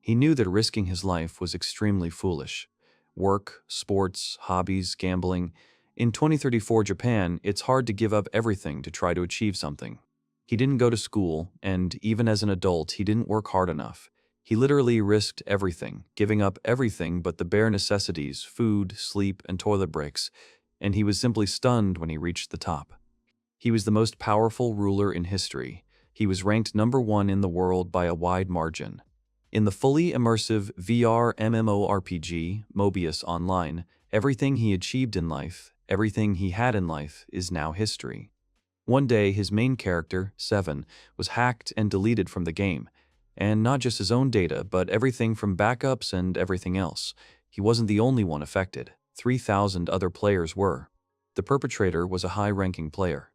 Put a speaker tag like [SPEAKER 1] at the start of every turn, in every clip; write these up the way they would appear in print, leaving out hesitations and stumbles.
[SPEAKER 1] He knew that risking his life was extremely foolish. Work, sports, hobbies, gambling. In 2034 Japan, it's hard to give up everything to try to achieve something. He didn't go to school, and even as an adult, he didn't work hard enough. He literally risked everything, giving up everything but the bare necessities, food, sleep, and toilet breaks, and he was simply stunned when he reached the top. He was the most powerful ruler in history. He was ranked #1 in the world by a wide margin. In the fully immersive VR MMORPG, Mobius Online, everything he achieved in life, everything he had in life, is now history. One day, his main character, Seven, was hacked and deleted from the game. And not just his own data, but everything from backups and everything else. He wasn't the only one affected. 3,000 other players were. The perpetrator was a high-ranking player.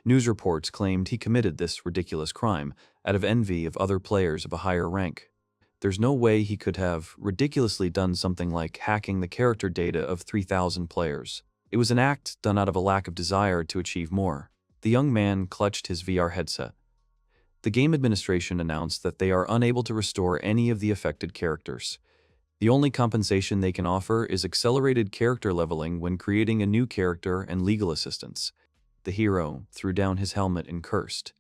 [SPEAKER 1] News reports claimed he committed this ridiculous crime out of envy of other players of a higher rank. There's no way he could have ridiculously done something like hacking the character data of 3,000 players. It was an act done out of a lack of desire to achieve more. The young man clutched his VR headset. The game administration announced that they are unable to restore any of the affected characters. The only compensation they can offer is accelerated character leveling when creating a new character and legal assistance. The hero threw down his helmet and cursed.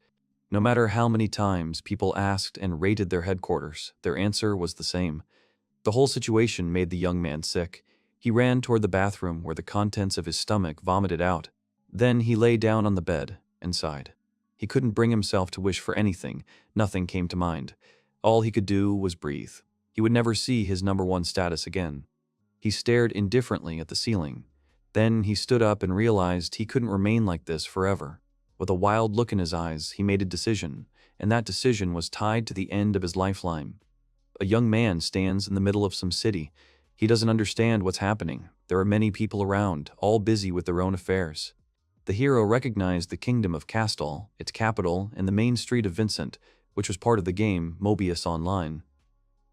[SPEAKER 1] No matter how many times people asked and raided their headquarters, their answer was the same. The whole situation made the young man sick. He ran toward the bathroom where the contents of his stomach vomited out. Then he lay down on the bed and sighed. He couldn't bring himself to wish for anything. Nothing came to mind. All he could do was breathe. He would never see his #1 status again. He stared indifferently at the ceiling. Then he stood up and realized he couldn't remain like this forever. With a wild look in his eyes, he made a decision, and that decision was tied to the end of his lifeline. A young man stands in the middle of some city. He doesn't understand what's happening. There are many people around, all busy with their own affairs. The hero recognized the kingdom of Castle, its capital, and the main street of Vincent, which was part of the game Mobius Online.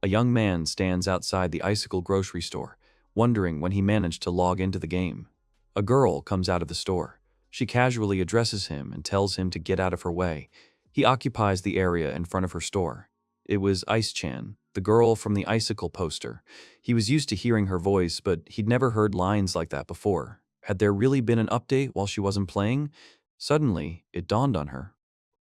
[SPEAKER 1] A young man stands outside the Icicle grocery store, wondering when he managed to log into the game. A girl comes out of the store. She casually addresses him and tells him to get out of her way. He occupies the area in front of her store. It was Ice-chan, the girl from the Icicle poster. He was used to hearing her voice, but he'd never heard lines like that before. Had there really been an update while she wasn't playing? Suddenly, it dawned on her.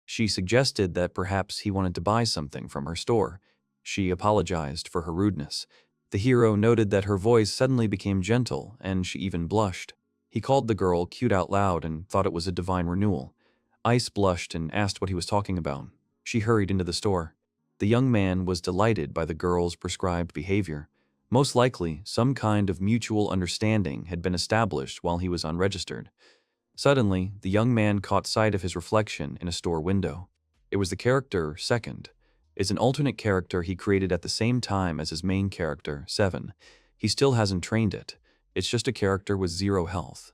[SPEAKER 1] She suggested that perhaps he wanted to buy something from her store. She apologized for her rudeness. The hero noted that her voice suddenly became gentle, and she even blushed. He called the girl cute out loud and thought it was a divine renewal. Ice blushed and asked what he was talking about. She hurried into the store. The young man was delighted by the girl's prescribed behavior. Most likely, some kind of mutual understanding had been established while he was unregistered. Suddenly, the young man caught sight of his reflection in a store window. It was the character, Second. It's an alternate character he created at the same time as his main character, Seven. He still hasn't trained it. It's just a character with 0 health.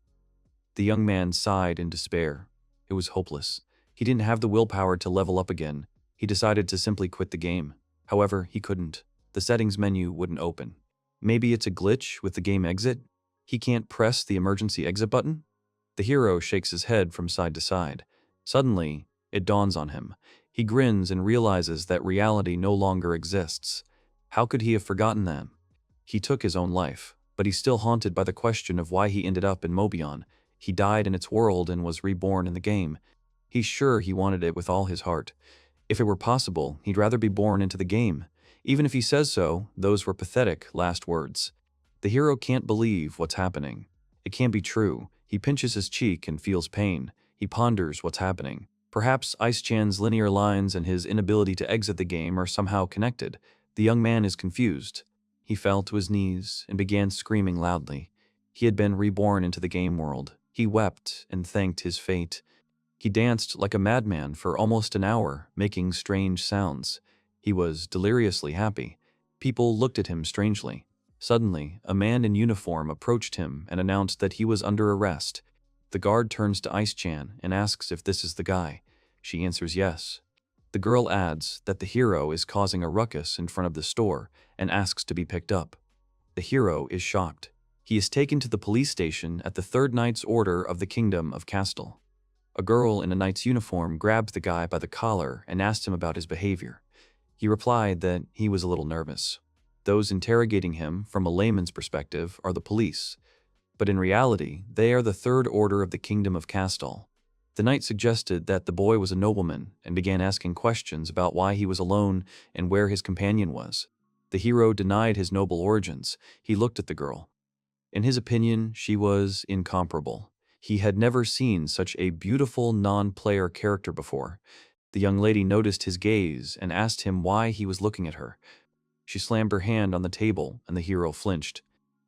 [SPEAKER 1] The young man sighed in despair. It was hopeless. He didn't have the willpower to level up again. He decided to simply quit the game. However, he couldn't. The settings menu wouldn't open. Maybe it's a glitch with the game exit? He can't press the emergency exit button? The hero shakes his head from side to side. Suddenly, it dawns on him. He grins and realizes that reality no longer exists. How could he have forgotten that? He took his own life, but he's still haunted by the question of why he ended up in Mobion. He died in its world and was reborn in the game. He's sure he wanted it with all his heart. If it were possible, he'd rather be born into the game. Even if he says so, those were pathetic last words. The hero can't believe what's happening. It can't be true. He pinches his cheek and feels pain. He ponders what's happening. Perhaps Ice-chan's linear lines and his inability to exit the game are somehow connected. The young man is confused. He fell to his knees and began screaming loudly. He had been reborn into the game world. He wept and thanked his fate. He danced like a madman for almost an hour, making strange sounds. He was deliriously happy. People looked at him strangely. Suddenly, a man in uniform approached him and announced that he was under arrest. The guard turns to Ice-chan and asks if this is the guy. She answers yes. The girl adds that the hero is causing a ruckus in front of the store and asks to be picked up. The hero is shocked. He is taken to the police station at the third knight's order of the kingdom of Castle. A girl in a knight's uniform grabbed the guy by the collar and asked him about his behavior. He replied that he was a little nervous. Those interrogating him from a layman's perspective are the police, but in reality, they are the third order of the kingdom of Castal. The knight suggested that the boy was a nobleman and began asking questions about why he was alone and where his companion was. The hero denied his noble origins. He looked at the girl. In his opinion, she was incomparable. He had never seen such a beautiful non-player character before. The young lady noticed his gaze and asked him why he was looking at her. She slammed her hand on the table and the hero flinched.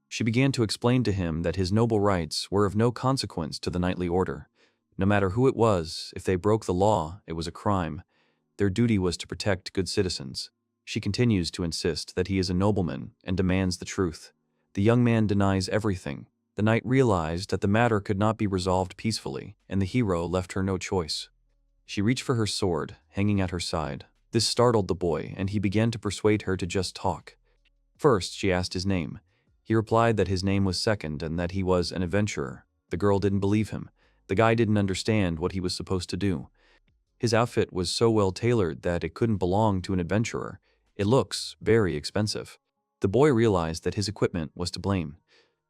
[SPEAKER 1] She began to explain to him that his noble rights were of no consequence to the knightly order. No matter who it was, if they broke the law, it was a crime. Their duty was to protect good citizens. She continues to insist that he is a nobleman and demands the truth. The young man denies everything. The knight realized that the matter could not be resolved peacefully, and the hero left her no choice. She reached for her sword, hanging at her side. This startled the boy, and he began to persuade her to just talk. First, she asked his name. He replied that his name was Second and that he was an adventurer. The girl didn't believe him. The guy didn't understand what he was supposed to do. His outfit was so well tailored that it couldn't belong to an adventurer. It looks very expensive. The boy realized that his equipment was to blame.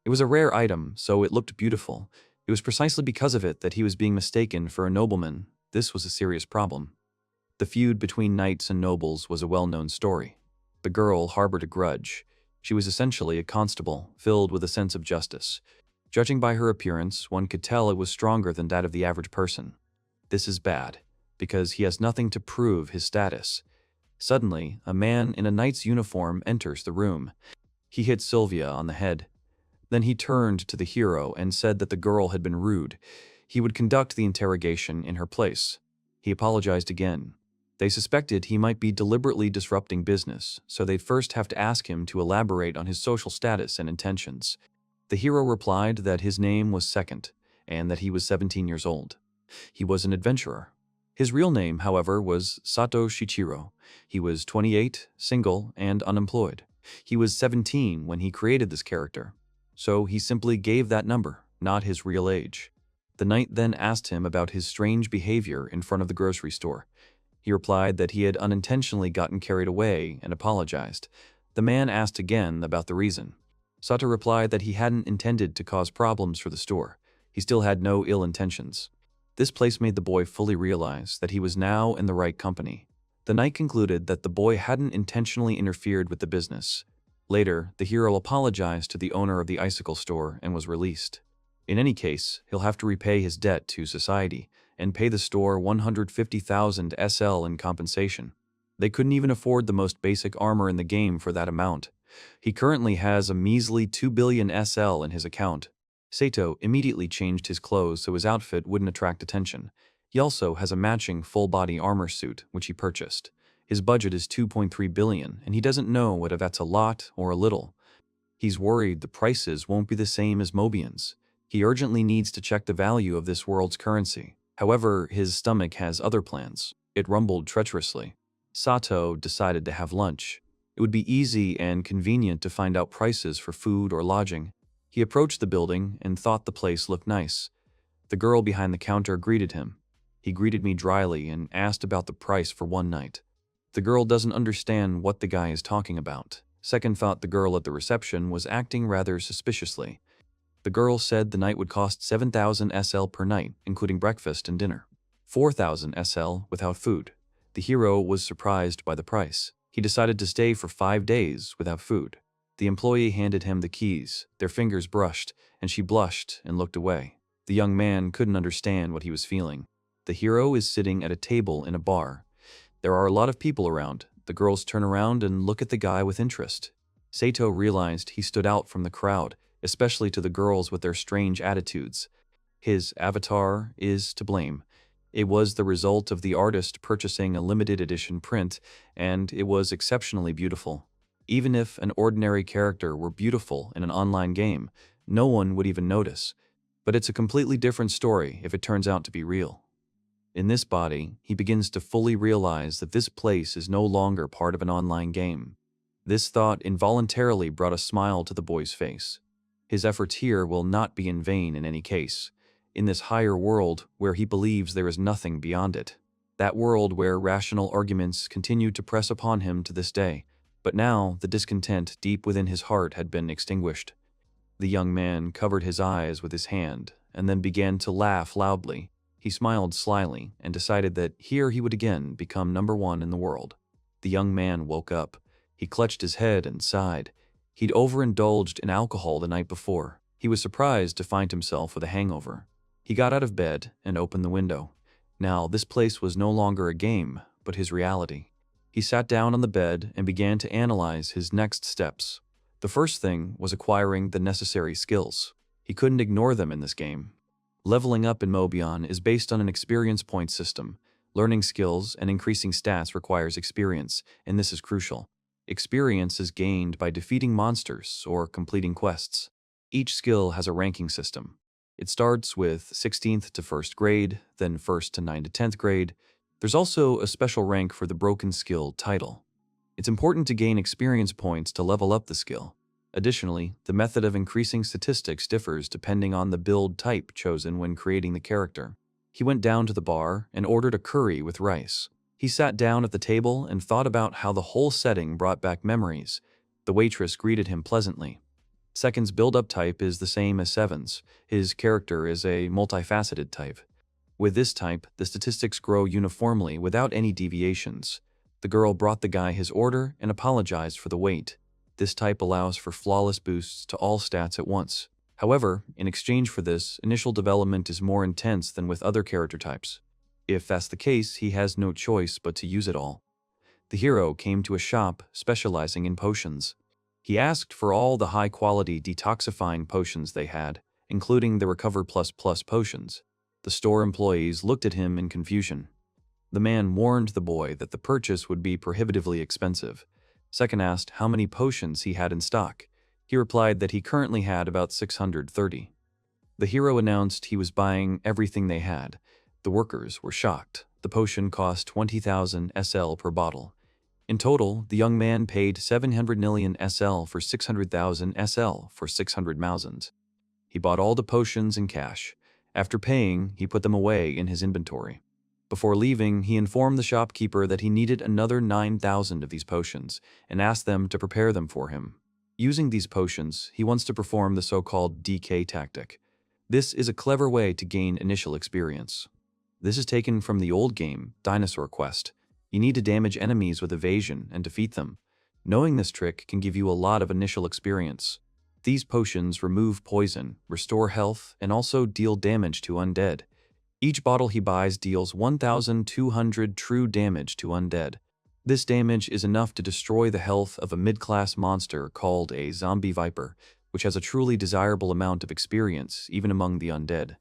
[SPEAKER 1] It was a rare item, so it looked beautiful. It was precisely because of it that he was being mistaken for a nobleman. This was a serious problem. The feud between knights and nobles was a well-known story. The girl harbored a grudge. She was essentially a constable, filled with a sense of justice. Judging by her appearance, one could tell it was stronger than that of the average person. This is bad, because he has nothing to prove his status. Suddenly, a man in a knight's uniform enters the room. He hit Sylvia on the head. Then he turned to the hero and said that the girl had been rude. He would conduct the interrogation in her place. He apologized again. They suspected he might be deliberately disrupting business, so they'd first have to ask him to elaborate on his social status and intentions. The hero replied that his name was Second, and that he was 17 years old. He was an adventurer. His real name, however, was Sato Shichiro. He was 28, single, and unemployed. He was 17 when he created this character, so he simply gave that number, not his real age. The knight then asked him about his strange behavior in front of the grocery store. He replied that he had unintentionally gotten carried away and apologized. The man asked again about the reason. Sato replied that he hadn't intended to cause problems for the store. He still had no ill intentions. This place made the boy fully realize that he was now in the right company. The knight concluded that the boy hadn't intentionally interfered with the business. Later, the hero apologized to the owner of the icicle store and was released. In any case, he'll have to repay his debt to society and pay the store 150,000 SL in compensation. They couldn't even afford the most basic armor in the game for that amount. He currently has a measly 2 billion SL in his account. Sato immediately changed his clothes so his outfit wouldn't attract attention. He also has a matching full-body armor suit, which he purchased. His budget is 2.3 billion, and he doesn't know whether that's a lot or a little. He's worried the prices won't be the same as Mobian's. He urgently needs to check the value of this world's currency. However, his stomach has other plans. It rumbled treacherously. Sato decided to have lunch. It would be easy and convenient to find out prices for food or lodging. He approached the building and thought the place looked nice. The girl behind the counter greeted him. He greeted me dryly and asked about the price for one night. The girl doesn't understand what the guy is talking about. Second thought the girl at the reception was acting rather suspiciously. The girl said the night would cost 7,000 SL per night, including breakfast and dinner. 4,000 SL without food. The hero was surprised by the price. He decided to stay for 5 days without food. The employee handed him the keys. Their fingers brushed, and she blushed and looked away. The young man couldn't understand what he was feeling. The hero is sitting at a table in a bar. There are a lot of people around. The girls turn around and look at the guy with interest. Sato realized he stood out from the crowd, especially to the girls with their strange attitudes. His avatar is to blame. It was the result of the artist purchasing a limited edition print, and it was exceptionally beautiful. Even if an ordinary character were beautiful in an online game, no one would even notice. But it's a completely different story if it turns out to be real. In this body, he begins to fully realize that this place is no longer part of an online game. This thought involuntarily brought a smile to the boy's face. His efforts here will not be in vain in any case, in this higher world where he believes there is nothing beyond it. That world where rational arguments continued to press upon him to this day. But now, the discontent deep within his heart had been extinguished. The young man covered his eyes with his hand, and then began to laugh loudly. He smiled slyly, and decided that here he would again become number one in the world. The young man woke up. He clutched his head and sighed. He'd overindulged in alcohol the night before. He was surprised to find himself with a hangover. He got out of bed and opened the window. Now, this place was no longer a game, but his reality. He sat down on the bed and began to analyze his next steps. The first thing was acquiring the necessary skills. He couldn't ignore them in this game. Leveling up in Mobion is based on an experience point system. Learning skills and increasing stats requires experience, and this is crucial. Experience is gained by defeating monsters or completing quests. Each skill has a ranking system. It starts with 16th to 1st grade, then 1st to 9th to 10th grade. There's also a special rank for the broken skill title. It's important to gain experience points to level up the skill. Additionally, the method of increasing statistics differs depending on the build type chosen when creating the character. He went down to the bar and ordered a curry with rice. He sat down at the table and thought about how the whole setting brought back memories. The waitress greeted him pleasantly. Second's build-up type is the same as Seven's. His character is a multifaceted type. With this type, the statistics grow uniformly without any deviations. The girl brought the guy his order and apologized for the wait. This type allows for flawless boosts to all stats at once. However, in exchange for this, initial development is more intense than with other character types. If that's the case, he has no choice but to use it all. The hero came to a shop specializing in potions. He asked for all the high-quality detoxifying potions they had, including the Recover Plus Plus potions. The store employees looked at him in confusion. The man warned the boy that the purchase would be prohibitively expensive. Second asked how many potions he had in stock. He replied that he currently had about 630. The hero announced he was buying everything they had. The workers were shocked. The potion cost 20,000 SL per bottle. In total, the young man paid 700 million SL for 600,000 SL for 600,000. He bought all the potions in cash. After paying, he put them away in his inventory. Before leaving, he informed the shopkeeper that he needed another 9,000 of these potions and asked them to prepare them for him. Using these potions, he wants to perform the so-called DK tactic. This is a clever way to gain initial experience. This is taken from the old game, Dinosaur Quest. You need to damage enemies with evasion and defeat them. Knowing this trick can give you a lot of initial experience. These potions remove poison, restore health, and also deal damage to undead. Each bottle he buys deals 1,200 true damage to undead. This damage is enough to destroy the health of a mid-class monster called a zombie viper, which has a truly desirable amount of experience even among the undead.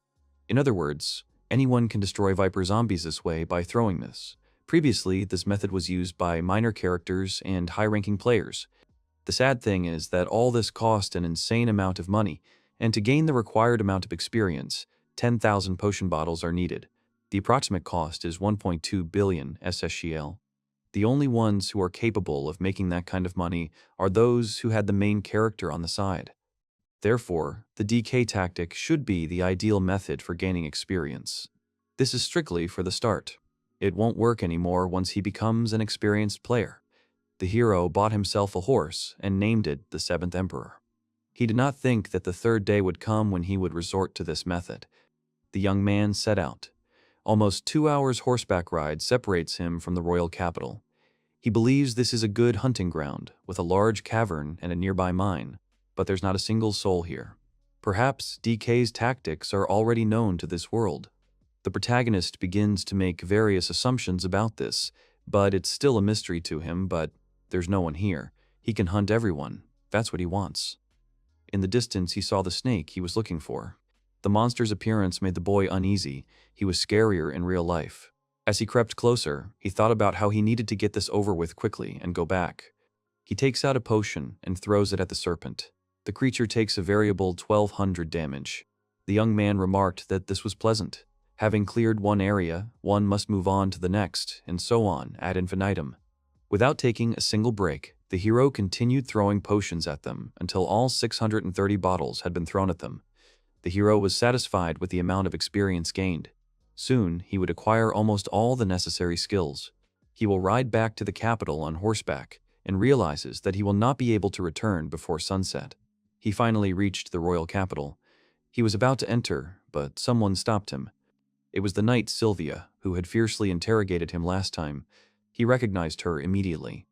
[SPEAKER 1] In other words, anyone can destroy viper zombies this way by throwing this. Previously, this method was used by minor characters and high-ranking players. The sad thing is that all this cost an insane amount of money, and to gain the required amount of experience, 10,000 potion bottles are needed. The approximate cost is 1.2 billion SSCL. The only ones who are capable of making that kind of money are those who had the main character on the side. Therefore, the DK tactic should be the ideal method for gaining experience. This is strictly for the start. It won't work anymore once he becomes an experienced player. The hero bought himself a horse and named it the Seventh Emperor. He did not think that the third day would come when he would resort to this method. The young man set out. Almost 2 hours horseback ride separates him from the royal capital. He believes this is a good hunting ground, with a large cavern and a nearby mine, but there's not a single soul here. Perhaps DK's tactics are already known to this world. The protagonist begins to make various assumptions about this, but it's still a mystery to him. But there's no one here. He can hunt everyone. That's what he wants. In the distance, he saw the snake he was looking for. The monster's appearance made the boy uneasy. He was scarier in real life. As he crept closer, he thought about how he needed to get this over with quickly and go back. He takes out a potion and throws it at the serpent. The creature takes a variable 1,200 damage. The young man remarked that this was pleasant. Having cleared one area, one must move on to the next, and so on ad infinitum. Without taking a single break, the hero continued throwing potions at them until all 630 bottles had been thrown at them. The hero was satisfied with the amount of experience gained. Soon, he would acquire almost all the necessary skills. He will ride back to the capital on horseback and realizes that he will not be able to return before sunset. He finally reached the royal capital. He was about to enter, but someone stopped him. It was the knight Sylvia, who had fiercely interrogated him last time. He recognized her immediately.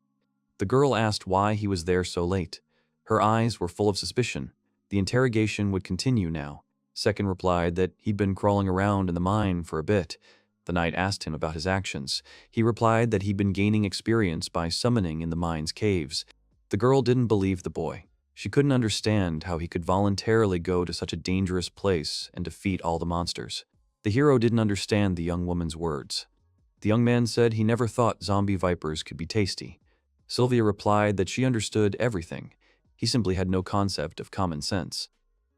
[SPEAKER 1] The girl asked why he was there so late. Her eyes were full of suspicion. The interrogation would continue now. Second replied that he'd been crawling around in the mine for a bit. The knight asked him about his actions. He replied that he'd been gaining experience by summoning in the mine's caves. The girl didn't believe the boy. She couldn't understand how he could voluntarily go to such a dangerous place and defeat all the monsters. The hero didn't understand the young woman's words. The young man said he never thought zombie vipers could be tasty. Sylvia replied that she understood everything. He simply had no concept of common sense.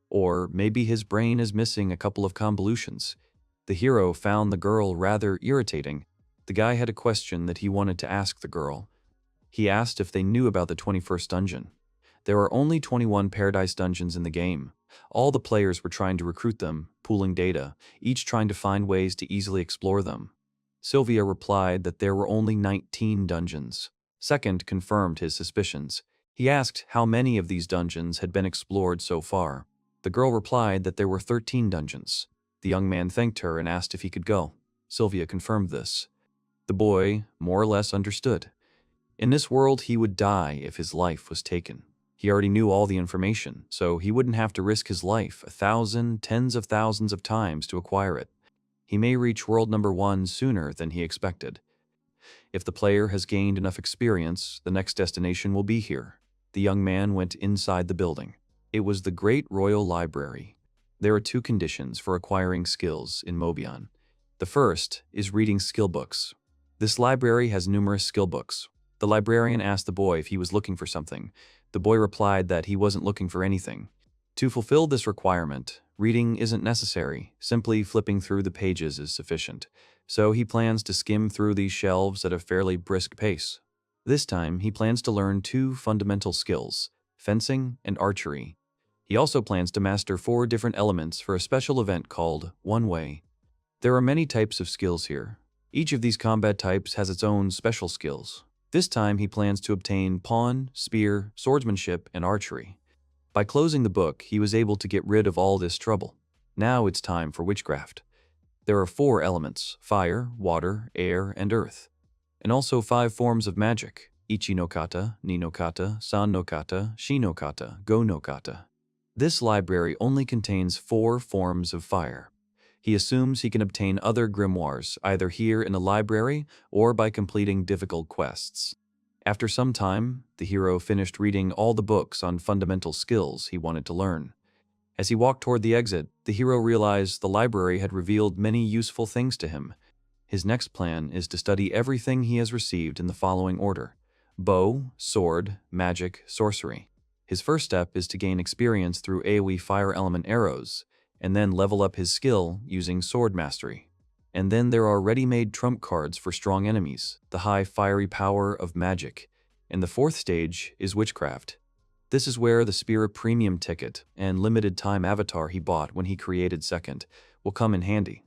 [SPEAKER 1] Or maybe his brain is missing a couple of convolutions. The hero found the girl rather irritating. The guy had a question that he wanted to ask the girl. He asked if they knew about the 21st dungeon. There are only 21 Paradise dungeons in the game. All the players were trying to recruit them, pooling data, each trying to find ways to easily explore them. Sylvia replied that there were only 19 dungeons. Second confirmed his suspicions. He asked how many of these dungeons had been explored so far. The girl replied that there were 13 dungeons. The young man thanked her and asked if he could go. Sylvia confirmed this. The boy more or less understood. In this world, he would die if his life was taken. He already knew all the information, so he wouldn't have to risk his life 1,000, tens of thousands of times to acquire it. He may reach world number 1 sooner than he expected. If the player has gained enough experience, the next destination will be here. The young man went inside the building. It was the Great Royal Library. There are 2 conditions for acquiring skills in Mobion. The first is reading skill books. This library has numerous skill books. The librarian asked the boy if he was looking for something. The boy replied that he wasn't looking for anything. To fulfill this requirement, reading isn't necessary. Simply flipping through the pages is sufficient. So he plans to skim through these shelves at a fairly brisk pace. This time, he plans to learn 2 fundamental skills, fencing and archery. He also plans to master 4 different elements for a special event called One Way. There are many types of skills here. Each of these combat types has its own special skills. This time, he plans to obtain pawn, spear, swordsmanship, and archery. By closing the book, he was able to get rid of all this trouble. Now it's time for witchcraft. There are 4 elements: fire, water, air, and earth. And also 5 forms of magic: Ichi'i no kata, Ni no kata, San no kata, Shi no kata, Go no kata. This library only contains 4 forms of fire. He assumes he can obtain other grimoires either here in the library or by completing difficult quests. After some time, the hero finished reading all the books on fundamental skills he wanted to learn. As he walked toward the exit, the hero realized the library had revealed many useful things to him. His next plan is to study everything he has received in the following order: bow, sword, magic, sorcery. His first step is to gain experience through AoE fire element arrows, and then level up his skill using sword mastery. And then there are ready-made trump cards for strong enemies, the high fiery power of magic. And the 4th stage is witchcraft. This is where the spirit premium ticket and limited time avatar he bought when he created second will come in handy.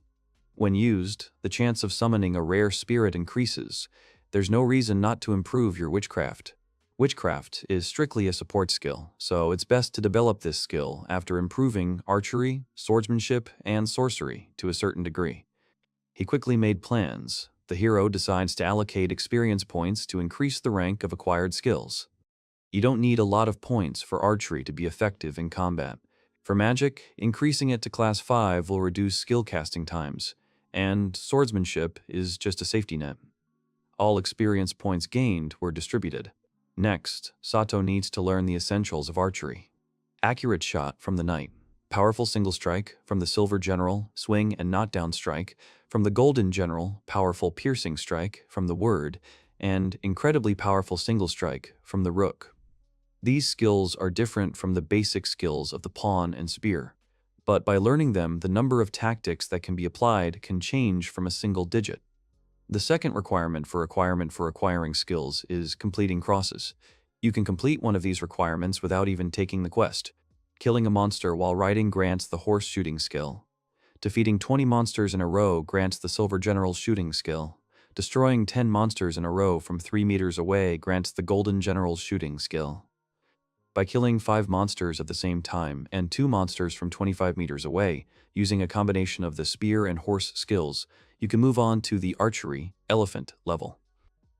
[SPEAKER 1] When used, the chance of summoning a rare spirit increases. There's no reason not to improve your witchcraft. Witchcraft is strictly a support skill, so it's best to develop this skill after improving archery, swordsmanship, and sorcery to a certain degree. He quickly made plans. The hero decides to allocate experience points to increase the rank of acquired skills. You don't need a lot of points for archery to be effective in combat. For magic, increasing it to class 5 will reduce skill casting times, and swordsmanship is just a safety net. All experience points gained were distributed. Next, Sato needs to learn the essentials of archery. Accurate shot from the knight, powerful single strike from the silver general, swing and knockdown strike from the golden general, powerful piercing strike from the word, and incredibly powerful single strike from the rook. These skills are different from the basic skills of the pawn and spear, but by learning them, the number of tactics that can be applied can change from a single digit. The second requirement for acquiring skills is completing crosses. You can complete one of these requirements without even taking the quest. Killing a monster while riding grants the horse shooting skill. Defeating 20 monsters in a row grants the Silver General's shooting skill. Destroying 10 monsters in a row from 3 meters away grants the Golden General's shooting skill. By killing 5 monsters at the same time and 2 monsters from 25 meters away, using a combination of the spear and horse skills, you can move on to the archery, elephant level.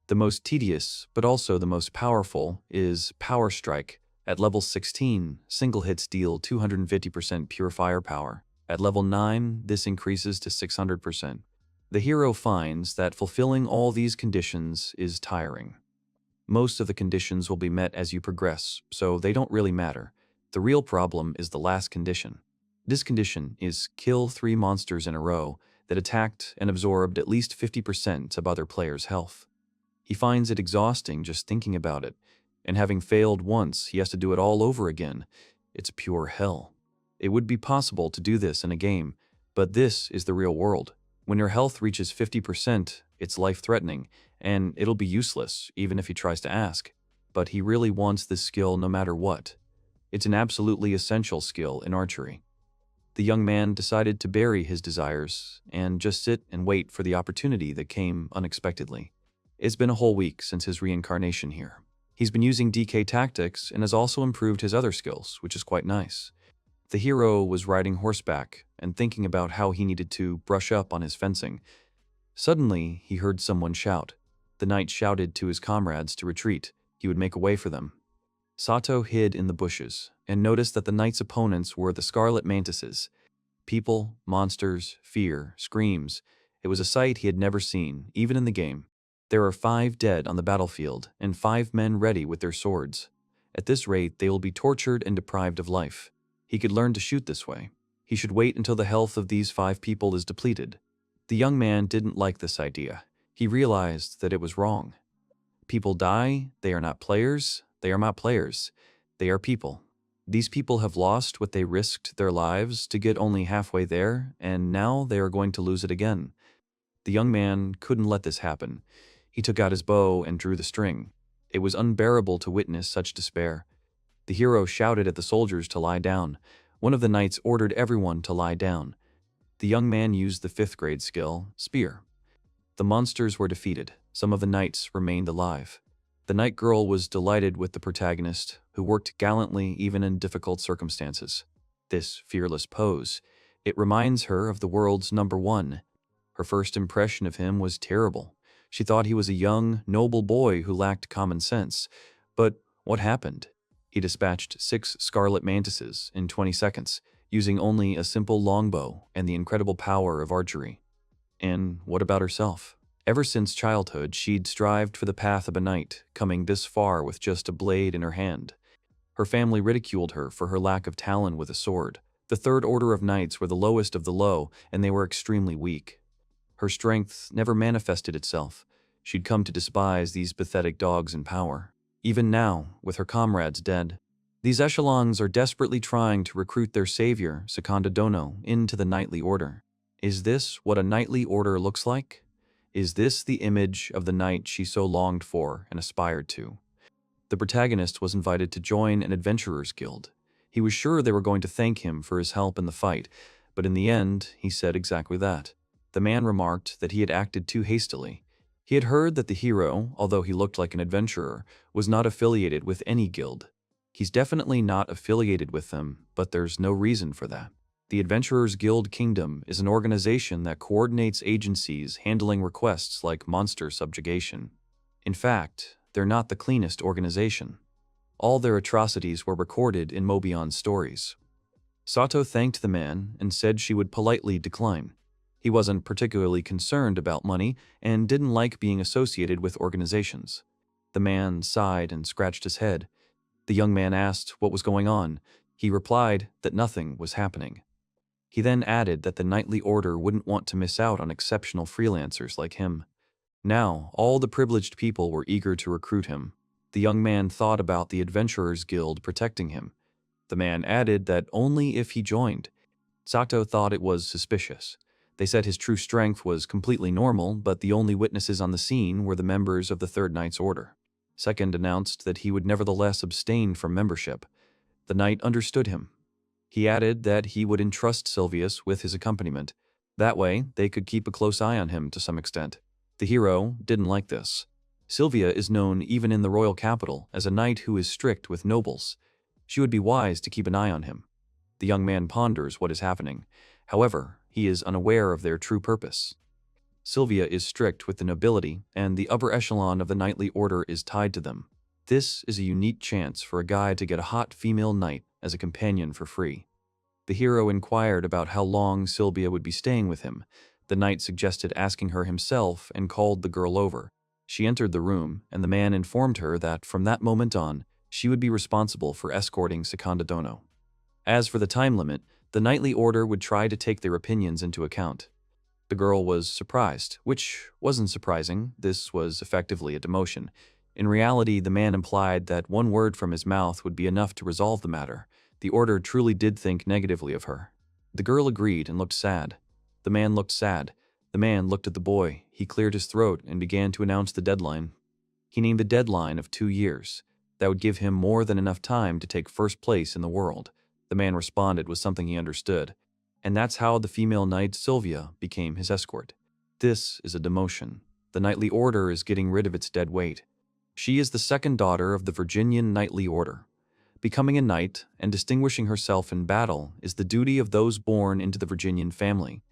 [SPEAKER 1] The most tedious, but also the most powerful, is Power Strike. At level 16, single hits deal 250% pure firepower. At level 9, this increases to 600%. The hero finds that fulfilling all these conditions is tiring. Most of the conditions will be met as you progress, so they don't really matter. The real problem is the last condition. This condition is kill 3 monsters in a row that attacked and absorbed at least 50% of other players' health. He finds it exhausting just thinking about it, and having failed once, he has to do it all over again. It's pure hell. It would be possible to do this in a game, but this is the real world. When your health reaches 50%, it's life-threatening, and it'll be useless, even if he tries to ask. But he really wants this skill no matter what. It's an absolutely essential skill in archery. The young man decided to bury his desires and just sit and wait for the opportunity that came unexpectedly. It's been a whole week since his reincarnation here. He's been using DK tactics and has also improved his other skills, which is quite nice. The hero was riding horseback and thinking about how he needed to brush up on his fencing. Suddenly, he heard someone shout. The knight shouted to his comrades to retreat. He would make a way for them. Sato hid in the bushes and noticed that the knight's opponents were the scarlet mantises. People, monsters, fear, screams. It was a sight he had never seen, even in the game. There are 5 dead on the battlefield and 5 men ready with their swords. At this rate, they will be tortured and deprived of life. He could learn to shoot this way. He should wait until the health of these 5 people is depleted. The young man didn't like this idea. He realized that it was wrong. People die, they are not players, they are not players. They are people. These people have lost what they risked their lives to get only halfway there, and now they are going to lose it again. The young man couldn't let this happen. He took out his bow and drew the string. It was unbearable to witness such despair. The hero shouted at the soldiers to lie down. One of the knights ordered everyone to lie down. The young man used the 5th grade skill, Spear. The monsters were defeated. Some of the knights remained alive. The night girl was delighted with the protagonist, who worked gallantly even in difficult circumstances. This fearless pose, it reminds her of the world's #1. Her first impression of him was terrible. She thought he was a young, noble boy who lacked common sense. But what happened? He dispatched 6 scarlet mantises in 20 seconds, using only a simple longbow and the incredible power of archery. And what about herself? Ever since childhood, she'd strived for the path of a knight, coming this far with just a blade in her hand. Her family ridiculed her for her lack of talent with a sword. The 3rd order of knights were the lowest of the low, and they were extremely weak. Her strength never manifested itself. She'd come to despise these pathetic dogs in power. Even now, with her comrades dead, these echelons are desperately trying to recruit their savior, Seconda Dono, into the knightly order. Is this what a knightly order looks like? Is this the image of the knight she so longed for and aspired to? The protagonist was invited to join an adventurer's guild. He was sure they were going to thank him for his help in the fight, but in the end, he said exactly that. The man remarked that he had acted too hastily. He had heard that the hero, although he looked like an adventurer, was not affiliated with any guild. He's definitely not affiliated with them, but there's no reason for that. The Adventurers Guild Kingdom is an organization that coordinates agencies handling requests like monster subjugation. In fact, they're not the cleanest organization. All their atrocities were recorded in Mobion's stories. Sato thanked the man and said she would politely decline. He wasn't particularly concerned about money and didn't like being associated with organizations. The man sighed and scratched his head. The young man asked what was going on. He replied that nothing was happening. He then added that the knightly order wouldn't want to miss out on exceptional freelancers like him. Now, all the privileged people were eager to recruit him. The young man thought about the Adventurers Guild protecting him. The man added that only if he joined. Sato thought it was suspicious. They said his true strength was completely normal, but the only witnesses on the scene were the members of the 3rd Knight's Order. Second announced that he would nevertheless abstain from membership. The knight understood him. He added that he would entrust Sylvia with his accompaniment. That way, they could keep a close eye on him to some extent. The hero didn't like this. Sylvia is known even in the royal capital as a knight who is strict with nobles. She would be wise to keep an eye on him. The young man ponders what is happening. However, he is unaware of their true purpose. Sylvia is strict with the nobility, and the upper echelon of the knightly order is tied to them. This is a unique chance for a guy to get a hot female knight as a companion for free. The hero inquired about how long Sylvia would be staying with him. The knight suggested asking her himself and called the girl over. She entered the room, and the man informed her that from that moment on, she would be responsible for escorting Seconda Dono. As for the time limit, the knightly order would try to take their opinions into account. The girl was surprised, which wasn't surprising. This was effectively a demotion. In reality, the man implied that one word from his mouth would be enough to resolve the matter. The order truly did think negatively of her. The girl agreed and looked sad. The man looked sad. The man looked at the boy. He cleared his throat and began to announce the deadline. He named the deadline of 2 years. That would give him more than enough time to take first place in the world. The man responded with something he understood. And that's how the female knight Sylvia became his escort. This is a demotion. The knightly order is getting rid of its dead weight. She is the second daughter of the Virginian knightly order. Becoming a knight and distinguishing herself in battle is the duty of those born into the Virginian family.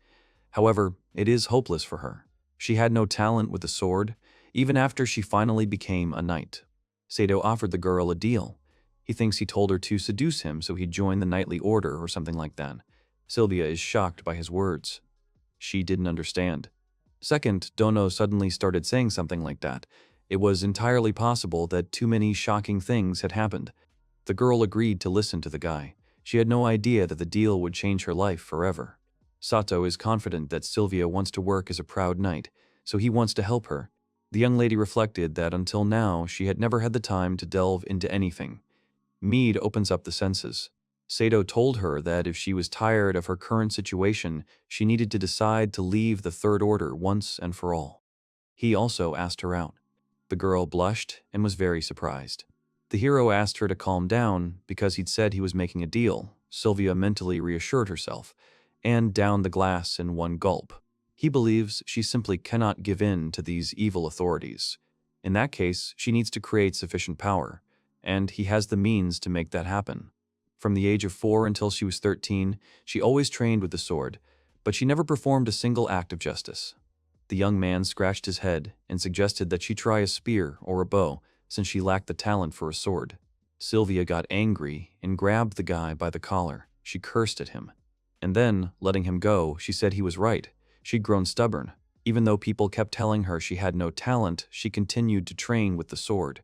[SPEAKER 1] However, it is hopeless for her. She had no talent with the sword, even after she finally became a knight. Sato offered the girl a deal. He thinks he told her to seduce him so he'd join the knightly order or something like that. Sylvia is shocked by his words. She didn't understand. Second, Dono suddenly started saying something like that. It was entirely possible that too many shocking things had happened. The girl agreed to listen to the guy. She had no idea that the deal would change her life forever. Sato is confident that Sylvia wants to work as a proud knight, so he wants to help her. The young lady reflected that until now she had never had the time to delve into anything. Mead opens up the senses. Sato told her that if she was tired of her current situation, she needed to decide to leave the Third Order once and for all. He also asked her out. The girl blushed and was very surprised. The hero asked her to calm down because he'd said he was making a deal. Sylvia mentally reassured herself and downed the glass in one gulp. He believes she simply cannot give in to these evil authorities. In that case, she needs to create sufficient power, and he has the means to make that happen. From the age of 4 until she was 13, she always trained with the sword, but she never performed a single act of justice. The young man scratched his head and suggested that she try a spear or a bow, since she lacked the talent for a sword. Sylvia got angry and grabbed the guy by the collar. She cursed at him. And then, letting him go, she said he was right. She'd grown stubborn. Even though people kept telling her she had no talent, she continued to train with the sword.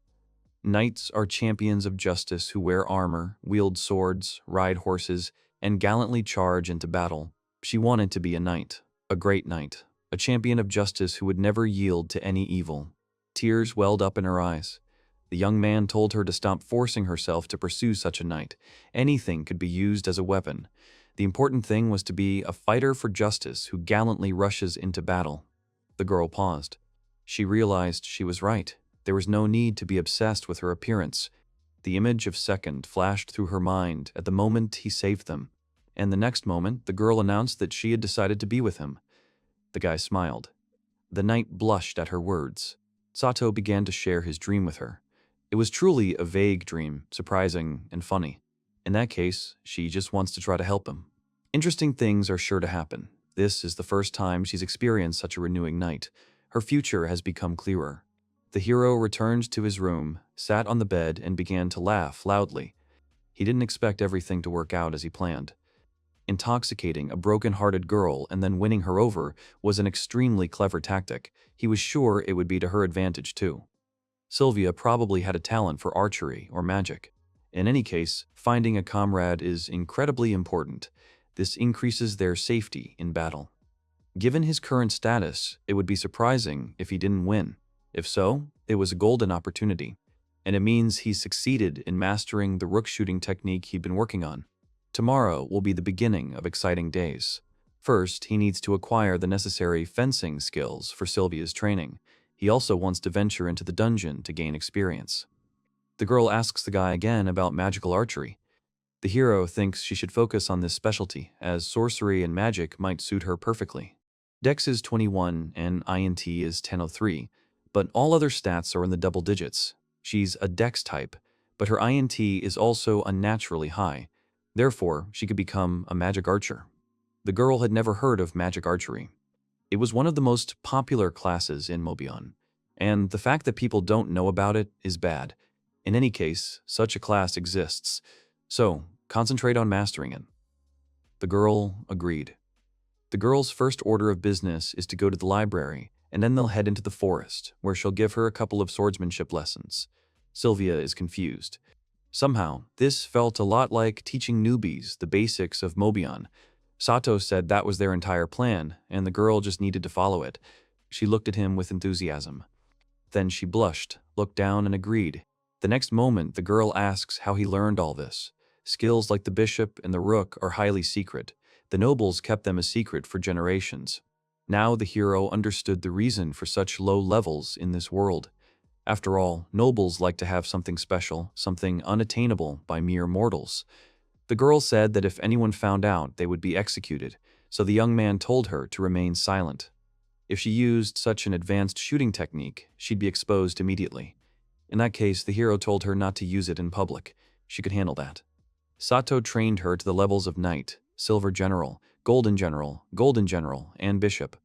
[SPEAKER 1] Knights are champions of justice who wear armor, wield swords, ride horses, and gallantly charge into battle. She wanted to be a knight, a great knight, a champion of justice who would never yield to any evil. Tears welled up in her eyes. The young man told her to stop forcing herself to pursue such a knight. Anything could be used as a weapon. The important thing was to be a fighter for justice who gallantly rushes into battle. The girl paused. She realized she was right. There was no need to be obsessed with her appearance. The image of Second flashed through her mind at the moment he saved them, and the next moment the girl announced that she had decided to be with him. The guy smiled. The knight blushed at her words. Sato began to share his dream with her. It was truly a vague dream, surprising and funny. In that case, she just wants to try to help him. Interesting things are sure to happen. This is the first time she's experienced such a renewing night. Her future has become clearer. The hero returned to his room, sat on the bed, and began to laugh loudly. He didn't expect everything to work out as he planned. Intoxicating a broken-hearted girl and then winning her over was an extremely clever tactic. He was sure it would be to her advantage too. Sylvia probably had a talent for archery or magic. In any case, finding a comrade is incredibly important. This increases their safety in battle. Given his current status, it would be surprising if he didn't win. If so, it was a golden opportunity, and it means he succeeded in mastering the rook shooting technique he'd been working on. Tomorrow will be the beginning of exciting days. First, he needs to acquire the necessary fencing skills for Sylvia's training. He also wants to venture into the dungeon to gain experience. The girl asks the guy again about magical archery. The hero thinks she should focus on this specialty, as sorcery and magic might suit her perfectly. Dex is 21 and INT is 1003, but all other stats are in the double digits. She's a Dex type, but her INT is also unnaturally high. Therefore, she could become a magic archer. The girl had never heard of magic archery. It was one of the most popular classes in Mobion, and the fact that people don't know about it is bad. In any case, such a class exists, so concentrate on mastering it. The girl agreed. The girl's first order of business is to go to the library, and then they'll head into the forest, where she'll give her a couple of swordsmanship lessons. Sylvia is confused. Somehow, this felt a lot like teaching newbies the basics of Mobion. Sato said that was their entire plan, and the girl just needed to follow it. She looked at him with enthusiasm. Then she blushed, looked down, and agreed. The next moment, the girl asks how he learned all this. Skills like the bishop and the rook are highly secret. The nobles kept them a secret for generations. Now the hero understood the reason for such low levels in this world. After all, nobles like to have something special, something unattainable by mere mortals. The girl said that if anyone found out, they would be executed, so the young man told her to remain silent. If she used such an advanced shooting technique, she'd be exposed immediately. In that case, the hero told her not to use it in public. She could handle that. Sato trained her to the levels of knight, silver general, golden general, and bishop.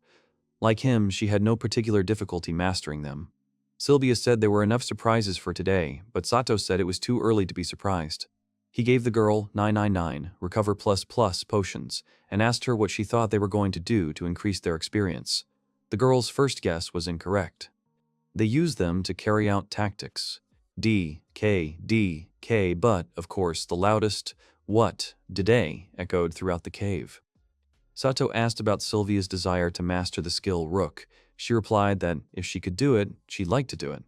[SPEAKER 1] Like him, she had no particular difficulty mastering them. Sylvia said there were enough surprises for today, but Sato said it was too early to be surprised. He gave the girl 999 recover plus potions and asked her what she thought they were going to do to increase their experience. The girl's first guess was incorrect. They used them to carry out tactics. D, K, but, of course, the loudest "what" today echoed throughout the cave. Sato asked about Sylvia's desire to master the skill Rook. She replied that if she could do it, she'd like to do it.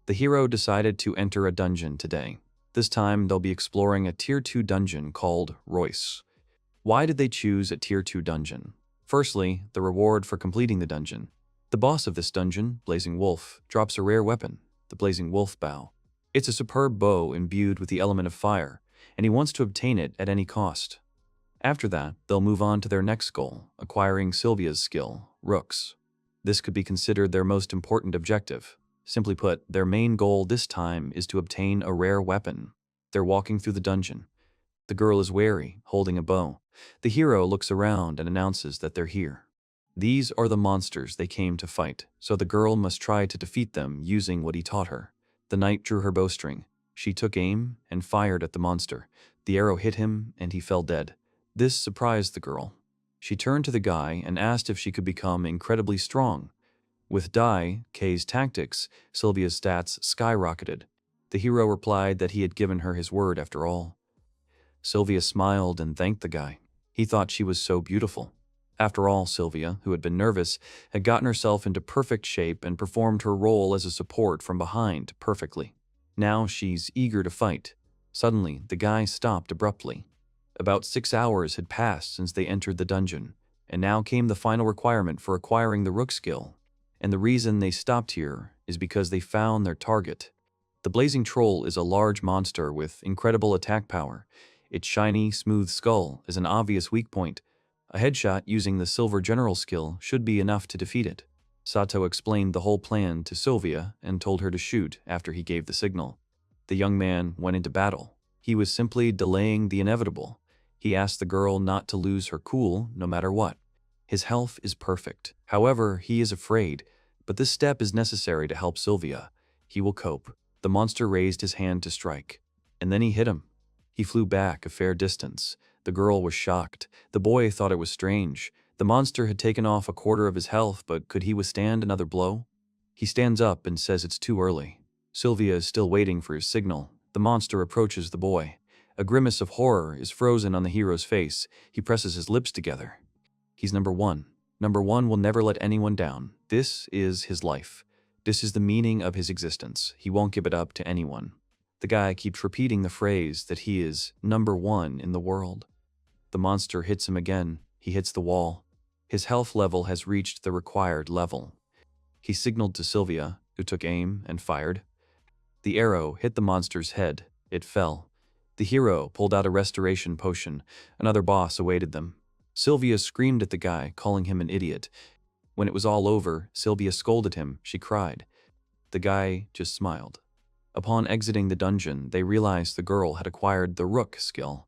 [SPEAKER 1] The hero decided to enter a dungeon today. This time, they'll be exploring a Tier 2 dungeon called Royce. Why did they choose a Tier 2 dungeon? Firstly, the reward for completing the dungeon. The boss of this dungeon, Blazing Wolf, drops a rare weapon, the Blazing Wolf Bow. It's a superb bow imbued with the element of fire, and he wants to obtain it at any cost. After that, they'll move on to their next goal, acquiring Sylvia's skill, Rooks. This could be considered their most important objective. Simply put, their main goal this time is to obtain a rare weapon. They're walking through the dungeon. The girl is wary, holding a bow. The hero looks around and announces that they're here. These are the monsters they came to fight, so the girl must try to defeat them using what he taught her. The knight drew her bowstring. She took aim and fired at the monster. The arrow hit him, and he fell dead. This surprised the girl. She turned to the guy and asked if she could become incredibly strong. With Dai, K's tactics, Sylvia's stats skyrocketed. The hero replied that he had given her his word after all. Sylvia smiled and thanked the guy. He thought she was so beautiful. After all, Sylvia, who had been nervous, had gotten herself into perfect shape and performed her role as a support from behind perfectly. Now she's eager to fight. Suddenly, the guy stopped abruptly. About 6 hours had passed since they entered the dungeon, and now came the final requirement for acquiring the Rook skill. And the reason they stopped here is because they found their target. The Blazing Troll is a large monster with incredible attack power. Its shiny, smooth skull is an obvious weak point. A headshot using the Silver General skill should be enough to defeat it. Sato explained the whole plan to Sylvia and told her to shoot after he gave the signal. The young man went into battle. He was simply delaying the inevitable. He asked the girl not to lose her cool no matter what. His health is perfect. However, he is afraid, but this step is necessary to help Sylvia. He will cope. The monster raised his hand to strike, and then he hit him. He flew back a fair distance. The girl was shocked. The boy thought it was strange. The monster had taken off a quarter of his health, but could he withstand another blow? He stands up and says it's too early. Sylvia is still waiting for his signal. The monster approaches the boy. A grimace of horror is frozen on the hero's face. He presses his lips together. He's number one. Number one will never let anyone down. This is his life. This is the meaning of his existence. He won't give it up to anyone. The guy keeps repeating the phrase that he is number one in the world. The monster hits him again. He hits the wall. His health level has reached the required level. He signaled to Sylvia, who took aim and fired. The arrow hit the monster's head. It fell. The hero pulled out a restoration potion. Another boss awaited them. Sylvia screamed at the guy, calling him an idiot. When it was all over, Sylvia scolded him. She cried. The guy just smiled. Upon exiting the dungeon, they realized the girl had acquired the rook skill.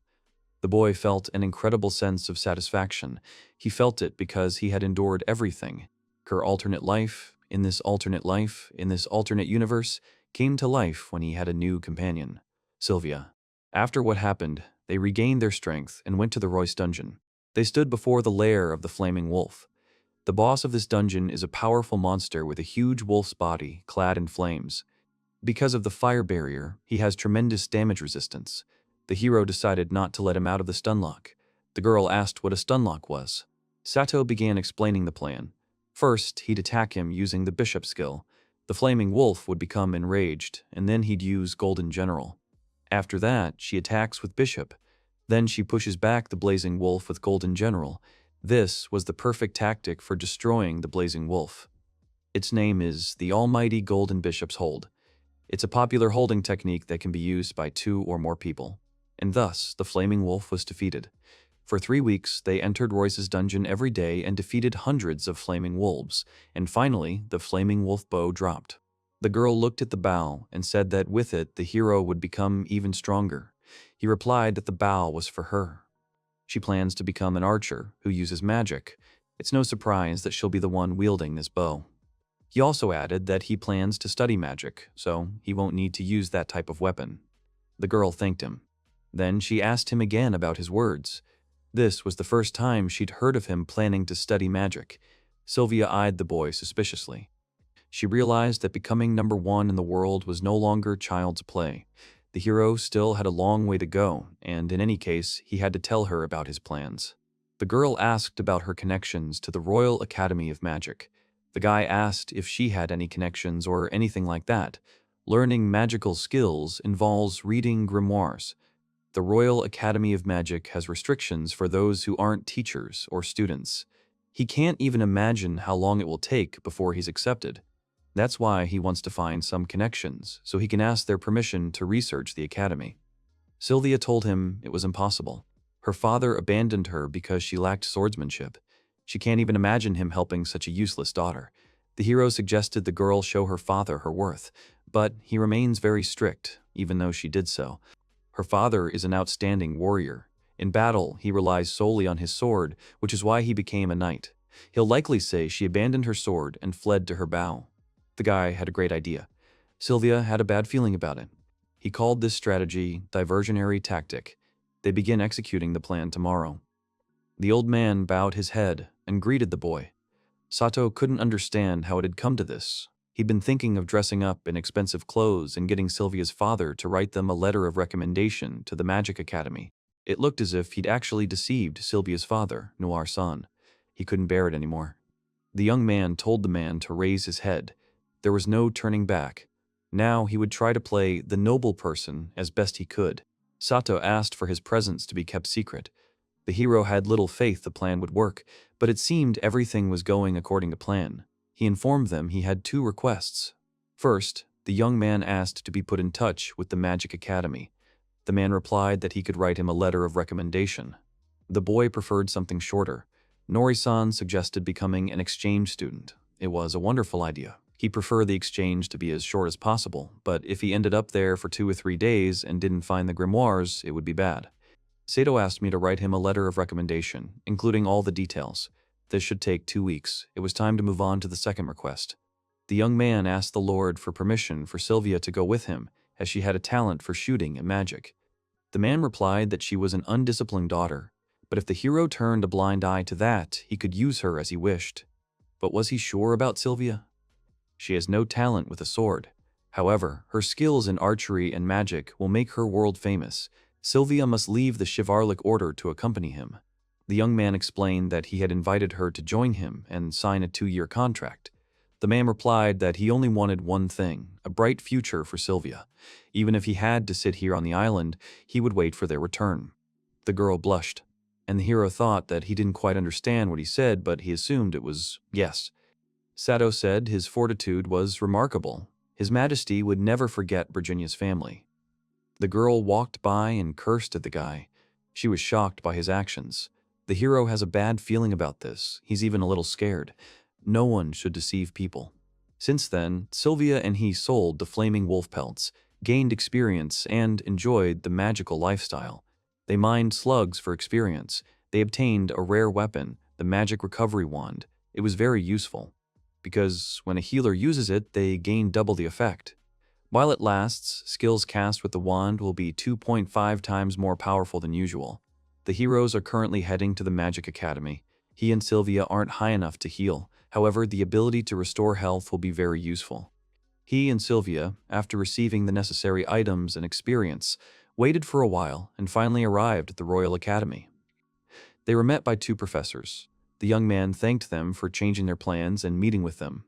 [SPEAKER 1] The boy felt an incredible sense of satisfaction. He felt it because he had endured everything. Her alternate life, in this alternate life, in this alternate universe, came to life when he had a new companion, Sylvia. After what happened, they regained their strength and went to the Royce dungeon. They stood before the lair of the Flaming Wolf. The boss of this dungeon is a powerful monster with a huge wolf's body clad in flames. Because of the fire barrier, he has tremendous damage resistance. The hero decided not to let him out of the stunlock. The girl asked what a stunlock was. Sato began explaining the plan. First, he'd attack him using the bishop skill. The Flaming Wolf would become enraged, and then he'd use Golden General. After that, she attacks with bishop. Then she pushes back the Blazing Wolf with Golden General. This was the perfect tactic for destroying the Blazing Wolf. Its name is the Almighty Golden Bishop's Hold. It's a popular holding technique that can be used by 2 or more people. And thus, the Flaming Wolf was defeated. For 3 weeks, they entered Royce's dungeon every day and defeated hundreds of flaming wolves. And finally, the Flaming Wolf bow dropped. The girl looked at the bow and said that with it, the hero would become even stronger. He replied that the bow was for her. She plans to become an archer who uses magic. It's no surprise that she'll be the one wielding this bow. He also added that he plans to study magic, so he won't need to use that type of weapon. The girl thanked him. Then she asked him again about his words. This was the first time she'd heard of him planning to study magic. Sylvia eyed the boy suspiciously. She realized that becoming number 1 in the world was no longer child's play. The hero still had a long way to go, and in any case, he had to tell her about his plans. The girl asked about her connections to the Royal Academy of Magic. The guy asked if she had any connections or anything like that. Learning magical skills involves reading grimoires. The Royal Academy of Magic has restrictions for those who aren't teachers or students. He can't even imagine how long it will take before he's accepted. That's why he wants to find some connections, so he can ask their permission to research the academy. Sylvia told him it was impossible. Her father abandoned her because she lacked swordsmanship. She can't even imagine him helping such a useless daughter. The hero suggested the girl show her father her worth, but he remains very strict, even though she did so. Her father is an outstanding warrior. In battle, he relies solely on his sword, which is why he became a knight. He'll likely say she abandoned her sword and fled to her bow. The guy had a great idea. Sylvia had a bad feeling about it. He called this strategy diversionary tactic. They begin executing the plan tomorrow. The old man bowed his head and greeted the boy. Sato couldn't understand how it had come to this. He'd been thinking of dressing up in expensive clothes and getting Sylvia's father to write them a letter of recommendation to the Magic Academy. It looked as if he'd actually deceived Sylvia's father, Noir-san. He couldn't bear it anymore. The young man told the man to raise his head. There was no turning back. Now he would try to play the noble person as best he could. Sato asked for his presence to be kept secret. The hero had little faith the plan would work, but it seemed everything was going according to plan. He informed them he had 2 requests. First, the young man asked to be put in touch with the Magic Academy. The man replied that he could write him a letter of recommendation. The boy preferred something shorter. Nori-san suggested becoming an exchange student. It was a wonderful idea. He preferred the exchange to be as short as possible, but if he ended up there for 2 or 3 days and didn't find the grimoires, it would be bad. Sato asked me to write him a letter of recommendation, including all the details. This should take 2 weeks. It was time to move on to the second request. The young man asked the Lord for permission for Sylvia to go with him, as she had a talent for shooting and magic. The man replied that she was an undisciplined daughter, but if the hero turned a blind eye to that, he could use her as he wished. But was he sure about Sylvia? She has no talent with a sword. However, her skills in archery and magic will make her world famous. Sylvia must leave the chivalric order to accompany him. The young man explained that he had invited her to join him and sign a 2-year contract. The man replied that he only wanted one thing, a bright future for Sylvia. Even if he had to sit here on the island, he would wait for their return. The girl blushed, and the hero thought that he didn't quite understand what he said, but he assumed it was yes. Sato said his fortitude was remarkable. His Majesty would never forget Virginia's family. The girl walked by and cursed at the guy. She was shocked by his actions. The hero has a bad feeling about this. He's even a little scared. No one should deceive people. Since then, Sylvia and he sold the flaming wolf pelts, gained experience, and enjoyed the magical lifestyle. They mined slugs for experience. They obtained a rare weapon, the magic recovery wand. It was very useful, because when a healer uses it, they gain double the effect. While it lasts, skills cast with the wand will be 2.5 times more powerful than usual. The heroes are currently heading to the Magic Academy. He and Sylvia aren't high enough to heal. However, the ability to restore health will be very useful. He and Sylvia, after receiving the necessary items and experience, waited for a while and finally arrived at the Royal Academy. They were met by two professors. The young man thanked them for changing their plans and meeting with them.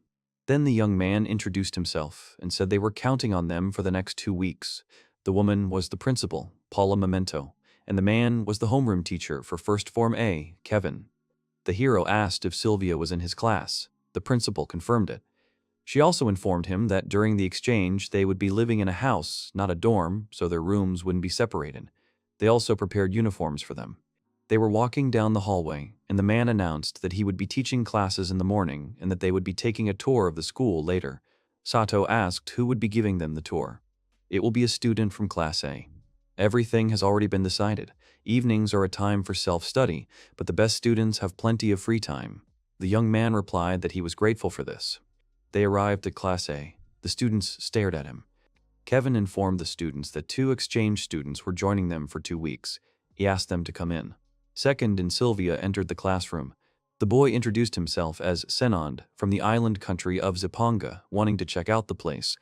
[SPEAKER 1] Then the young man introduced himself and said they were counting on them for the next 2 weeks. The woman was the principal, Paula Memento, and the man was the homeroom teacher for First Form A, Kevin. The hero asked if Sylvia was in his class. The principal confirmed it. She also informed him that during the exchange they would be living in a house, not a dorm, so their rooms wouldn't be separated. They also prepared uniforms for them. They were walking down the hallway, and the man announced that he would be teaching classes in the morning and that they would be taking a tour of the school later. Sato asked who would be giving them the tour. It will be a student from Class A. Everything has already been decided. Evenings are a time for self-study, but the best students have plenty of free time. The young man replied that he was grateful for this. They arrived at Class A. The students stared at him. Kevin informed the students that 2 exchange students were joining them for 2 weeks. He asked them to come in. Second and Sylvia entered the classroom. The boy introduced himself as Senond from the island country of Ziponga, wanting to check out the place.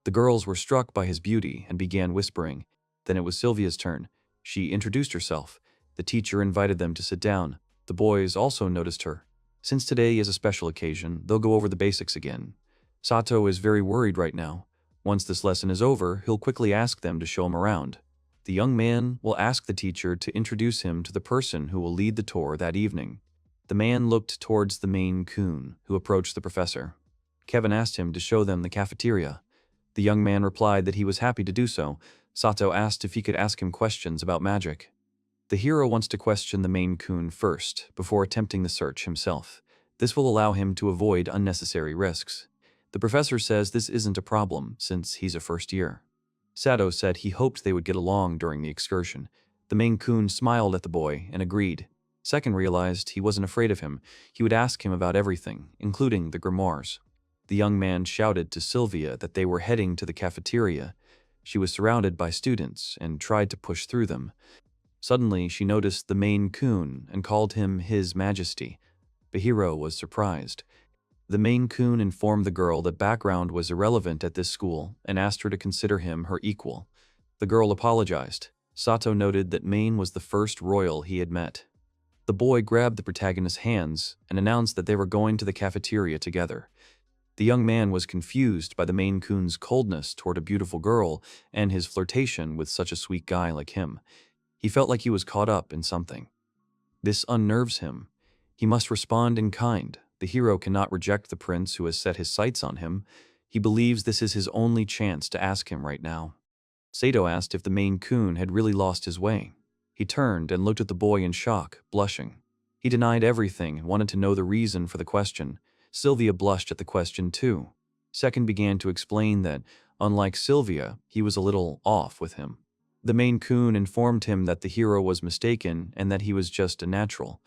[SPEAKER 1] The girls were struck by his beauty and began whispering. Then it was Sylvia's turn. She introduced herself. The teacher invited them to sit down. The boys also noticed her. Since today is a special occasion, they'll go over the basics again. Sato is very worried right now. Once this lesson is over, he'll quickly ask them to show him around. The young man will ask the teacher to introduce him to the person who will lead the tour that evening. The man looked towards the Maine Coon, who approached the professor. Kevin asked him to show them the cafeteria. The young man replied that he was happy to do so. Sato asked if he could ask him questions about magic. The hero wants to question the Maine Coon first, before attempting the search himself. This will allow him to avoid unnecessary risks. The professor says this isn't a problem, since he's a first year. Sato said he hoped they would get along during the excursion. The Maine Coon smiled at the boy and agreed. Second realized he wasn't afraid of him. He would ask him about everything, including the grimoires. The young man shouted to Sylvia that they were heading to the cafeteria. She was surrounded by students and tried to push through them. Suddenly, she noticed the Maine Coon and called him His Majesty. The hero was surprised. The Maine Coon informed the girl that background was irrelevant at this school and asked her to consider him her equal. The girl apologized. Sato noted that Maine was the first royal he had met. The boy grabbed the protagonist's hands and announced that they were going to the cafeteria together. The young man was confused by the Maine Coon's coldness toward a beautiful girl and his flirtation with such a sweet guy like him. He felt like he was caught up in something. This unnerves him. He must respond in kind. The hero cannot reject the prince who has set his sights on him. He believes this is his only chance to ask him right now. Sato asked if the Maine Coon had really lost his way. He turned and looked at the boy in shock, blushing. He denied everything and wanted to know the reason for the question. Sylvia blushed at the question too. Second began to explain that, unlike Sylvia, he was a little off with him. The Maine Coon informed him that the hero was mistaken and that he was just a natural.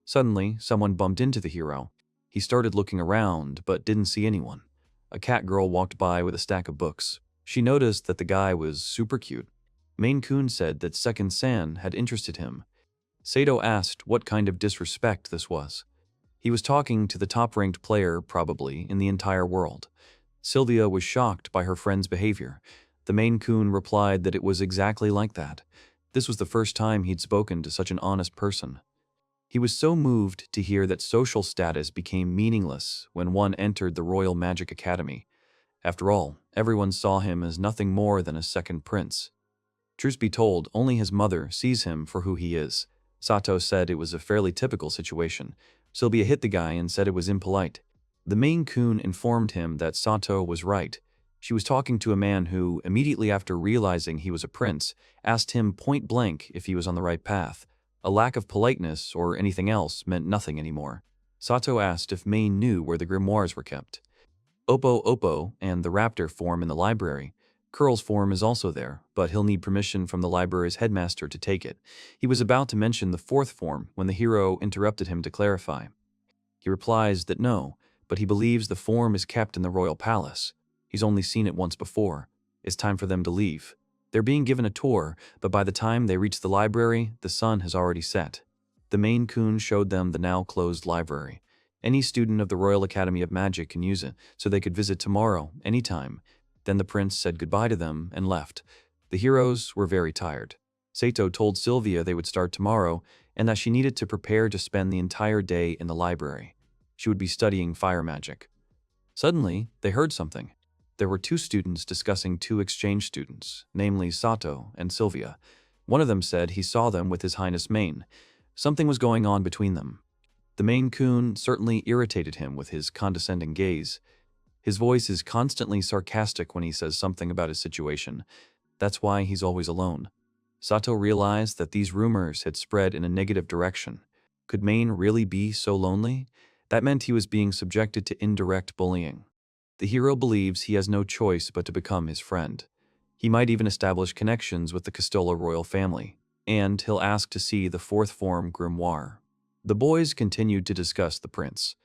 [SPEAKER 1] Suddenly, someone bumped into the hero. He started looking around, but didn't see anyone. A cat girl walked by with a stack of books. She noticed that the guy was super cute. Maine Coon said that Second San had interested him. Sato asked what kind of disrespect this was. He was talking to the top-ranked player, probably, in the entire world. Sylvia was shocked by her friend's behavior. The Maine Coon replied that it was exactly like that. This was the first time he'd spoken to such an honest person. He was so moved to hear that social status became meaningless when one entered the Royal Magic Academy. After all, everyone saw him as nothing more than a second prince. Truth be told, only his mother sees him for who he is. Sato said it was a fairly typical situation. Sylvia hit the guy and said it was impolite. The Maine Coon informed him that Sato was right. She was talking to a man who, immediately after realizing he was a prince, asked him point blank if he was on the right path. A lack of politeness or anything else meant nothing anymore. Sato asked if Main knew where the grimoires were kept. Oppo and the raptor form in the library. Curl's form is also there, but he'll need permission from the library's headmaster to take it. He was about to mention the fourth form when the hero interrupted him to clarify. He replies that no, but he believes the form is kept in the royal palace. He's only seen it once before. It's time for them to leave. They're being given a tour, but by the time they reach the library, the sun has already set. The main kun showed them the now closed library. Any student of the Royal Academy of Magic can use it, so they could visit tomorrow, anytime. Then the prince said goodbye to them and left. The heroes were very tired. Sato told Sylvia they would start tomorrow and that she needed to prepare to spend the entire day in the library. She would be studying fire magic. Suddenly, they heard something. There were two students discussing two exchange students, namely Sato and Sylvia. One of them said he saw them with His Highness Main. Something was going on between them. The main kun certainly irritated him with his condescending gaze. His voice is constantly sarcastic when he says something about his situation. That's why he's always alone. Sato realized that these rumors had spread in a negative direction. Could Main really be so lonely? That meant he was being subjected to indirect bullying. The hero believes he has no choice but to become his friend. He might even establish connections with the Castola royal family, and he'll ask to see the fourth form grimoire. The boys continued to discuss the prince.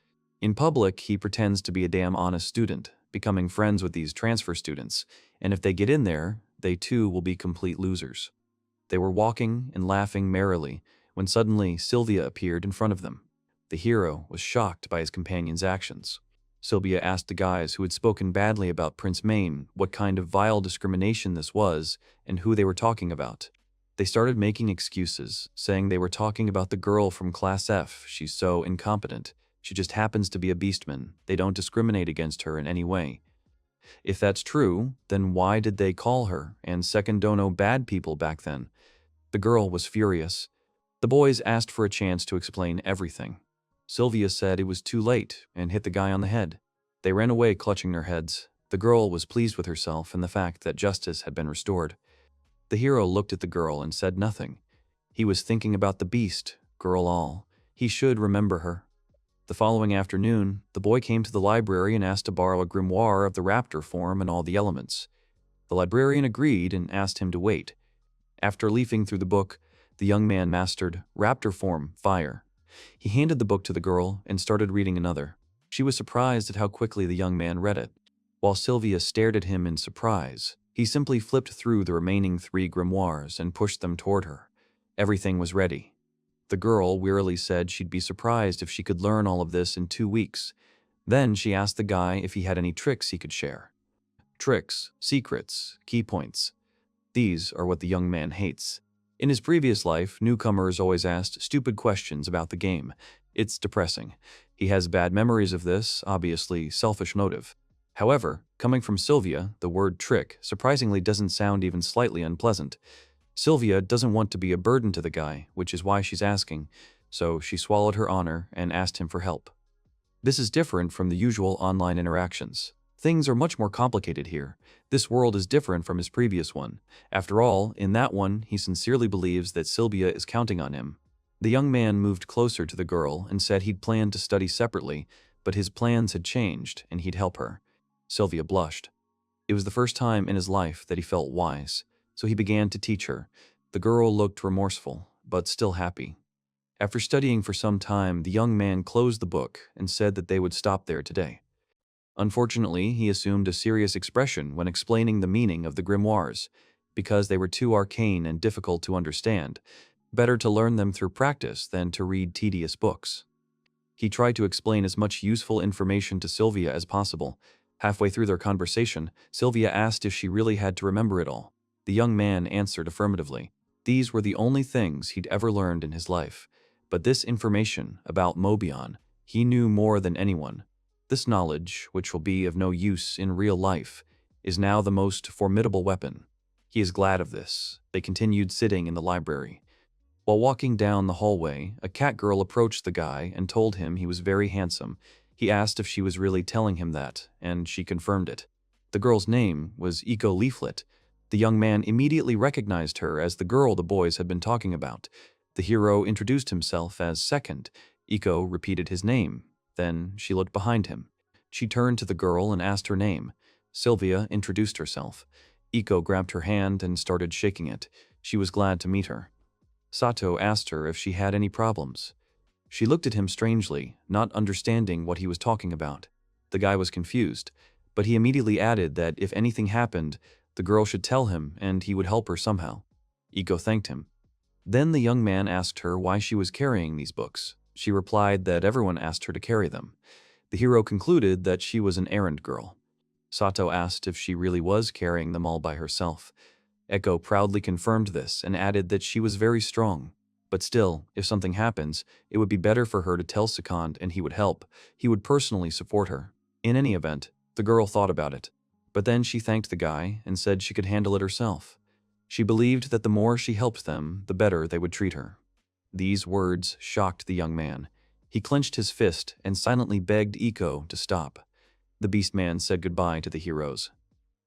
[SPEAKER 1] In public, he pretends to be a damn honest student, becoming friends with these transfer students, and if they get in there, they too will be complete losers. They were walking and laughing merrily when suddenly Sylvia appeared in front of them. The hero was shocked by his companion's actions. Sylvia asked the guys who had spoken badly about Prince Main what kind of vile discrimination this was and who they were talking about. They started making excuses, saying they were talking about the girl from Class F. She's so incompetent. She just happens to be a beastman. They don't discriminate against her in any way. If that's true, then why did they call her and Second Dono bad people back then? The girl was furious. The boys asked for a chance to explain everything. Sylvia said it was too late and hit the guy on the head. They ran away clutching their heads. The girl was pleased with herself and the fact that justice had been restored. The hero looked at the girl and said nothing. He was thinking about the beast, girl all. He should remember her. The following afternoon, the boy came to the library and asked to borrow a grimoire of the raptor form and all the elements. The librarian agreed and asked him to wait. After leafing through the book, the young man mastered raptor form, fire. He handed the book to the girl and started reading another. She was surprised at how quickly the young man read it. While Sylvia stared at him in surprise, he simply flipped through the remaining 3 grimoires and pushed them toward her. Everything was ready. The girl wearily said she'd be surprised if she could learn all of this in 2 weeks. Then she asked the guy if he had any tricks he could share. Tricks, secrets, key points. These are what the young man hates. In his previous life, newcomers always asked stupid questions about the game. It's depressing. He has bad memories of this, obviously selfish motive. However, coming from Sylvia, the word trick surprisingly doesn't sound even slightly unpleasant. Sylvia doesn't want to be a burden to the guy, which is why she's asking, so she swallowed her honor and asked him for help. This is different from the usual online interactions. Things are much more complicated here. This world is different from his previous one. After all, in that one, he sincerely believes that Sylvia is counting on him. The young man moved closer to the girl and said he'd planned to study separately, but his plans had changed and he'd help her. Sylvia blushed. It was the first time in his life that he felt wise, so he began to teach her. The girl looked remorseful, but still happy. After studying for some time, the young man closed the book and said that they would stop there today. Unfortunately, he assumed a serious expression when explaining the meaning of the grimoires. Because they were too arcane and difficult to understand, better to learn them through practice than to read tedious books. He tried to explain as much useful information to Sylvia as possible. Halfway through their conversation, Sylvia asked if she really had to remember it all. The young man answered affirmatively. These were the only things he'd ever learned in his life. But this information about Mobion, he knew more than anyone. This knowledge, which will be of no use in real life, is now the most formidable weapon. He is glad of this. They continued sitting in the library. While walking down the hallway, a cat girl approached the guy and told him he was very handsome. He asked if she was really telling him that, and she confirmed it. The girl's name was Ekko Leaflet. The young man immediately recognized her as the girl the boys had been talking about. The hero introduced himself as second. Ekko repeated his name. Then she looked behind him. She turned to the girl and asked her name. Sylvia introduced herself. Ekko grabbed her hand and started shaking it. She was glad to meet her. Sato asked her if she had any problems. She looked at him strangely, not understanding what he was talking about. The guy was confused, but he immediately added that if anything happened, the girl should tell him and he would help her somehow. Ekko thanked him. Then the young man asked her why she was carrying these books. She replied that everyone asked her to carry them. The hero concluded that she was an errand girl. Sato asked if she really was carrying them all by herself. Ekko proudly confirmed this and added that she was very strong. But still, if something happens, it would be better for her to tell Second and he would help. He would personally support her. In any event, the girl thought about it. But then she thanked the guy and said she could handle it herself. She believed that the more she helped them, the better they would treat her. These words shocked the young man. He clenched his fist and silently begged Ekko to stop. The beast man said goodbye to the heroes.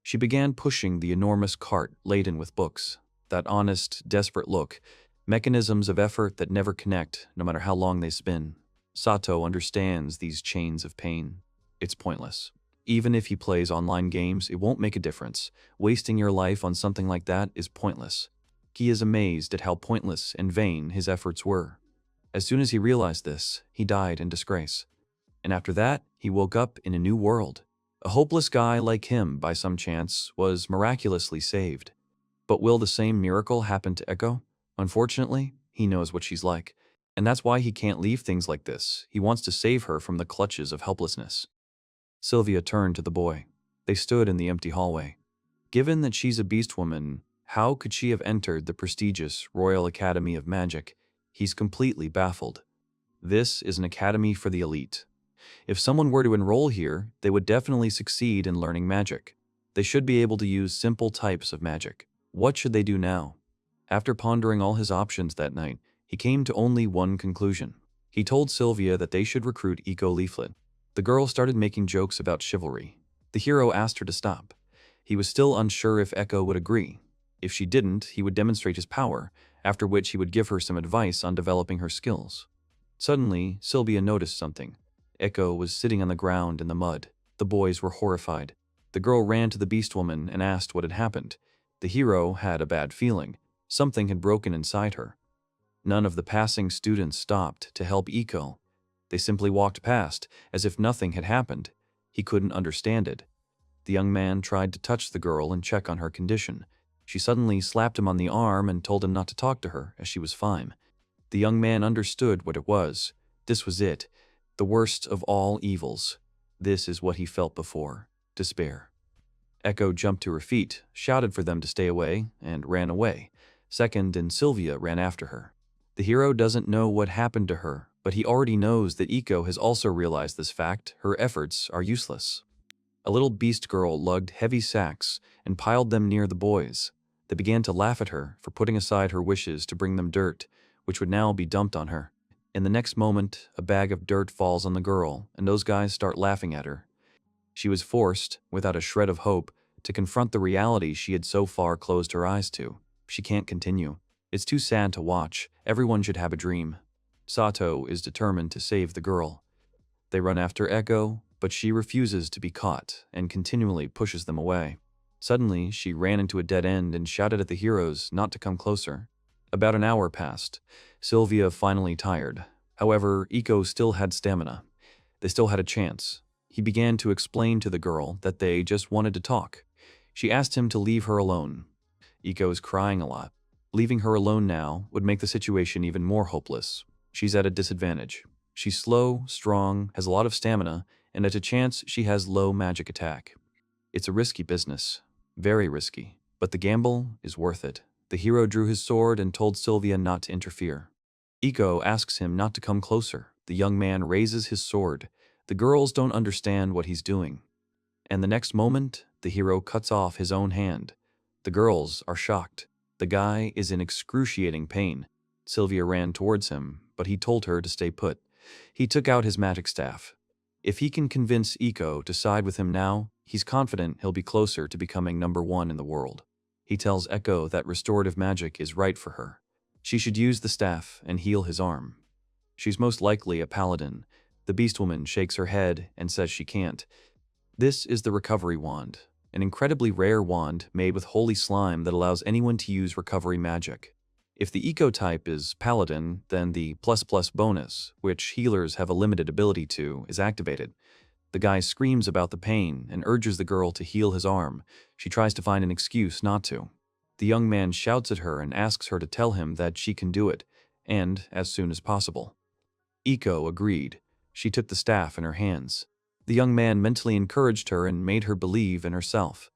[SPEAKER 1] She began pushing the enormous cart laden with books. That honest, desperate look. Mechanisms of effort that never connect, no matter how long they spin. Sato understands these chains of pain. It's pointless. Even if he plays online games, it won't make a difference. Wasting your life on something like that is pointless. He is amazed at how pointless and vain his efforts were. As soon as he realized this, he died in disgrace. And after that, he woke up in a new world. A hopeless guy like him, by some chance, was miraculously saved. But will the same miracle happen to Ekko? Unfortunately, he knows what she's like. And that's why he can't leave things like this. He wants to save her from the clutches of helplessness. Sylvia turned to the boy. They stood in the empty hallway. Given that she's a beast woman, how could she have entered the prestigious Royal Academy of Magic? He's completely baffled. This is an academy for the elite. If someone were to enroll here, they would definitely succeed in learning magic. They should be able to use simple types of magic. What should they do now? After pondering all his options that night, he came to only one conclusion. He told Sylvia that they should recruit Ekko Leaflet. The girl started making jokes about chivalry. The hero asked her to stop. He was still unsure if Ekko would agree. If she didn't, he would demonstrate his power, after which he would give her some advice on developing her skills. Suddenly, Sylvia noticed something. Ekko was sitting on the ground in the mud. The boys were horrified. The girl ran to the beast woman and asked what had happened. The hero had a bad feeling. Something had broken inside her. None of the passing students stopped to help Ekko. They simply walked past, as if nothing had happened. He couldn't understand it. The young man tried to touch the girl and check on her condition. She suddenly slapped him on the arm and told him not to talk to her, as she was fine. The young man understood what it was. This was it. The worst of all evils. This is what he felt before. Despair. Ekko jumped to her feet, shouted for them to stay away, and ran away. Second and Sylvia ran after her. The hero doesn't know what happened to her, but he already knows that Ekko has also realized this fact. Her efforts are useless. A little beast girl lugged heavy sacks and piled them near the boys. They began to laugh at her for putting aside her wishes to bring them dirt, which would now be dumped on her. In the next moment, a bag of dirt falls on the girl, and those guys start laughing at her. She was forced, without a shred of hope, to confront the reality she had so far closed her eyes to. She can't continue. It's too sad to watch. Everyone should have a dream. Sato is determined to save the girl. They run after Ekko, but she refuses to be caught and continually pushes them away. Suddenly, she ran into a dead end and shouted at the heroes not to come closer. About an hour passed. Sylvia finally tired. However, Ekko still had stamina. They still had a chance. He began to explain to the girl that they just wanted to talk. She asked him to leave her alone. Ekko is crying a lot. Leaving her alone now would make the situation even more hopeless. She's at a disadvantage. She's slow, strong, has a lot of stamina, and at a chance she has low magic attack. It's a risky business. Very risky. But the gamble is worth it. The hero drew his sword and told Sylvia not to interfere. Ekko asks him not to come closer. The young man raises his sword. The girls don't understand what he's doing. And the next moment, the hero cuts off his own hand. The girls are shocked. The guy is in excruciating pain. Sylvia ran towards him, but he told her to stay put. He took out his magic staff. If he can convince Ekko to side with him now, He's confident he'll be closer to becoming #1 in the world. He tells Ekko that restorative magic is right for her. She should use the staff and heal his arm. She's most likely a paladin. The beastwoman shakes her head and says she can't. This is the recovery wand, an incredibly rare wand made with holy slime that allows anyone to use recovery magic. If the eco type is paladin, then the ++ bonus, which healers have a limited ability to, is activated. The guy screams about the pain and urges the girl to heal his arm. She tries to find an excuse not to. The young man shouts at her and asks her to tell him that she can do it, and as soon as possible. Ekko agreed. She took the staff in her hands. The young man mentally encouraged her and made her believe in herself.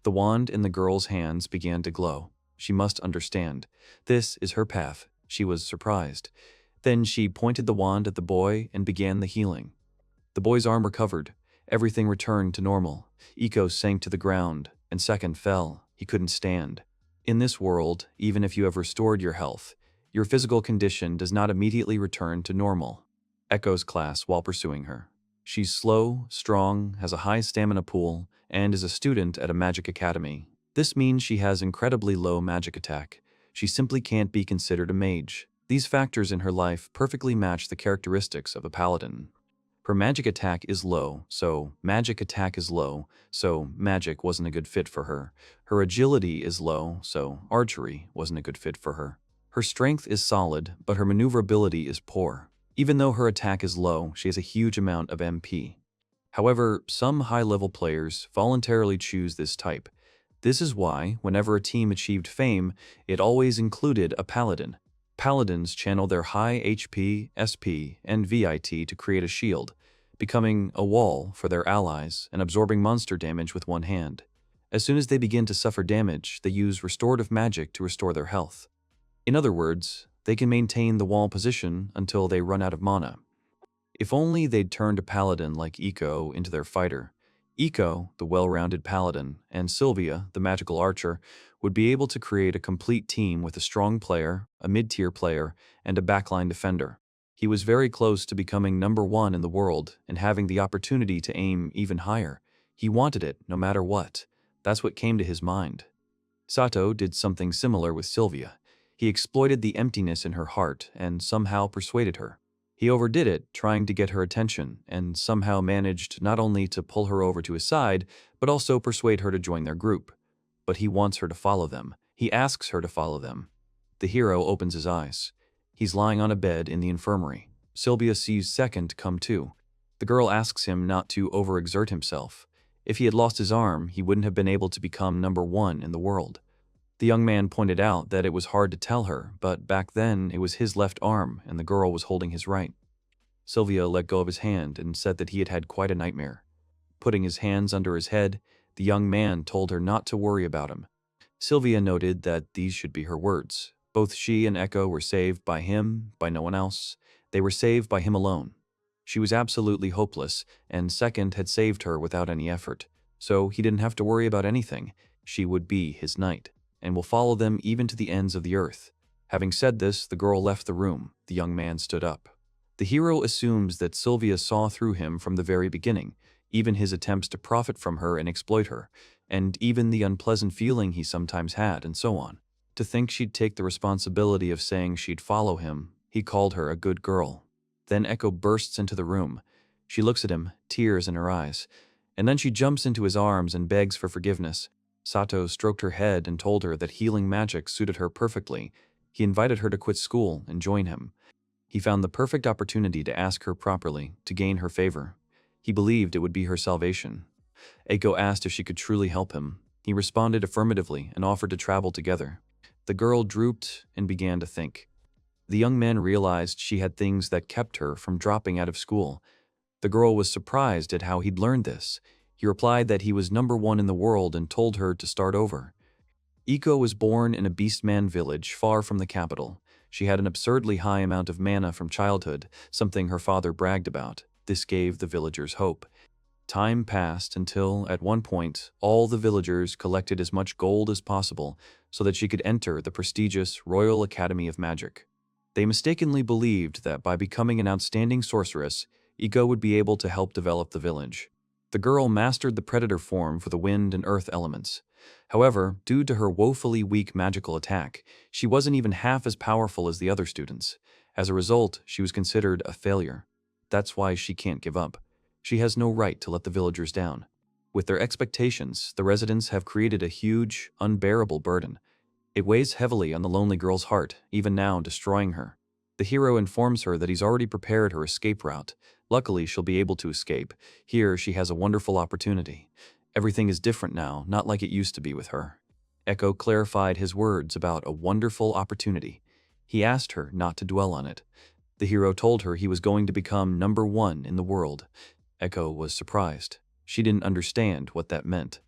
[SPEAKER 1] The wand in the girl's hands began to glow. She must understand. This is her path. She was surprised. Then she pointed the wand at the boy and began the healing. The boy's arm recovered. Everything returned to normal. Ekko sank to the ground, and second fell. He couldn't stand. In this world, even if you have restored your health, your physical condition does not immediately return to normal. Ekko's class while pursuing her. She's slow, strong, has a high stamina pool, and is a student at a magic academy. This means she has incredibly low magic attack. She simply can't be considered a mage. These factors in her life perfectly match the characteristics of a paladin. Her magic attack is low, so magic wasn't a good fit for her. Her agility is low, so archery wasn't a good fit for her. Her strength is solid, but her maneuverability is poor. Even though her attack is low, she has a huge amount of MP. However, some high-level players voluntarily choose this type. This is why, whenever a team achieved fame, it always included a paladin. Paladins channel their high HP, SP, and VIT to create a shield, becoming a wall for their allies and absorbing monster damage with one hand. As soon as they begin to suffer damage, they use restorative magic to restore their health. In other words, they can maintain the wall position until they run out of mana. If only they'd turned a paladin like Ekko into their fighter. Ekko, the well-rounded paladin, and Sylvia, the magical archer, would be able to create a complete team with a strong player, a mid-tier player, and a backline defender. He was very close to becoming #1 in the world and having the opportunity to aim even higher. He wanted it no matter what. That's what came to his mind. Sato did something similar with Sylvia. He exploited the emptiness in her heart and somehow persuaded her. He overdid it, trying to get her attention, and somehow managed not only to pull her over to his side, but also persuade her to join their group. But he wants her to follow them. He asks her to follow them. The hero opens his eyes. He's lying on a bed in the infirmary. Sylvia sees second come too. The girl asks him not to overexert himself. If he had lost his arm, he wouldn't have been able to become #1 in the world. The young man pointed out that it was hard to tell her, but back then it was his left arm and the girl was holding his right. Sylvia let go of his hand and said that he had had quite a nightmare. Putting his hands under his head, the young man told her not to worry about him. Sylvia noted that these should be her words. Both she and Ekko were saved by him, by no one else. They were saved by him alone. She was absolutely hopeless, and second had saved her without any effort. So he didn't have to worry about anything. She would be his knight, and will follow them even to the ends of the earth. Having said this, the girl left the room. The young man stood up. The hero assumes that Sylvia saw through him from the very beginning, even his attempts to profit from her and exploit her, and even the unpleasant feeling he sometimes had, and so on. To think she'd take the responsibility of saying she'd follow him, he called her a good girl. Then Ekko bursts into the room. She looks at him, tears in her eyes, and then she jumps into his arms and begs for forgiveness. Sato stroked her head and told her that healing magic suited her perfectly. He invited her to quit school and join him. He found the perfect opportunity to ask her properly, to gain her favor. He believed it would be her salvation. Ekko asked if she could truly help him. He responded affirmatively and offered to travel together. The girl drooped and began to think. The young man realized she had things that kept her from dropping out of school. The girl was surprised at how he'd learned this. He replied that he was #1 in the world and told her to start over. Ekko was born in a beastman village far from the capital. She had an absurdly high amount of mana from childhood, something her father bragged about. This gave the villagers hope. Time passed until, at one point, all the villagers collected as much gold as possible so that she could enter the prestigious Royal Academy of Magic. They mistakenly believed that by becoming an outstanding sorceress, Ekko would be able to help develop the village. The The girl mastered the predator form for the wind and earth elements. However, due to her woefully weak magical attack, she wasn't even half as powerful as the other students. As a result, she was considered a failure. That's why she can't give up. She has no right to let the villagers down. With their expectations, the residents have created a huge, unbearable burden. It weighs heavily on the lonely girl's heart, even now destroying her. The hero informs her that he's already prepared her escape route. Luckily, she'll be able to escape. Here, she has a wonderful opportunity. Everything is different now, not like it used to be with her. Ekko clarified his words about a wonderful opportunity. He asked her not to dwell on it. The hero told her he was going to become #1 in the world. Ekko was surprised. She didn't understand what that meant.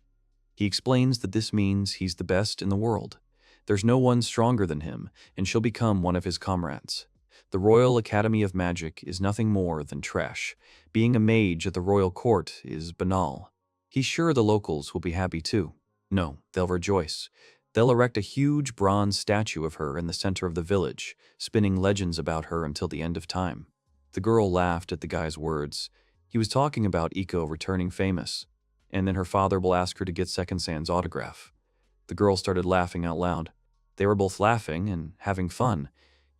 [SPEAKER 1] He explains that this means he's the best in the world. There's no one stronger than him, and she'll become one of his comrades. The Royal Academy of Magic is nothing more than trash. Being a mage at the royal court is banal. He's sure the locals will be happy too. No, they'll rejoice. They'll erect a huge bronze statue of her in the center of the village, spinning legends about her until the end of time. The girl laughed at the guy's words. He was talking about Ekko returning famous, and then her father will ask her to get Second San's autograph. The girl started laughing out loud. They were both laughing and having fun.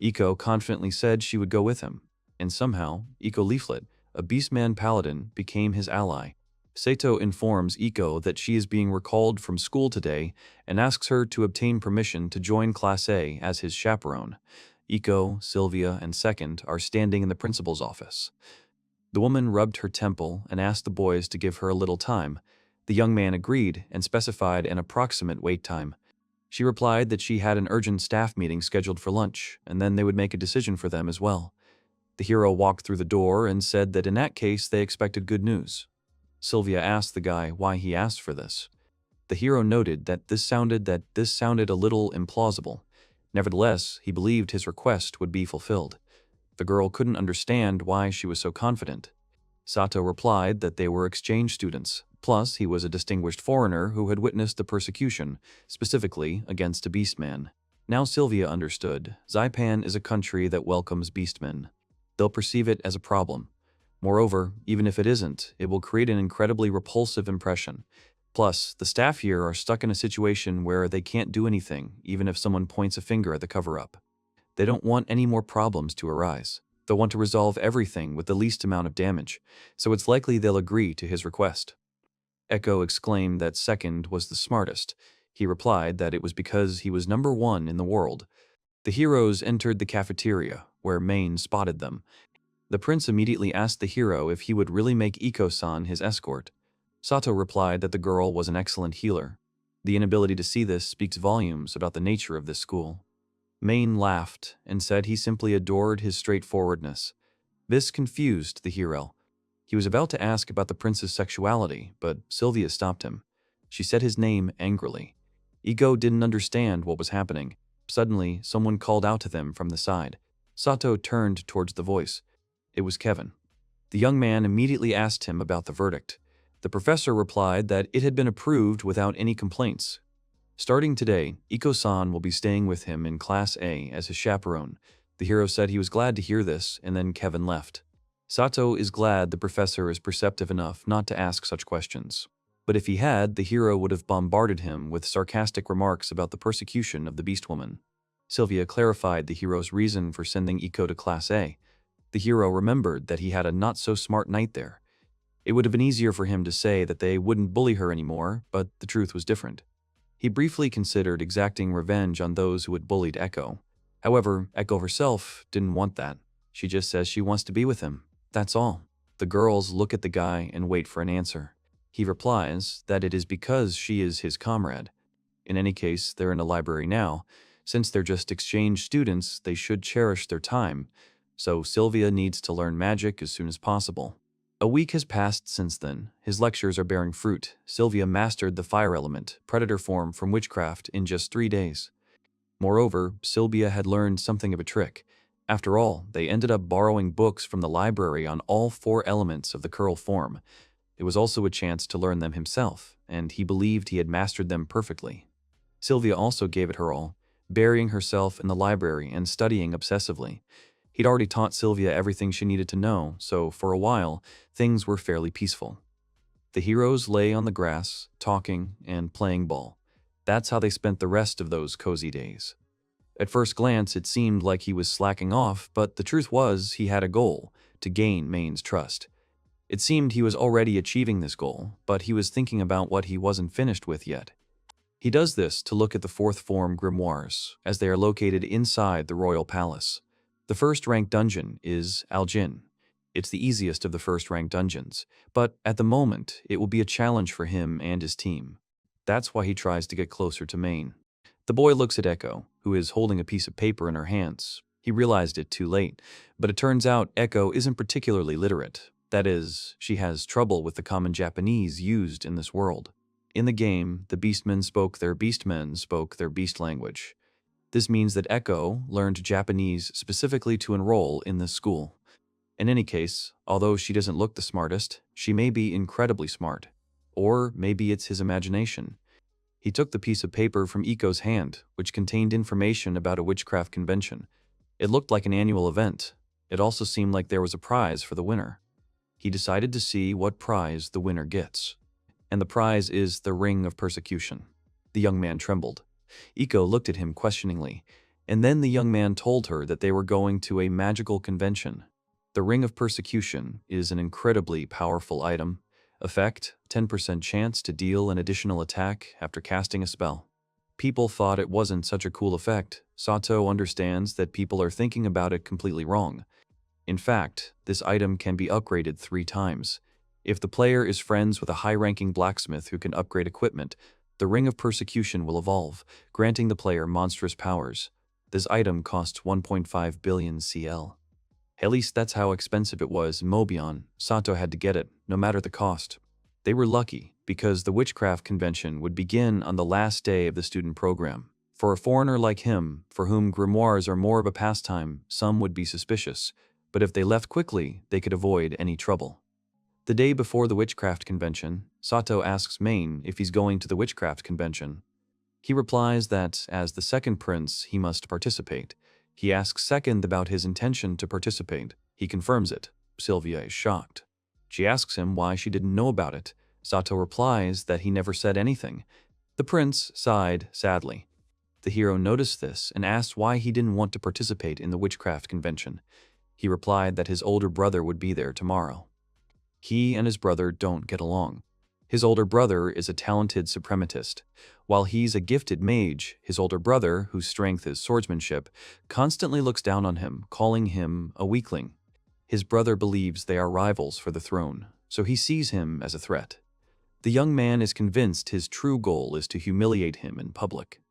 [SPEAKER 1] Ekko confidently said she would go with him, and somehow, Ekko Leaflet, a beastman paladin, became his ally. Sato informs Ekko that she is being recalled from school today and asks her to obtain permission to join Class A as his chaperone. Ekko, Sylvia, and Second are standing in the principal's office. The woman rubbed her temple and asked the boys to give her a little time. The young man agreed and specified an approximate wait time. She replied that she had an urgent staff meeting scheduled for lunch, and then they would make a decision for them as well. The hero walked through the door and said that in that case they expected good news. Sylvia asked the guy why he asked for this. The hero noted that this sounded a little implausible. Nevertheless, he believed his request would be fulfilled. The girl couldn't understand why she was so confident. Sato replied that they were exchange students. Plus, he was a distinguished foreigner who had witnessed the persecution, specifically against a beastman. Now Sylvia understood. Zaipan is a country that welcomes beastmen. They'll perceive it as a problem. Moreover, even if it isn't, it will create an incredibly repulsive impression. Plus, the staff here are stuck in a situation where they can't do anything, even if someone points a finger at the cover-up. They don't want any more problems to arise. They'll want to resolve everything with the least amount of damage, so it's likely they'll agree to his request. Ekko exclaimed that Second was the smartest. He replied that it was because he was #1 in the world. The heroes entered the cafeteria, where Main spotted them. The prince immediately asked the hero if he would really make Ekko-san his escort. Sato replied that the girl was an excellent healer. The inability to see this speaks volumes about the nature of this school. Main laughed and said he simply adored his straightforwardness. This confused the hero. He was about to ask about the prince's sexuality, but Sylvia stopped him. She said his name angrily. Ekko didn't understand what was happening. Suddenly, someone called out to them from the side. Sato turned towards the voice. It was Kevin. The young man immediately asked him about the verdict. The professor replied that it had been approved without any complaints. Starting today, Ekko-san will be staying with him in Class A as his chaperone. The hero said he was glad to hear this, and then Kevin left. Sato is glad the professor is perceptive enough not to ask such questions. But if he had, the hero would have bombarded him with sarcastic remarks about the persecution of the beast woman. Sylvia clarified the hero's reason for sending Ekko to Class A. The hero remembered that he had a not-so-smart knight there. It would have been easier for him to say that they wouldn't bully her anymore, but the truth was different. He briefly considered exacting revenge on those who had bullied Ekko. However, Ekko herself didn't want that. She just says she wants to be with him. That's all. The girls look at the guy and wait for an answer. He replies that it is because she is his comrade. In any case, they're in a library now. Since they're just exchange students, they should cherish their time. So Sylvia needs to learn magic as soon as possible. A week has passed since then. His lectures are bearing fruit. Sylvia mastered the fire element, predator form from Witchcraft, in just 3 days. Moreover, Sylvia had learned something of a trick. After all, they ended up borrowing books from the library on all 4 elements of the curl form. It was also a chance to learn them himself, and he believed he had mastered them perfectly. Sylvia also gave it her all, burying herself in the library and studying obsessively. He'd already taught Sylvia everything she needed to know, so for a while, things were fairly peaceful. The heroes lay on the grass, talking and playing ball. That's how they spent the rest of those cozy days. At first glance, it seemed like he was slacking off, but the truth was he had a goal: to gain Main's trust. It seemed he was already achieving this goal, but he was thinking about what he wasn't finished with yet. He does this to look at the fourth form grimoires, as they are located inside the royal palace. The first rank dungeon is Al-Jin. It's the easiest of the first rank dungeons, but at the moment, it will be a challenge for him and his team. That's why he tries to get closer to Main. The boy looks at Ekko, who is holding a piece of paper in her hands. He realized it too late, but it turns out Ekko isn't particularly literate. That is, she has trouble with the common Japanese used in this world. In the game, the beastmen spoke their beast language. This means that Ekko learned Japanese specifically to enroll in this school. In any case, although she doesn't look the smartest, she may be incredibly smart. Or maybe it's his imagination. He took the piece of paper from Ikko's hand, which contained information about a witchcraft convention. It looked like an annual event. It also seemed like there was a prize for the winner. He decided to see what prize the winner gets. And the prize is the Ring of Persecution. The young man trembled. Ekko looked at him questioningly, and then the young man told her that they were going to a magical convention. The Ring of Persecution is an incredibly powerful item. Effect: 10% chance to deal an additional attack after casting a spell. People thought it wasn't such a cool effect. Sato understands that people are thinking about it completely wrong. In fact, this item can be upgraded 3 times. If the player is friends with a high-ranking blacksmith who can upgrade equipment, the Ring of Persecution will evolve, granting the player monstrous powers. This item costs 1.5 billion CL. At least that's how expensive it was in Mobion. Sato had to get it, no matter the cost. They were lucky, because the Witchcraft convention would begin on the last day of the student program. For a foreigner like him, for whom grimoires are more of a pastime, some would be suspicious, but if they left quickly, they could avoid any trouble. The day before the Witchcraft convention, Sato asks Main if he's going to the Witchcraft convention. He replies that, as the second prince, he must participate. He asks Second about his intention to participate. He confirms it. Sylvia is shocked. She asks him why she didn't know about it. Sato replies that he never said anything. The prince sighed sadly. The hero noticed this and asked why he didn't want to participate in the Witchcraft convention. He replied that his older brother would be there tomorrow. He and his brother don't get along. His older brother is a talented suprematist. While he's a gifted mage, his older brother, whose strength is swordsmanship, constantly looks down on him, calling him a weakling. His brother believes they are rivals for the throne, so he sees him as a threat. The young man is convinced his true goal is to humiliate him in public.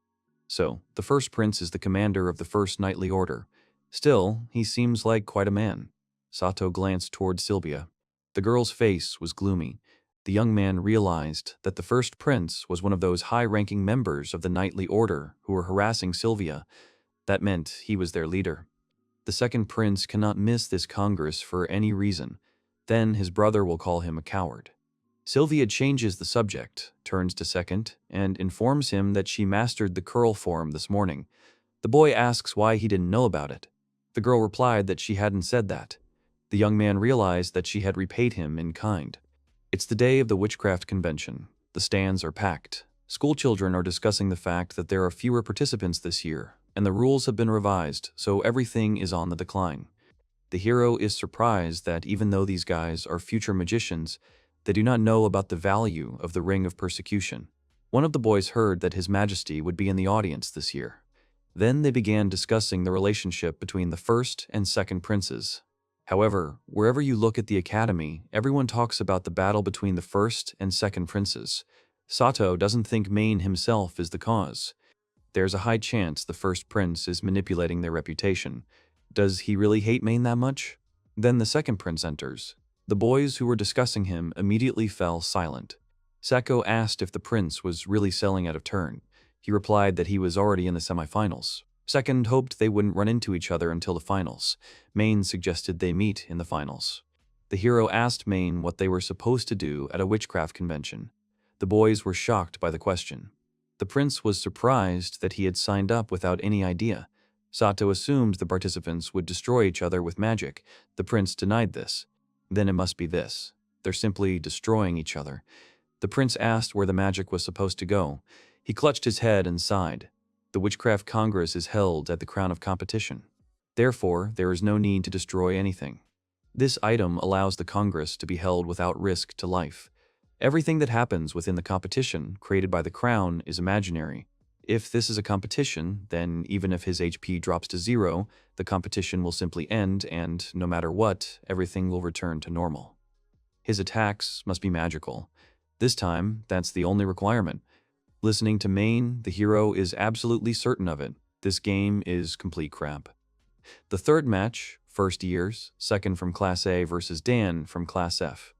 [SPEAKER 1] So, the first prince is the commander of the First Knightly Order. Still, he seems like quite a man. Sato glanced toward Sylvia. The girl's face was gloomy. The young man realized that the first prince was one of those high-ranking members of the Knightly Order who were harassing Sylvia. That meant he was their leader. The second prince cannot miss this congress for any reason. Then his brother will call him a coward. Sylvia changes the subject, turns to Second, and informs him that she mastered the curl form this morning. The boy asks why he didn't know about it. The girl replied that she hadn't said that. The young man realized that she had repaid him in kind. It's the day of the Witchcraft convention. The stands are packed. School children are discussing the fact that there are fewer participants this year, and the rules have been revised, so everything is on the decline. The hero is surprised that even though these guys are future magicians, they do not know about the value of the Ring of Persecution. One of the boys heard that His Majesty would be in the audience this year. Then they began discussing the relationship between the first and second princes. However, wherever you look at the academy, everyone talks about the battle between the first and second princes. Sato doesn't think Main himself is the cause. There's a high chance the first prince is manipulating their reputation. Does he really hate Main that much? Then the second prince enters. The boys who were discussing him immediately fell silent. Sako asked if the prince was really selling out of turn. He replied that he was already in the semifinals. Second hoped they wouldn't run into each other until the finals. Main suggested they meet in the finals. The hero asked Main what they were supposed to do at a witchcraft convention. The boys were shocked by the question. The prince was surprised that he had signed up without any idea. Sato assumed the participants would destroy each other with magic. The prince denied this. Then it must be this. They're simply destroying each other. The prince asked where the magic was supposed to go. He clutched his head and sighed. The Witchcraft Congress is held at the crown of competition. Therefore, there is no need to destroy anything. This item allows the Congress to be held without risk to life. Everything that happens within the competition created by the crown is imaginary. If this is a competition, then even if his HP drops to 0, the competition will simply end and, no matter what, everything will return to normal. His attacks must be magical. This time, that's the only requirement. Listening to Main, the hero is absolutely certain of it. This game is complete crap. The third match, first years, second from Class A versus Dan from Class F.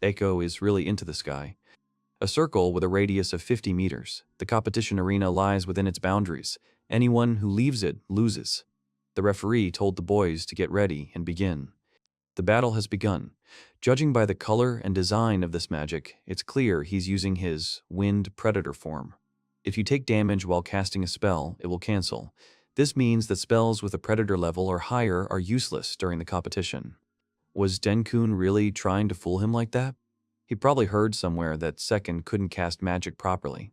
[SPEAKER 1] Ekko is really into this guy. A circle with a radius of 50 meters. The competition arena lies within its boundaries. Anyone who leaves it loses. The referee told the boys to get ready and begin. The battle has begun. Judging by the color and design of this magic, it's clear he's using his Wind Predator form. If you take damage while casting a spell, it will cancel. This means that spells with a Predator level or higher are useless during the competition. Was Denkun really trying to fool him like that? He probably heard somewhere that Second couldn't cast magic properly.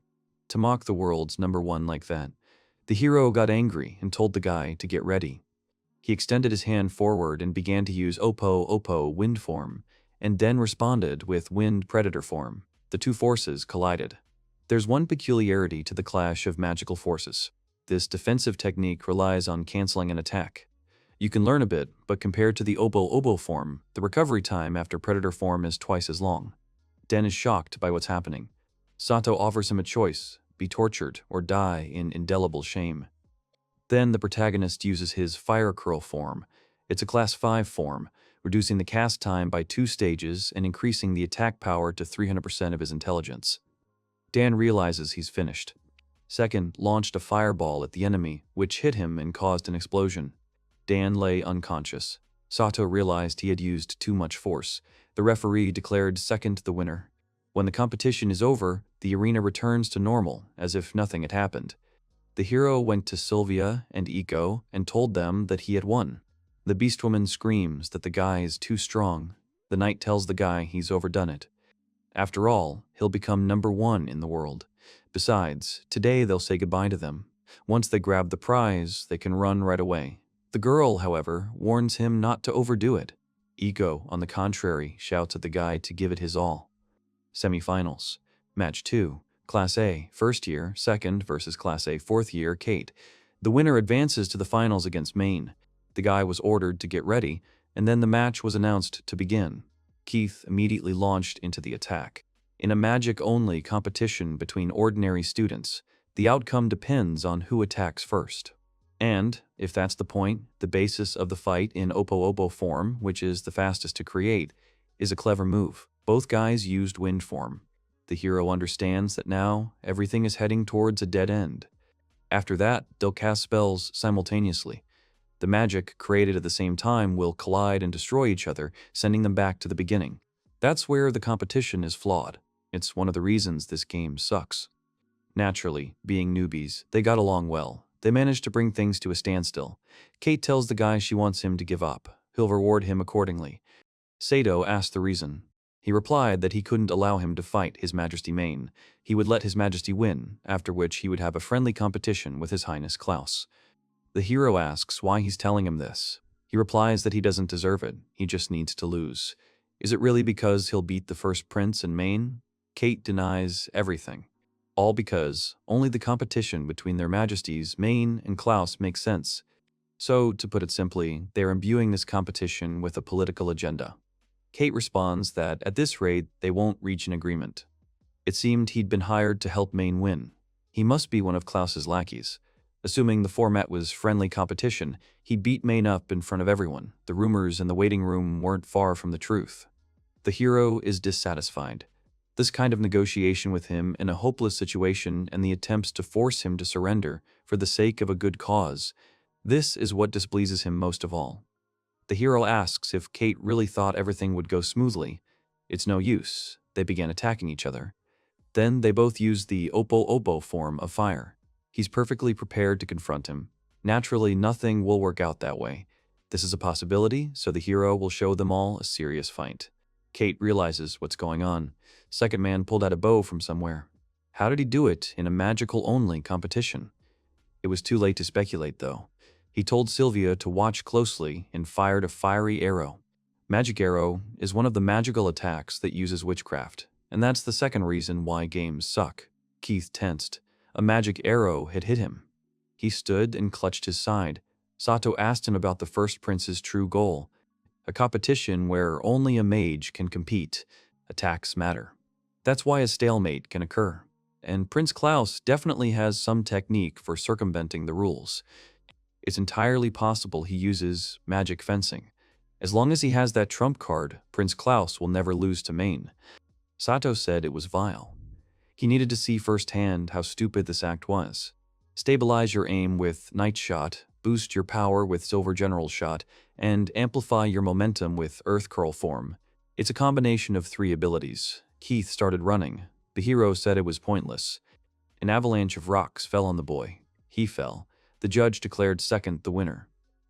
[SPEAKER 1] To mock the world's #1 like that, the hero got angry and told the guy to get ready. He extended his hand forward and began to use Oppo Wind form, and then responded with Wind Predator form. The two forces collided. There's one peculiarity to the clash of magical forces. This defensive technique relies on canceling an attack. You can learn a bit, but compared to the Oppo form, the recovery time after Predator form is twice as long. Den is shocked by what's happening. Sato offers him a choice: be tortured or die in indelible shame. Then the protagonist uses his Fire Curl form. It's a Class 5 form, reducing the cast time by 2 stages and increasing the attack power to 300% of his intelligence. Dan realizes he's finished. Second launched a fireball at the enemy, which hit him and caused an explosion. Dan lay unconscious. Sato realized he had used too much force. The referee declared Second the winner. When the competition is over, the arena returns to normal, as if nothing had happened. The hero went to Sylvia and Ekko and told them that he had won. The beastwoman screams that the guy is too strong. The knight tells the guy he's overdone it. After all, he'll become #1 in the world. Besides, today they'll say goodbye to them. Once they grab the prize, they can run right away. The girl, however, warns him not to overdo it. Ekko, on the contrary, shouts at the guy to give it his all. Semifinals. Match 2. Class A, first year, second versus Class A, fourth year, Kate. The winner advances to the finals against Main. The guy was ordered to get ready, and then the match was announced to begin. Keith immediately launched into the attack. In a magic-only competition between ordinary students, the outcome depends on who attacks first. And, if that's the point, the basis of the fight in Oppo form, which is the fastest to create, is a clever move. Both guys used Wind form. The hero understands that now everything is heading towards a dead end. After that, they'll cast spells simultaneously. The magic created at the same time will collide and destroy each other, sending them back to the beginning. That's where the competition is flawed. It's one of the reasons this game sucks. Naturally, being newbies, they got along well. They managed to bring things to a standstill. Kate tells the guy she wants him to give up. He'll reward him accordingly. Sato asked the reason. He replied that he couldn't allow him to fight His Majesty Main. He would let His Majesty win, after which he would have a friendly competition with His Highness Klaus. The hero asks why he's telling him this. He replies that he doesn't deserve it, he just needs to lose. Is it really because he'll beat the first prince in Main? Kate denies everything. All because only the competition between their majesties, Main and Klaus, makes sense. So, to put it simply, they're imbuing this competition with a political agenda. Kate responds that at this rate, they won't reach an agreement. It seemed he'd been hired to help Main win. He must be one of Klaus's lackeys. Assuming the format was friendly competition, he beat Main up in front of everyone. The rumors in the waiting room weren't far from the truth. The hero is dissatisfied. This kind of negotiation with him in a hopeless situation and the attempts to force him to surrender for the sake of a good cause, this is what displeases him most of all. The hero asks if Kate really thought everything would go smoothly. It's no use. They began attacking each other. Then they both used the Oppo form of fire. He's perfectly prepared to confront him. Naturally, nothing will work out that way. This is a possibility, so the hero will show them all a serious fight. Kate realizes what's going on. Second man pulled out a bow from somewhere. How did he do it in a magical-only competition? It was too late to speculate, though. He told Sylvia to watch closely and fired a fiery arrow. Magic arrow is one of the magical attacks that uses witchcraft, and that's the second reason why games suck. Keith tensed. A magic arrow had hit him. He stood and clutched his side. Sato asked him about the first prince's true goal. A competition where only a mage can compete. Attacks matter. That's why a stalemate can occur. And Prince Klaus definitely has some technique for circumventing the rules. It's entirely possible he uses magic fencing. As long as he has that trump card, Prince Klaus will never lose to Maine. Sato said it was vile. He needed to see firsthand how stupid this act was. Stabilize your aim with Night Shot, boost your power with Silver General Shot, and amplify your momentum with Earth Curl Form. It's a combination of 3 abilities. Keith started running. The hero said it was pointless. An avalanche of rocks fell on the boy. He fell. The judge declared second the winner.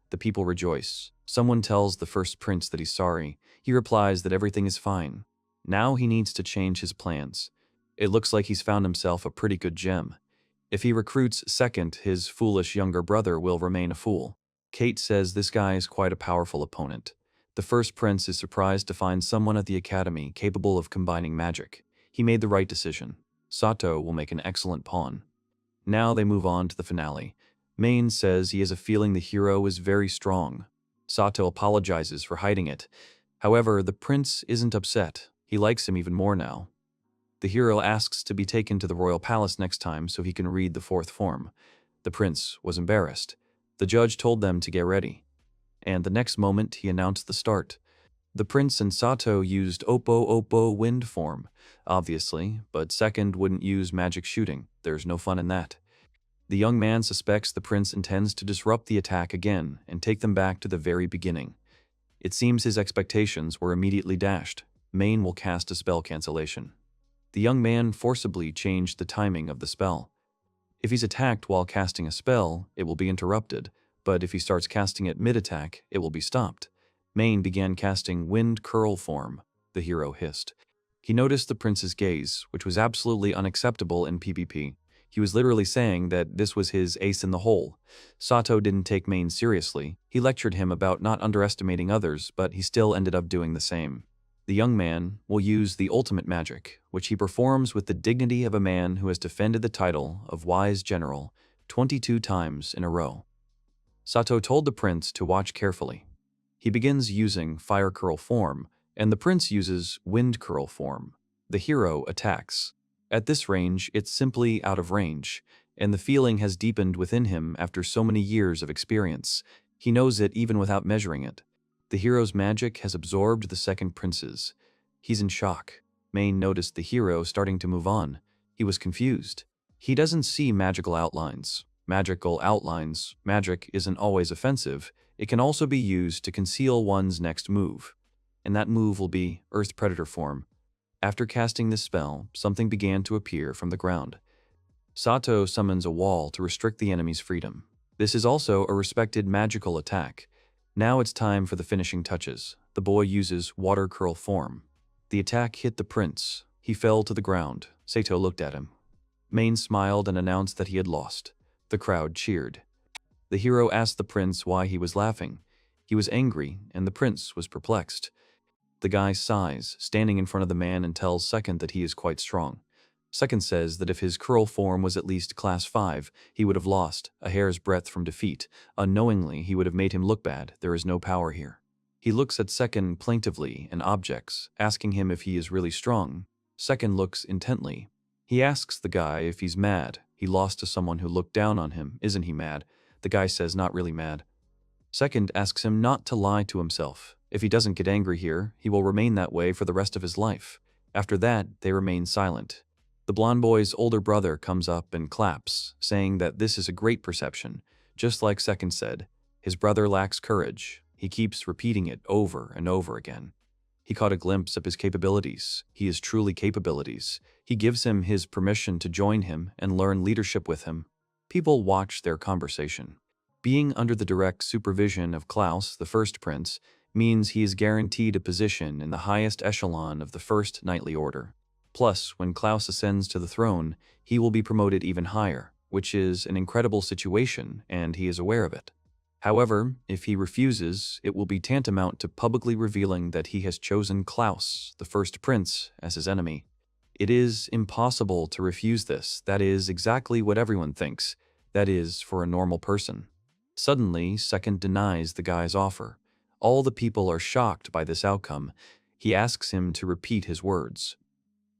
[SPEAKER 1] The people rejoice. Someone tells the first prince that he's sorry. He replies that everything is fine. Now he needs to change his plans. It looks like he's found himself a pretty good gem. If he recruits second, his foolish younger brother will remain a fool. Kate says this guy is quite a powerful opponent. The first prince is surprised to find someone at the academy capable of combining magic. He made the right decision. Sato will make an excellent pawn. Now they move on to the finale. Maine says he has a feeling the hero is very strong. Sato apologizes for hiding it. However, the prince isn't upset. He likes him even more now. The hero asks to be taken to the royal palace next time so he can read the 4th form. The prince was embarrassed. The judge told them to get ready. And the next moment he announced the start. The prince and Sato used Oppo wind form, obviously, but second wouldn't use magic shooting. There's no fun in that. The young man suspects the prince intends to disrupt the attack again and take them back to the very beginning. It seems his expectations were immediately dashed. Maine will cast a spell cancellation. The young man forcibly changed the timing of the spell. If he's attacked while casting a spell, it will be interrupted, but if he starts casting it mid-attack, it will be stopped. Maine began casting Wind Curl Form, the hero hissed. He noticed the prince's gaze, which was absolutely unacceptable in PvP. He was literally saying that this was his ace in the hole. Sato didn't take Maine seriously. He lectured him about not underestimating others, but he still ended up doing the same. The young man will use the ultimate magic, which he performs with the dignity of a man who has defended the title of Wise General 22 times in a row. Sato told the prince to watch carefully. He begins using Fire Curl Form, and the prince uses Wind Curl Form. The hero attacks. At this range, it's simply out of range, and the feeling has deepened within him after so many years of experience. He knows it even without measuring it. The hero's magic has absorbed the second prince's. He's in shock. Maine noticed the hero starting to move on. He was confused. He doesn't see magical outlines. Magic isn't always offensive. It can also be used to conceal one's next move. And that move will be Earth Predator form. After casting this spell, something began to appear from the ground. Sato summons a wall to restrict the enemy's freedom. This is also a respected magical attack. Now it's time for the finishing touches. The boy uses Water Curl Form. The attack hit the prince. He fell to the ground. Sato looked at him. Maine smiled and announced that he had lost. The crowd cheered. The hero asked the prince why he was laughing. He was angry, and the prince was perplexed. The guy sighs, standing in front of the man, and tells Second that he is quite strong. Second says that if his curl form was at least class 5, he would have lost, a hair's breadth from defeat. Unknowingly, he would have made him look bad. There is no power here. He looks at Second plaintively and objects, asking him if he is really strong. Second looks intently. He asks the guy if he's mad. He lost to someone who looked down on him. Isn't he mad? The guy says not really mad. Second asks him not to lie to himself. If he doesn't get angry here, he will remain that way for the rest of his life. After that, they remain silent. The blonde boy's older brother comes up and claps, saying that this is a great perception. Just like Second said, his brother lacks courage. He keeps repeating it over and over again. He caught a glimpse of his capabilities. He is truly capabilities. He gives him his permission to join him and learn leadership with him. People watch their conversation. Being under the direct supervision of Klaus, the first prince, means he is guaranteed a position in the highest echelon of the First Knightly Order. Plus, when Klaus ascends to the throne, he will be promoted even higher, which is an incredible situation, and he is aware of it. However, if he refuses, it will be tantamount to publicly revealing that he has chosen Klaus, the first prince, as his enemy. It is impossible to refuse this. That is exactly what everyone thinks. That is, for a normal person. Suddenly, Second denies the guy's offer. All the people are shocked by this outcome. He asks him to repeat his words.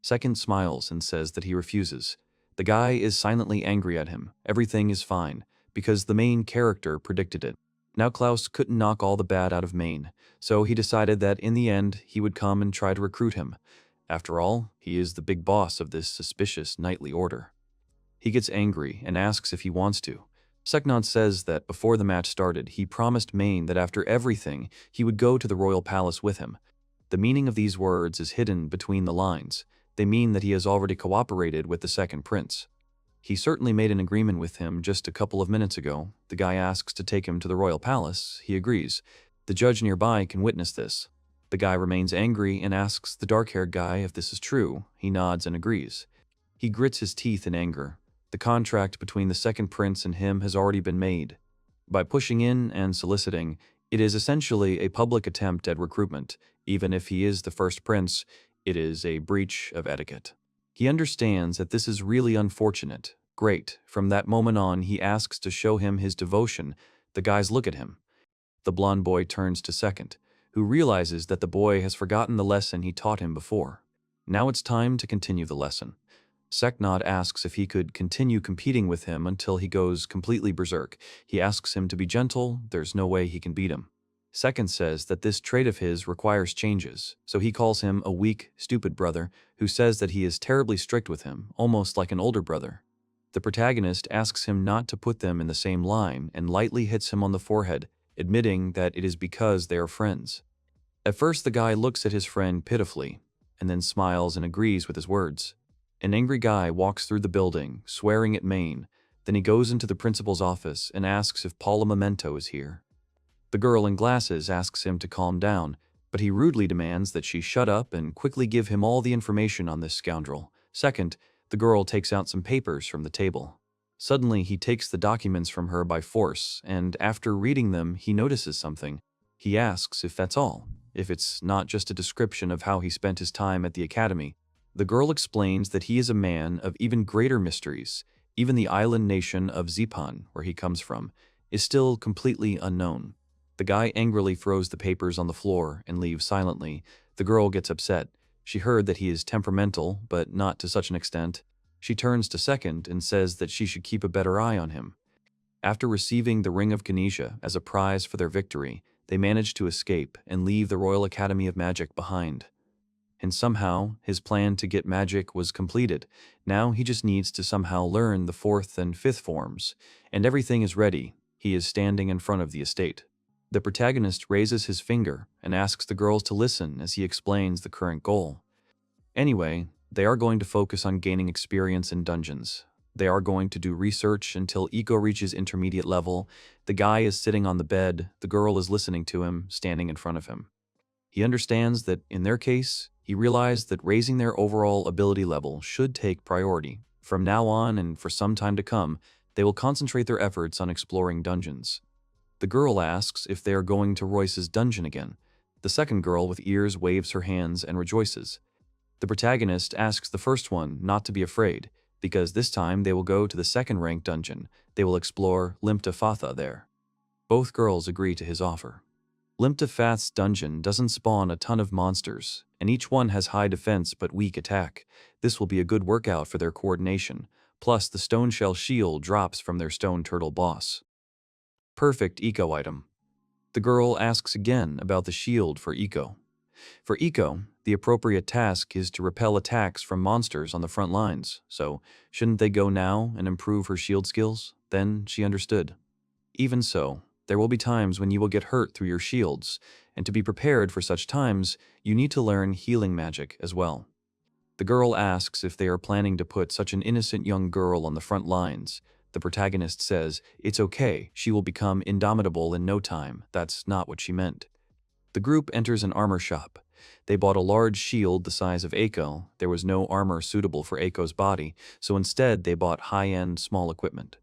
[SPEAKER 1] Second smiles and says that he refuses. The guy is silently angry at him. Everything is fine, because the main character predicted it. Now Klaus couldn't knock all the bad out of Maine, so he decided that in the end he would come and try to recruit him. After all, he is the big boss of this suspicious knightly order. He gets angry and asks if he wants to. Seknod says that before the match started, he promised Maine that after everything, he would go to the royal palace with him. The meaning of these words is hidden between the lines. They mean that he has already cooperated with the second prince. He certainly made an agreement with him just a couple of minutes ago. The guy asks to take him to the royal palace. He agrees. The judge nearby can witness this. The guy remains angry and asks the dark-haired guy if this is true. He nods and agrees. He grits his teeth in anger. The contract between the second prince and him has already been made. By pushing in and soliciting, it is essentially a public attempt at recruitment. Even if he is the first prince, it is a breach of etiquette. He understands that this is really unfortunate. Great. From that moment on, he asks to show him his devotion. The guys look at him. The blonde boy turns to Second, who realizes that the boy has forgotten the lesson he taught him before. Now it's time to continue the lesson. Seknod asks if he could continue competing with him until he goes completely berserk. He asks him to be gentle. There's no way he can beat him. Second says that this trait of his requires changes, so he calls him a weak, stupid brother who says that he is terribly strict with him, almost like an older brother. The protagonist asks him not to put them in the same line and lightly hits him on the forehead, admitting that it is because they are friends. At first, the guy looks at his friend pitifully, and then smiles and agrees with his words. An angry guy walks through the building, swearing at Maine. Then he goes into the principal's office and asks if Paula Memento is here. The girl in glasses asks him to calm down, but he rudely demands that she shut up and quickly give him all the information on this scoundrel. Second, the girl takes out some papers from the table. Suddenly, he takes the documents from her by force, and after reading them, he notices something. He asks if that's all, if it's not just a description of how he spent his time at the academy. The girl explains that he is a man of even greater mysteries. Even the island nation of Zipan, where he comes from, is still completely unknown. The guy angrily throws the papers on the floor and leaves silently. The girl gets upset. She heard that he is temperamental, but not to such an extent. She turns to Second and says that she should keep a better eye on him. After receiving the Ring of Ganesha as a prize for their victory, they manage to escape and leave the Royal Academy of Magic behind. And somehow, his plan to get magic was completed. Now he just needs to somehow learn the 4th and 5th forms, and everything is ready. He is standing in front of the estate. The protagonist raises his finger and asks the girls to listen as he explains the current goal. Anyway, they are going to focus on gaining experience in dungeons. They are going to do research until Ekko reaches intermediate level. The guy is sitting on the bed. The girl is listening to him, standing in front of him. He understands that in their case, he realized that raising their overall ability level should take priority. From now on and for some time to come, they will concentrate their efforts on exploring dungeons. The girl asks if they are going to Royce's dungeon again. The second girl with ears waves her hands and rejoices. The protagonist asks the first one not to be afraid, because this time they will go to the second-ranked dungeon. They will explore Limpta Fatha there. Both girls agree to his offer. Limpta Fath's dungeon doesn't spawn a ton of monsters, and each one has high defense but weak attack. This will be a good workout for their coordination. Plus, the stone shell shield drops from their stone turtle boss. Perfect Ekko item. The girl asks again about the shield for Ekko. For Ekko, the appropriate task is to repel attacks from monsters on the front lines, so shouldn't they go now and improve her shield skills? Then she understood. Even so, there will be times when you will get hurt through your shields, and to be prepared for such times, you need to learn healing magic as well. The girl asks if they are planning to put such an innocent young girl on the front lines. The protagonist says, it's okay, she will become indomitable in no time. That's not what she meant. The group enters an armor shop. They bought a large shield the size of Ekko. There was no armor suitable for Ekko's body, so instead they bought high-end small equipment.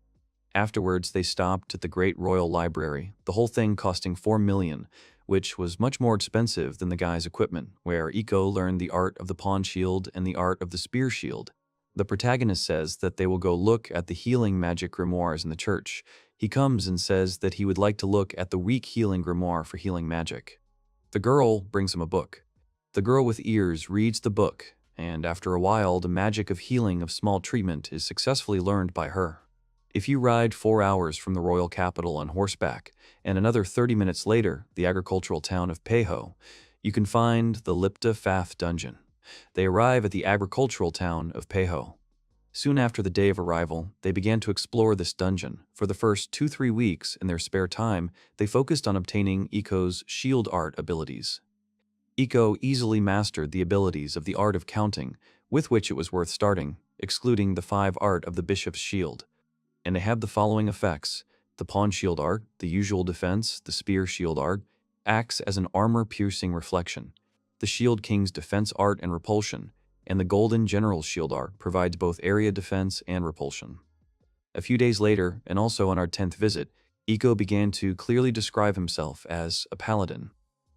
[SPEAKER 1] Afterwards, they stopped at the Great Royal Library, the whole thing costing 4 million, which was much more expensive than the guy's equipment, where Ekko learned the art of the pawn shield and the art of the spear shield. The protagonist says that they will go look at the healing magic grimoires in the church. He comes and says that he would like to look at the weak healing grimoire for healing magic. The girl brings him a book. The girl with ears reads the book, and after a while the magic of healing of small treatment is successfully learned by her. If you ride 4 hours from the royal capital on horseback, and another 30 minutes later, the agricultural town of Peiho, you can find the Lipta Fath dungeon. They arrive at the agricultural town of Peiho. Soon after the day of arrival, they began to explore this dungeon. For the first 2-3 weeks in their spare time, they focused on obtaining Ekko's shield art abilities. Ekko easily mastered the abilities of the art of counting, with which it was worth starting, excluding the 5 art of the bishop's shield. And they have the following effects. The pawn shield art, the usual defense, the spear shield art, acts as an armor-piercing reflection. The shield king's defense art and repulsion, and the golden general's shield art provides both area defense and repulsion. A few days later, and also on our 10th visit, Ekko began to clearly describe himself as a paladin.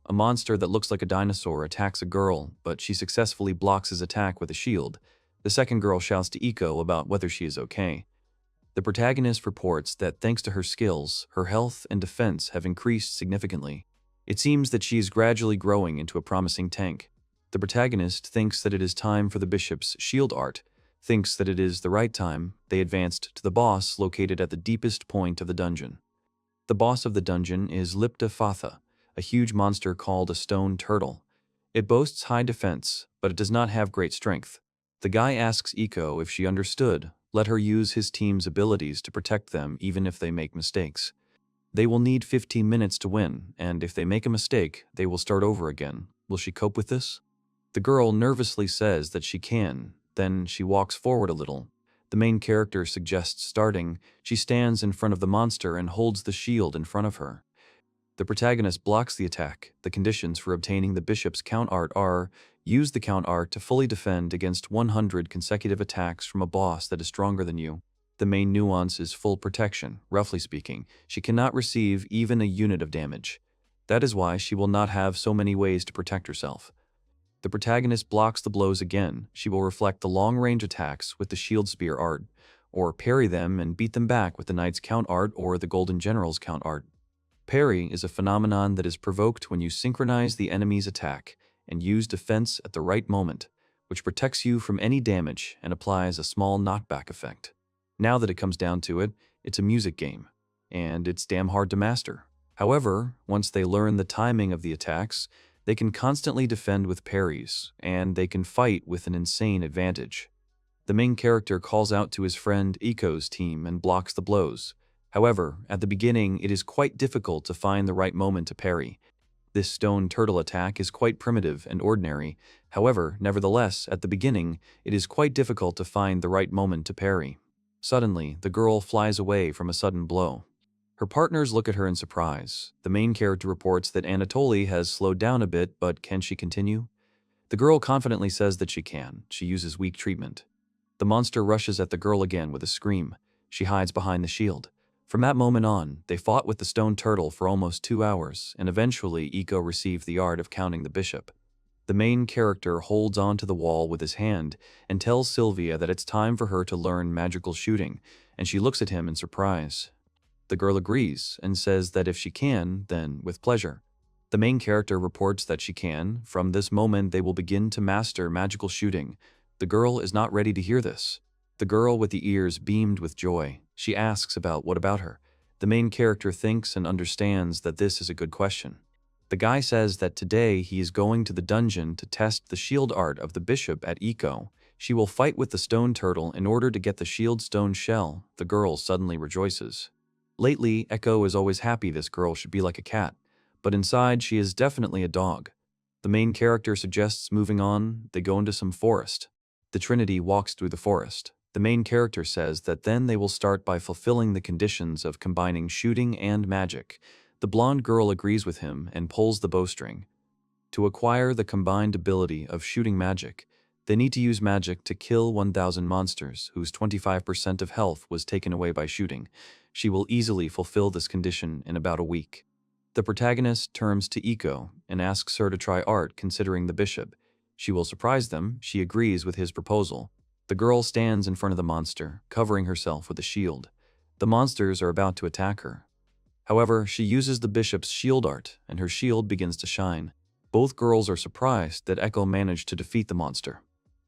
[SPEAKER 1] A monster that looks like a dinosaur attacks a girl, but she successfully blocks his attack with a shield. The second girl shouts to Ekko about whether she is okay. The protagonist reports that thanks to her skills, her health and defense have increased significantly. It seems that she is gradually growing into a promising tank. The protagonist thinks that it is time for the bishop's shield art, thinks that it is the right time. They advanced to the boss located at the deepest point of the dungeon. The boss of the dungeon is Lipta Fatha, a huge monster called a stone turtle. It boasts high defense, but it does not have great strength. The guy asks Ekko if she understood. Let her use his team's abilities to protect them even if they make mistakes. They will need 15 minutes to win, and if they make a mistake, they will start over again. Will she cope with this? The girl nervously says that she can, then she walks forward a little. The main character suggests starting. She stands in front of the monster and holds the shield in front of her. The protagonist blocks the attack. The conditions for obtaining the bishop's count art are: use the count art to fully defend against 100 consecutive attacks from a boss that is stronger than you. The main nuance is full protection. Roughly speaking, she cannot receive even a unit of damage. That is why she will not have so many ways to protect herself. The protagonist blocks the blows again. She will reflect the long-range attacks with the shield spear art, or parry them and beat them back with the knight's count art or the golden general's count art. Parry is a phenomenon that is provoked when you synchronize the enemy's attack and use defense at the right moment, which protects you from any damage and applies a small knockback effect. Now that it comes down to it, it's a music game, and it's damn hard to master. However, once they learn the timing of the attacks, they can constantly defend with parries, and they can fight with an insane advantage. The main character calls out to his friend Ekko's team and blocks the blows. However, at the beginning, it is quite difficult to find the right moment to parry. This stone turtle attack is quite primitive and ordinary. However, nevertheless, at the beginning, it is quite difficult to find the right moment to parry. Suddenly, the girl flies away from a sudden blow. Her partners look at her in surprise. The main character reports that Anatoly has slowed down a bit, but can she continue? The girl confidently says that she can. She uses weak treatment. The monster rushes at the girl again with a scream. She hides behind the shield. From that moment on, they fought with the stone turtle for almost 2 hours, and eventually Ekko received the art of counting the bishop. The main character holds on to the wall with his hand and tells Sylvia that it's time for her to learn magical shooting, and she looks at him in surprise. The girl agrees and says that if she can, then with pleasure. The main character reports that she can. From this moment, they will begin to master magical shooting. The girl is not ready to hear this. The girl with the ears beamed with joy. She asks about what about her. The main character thinks and understands that this is a good question. The guy says that today he is going to the dungeon to test the shield art of the bishop at Ekko. She will fight with the stone turtle in order to get the shield stone shell. The girl suddenly rejoices. Lately, Ekko is always happy this girl should be like a cat, but inside she is definitely a dog. The main character suggests moving on. They go into some forest. The Trinity walks through the forest. The main character says that then they will start by fulfilling the conditions of combining shooting and magic. The blonde girl agrees with him and pulls the bowstring. To acquire the combined ability of shooting magic, they need to use magic to kill 1,000 monsters whose 25% of health was taken away by shooting. She will easily fulfill this condition in about a week. The protagonist turns to Ekko and asks her to try art considering the bishop. She will surprise them. She agrees with his proposal. The girl stands in front of the monster, covering herself with a shield. The monsters are about to attack her. However, she uses the bishop's shield art, and her shield begins to shine. Both girls are surprised that Ekko managed to defeat the monster.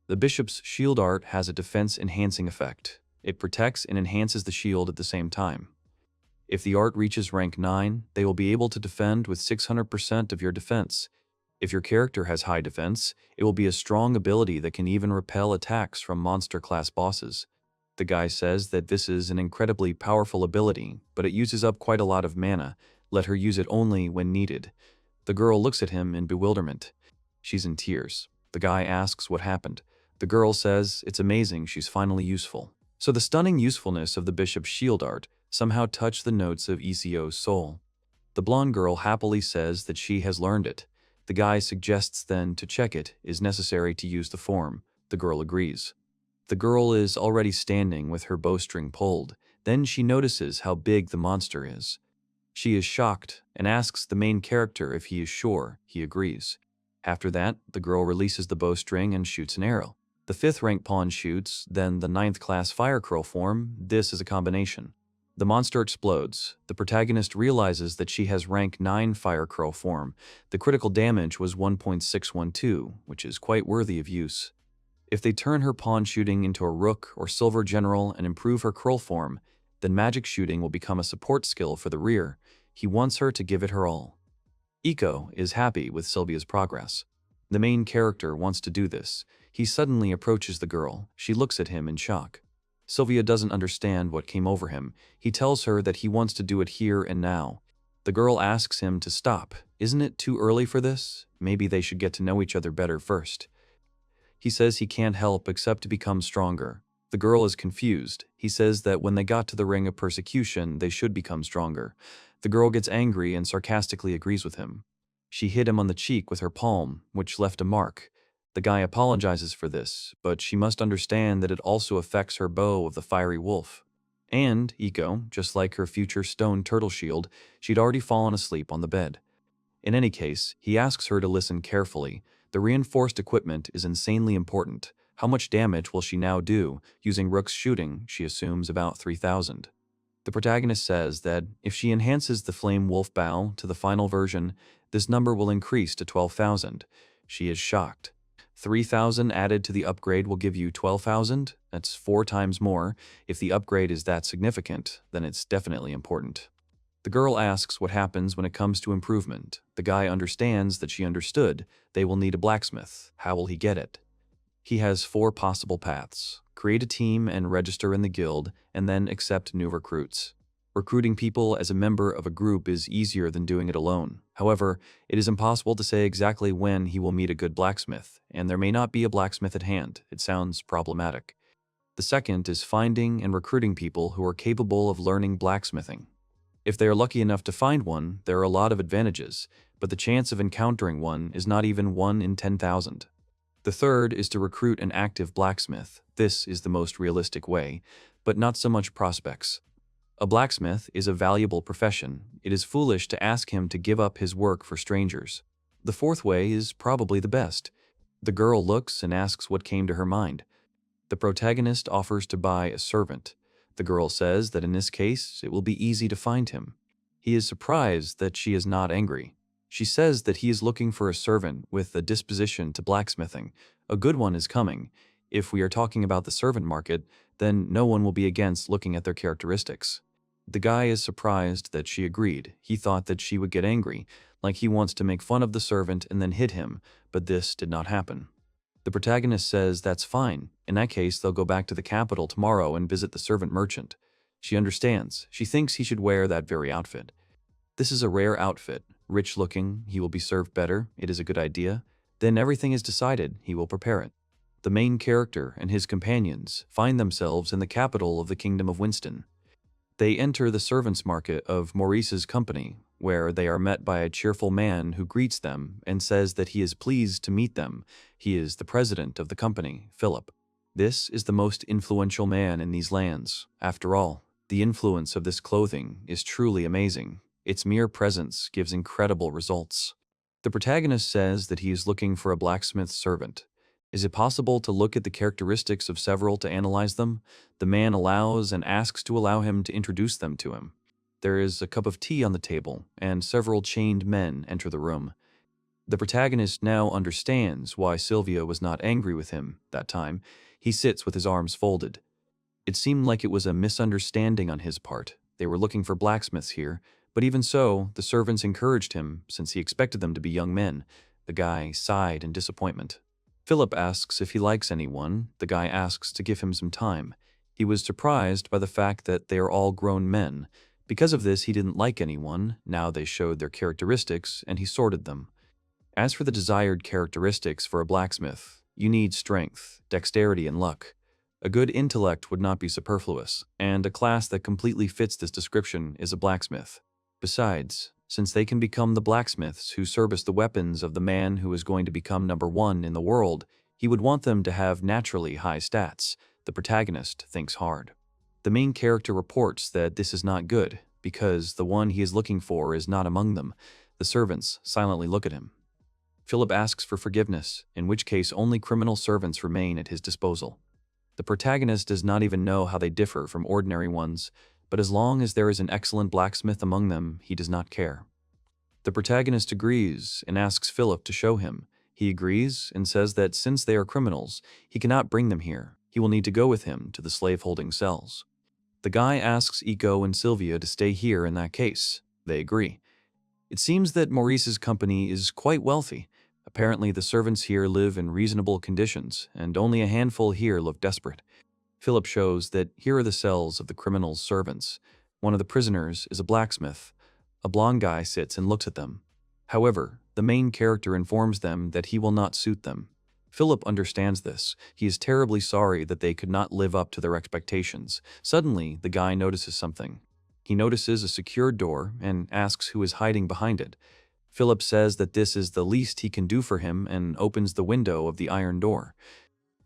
[SPEAKER 1] The bishop's shield art has a defense-enhancing effect. It protects and enhances the shield at the same time. If the art reaches rank 9, they will be able to defend with 600% of your defense. If your character has high defense, it will be a strong ability that can even repel attacks from monster-class bosses. The guy says that this is an incredibly powerful ability, but it uses up quite a lot of mana. Let her use it only when needed. The girl looks at him in bewilderment. She's in tears. The guy asks what happened. The girl says it's amazing she's finally useful. So the stunning usefulness of the bishop's shield art somehow touched the notes of Ichi'i's soul. The blonde girl happily says that she has learned it. The guy suggests then to check it is necessary to use the form. The girl agrees. The girl is already standing with her bowstring pulled. Then she notices how big the monster is. She is shocked and asks the main character if he is sure. He agrees. After that, the girl releases the bowstring and shoots an arrow. The 5th rank pawn shoots, then the 9th class fire curl form. This is a combination. The monster explodes. The protagonist realizes that she has rank 9 fire curl form. The critical damage was 1.612, which is quite worthy of use. If they turn her pawn shooting into a rook or silver general and improve her curl form, then magic shooting will become a support skill for the rear. He wants her to give it her all. Ekko is happy with Sylvia's progress. The main character wants to do this. He suddenly approaches the girl. She looks at him in shock. Sylvia doesn't understand what came over him. He tells her that he wants to do it here and now. The girl asks him to stop. Isn't it too early for this? Maybe they should get to know each other better first. He says he can't help except to become stronger. The girl is confused. He says that when they got to the ring of persecution, they should become stronger. The girl gets angry and sarcastically agrees with him. She hit him on the cheek with her palm, which left a mark. The guy apologizes for this, but she must understand that it also affects her bow of the fiery wolf. And Ekko, just like her future stone turtle shield, she'd already fallen asleep on the bed. In any case, he asks her to listen carefully. The reinforced equipment is insanely important. How much damage will she now do? Using Rook's shooting, she assumes about 3,000. The protagonist says that if she enhances the Flame Wolf Bow to the final version, this number will increase to 12,000. She is shocked. 3,000 added to the upgrade will give you 12,000? That's 4 times more. If the upgrade is that significant, then it's definitely important. The girl asks what happens when it comes to improvement. The guy understands that she understood. They will need a blacksmith. How will he get it? He has 4 possible paths. Create a team and register in the guild, and then accept new recruits. Recruiting people as a member of a group is easier than doing it alone. However, it is impossible to say exactly when he will meet a good blacksmith, and there may not be a blacksmith at hand. It sounds problematic. The second is finding and recruiting people who are capable of learning blacksmithing. If they are lucky enough to find one, there are a lot of advantages, but the chance of encountering one is not even 1 in 10,000. The third is to recruit an active blacksmith. This is the most realistic way, but not so much prospects. A blacksmith is a valuable profession. It is foolish to ask him to give up his work for strangers. The fourth way is probably the best. The girl looks and asks what came to her mind. The protagonist offers to buy a servant. The girl says that in this case, it will be easy to find him. He is surprised that she is not angry. She says that he is looking for a servant with a disposition to blacksmithing. A good one is coming. If we are talking about the servant market, then no one will be against looking at their characteristics. The guy is surprised that she agreed. He thought that she would get angry, like he wants to make fun of the servant and then hit him, but this did not happen. The protagonist says that's fine. In that case, they'll go back to the capital tomorrow and visit the servant merchant. She understands. She thinks he should wear that very outfit. This is a rare outfit. Rich looking, he will be served better. It is a good idea. Then everything is decided. He will prepare it. The main character and his companions find themselves in the capital of the Kingdom of Winston. They enter the servants' market of Maurice's company. where they are met by a cheerful man who greets them and says that he is pleased to meet them. He is the president of the company, Philip. This is the most influential man in these lands. After all, the influence of this clothing is truly amazing. Its mere presence gives incredible results. The protagonist says that he is looking for a blacksmith's servant. Is it possible to look at the characteristics of several to analyze them? The man allows and asks to allow him to introduce them to him. There is a cup of tea on the table, and several chained men enter the room. The protagonist now understands why Sylvia was not angry with him that time. He sits with his arms folded. It seemed like it was a misunderstanding on his part. They were looking for blacksmiths here, but even so, the servants encouraged him since he expected them to be young men. The guy sighed in disappointment. Philip asks if he likes anyone. The guy asks to give him some time. He was surprised by the fact that they are all grown men. Because of this, he didn't like anyone. Now they showed their characteristics, and he sorted them. As for the desired characteristics for a blacksmith, you need strength, dexterity, and luck. A good intellect would not be superfluous, and a class that completely fits this description is a blacksmith. Besides, since they can become the blacksmiths who service the weapons of the man who is going to become #1 in the world, he would want them to have naturally high stats. The protagonist thinks hard. The main character reports that this is not good, because the one he is looking for is not among them. The servants silently look at him. Philip asks for forgiveness, in which case only criminal servants remain at his disposal. The protagonist does not even know how they differ from ordinary ones, but as long as there is an excellent blacksmith among them, he does not care. The protagonist agrees and asks Philip to show him. He agrees and says that since they are criminals, he cannot bring them here. He will need to go with him to the slave-holding cells. The guy asks Ekko and Sylvia to stay here in that case. They agree. It seems that Maurice's company is quite wealthy. Apparently the servants here live in reasonable conditions, and only a handful here look desperate. Philip shows that here are the cells of the criminals' servants. One of the prisoners is a blacksmith. A blond guy sits and looks at them. However, the main character informs them that he will not suit them. Philip understands this. He is terribly sorry that they could not live up to their expectations. Suddenly, the guy notices something. He notices a secured door and asks who is hiding behind it. Philip says that this is the least he can do for him and opens the window of the iron door.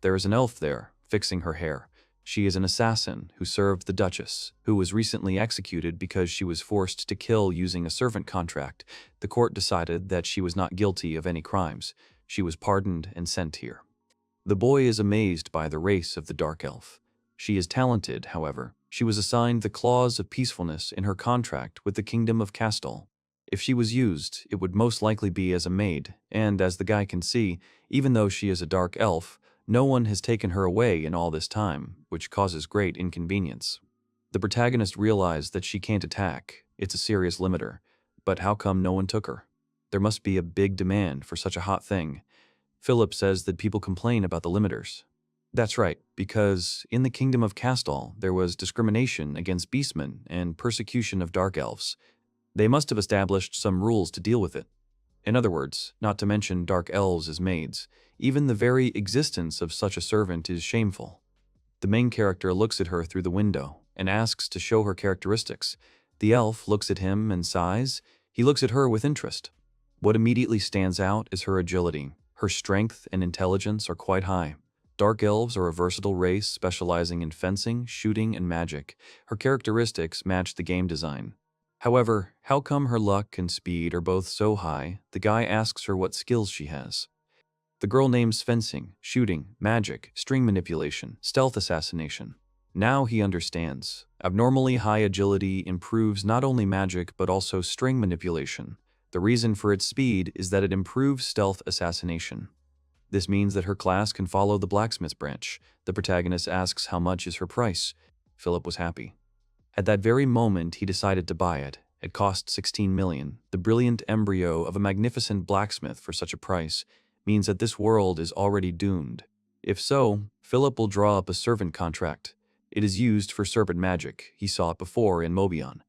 [SPEAKER 1] There is an elf there, fixing her hair. She is an assassin who served the Duchess, who was recently executed because she was forced to kill using a servant contract. The court decided that she was not guilty of any crimes. She was pardoned and sent here. The boy is amazed by the race of the dark elf. She is talented, however. She was assigned the clause of peacefulness in her contract with the kingdom of Castle. If she was used, it would most likely be as a maid, and as the guy can see, even though she is a dark elf, no one has taken her away in all this time, which causes great inconvenience. The protagonist realized that she can't attack. It's a serious limiter. But how come no one took her? There must be a big demand for such a hot thing. Philip says that people complain about the limiters. That's right, because in the kingdom of Castle, there was discrimination against beastmen and persecution of dark elves. They must have established some rules to deal with it. In other words, not to mention dark elves as maids, even the very existence of such a servant is shameful. The main character looks at her through the window and asks to show her characteristics. The elf looks at him and sighs. He looks at her with interest. What immediately stands out is her agility. Her strength and intelligence are quite high. Dark elves are a versatile race specializing in fencing, shooting, and magic. Her characteristics match the game design. However, how come her luck and speed are both so high? The guy asks her what skills she has. The girl names fencing, shooting, magic, string manipulation, stealth assassination. Now he understands. Abnormally high agility improves not only magic but also string manipulation. The reason for its speed is that it improves stealth assassination. This means that her class can follow the blacksmith branch. The protagonist asks how much is her price. Philip was happy. At that very moment, he decided to buy it. It cost 16 million. The brilliant embryo of a magnificent blacksmith for such a price means that this world is already doomed. If so, Philip will draw up a servant contract. It is used for serpent magic. He saw it before in Mobion.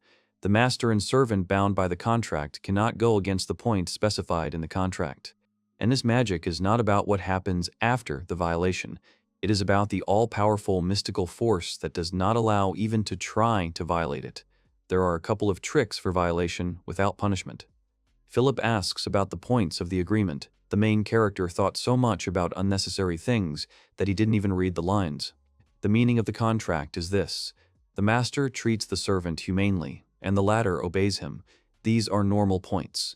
[SPEAKER 1] The master and servant bound by the contract cannot go against the points specified in the contract. And this magic is not about what happens after the violation. It is about the all-powerful mystical force that does not allow even to try to violate it. There are a couple of tricks for violation without punishment. Philip asks about the points of the agreement. The main character thought so much about unnecessary things that he didn't even read the lines. The meaning of the contract is this: the master treats the servant humanely, and the latter obeys him. These are normal points.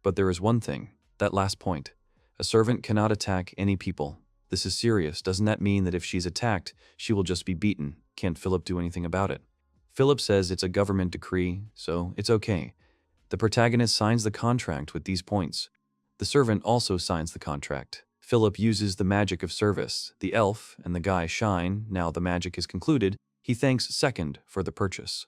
[SPEAKER 1] But there is one thing, that last point. A servant cannot attack any people. This is serious. Doesn't that mean that if she's attacked, she will just be beaten? Can't Philip do anything about it? Philip says it's a government decree, so it's okay. The protagonist signs the contract with these points. The servant also signs the contract. Philip uses the magic of service. The elf and the guy shine. Now the magic is concluded. He thanks Second for the purchase.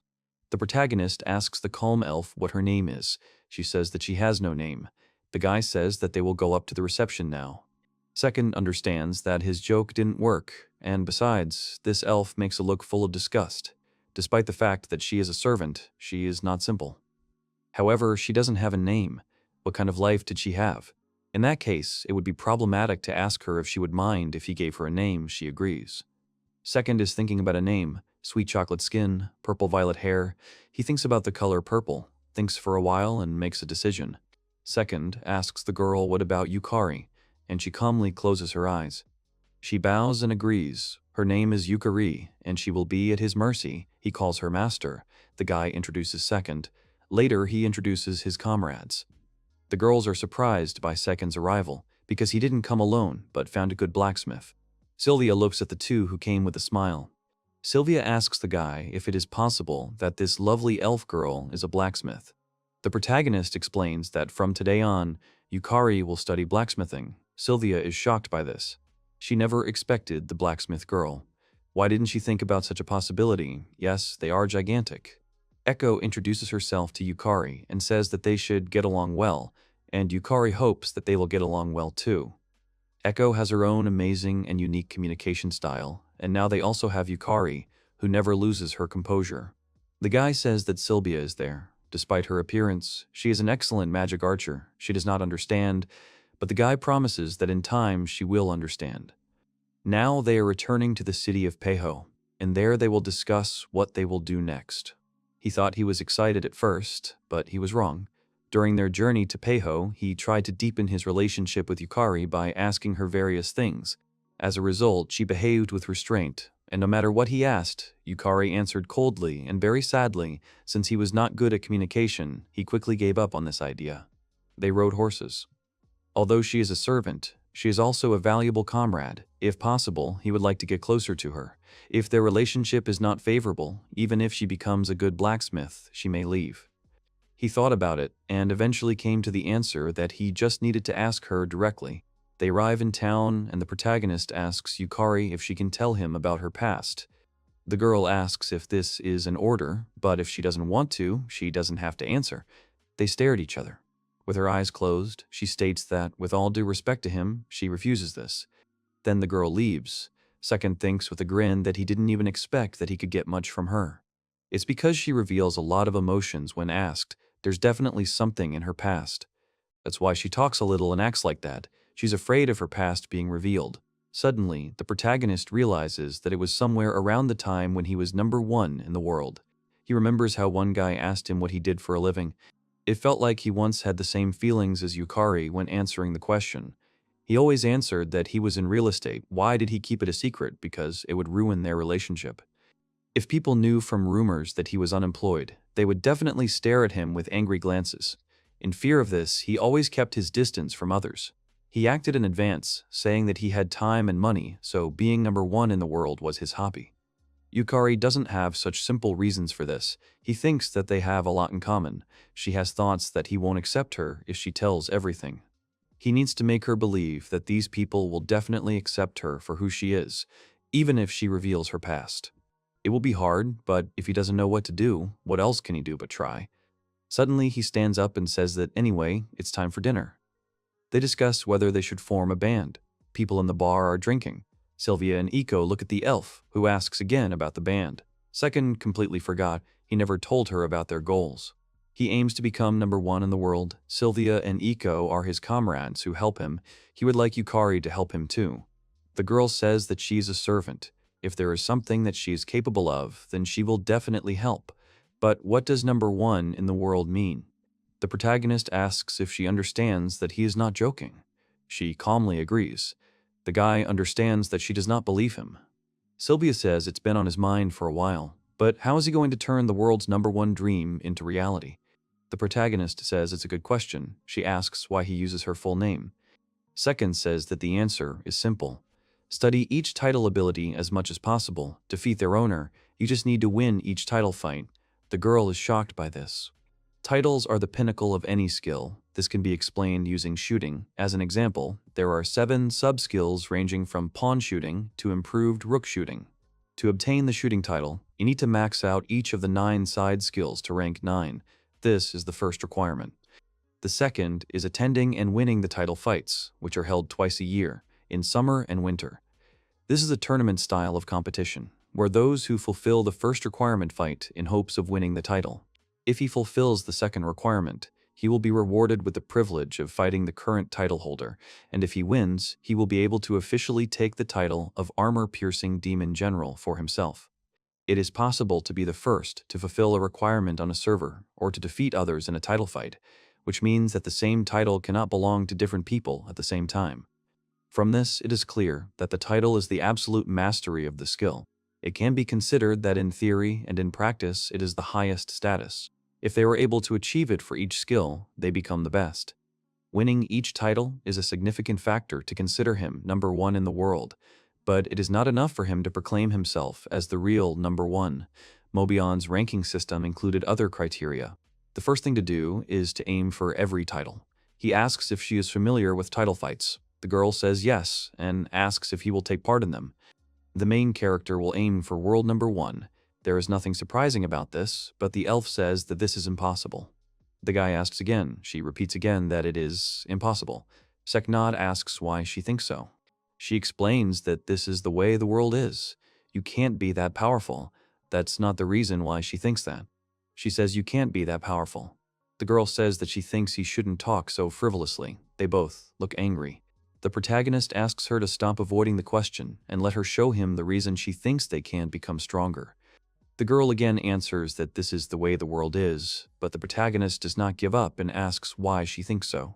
[SPEAKER 1] The protagonist asks the calm elf what her name is. She says that she has no name. The guy says that they will go up to the reception now. Second understands that his joke didn't work, and besides, this elf makes a look full of disgust. Despite the fact that she is a servant, she is not simple. However, she doesn't have a name. What kind of life did she have? In that case, it would be problematic to ask her if she would mind if he gave her a name. She agrees. Second is thinking about a name. Sweet chocolate skin, purple-violet hair. He thinks about the color purple, thinks for a while, and makes a decision. Second asks the girl what about Yukari, and she calmly closes her eyes. She bows and agrees. Her name is Yukari, and she will be at his mercy. He calls her master. The guy introduces Second. Later, he introduces his comrades. The girls are surprised by Second's arrival, because he didn't come alone, but found a good blacksmith. Sylvia looks at the two who came with a smile. Sylvia asks the guy if it is possible that this lovely elf girl is a blacksmith. The protagonist explains that from today on, Yukari will study blacksmithing. Sylvia is shocked by this. She never expected the blacksmith girl. Why didn't she think about such a possibility? Yes, they are gigantic. Ekko introduces herself to Yukari and says that they should get along well, and Yukari hopes that they will get along well too. Ekko has her own amazing and unique communication style, and now they also have Yukari, who never loses her composure. The guy says that Sylvia is there. Despite her appearance, she is an excellent magic archer. She does not understand, but the guy promises that in time she will understand. Now they are returning to the city of Peiho, and there they will discuss what they will do next. He thought he was excited at first, but he was wrong. During their journey to Peiho, he tried to deepen his relationship with Yukari by asking her various things. As a result, she behaved with restraint, and no matter what he asked, Yukari answered coldly and very sadly. Since he was not good at communication, he quickly gave up on this idea. They rode horses. Although she is a servant, she is also a valuable comrade. If possible, he would like to get closer to her. If their relationship is not favorable, even if she becomes a good blacksmith, she may leave. He thought about it and eventually came to the answer that he just needed to ask her directly. They arrive in town and the protagonist asks Yukari if she can tell him about her past. The girl asks if this is an order, but if she doesn't want to, she doesn't have to answer. They stare at each other. With her eyes closed, she states that, with all due respect to him, she refuses this. Then the girl leaves. Second thinks with a grin that he didn't even expect that he could get much from her. It's because she reveals a lot of emotions when asked. There's definitely something in her past. That's why she talks a little and acts like that. She's afraid of her past being revealed. Suddenly, the protagonist realizes that it was somewhere around the time when he was #1 in the world. He remembers how one guy asked him what he did for a living. It felt like he once had the same feelings as Yukari when answering the question. He always answered that he was in real estate. Why did he keep it a secret? Because it would ruin their relationship. If people knew from rumors that he was unemployed, they would definitely stare at him with angry glances. In fear of this, he always kept his distance from others. He acted in advance, saying that he had time and money, so being #1 in the world was his hobby. Yukari doesn't have such simple reasons for this. He thinks that they have a lot in common. She has thoughts that he won't accept her if she tells everything. He needs to make her believe that these people will definitely accept her for who she is, even if she reveals her past. It will be hard, but if he doesn't know what to do, what else can he do but try? Suddenly, he stands up and says that anyway, it's time for dinner. They discuss whether they should form a band. People in the bar are drinking. Sylvia and Ekko look at the elf, who asks again about the band. Second completely forgot. He never told her about their goals. He aims to become #1 in the world. Sylvia and Ekko are his comrades who help him. He would like Yukari to help him too. The girl says that she's a servant. If there is something that she is capable of, then she will definitely help. But what does number one in the world mean? The protagonist asks if she understands that he is not joking. She calmly agrees. The guy understands that she does not believe him. Sylvia says it's been on his mind for a while, but how is he going to turn the world's number one dream into reality? The protagonist says it's a good question. She asks why he uses her full name. Second says that the answer is simple. Study each title ability as much as possible, defeat their owner, you just need to win each title fight. The girl is shocked by this. Titles are the pinnacle of any skill. This can be explained using shooting. As an example, there are 7 sub-skills ranging from pawn shooting to improved rook shooting. To obtain the shooting title, you need to max out each of the 9 side skills to rank 9. This is the first requirement. The second is attending and winning the title fights, which are held twice a year, in summer and winter. This is a tournament style of competition, where those who fulfill the first requirement fight in hopes of winning the title. If he fulfills the second requirement, he will be rewarded with the privilege of fighting the current title holder, and if he wins, he will be able to officially take the title of Armor-Piercing Demon General for himself. It is possible to be the first to fulfill a requirement on a server, or to defeat others in a title fight, which means that the same title cannot belong to different people at the same time. From this, it is clear that the title is the absolute mastery of the skill. It can be considered that in theory and in practice it is the highest status. If they were able to achieve it for each skill, they become the best. Winning each title is a significant factor to consider him number one in the world, but it is not enough for him to proclaim himself as the real number one. Mobion's ranking system included other criteria. The first thing to do is to aim for every title. He asks if she is familiar with title fights. The girl says yes, and asks if he will take part in them. The main character will aim for world number 1. There is nothing surprising about this, but the elf says that this is impossible. The guy asks again. She repeats again that it is impossible. Seknad asks why she thinks so. She explains that this is the way the world is. You can't be that powerful. That's not the reason why she thinks that. She says you can't be that powerful. The girl says that she thinks he shouldn't talk so frivolously. They both look angry. The protagonist asks her to stop avoiding the question and let her show him the reason she thinks they can't become stronger. The girl again answers that this is the way the world is, but the protagonist does not give up and asks why she thinks so.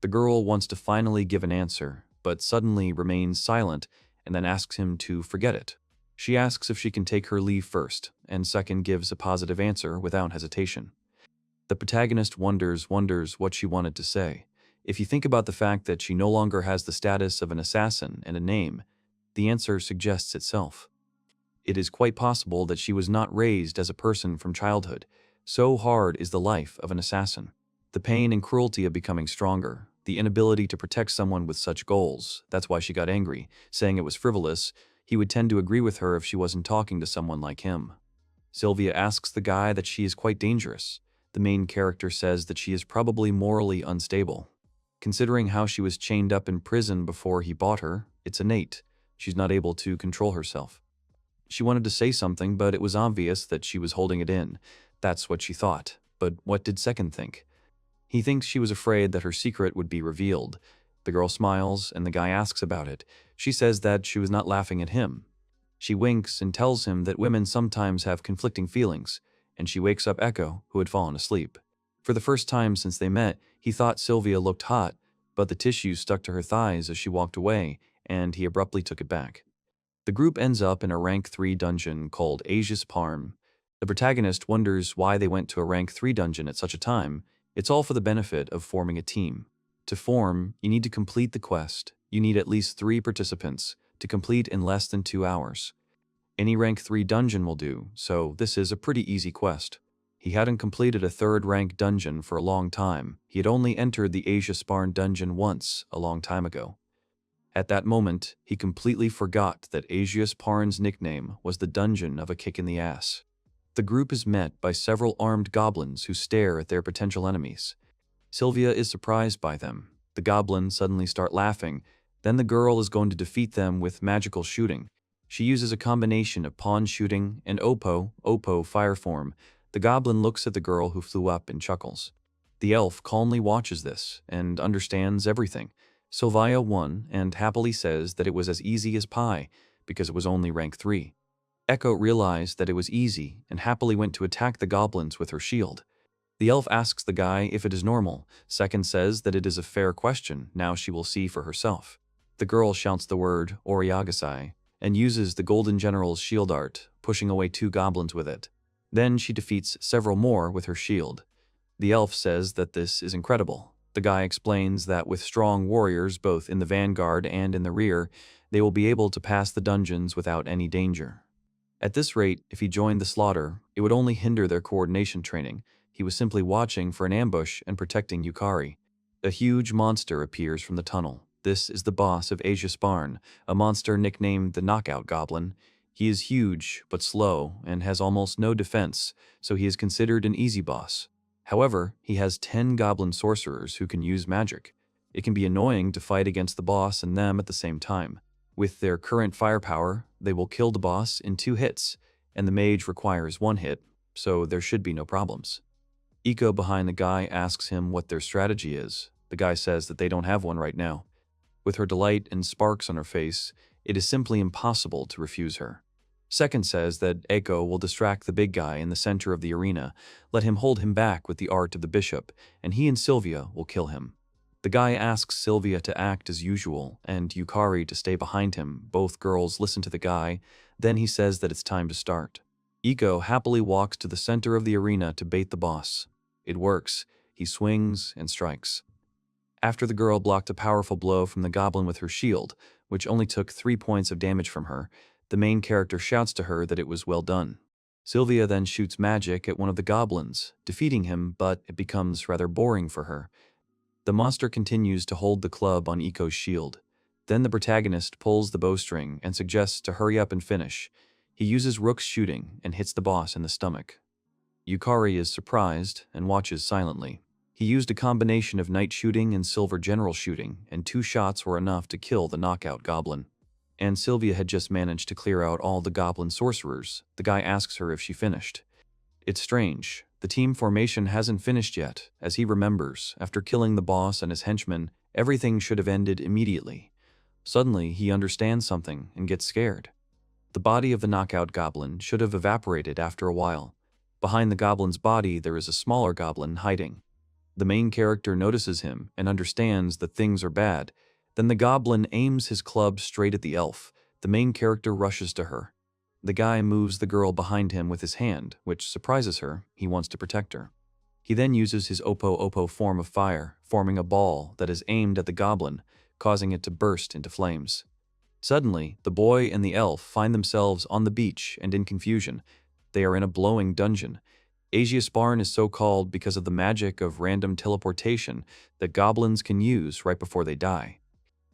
[SPEAKER 1] The girl wants to finally give an answer, but suddenly remains silent and then asks him to forget it. She asks if she can take her leave first, and second gives a positive answer without hesitation. The protagonist wonders what she wanted to say. If you think about the fact that she no longer has the status of an assassin and a name, the answer suggests itself. It is quite possible that she was not raised as a person from childhood. So hard is the life of an assassin. The pain and cruelty of becoming stronger, the inability to protect someone with such goals, that's why she got angry, saying it was frivolous. He would tend to agree with her if she wasn't talking to someone like him. Sylvia asks the guy that she is quite dangerous. The main character says that she is probably morally unstable. Considering how she was chained up in prison before he bought her, it's innate. She's not able to control herself. She wanted to say something, but it was obvious that she was holding it in. That's what she thought. But what did Second think? He thinks she was afraid that her secret would be revealed. The girl smiles, and the guy asks about it. She says that she was not laughing at him. She winks and tells him that women sometimes have conflicting feelings, and she wakes up Ekko, who had fallen asleep. For the first time since they met, he thought Sylvia looked hot, but the tissue stuck to her thighs as she walked away, and he abruptly took it back. The group ends up in a rank 3 dungeon called Asia's Parm. The protagonist wonders why they went to a rank 3 dungeon at such a time. It's all for the benefit of forming a team. To form, you need to complete the quest. You need at least 3 participants to complete in less than 2 hours. Any rank 3 dungeon will do, so this is a pretty easy quest. He hadn't completed a 3rd rank dungeon for a long time. He had only entered the Asia Sparn dungeon once, a long time ago. At that moment, he completely forgot that Asia Sparn's nickname was the Dungeon of a Kick in the Ass. The group is met by several armed goblins who stare at their potential enemies. Sylvia is surprised by them. The goblins suddenly start laughing. Then the girl is going to defeat them with magical shooting. She uses a combination of pawn shooting and Oppo fire form. The goblin looks at the girl who flew up and chuckles. The elf calmly watches this and understands everything. Sylvia won and happily says that it was as easy as pie because it was only rank 3. Ekko realized that it was easy and happily went to attack the goblins with her shield. The elf asks the guy if it is normal. Second says that it is a fair question, now she will see for herself. The girl shouts the word Oryagasai and uses the Golden General's shield art, pushing away 2 goblins with it. Then she defeats several more with her shield. The elf says that this is incredible. The guy explains that with strong warriors both in the vanguard and in the rear, they will be able to pass the dungeons without any danger. At this rate, if he joined the slaughter, it would only hinder their coordination training. He was simply watching for an ambush and protecting Yukari. A huge monster appears from the tunnel. This is the boss of Asia Sparn, a monster nicknamed the Knockout Goblin. He is huge, but slow, and has almost no defense, so he is considered an easy boss. However, he has 10 goblin sorcerers who can use magic. It can be annoying to fight against the boss and them at the same time. With their current firepower, they will kill the boss in 2 hits, and the mage requires 1 hit, so there should be no problems. Ekko behind the guy asks him what their strategy is. The guy says that they don't have one right now. With her delight and sparks on her face, it is simply impossible to refuse her. Second says that Ekko will distract the big guy in the center of the arena, let him hold him back with the art of the bishop, and he and Sylvia will kill him. The guy asks Sylvia to act as usual, and Yukari to stay behind him. Both girls listen to the guy, then he says that it's time to start. Ekko happily walks to the center of the arena to bait the boss. It works. He swings and strikes. After the girl blocked a powerful blow from the goblin with her shield, which only took 3 points of damage from her, the main character shouts to her that it was well done. Sylvia then shoots magic at one of the goblins, defeating him, but it becomes rather boring for her. The monster continues to hold the club on Ekko's shield. Then the protagonist pulls the bowstring and suggests to hurry up and finish. He uses rook's shooting and hits the boss in the stomach. Yukari is surprised and watches silently. He used a combination of night shooting and silver general shooting, and 2 shots were enough to kill the knockout goblin. And Sylvia had just managed to clear out all the goblin sorcerers. The guy asks her if she finished. It's strange. The team formation hasn't finished yet, as he remembers, after killing the boss and his henchmen, everything should have ended immediately. Suddenly, he understands something and gets scared. The body of the knockout goblin should have evaporated after a while. Behind the goblin's body, there is a smaller goblin hiding. The main character notices him and understands that things are bad. Then the goblin aims his club straight at the elf. The main character rushes to her. The guy moves the girl behind him with his hand, which surprises her. He wants to protect her. He then uses his Oppo form of fire, forming a ball that is aimed at the goblin, causing it to burst into flames. Suddenly, the boy and the elf find themselves on the beach and in confusion. They are in a blowing dungeon. Asia Sparn is so called because of the magic of random teleportation that goblins can use right before they die.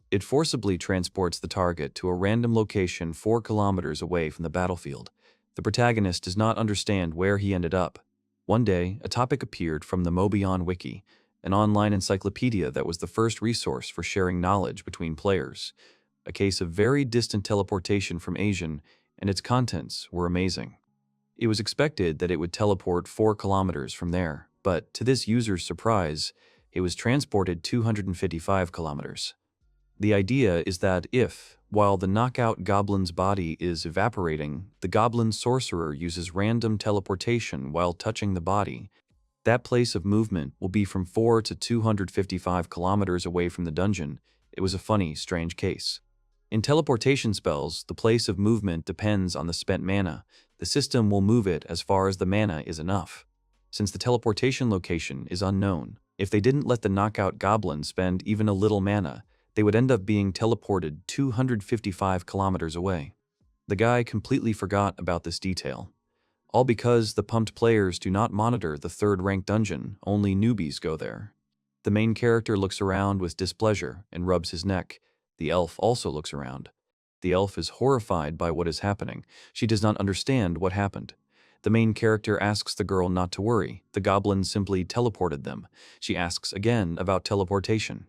[SPEAKER 1] It forcibly transports the target to a random location 4 kilometers away from the battlefield. The protagonist does not understand where he ended up. One day, a topic appeared from the Mobion Wiki, an online encyclopedia that was the first resource for sharing knowledge between players. A case of very distant teleportation from Asian, and its contents were amazing. It was expected that it would teleport 4 kilometers from there, but to this user's surprise, it was transported 255 kilometers. The idea is that if, while the knockout goblin's body is evaporating, the goblin sorcerer uses random teleportation while touching the body, that place of movement will be from 4 to 255 kilometers away from the dungeon. It was a funny, strange case. In teleportation spells, the place of movement depends on the spent mana. The system will move it as far as the mana is enough. Since the teleportation location is unknown, if they didn't let the knockout goblin spend even a little mana, they would end up being teleported 255 kilometers away. The guy completely forgot about this detail. All because the pumped players do not monitor the 3rd rank dungeon, only newbies go there. The main character looks around with displeasure and rubs his neck. The elf also looks around. The elf is horrified by what is happening. She does not understand what happened. The main character asks the girl not to worry. The goblin simply teleported them. She asks again about teleportation.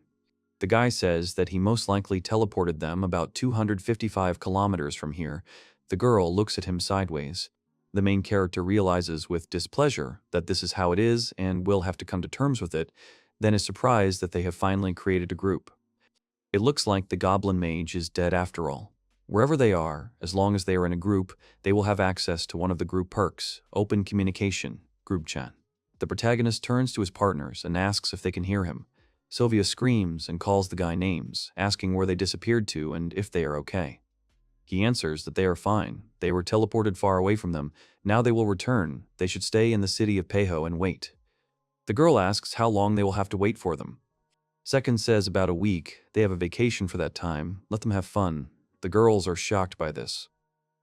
[SPEAKER 1] The guy says that he most likely teleported them about 255 kilometers from here. The girl looks at him sideways. The main character realizes with displeasure that this is how it is and will have to come to terms with it, then is surprised that they have finally created a group. It looks like the goblin mage is dead after all. Wherever they are, as long as they are in a group, they will have access to one of the group perks, open communication, group chat. The protagonist turns to his partners and asks if they can hear him. Sylvia screams and calls the guy names, asking where they disappeared to and if they are okay. He answers that they are fine. They were teleported far away from them. Now they will return. They should stay in the city of Peho and wait. The girl asks how long they will have to wait for them. Second says about a week. They have a vacation for that time. Let them have fun. The girls are shocked by this.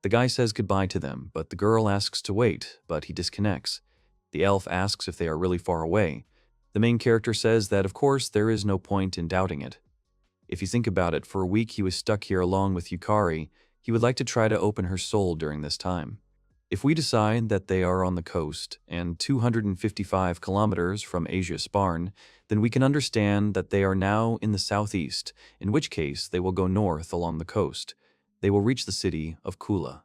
[SPEAKER 1] The guy says goodbye to them, but the girl asks to wait, but he disconnects. The elf asks if they are really far away. The main character says that of course there is no point in doubting it. If you think about it, for a week he was stuck here along with Yukari. He would like to try to open her soul during this time. If we decide that they are on the coast and 255 kilometers from Asia Sparn, then we can understand that they are now in the southeast, in which case they will go north along the coast. They will reach the city of Kula.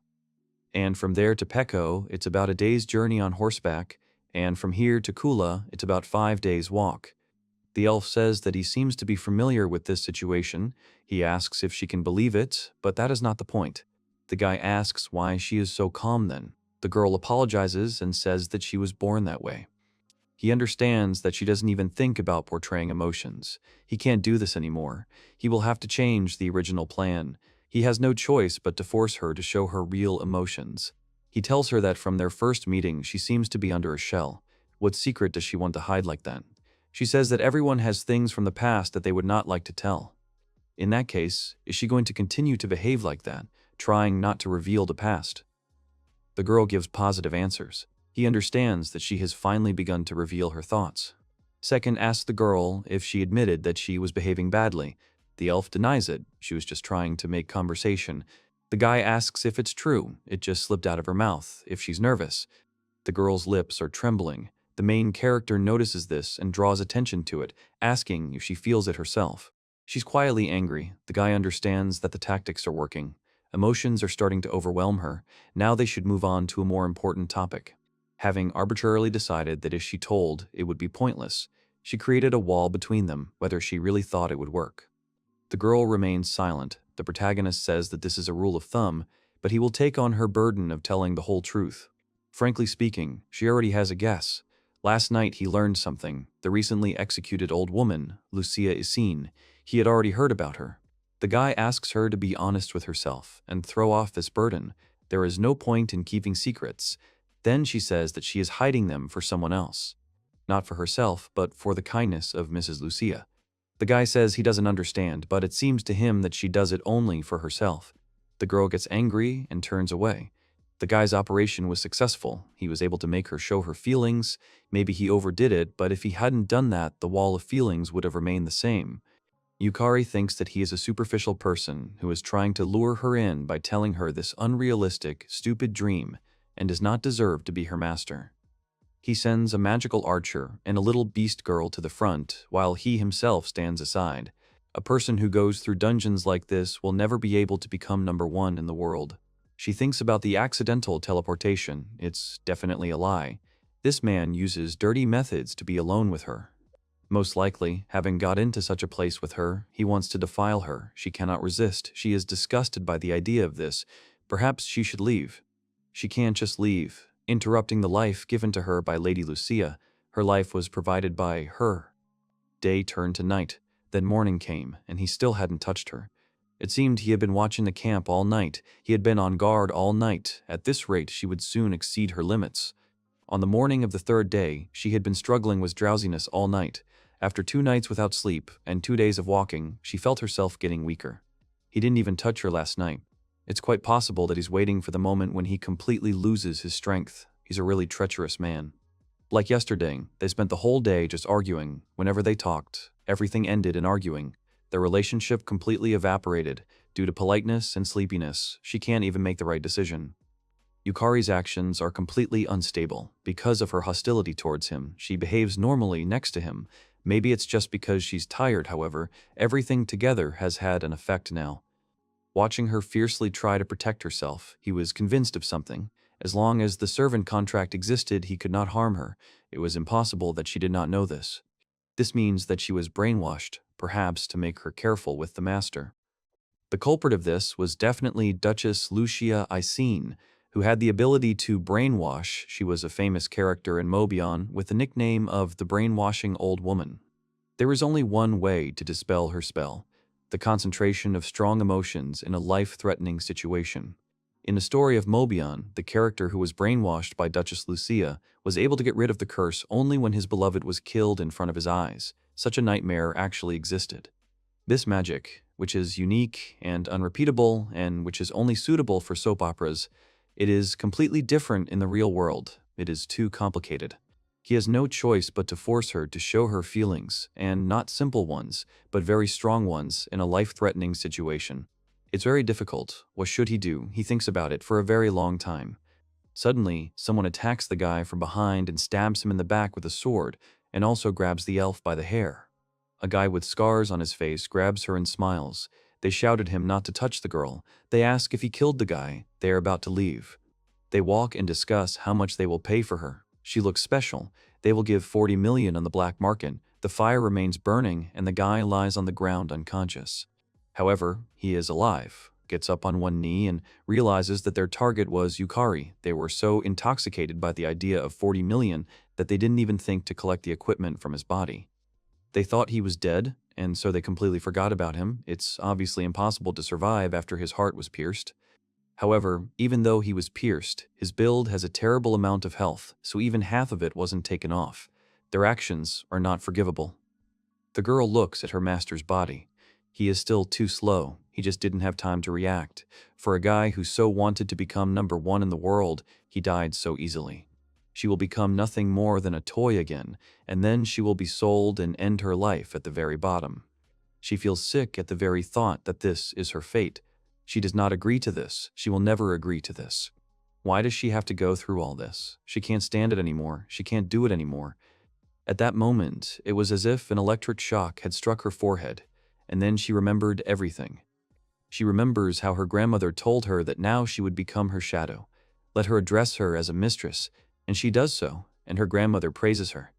[SPEAKER 1] And from there to Peko, it's about a day's journey on horseback, and from here to Kula, it's about 5 days' walk. The elf says that he seems to be familiar with this situation. He asks if she can believe it, but that is not the point. The guy asks why she is so calm then. The girl apologizes and says that she was born that way. He understands that she doesn't even think about portraying emotions. He can't do this anymore. He will have to change the original plan. He has no choice but to force her to show her real emotions. He tells her that from their first meeting she seems to be under a shell. What secret does she want to hide like that? She says that everyone has things from the past that they would not like to tell. In that case, is she going to continue to behave like that, trying not to reveal the past? The girl gives positive answers. He understands that she has finally begun to reveal her thoughts. Second asks the girl if she admitted that she was behaving badly. The elf denies it. She was just trying to make conversation. The guy asks if it's true. It just slipped out of her mouth. If she's nervous. The girl's lips are trembling. The main character notices this and draws attention to it, asking if she feels it herself. She's quietly angry. The guy understands that the tactics are working. Emotions are starting to overwhelm her. Now they should move on to a more important topic. Having arbitrarily decided that if she told, it would be pointless, she created a wall between them, whether she really thought it would work. The girl remains silent. The protagonist says that this is a rule of thumb, but he will take on her burden of telling the whole truth. Frankly speaking, she already has a guess. Last night he learned something. The recently executed old woman, Lucia Isekai. He had already heard about her. The guy asks her to be honest with herself and throw off this burden. There is no point in keeping secrets. Then she says that she is hiding them for someone else. Not for herself, but for the kindness of Mrs. Lucia. The guy says he doesn't understand, but it seems to him that she does it only for herself. The girl gets angry and turns away. The guy's operation was successful. He was able to make her show her feelings. Maybe he overdid it, but if he hadn't done that, the wall of feelings would have remained the same. Yukari thinks that he is a superficial person who is trying to lure her in by telling her this unrealistic, stupid dream and does not deserve to be her master. He sends a magical archer and a little beast girl to the front while he himself stands aside. A person who goes through dungeons like this will never be able to become number one in the world. She thinks about the accidental teleportation. It's definitely a lie. This man uses dirty methods to be alone with her. Most likely, having got into such a place with her, he wants to defile her. She cannot resist. She is disgusted by the idea of this. Perhaps she should leave. She can't just leave, interrupting the life given to her by Lady Lucia. Her life was provided by her. Day turned to night. Then morning came, and he still hadn't touched her. It seemed he had been watching the camp all night. He had been on guard all night. At this rate, she would soon exceed her limits. On the morning of the third day, she had been struggling with drowsiness all night. After 2 nights without sleep and 2 days of walking, she felt herself getting weaker. He didn't even touch her last night. It's quite possible that he's waiting for the moment when he completely loses his strength. He's a really treacherous man. Like yesterday, they spent the whole day just arguing. Whenever they talked, everything ended in arguing. Their relationship completely evaporated. Due to politeness and sleepiness, she can't even make the right decision. Yukari's actions are completely unstable. Because of her hostility towards him, she behaves normally next to him. Maybe it's just because she's tired, however. Everything together has had an effect now. Watching her fiercely try to protect herself, he was convinced of something. As long as the servant contract existed, he could not harm her. It was impossible that she did not know this. This means that she was brainwashed, perhaps to make her careful with the master. The The culprit of this was definitely Duchess Lucia Iseine, who had the ability to brainwash. She was a famous character in Mobion with the nickname of the brainwashing old woman. There was only one way to dispel her spell: the concentration of strong emotions in a life-threatening situation. In the story of Mobion, the character who was brainwashed by Duchess Lucia was able to get rid of the curse only when his beloved was killed in front of his eyes. Such a nightmare actually existed. This magic, which is unique and unrepeatable and which is only suitable for soap operas, it is completely different in the real world. It is too complicated. He has no choice but to force her to show her feelings, and not simple ones, but very strong ones in a life-threatening situation. It's very difficult. What should he do? He thinks about it for a very long time. Suddenly, someone attacks the guy from behind and stabs him in the back with a sword, and also grabs the elf by the hair. A guy with scars on his face grabs her and smiles. They shout at him not to touch the girl. They ask if he killed the guy. They are about to leave. They walk and discuss how much they will pay for her. She looks special. They will give 40 million on the black market. The fire remains burning and the guy lies on the ground unconscious. However, he is alive, gets up on one knee and realizes that their target was Yukari. They were so intoxicated by the idea of 40 million that they didn't even think to collect the equipment from his body. They thought he was dead, and so they completely forgot about him. It's obviously impossible to survive after his heart was pierced. However, even though he was pierced, his build has a terrible amount of health, so even half of it wasn't taken off. Their actions are not forgivable. The girl looks at her master's body. He is still too slow. He just didn't have time to react. For a guy who so wanted to become #1 in the world, he died so easily. She will become nothing more than a toy again, and then she will be sold and end her life at the very bottom. She feels sick at the very thought that this is her fate. She does not agree to this. She will never agree to this. Why does she have to go through all this? She can't stand it anymore. She can't do it anymore. At that moment, it was as if an electric shock had struck her forehead, and then she remembered everything. She remembers how her grandmother told her that now she would become her shadow. Let her address her as a mistress, and she does so, and her grandmother praises her.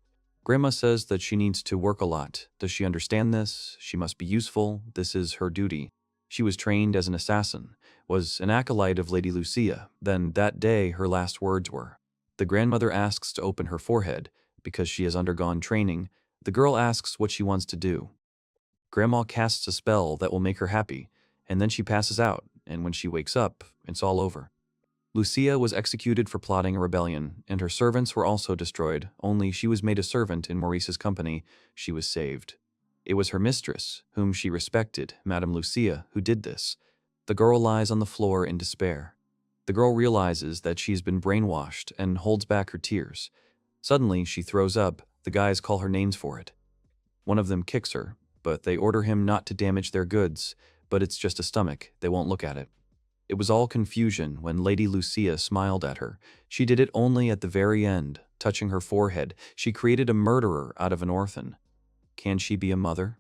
[SPEAKER 1] Grandma says that she needs to work a lot. Does she understand this? She must be useful. This is her duty. She was trained as an assassin, was an acolyte of Lady Lucia. Then that day her last words were. The grandmother asks to open her forehead, because she has undergone training. The girl asks what she wants to do. Grandma casts a spell that will make her happy, and then she passes out, and when she wakes up, it's all over. Lucia was executed for plotting a rebellion, and her servants were also destroyed, only she was made a servant in Maurice's company. She was saved. It was her mistress, whom she respected, Madame Lucia, who did this. The girl lies on the floor in despair. The girl realizes that she's been brainwashed and holds back her tears. Suddenly, she throws up. The guys call her names for it. One of them kicks her, but they order him not to damage their goods, but it's just a stomach. They won't look at it. It was all confusion when Lady Lucia smiled at her. She did it only at the very end, touching her forehead. She created a murderer out of an orphan. Can she be a mother?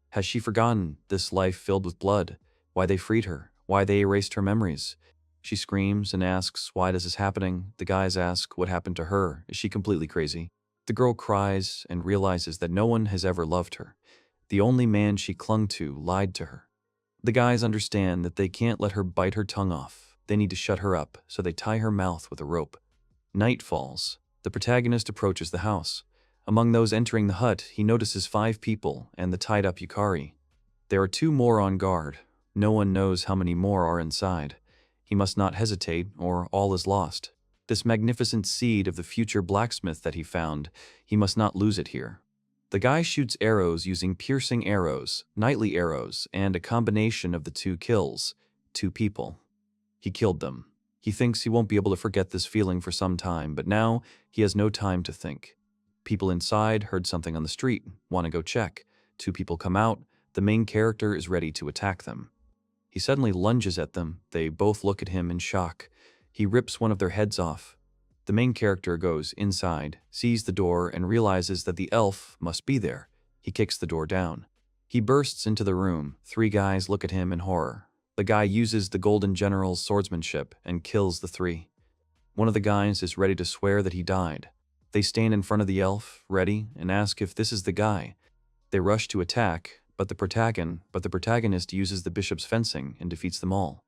[SPEAKER 1] Has she forgotten this life filled with blood? Why they freed her? Why they erased her memories? She screams and asks, why is this happening? The guys ask, what happened to her? Is she completely crazy? The girl cries and realizes that no one has ever loved her. The only man she clung to lied to her. The guys understand that they can't let her bite her tongue off. They need to shut her up, so they tie her mouth with a rope. Night falls. The protagonist approaches the house. Among those entering the hut, he notices 5 people and the tied-up Yukari. There are 2 more on guard. No one knows how many more are inside. He must not hesitate, or all is lost. This magnificent seed of the future blacksmith that he found, he must not lose it here. The guy shoots arrows using piercing arrows, nightly arrows, and a combination of the 2 kills. 2 people. He killed them. He thinks he won't be able to forget this feeling for some time, but now he has no time to think. People inside heard something on the street, want to go check. 2 people come out. The main character is ready to attack them. He suddenly lunges at them. They both look at him in shock. He rips one of their heads off. The main character goes inside, sees the door, and realizes that the elf must be there. He kicks the door down. He bursts into the room. 3 guys look at him in horror. The guy uses the Golden General's swordsmanship and kills the 3. One of the guys is ready to swear that he died. They stand in front of the elf, ready, and ask if this is the guy. They rush to attack, But the protagonist uses the bishop's fencing and defeats them all.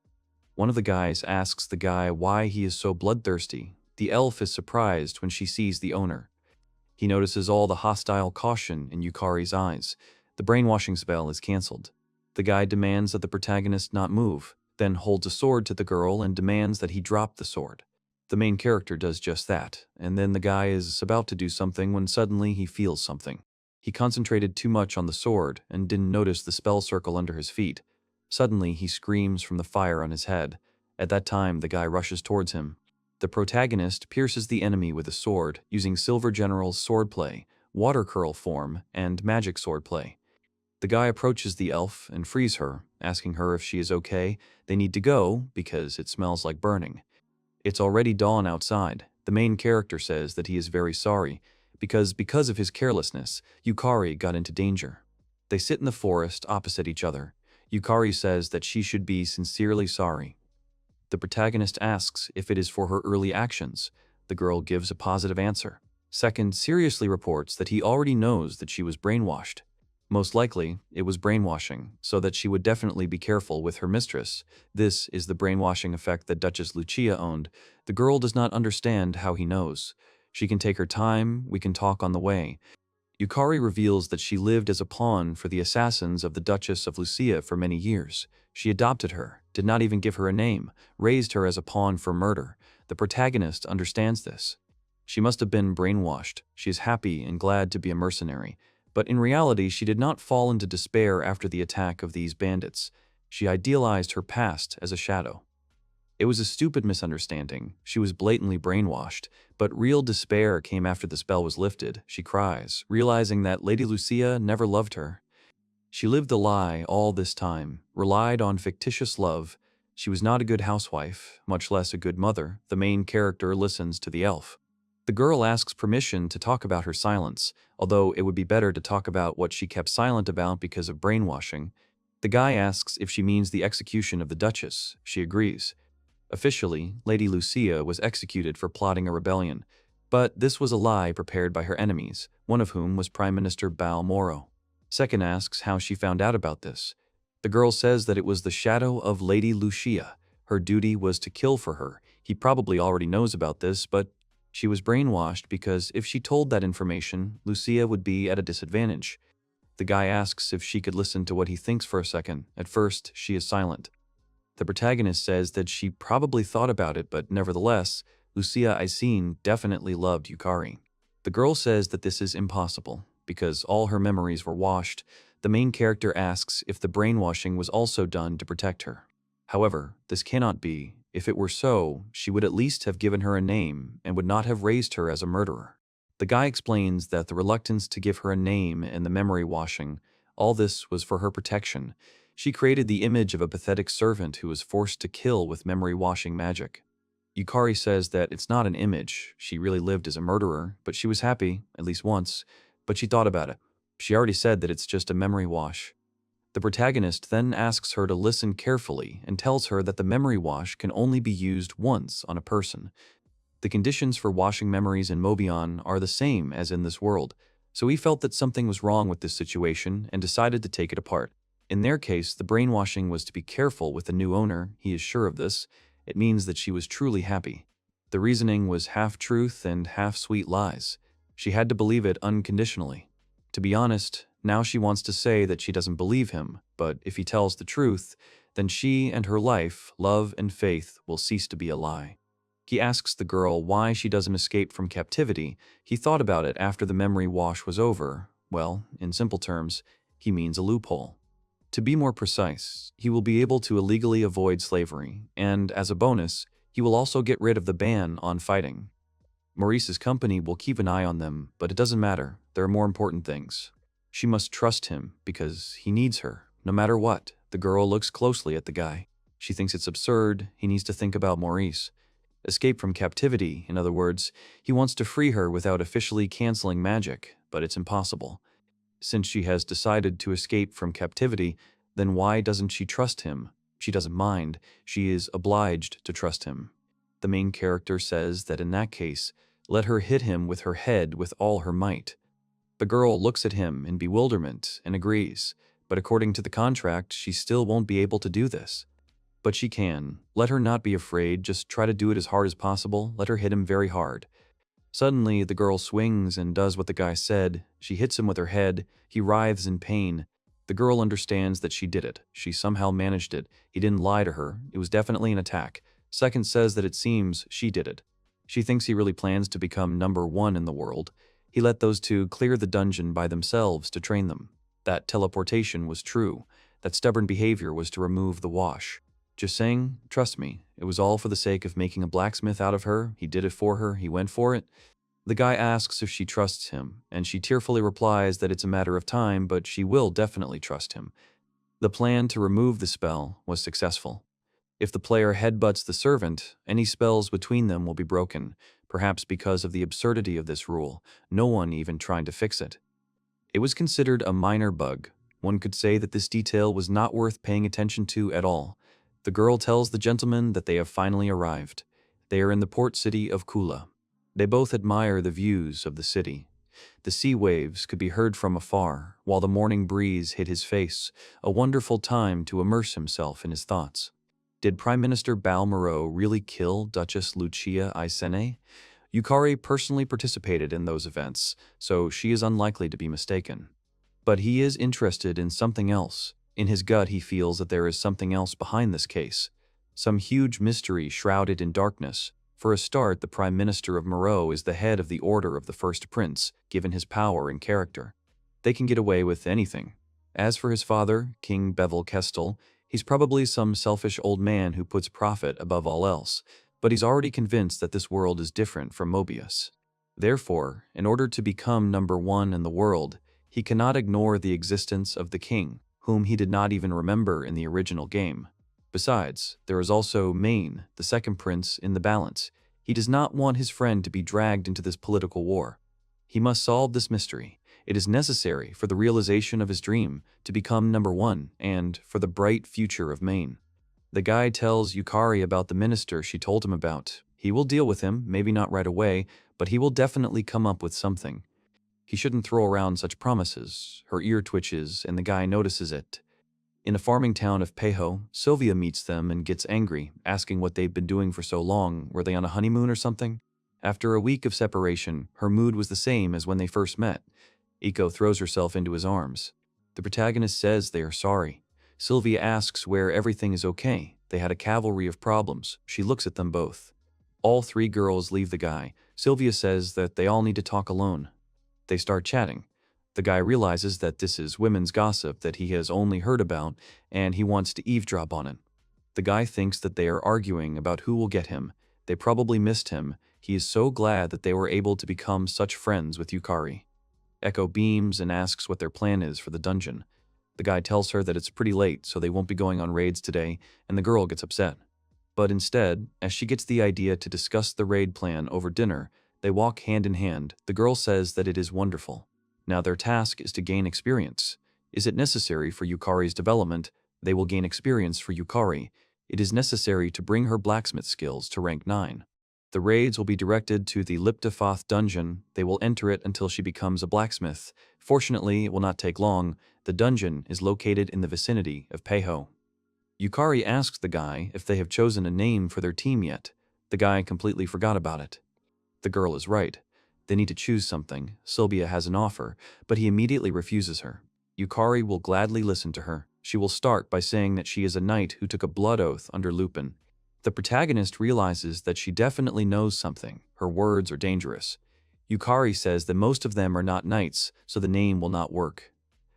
[SPEAKER 1] One of the guys asks the guy why he is so bloodthirsty. The elf is surprised when she sees the owner. He notices all the hostile caution in Yukari's eyes. The brainwashing spell is cancelled. The guy demands that the protagonist not move, then holds a sword to the girl and demands that he drop the sword. The main character does just that, and then the guy is about to do something when suddenly he feels something. He concentrated too much on the sword and didn't notice the spell circle under his feet. Suddenly, he screams from the fire on his head. At that time, the guy rushes towards him. The protagonist pierces the enemy with a sword using Silver General's swordplay, water curl form, and magic swordplay. The guy approaches the elf and frees her, asking her if she is okay. They need to go because it smells like burning. It's already dawn outside. The main character says that he is very sorry because of his carelessness, Yukari got into danger. They sit in the forest opposite each other. Yukari says that she should be sincerely sorry. The protagonist asks if it is for her early actions. The girl gives a positive answer. Second seriously reports that he already knows that she was brainwashed. Most likely, it was brainwashing, so that she would definitely be careful with her mistress. This is the brainwashing effect that Duchess Lucia owned. The girl does not understand how he knows. She can take her time, we can talk on the way. Yukari reveals that she lived as a pawn for the assassins of the Duchess of Lucia for many years. She adopted her, did not even give her a name, raised her as a pawn for murder. The protagonist understands this. She must have been brainwashed. She is happy and glad to be a mercenary. But in reality, she did not fall into despair after the attack of these bandits. She idealized her past as a shadow. It was a stupid misunderstanding. She was blatantly brainwashed, but real despair came after the spell was lifted. She cries, realizing that Lady Lucia never loved her. She lived a lie all this time, relied on fictitious love. She was not a good housewife, much less a good mother. The main character listens to the elf. The girl asks permission to talk about her silence, although it would be better to talk about what she kept silent about because of brainwashing. The guy asks if she means the execution of the Duchess. She agrees. Officially, Lady Lucia was executed for plotting a rebellion, but this was a lie prepared by her enemies, one of whom was Prime Minister Moro. Second asks how she found out about this. The girl says that it was the shadow of Lady Lucia. Her duty was to kill for her. He probably already knows about this, but she was brainwashed because if she told that information, Lucia would be at a disadvantage. The guy asks if she could listen to what he thinks for a second. At first, she is silent. The protagonist says that she probably thought about it, but nevertheless, Lucia Isein definitely loved Yukari. The girl says that this is impossible, because all her memories were washed. The main character asks if the brainwashing was also done to protect her. However, this cannot be. If it were so, she would at least have given her a name and would not have raised her as a murderer. The guy explains that the reluctance to give her a name and the memory washing, all this was for her protection. She created the image of a pathetic servant who was forced to kill with memory washing magic. Yukari says that it's not an image. She really lived as a murderer, but she was happy, at least once, but she thought about it. She already said that it's just a memory wash. The protagonist then asks her to listen carefully and tells her that the memory wash can only be used once on a person. The conditions for washing memories in Mobion are the same as in this world, so he felt that something was wrong with this situation and decided to take it apart. In their case, the brainwashing was to be careful with the new owner. He is sure of this. It means that she was truly happy. The reasoning was half truth and half sweet lies. She had to believe it unconditionally. To be honest, now she wants to say that she doesn't believe him, but if he tells the truth, then she and her life, love and faith will cease to be a lie. He asks the girl why she doesn't escape from captivity. He thought about it after the memory wash was over. Well, in simple terms, he means a loophole. To be more precise, he will be able to illegally avoid slavery, and as a bonus, he will also get rid of the ban on fighting. Maurice's company will keep an eye on them, but it doesn't matter. There are more important things. She must trust him because he needs her, no matter what. The girl looks closely at the guy. She thinks it's absurd. He needs to think about Maurice. Escape from captivity, in other words, he wants to free her without officially canceling magic, but it's impossible. Since she has decided to escape from captivity, then why doesn't she trust him? She doesn't mind. She is obliged to trust him. The main character says that in that case, let her hit him with her head with all her might. The girl looks at him in bewilderment and agrees, But according to the contract, she still won't be able to do this. But she can. Let her not be afraid, just try to do it as hard as possible. Let her hit him very hard. Suddenly, the girl swings and does what the guy said. She hits him with her head. He writhes in pain. The girl understands that she did it. She somehow managed it. He didn't lie to her. It was definitely an attack. Second says that it seems she did it. She thinks he really plans to become number one in the world. He let those two clear the dungeon by themselves to train them. That teleportation was true. That stubborn behavior was to remove the wash. Just saying, trust me, it was all for the sake of making a blacksmith out of her. He did it for her. He went for it. The guy asks if she trusts him, and she tearfully replies that it's a matter of time, but she will definitely trust him. The plan to remove the spell was successful. If the player headbutts the servant, any spells between them will be broken, perhaps because of the absurdity of this rule, no one even trying to fix it. It was considered a minor bug. One could say that this detail was not worth paying attention to at all. The girl tells the gentleman that they have finally arrived. They are in the port city of Kula. They both admire the views of the city. The sea waves could be heard from afar, while the morning breeze hit his face, a wonderful time to immerse himself in his thoughts. Did Prime Minister Balmoral really kill Duchess Lucia Aisene? Yukari personally participated in those events, so she is unlikely to be mistaken. But he is interested in something else. In his gut, he feels that there is something else behind this case. Some huge mystery shrouded in darkness. For a start, the Prime Minister of Moreau is the head of the Order of the First Prince, given his power and character. They can get away with anything. As for his father, King Bevel Kestel, he's probably some selfish old man who puts profit above all else, but he's already convinced that this world is different from Mobius. Therefore, in order to become number one in the world, he cannot ignore the existence of the king, whom he did not even remember in the original game. Besides, there is also Maine, the second prince, in the balance. He does not want his friend to be dragged into this political war. He must solve this mystery. It is necessary for the realization of his dream to become number one and for the bright future of Maine. The guy tells Yukari about the minister she told him about. He will deal with him, maybe not right away, but he will definitely come up with something. He shouldn't throw around such promises. Her ear twitches, and the guy notices it. In the farming town of Peho, Sylvia meets them and gets angry, asking what they've been doing for so long. Were they on a honeymoon or something? After a week of separation, her mood was the same as when they first met. Ekko throws herself into his arms. The protagonist says they are sorry. Sylvia asks where everything is okay. They had a cavalry of problems. She looks at them both. All three girls leave the guy. Sylvia says that they all need to talk alone. They start chatting. The guy realizes that this is women's gossip that he has only heard about, and he wants to eavesdrop on it. The guy thinks that they are arguing about who will get him. They probably missed him. He is so glad that they were able to become such friends with Yukari. Ekko beams and asks what their plan is for the dungeon. The guy tells her that it's pretty late, so they won't be going on raids today, and the girl gets upset. But instead, as she gets the idea to discuss the raid plan over dinner, they walk hand in hand. The girl says that it is wonderful. Now their task is to gain experience. Is it necessary for Yukari's development? They will gain experience for Yukari. It is necessary to bring her blacksmith skills to rank 9. The raids will be directed to the Liptafoth dungeon. They will enter it until she becomes a blacksmith. Fortunately, it will not take long. The dungeon is located in the vicinity of Peho. Yukari asks the guy if they have chosen a name for their team yet. The guy completely forgot about it. The girl is right. They need to choose something. Sylvia has an offer, but he immediately refuses her. Yukari will gladly listen to her. She will start by saying that she is a knight who took a blood oath under Lupin. The protagonist realizes that she definitely knows something. Her words are dangerous. Yukari says that most of them are not knights, so the name will not work.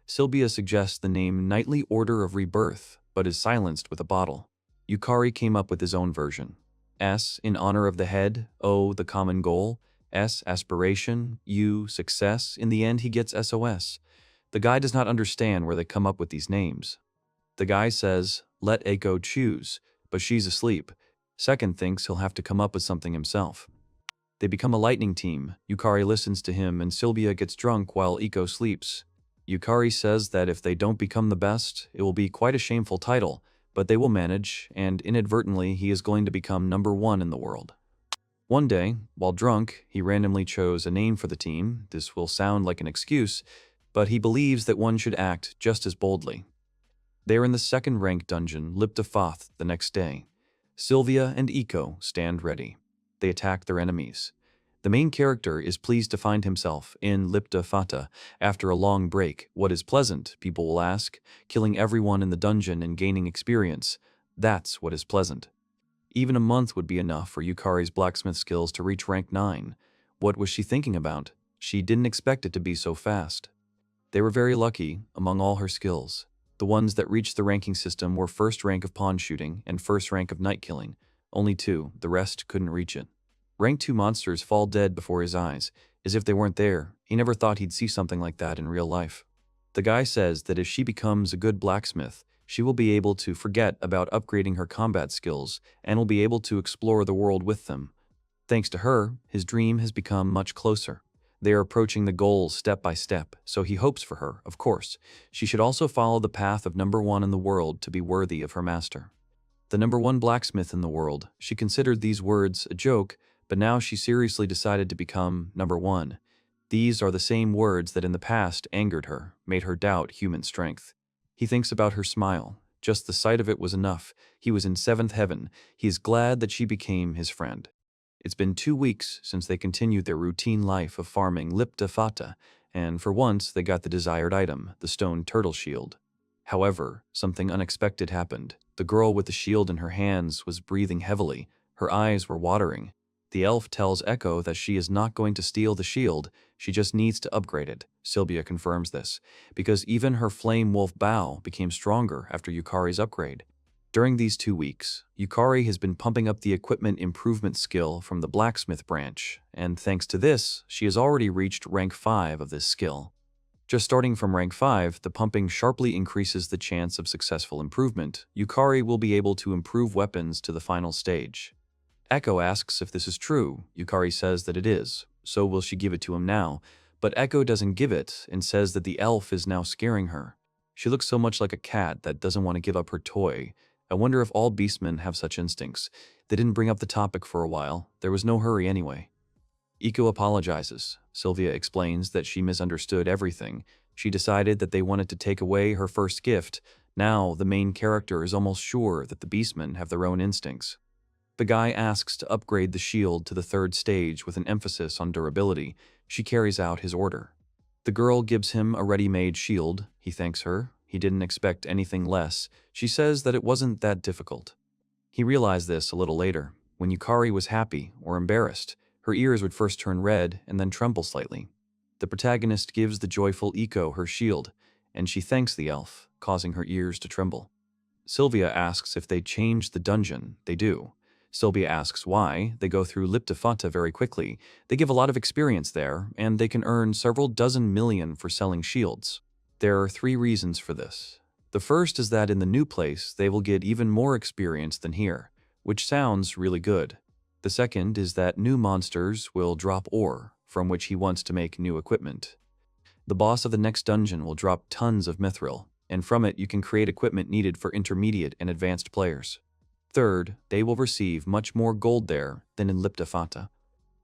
[SPEAKER 1] Sylvia suggests the name Knightly Order of Rebirth, but is silenced with a bottle. Yukari came up with his own version. S, in honor of the head, O, the common goal, S, aspiration, U, success. In the end, he gets SOS. The guy does not understand where they come up with these names. The guy says, let Ekko choose, but she's asleep. Second thinks he'll have to come up with something himself. They become a lightning team. Yukari listens to him and Sylvia gets drunk while Ekko sleeps. Yukari says that if they don't become the best, it will be quite a shameful title, but they will manage, and inadvertently he is going to become number 1 in the world. One day, while drunk, he randomly chose a name for the team. This will sound like an excuse, but he believes that one should act just as boldly. They are in the second-rank dungeon Lipta the next day. Sylvia and Ekko stand ready. They attack their enemies. The main character is pleased to find himself in Lipta after a long break. What is pleasant, people will ask? Killing everyone in the dungeon and gaining experience. That's what is pleasant. Even a month would be enough for Yukari's blacksmith skills to reach rank 9. What was she thinking about? She didn't expect it to be so fast. They were very lucky among all her skills. The ones that reached the ranking system were first rank of pawn shooting and first rank of night killing. Only 2, the rest couldn't reach it. Rank 2 monsters fall dead before his eyes, as if they weren't there. He never thought he'd see something like that in real life. The guy says that if she becomes a good blacksmith, she will be able to forget about upgrading her combat skills and will be able to explore the world with them. Thanks to her, his dream has become much closer. They are approaching the goal step by step, so he hopes for her, of course. She should also follow the path of number 1 in the world to be worthy of her master. The number 1 blacksmith in the world. She considered these words a joke, but now she seriously decided to become number 1. These are the same words that in the past angered her, made her doubt human strength. He thinks about her smile. Just the sight of it was enough. He was in 7th heaven. He is glad that she became his friend. It's been 2 weeks since they continued their routine life of farming Lipta, and for once they got the desired item, the stone turtle shield. However, something unexpected happened. The girl with the shield in her hands was breathing heavily. Her eyes were watering. The elf tells Ekko that she is not going to steal the shield, she just needs to upgrade it. Sylvia confirms this, because even her flame wolf bow became stronger after Yukari's upgrade. During these 2 weeks, Yukari has been pumping up the equipment improvement skill from the blacksmith branch, and thanks to this, she has already reached rank 5 of this skill. Just starting from rank 5, the pumping sharply increases the chance of successful improvement. Yukari will be able to improve weapons to the final stage. Ekko asks if this is true. Yukari says that it is, so will she give it to him now, but Ekko doesn't give it and says that the elf is now scaring her. She looks so much like a cat that doesn't want to give up her toy. I wonder if all beastmen have such instincts. They didn't bring up the topic for a while. There was no hurry anyway. Ekko apologizes. Sylvia explains that she misunderstood everything. She decided that they wanted to take away her first gift. Now, the main character is almost sure that the beastmen have their own instincts. The guy asks to upgrade the shield to the 3rd stage with an emphasis on durability. She carries out his order. The girl gives him a ready-made shield. He thanks her. He didn't expect anything less. She says that it wasn't that difficult. He realized this a little later. When Yukari was happy or embarrassed, her ears would first turn red and then tremble slightly. The protagonist gives the joyful Ekko her shield, and she thanks the elf, causing her ears to tremble. Sylvia asks if they changed the dungeon. They do. Sylvia asks why. They go through Lipta very quickly. They give a lot of experience there, and they can earn several dozen million for selling shields. There are 3 reasons for this. The first is that in the new place, they will get even more experience than here, which sounds really good. The second is that new monsters will drop ore, from which he wants to make new equipment. The boss of the next dungeon will drop tons of mithril, and from it you can create equipment needed for intermediate and advanced players. Third, they will receive much more gold there than in Lipta.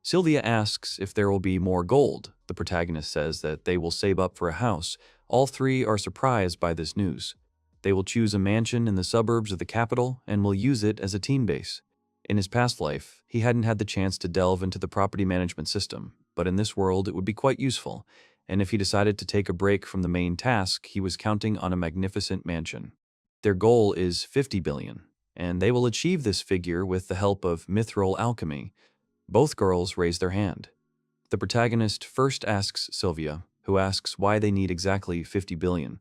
[SPEAKER 1] Sylvia asks if there will be more gold. The protagonist says that they will save up for a house. All 3 are surprised by this news. They will choose a mansion in the suburbs of the capital and will use it as a team base. In his past life, he hadn't had the chance to delve into the property management system, but in this world it would be quite useful, and if he decided to take a break from the main task, he was counting on a magnificent mansion. Their goal is 50 billion. And they will achieve this figure with the help of mithril alchemy. Both girls raise their hand. The protagonist first asks Sylvia, who asks why they need exactly 50 billion.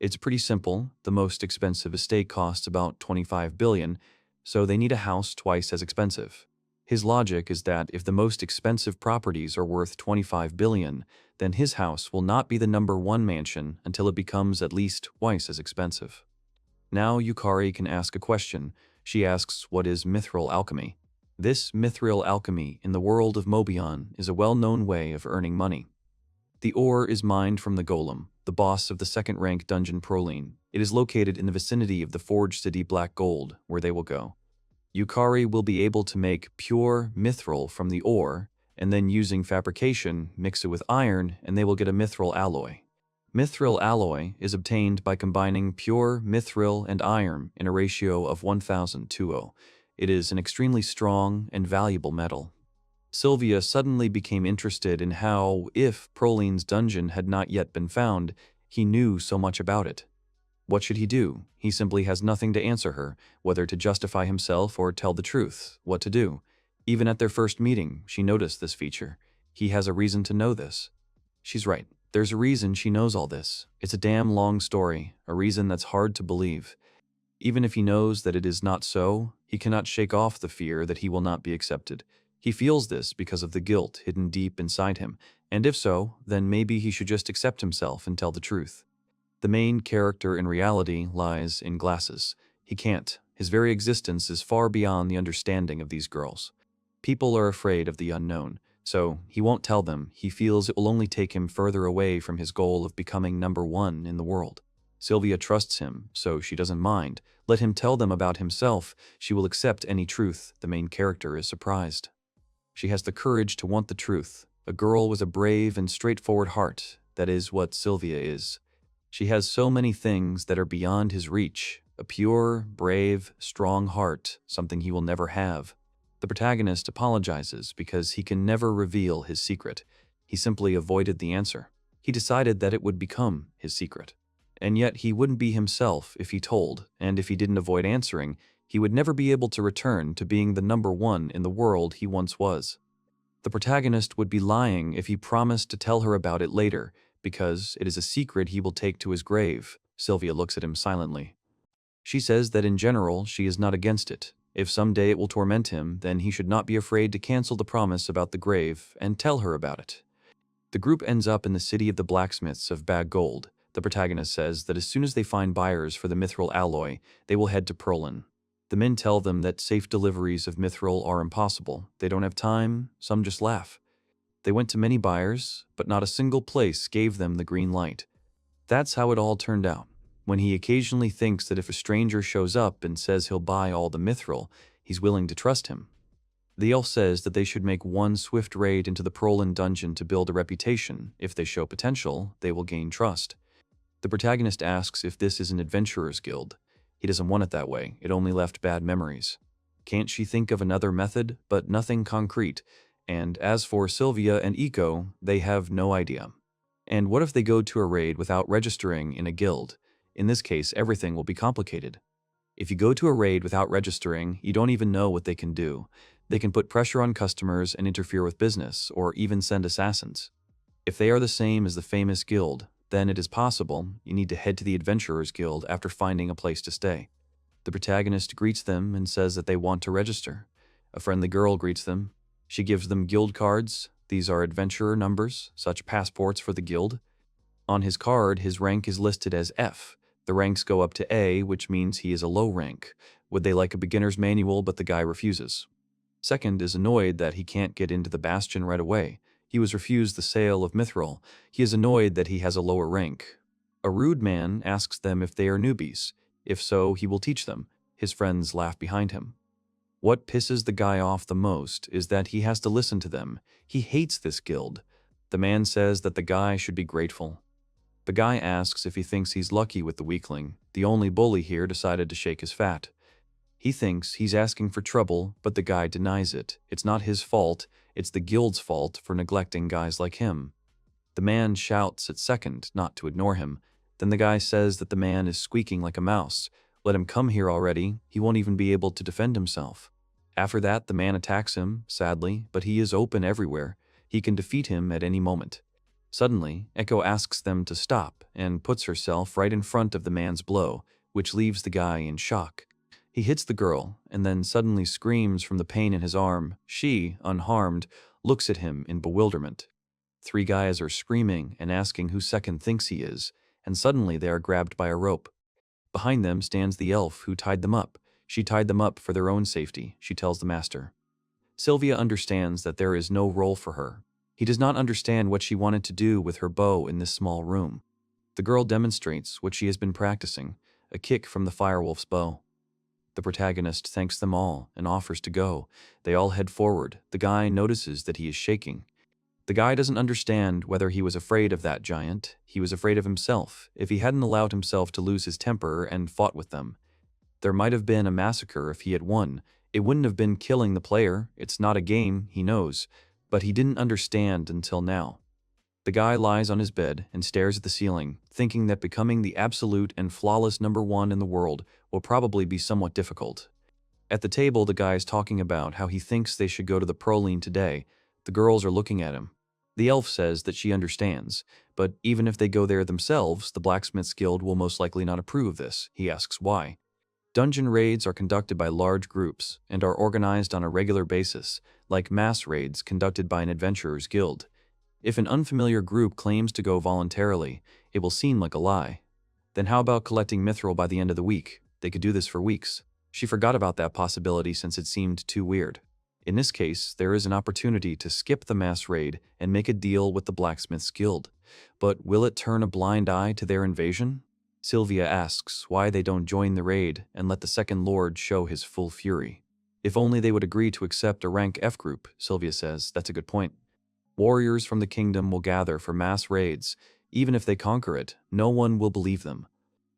[SPEAKER 1] It's pretty simple. The most expensive estate costs about 25 billion, so they need a house twice as expensive. His logic is that if the most expensive properties are worth 25 billion, then his house will not be the number 1 mansion until it becomes at least twice as expensive. Now Yukari can ask a question. She asks what is mithril alchemy. This mithril alchemy in the world of Mobion is a well-known way of earning money. The ore is mined from the golem, the boss of the 2nd-rank dungeon Proline. It is located in the vicinity of the Forge City Black Gold, where they will go. Yukari will be able to make pure mithril from the ore, and then using fabrication, mix it with iron, and they will get a mithril alloy. Mithril alloy is obtained by combining pure mithril and iron in a ratio of 1000:0. It is an extremely strong and valuable metal. Sylvia suddenly became interested in how, if Proline's dungeon had not yet been found, he knew so much about it. What should he do? He simply has nothing to answer her, whether to justify himself or tell the truth, what to do. Even at their first meeting, she noticed this feature. He has a reason to know this. She's right. There's a reason she knows all this. It's a damn long story, a reason that's hard to believe. Even if he knows that it is not so, he cannot shake off the fear that he will not be accepted. He feels this because of the guilt hidden deep inside him, and if so, then maybe he should just accept himself and tell the truth. The main character in reality lies in glasses. He can't. His very existence is far beyond the understanding of these girls. People are afraid of the unknown, so he won't tell them. He feels it will only take him further away from his goal of becoming number one in the world. Sylvia trusts him, so she doesn't mind. Let him tell them about himself. She will accept any truth. The main character is surprised. She has the courage to want the truth. A girl with a brave and straightforward heart. That is what Sylvia is. She has so many things that are beyond his reach. A pure, brave, strong heart, something he will never have. The protagonist apologizes because he can never reveal his secret. He simply avoided the answer. He decided that it would become his secret. And yet he wouldn't be himself if he told, and if he didn't avoid answering, he would never be able to return to being the number one in the world he once was. The protagonist would be lying if he promised to tell her about it later, because it is a secret he will take to his grave. Sylvia looks at him silently. She says that in general she is not against it. If someday it will torment him, then he should not be afraid to cancel the promise about the grave and tell her about it. The group ends up in the city of the blacksmiths of Bag Gold. The protagonist says that as soon as they find buyers for the mithril alloy, they will head to Proline. The men tell them that safe deliveries of mithril are impossible. They don't have time, some just laugh. They went to many buyers, but not a single place gave them the green light. That's how it all turned out. When he occasionally thinks that if a stranger shows up and says he'll buy all the mithril, he's willing to trust him. The elf says that they should make one swift raid into the Proline dungeon to build a reputation. If they show potential, they will gain trust. The protagonist asks if this is an adventurer's guild. He doesn't want it that way. It only left bad memories. Can't she think of another method? But nothing concrete. And as for Sylvia and Ekko, they have no idea. And what if they go to a raid without registering in a guild? In this case, everything will be complicated. If you go to a raid without registering, you don't even know what they can do. They can put pressure on customers and interfere with business, or even send assassins. If they are the same as the famous guild, then it is possible you need to head to the Adventurers Guild after finding a place to stay. The protagonist greets them and says that they want to register. A friendly girl greets them. She gives them guild cards. These are adventurer numbers, such passports for the guild. On his card, his rank is listed as F. The ranks go up to A, which means he is a low rank. Would they like a beginner's manual, but the guy refuses. Second is annoyed that he can't get into the bastion right away. He was refused the sale of mithril. He is annoyed that he has a lower rank. A rude man asks them if they are newbies. If so, he will teach them. His friends laugh behind him. What pisses the guy off the most is that he has to listen to them. He hates this guild. The man says that the guy should be grateful. The guy asks if he thinks he's lucky with the weakling. The only bully here decided to shake his fat. He thinks he's asking for trouble, but the guy denies it. It's not his fault, it's the guild's fault for neglecting guys like him. The man shouts at second, not to ignore him. Then the guy says that the man is squeaking like a mouse. Let him come here already, he won't even be able to defend himself. After that, the man attacks him, sadly, but he is open everywhere. He can defeat him at any moment. Suddenly, Ekko asks them to stop and puts herself right in front of the man's blow, which leaves the guy in shock. He hits the girl, and then suddenly screams from the pain in his arm. She, unharmed, looks at him in bewilderment. Three guys are screaming and asking who second thinks he is, and suddenly they are grabbed by a rope. Behind them stands the elf who tied them up. She tied them up for their own safety, she tells the master. Sylvia understands that there is no role for her. He does not understand what she wanted to do with her bow in this small room. The girl demonstrates what she has been practicing, a kick from the firewolf's bow. The protagonist thanks them all and offers to go. They all head forward. The guy notices that he is shaking. The guy doesn't understand whether he was afraid of that giant. He was afraid of himself. If he hadn't allowed himself to lose his temper and fought with them, there might have been a massacre if he had won. It wouldn't have been killing the player. It's not a game, he knows, but he didn't understand until now. The guy lies on his bed and stares at the ceiling, thinking that becoming the absolute and flawless #1 in the world will probably be somewhat difficult. At the table, the guy is talking about how he thinks they should go to the proline today. The girls are looking at him. The elf says that she understands, but even if they go there themselves, the blacksmith's guild will most likely not approve of this. He asks why. Dungeon raids are conducted by large groups and are organized on a regular basis, like mass raids conducted by an adventurer's guild. If an unfamiliar group claims to go voluntarily, it will seem like a lie. Then how about collecting mithril by the end of the week? They could do this for weeks. She forgot about that possibility since it seemed too weird. In this case, there is an opportunity to skip the mass raid and make a deal with the blacksmith's guild. But will it turn a blind eye to their invasion? Sylvia asks why they don't join the raid and let the Second Lord show his full fury. If only they would agree to accept a rank F group, Sylvia says. That's a good point. Warriors from the kingdom will gather for mass raids. Even if they conquer it, no one will believe them.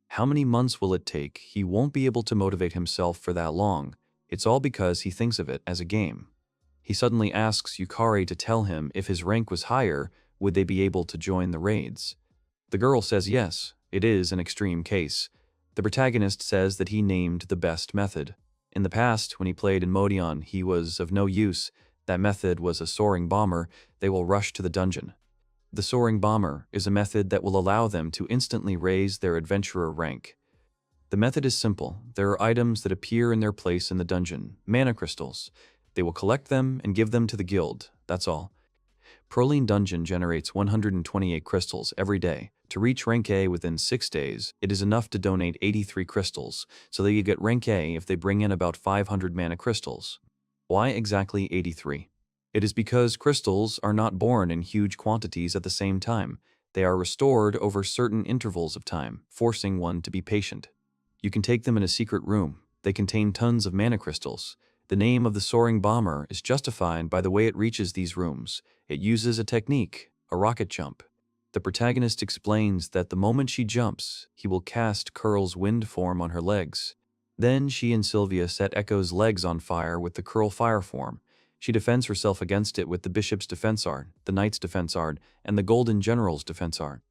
[SPEAKER 1] How many months will it take? He won't be able to motivate himself for that long. It's all because he thinks of it as a game. He suddenly asks Yukari to tell him if his rank was higher, would they be able to join the raids? The girl says yes, it is an extreme case. The protagonist says that he named the best method. In the past, when he played in Modion, he was of no use. That method was a soaring bomber. They will rush to the dungeon. The soaring bomber is a method that will allow them to instantly raise their adventurer rank. The method is simple. There are items that appear in their place in the dungeon, mana crystals. They will collect them and give them to the guild, that's all. Proline Dungeon generates 128 crystals every day. To reach rank A within 6 days, it is enough to donate 83 crystals, so they get rank A if they bring in about 500 mana crystals. Why exactly 83? It is because crystals are not born in huge quantities at the same time. They are restored over certain intervals of time, forcing one to be patient. You can take them in a secret room. They contain tons of mana crystals. The name of the soaring bomber is justified by the way it reaches these rooms. It uses a technique, a rocket jump. The protagonist explains that the moment she jumps, he will cast Curl's wind form on her legs. Then she and Sylvia set Ekko's legs on fire with the Curl fire form. She defends herself against it with the Bishop's defense art, the Knight's defense art, and the Golden General's defense art.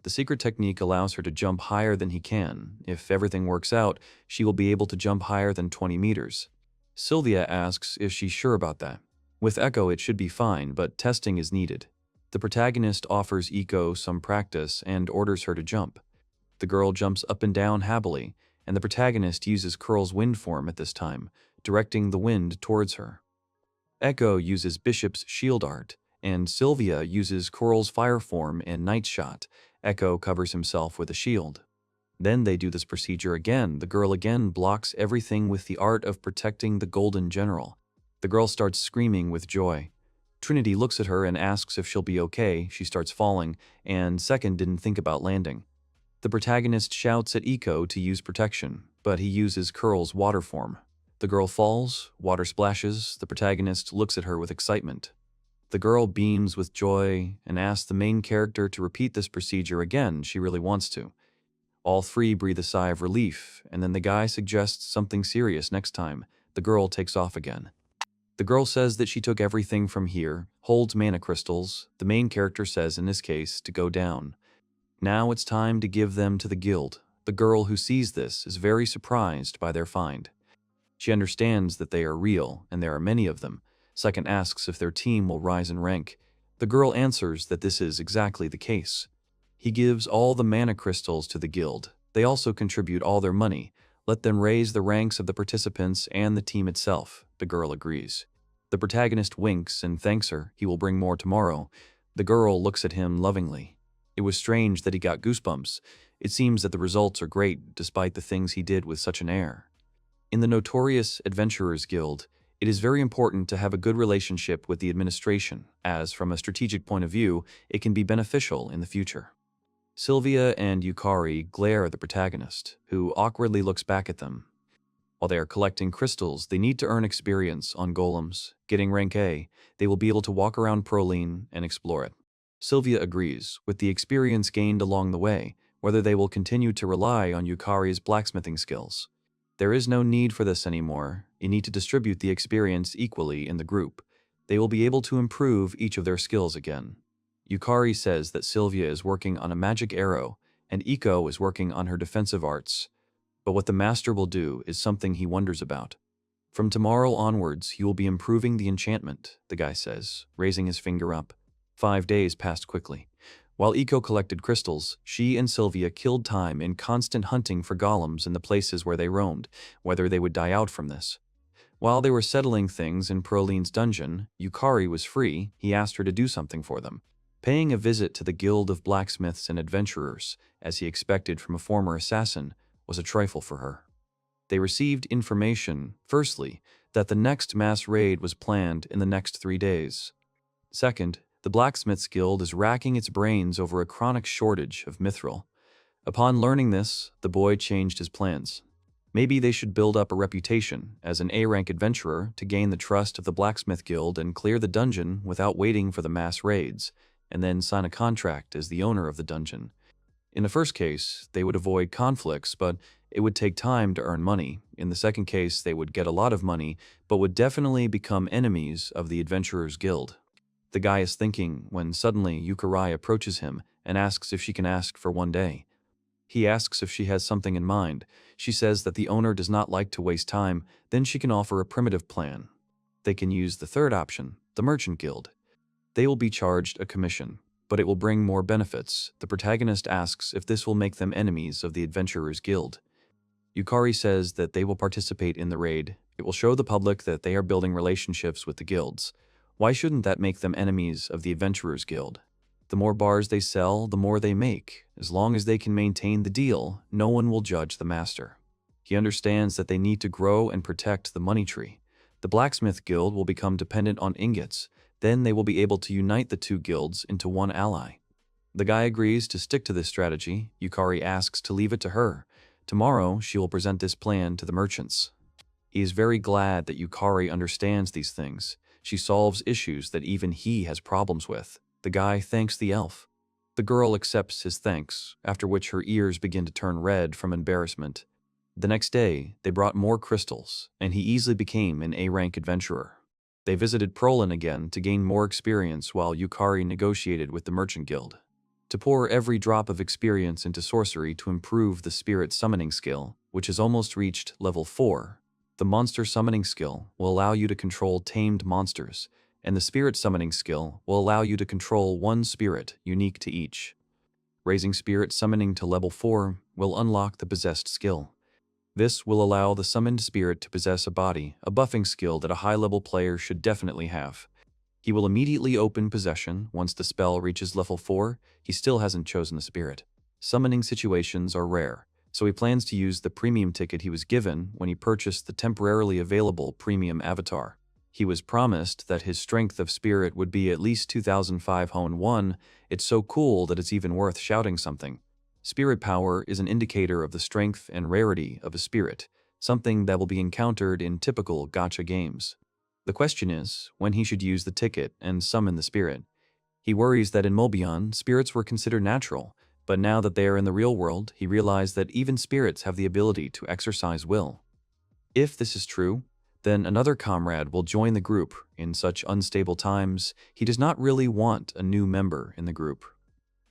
[SPEAKER 1] The secret technique allows her to jump higher than he can. If everything works out, she will be able to jump higher than 20 meters. Sylvia asks if she's sure about that. With Ekko, it should be fine, but testing is needed. The protagonist offers Ekko some practice and orders her to jump. The girl jumps up and down happily, and the protagonist uses Curl's wind form at this time, directing the wind towards her. Ekko uses Bishop's shield art, and Sylvia uses Curl's fire form and Night Shot. Ekko covers himself with a shield. Then they do this procedure again. The girl again blocks everything with the art of protecting the Golden General. The girl starts screaming with joy. Trinity looks at her and asks if she'll be okay. She starts falling, and Second didn't think about landing. The protagonist shouts at Ekko to use protection, but he uses Curl's water form. The girl falls, water splashes. The protagonist looks at her with excitement. The girl beams with joy and asks the main character to repeat this procedure again. She really wants to. All three breathe a sigh of relief, and then the guy suggests something serious next time. The girl takes off again. The girl says that she took everything from here, holds mana crystals. The main character says, in this case, to go down. Now it's time to give them to the guild. The girl who sees this is very surprised by their find. She understands that they are real, and there are many of them. Second asks if their team will rise in rank. The girl answers that this is exactly the case. He gives all the mana crystals to the guild. They also contribute all their money. Let them raise the ranks of the participants and the team itself. The girl agrees. The protagonist winks and thanks her. He will bring more tomorrow. The girl looks at him lovingly. It was strange that he got goosebumps. It seems that the results are great despite the things he did with such an air. In the notorious Adventurers Guild, it is very important to have a good relationship with the administration, as from a strategic point of view, it can be beneficial in the future. Sylvia and Yukari glare at the protagonist, who awkwardly looks back at them. While they are collecting crystals, they need to earn experience on golems. Getting rank A, they will be able to walk around Proline and explore it. Sylvia agrees, with the experience gained along the way, whether they will continue to rely on Yukari's blacksmithing skills. There is no need for this anymore. You need to distribute the experience equally in the group. They will be able to improve each of their skills again. Yukari says that Sylvia is working on a magic arrow, and Ekko is working on her defensive arts. But what the master will do is something he wonders about. From tomorrow onwards, he will be improving the enchantment, the guy says, raising his finger up. 5 days passed quickly. While Ekko collected crystals, she and Sylvia killed time in constant hunting for golems in the places where they roamed, whether they would die out from this. While they were settling things in Proline's dungeon, Yukari was free. He asked her to do something for them. Paying a visit to the Guild of Blacksmiths and Adventurers, as he expected from a former assassin, was a trifle for her. They received information, firstly, that the next mass raid was planned in the next 3 days. Second, the Blacksmiths Guild is racking its brains over a chronic shortage of mithril. Upon learning this, the boy changed his plans. Maybe they should build up a reputation as an A-rank adventurer to gain the trust of the Blacksmith Guild and clear the dungeon without waiting for the mass raids, and then sign a contract as the owner of the dungeon. In the first case, they would avoid conflicts, but it would take time to earn money. In the second case, they would get a lot of money, but would definitely become enemies of the Adventurers Guild. The guy is thinking when suddenly Yukari approaches him and asks if she can ask for 1 day. He asks if she has something in mind. She says that the owner does not like to waste time, then she can offer a primitive plan. They can use the third option, the Merchant Guild. They will be charged a commission, but it will bring more benefits. The protagonist asks if this will make them enemies of the Adventurers Guild. Yukari says that they will participate in the raid. It will show the public that they are building relationships with the guilds. Why shouldn't that make them enemies of the Adventurers Guild? The more bars they sell, the more they make. As long as they can maintain the deal, no one will judge the master. He understands that they need to grow and protect the money tree. The Blacksmith Guild will become dependent on ingots. Then they will be able to unite the two guilds into one ally. The guy agrees to stick to this strategy. Yukari asks to leave it to her. Tomorrow, she will present this plan to the merchants. He is very glad that Yukari understands these things. She solves issues that even he has problems with. The guy thanks the elf. The girl accepts his thanks, after which her ears begin to turn red from embarrassment. The next day, they brought more crystals, and he easily became an A-rank adventurer. They visited Prolin again to gain more experience while Yukari negotiated with the Merchant Guild. To pour every drop of experience into sorcery to improve the spirit summoning skill, which has almost reached level 4. The monster summoning skill will allow you to control tamed monsters, and the spirit summoning skill will allow you to control one spirit unique to each. Raising spirit summoning to level 4 will unlock the possessed skill. This will allow the summoned spirit to possess a body, a buffing skill that a high-level player should definitely have. He will immediately open possession once the spell reaches level 4. He still hasn't chosen the spirit. Summoning situations are rare, so he plans to use the premium ticket he was given when he purchased the temporarily available premium avatar. He was promised that his strength of spirit would be at least 2005-1. It's so cool that it's even worth shouting something. Spirit power is an indicator of the strength and rarity of a spirit, something that will be encountered in typical gacha games. The question is when he should use the ticket and summon the spirit. He worries that in Mobion, spirits were considered natural, but now that they are in the real world, he realized that even spirits have the ability to exercise will. If this is true, then another comrade will join the group. In such unstable times, he does not really want a new member in the group.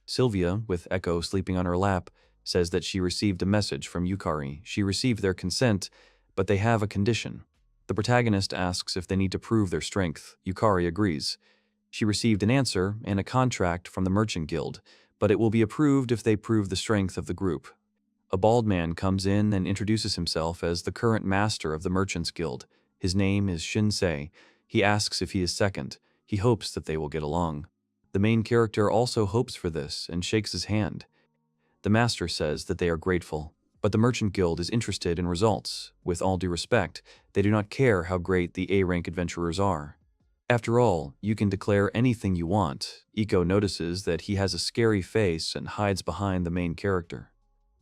[SPEAKER 1] Sylvia, with Ekko sleeping on her lap, says that she received a message from Yukari. She received their consent, but they have a condition. The protagonist asks if they need to prove their strength. Yukari agrees. She received an answer and a contract from the Merchant Guild, but it will be approved if they prove the strength of the group. A bald man comes in and introduces himself as the current master of the Merchants Guild. His name is Shinsei. He asks if he is second. He hopes that they will get along. The main character also hopes for this and shakes his hand. The master says that they are grateful, but the Merchant Guild is interested in results. With all due respect, they do not care how great the A-rank adventurers are. After all, you can declare anything you want. Ekko notices that he has a scary face and hides behind the main character.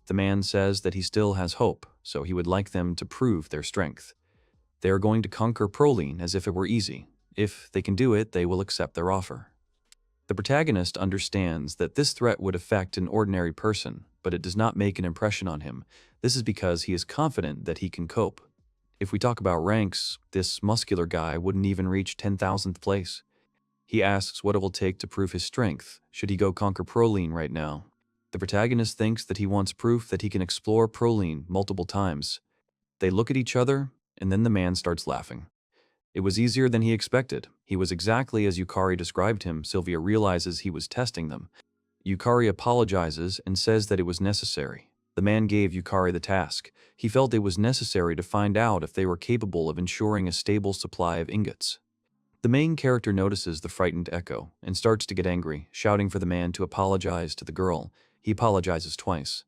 [SPEAKER 1] The man says that he still has hope, so he would like them to prove their strength. They are going to conquer Proline as if it were easy. If they can do it, they will accept their offer. The protagonist understands that this threat would affect an ordinary person, but it does not make an impression on him. This is because he is confident that he can cope. If we talk about ranks, this muscular guy wouldn't even reach 10,000th place. He asks what it will take to prove his strength. Should he go conquer Proline right now? The protagonist thinks that he wants proof that he can explore Proline multiple times. They look at each other, and then the man starts laughing. It was easier than he expected. He was exactly as Yukari described him. Sylvia realizes he was testing them. Yukari apologizes and says that it was necessary. The man gave Yukari the task. He felt it was necessary to find out if they were capable of ensuring a stable supply of ingots. The main character notices the frightened Ekko and starts to get angry, shouting for the man to apologize to the girl. He apologizes twice.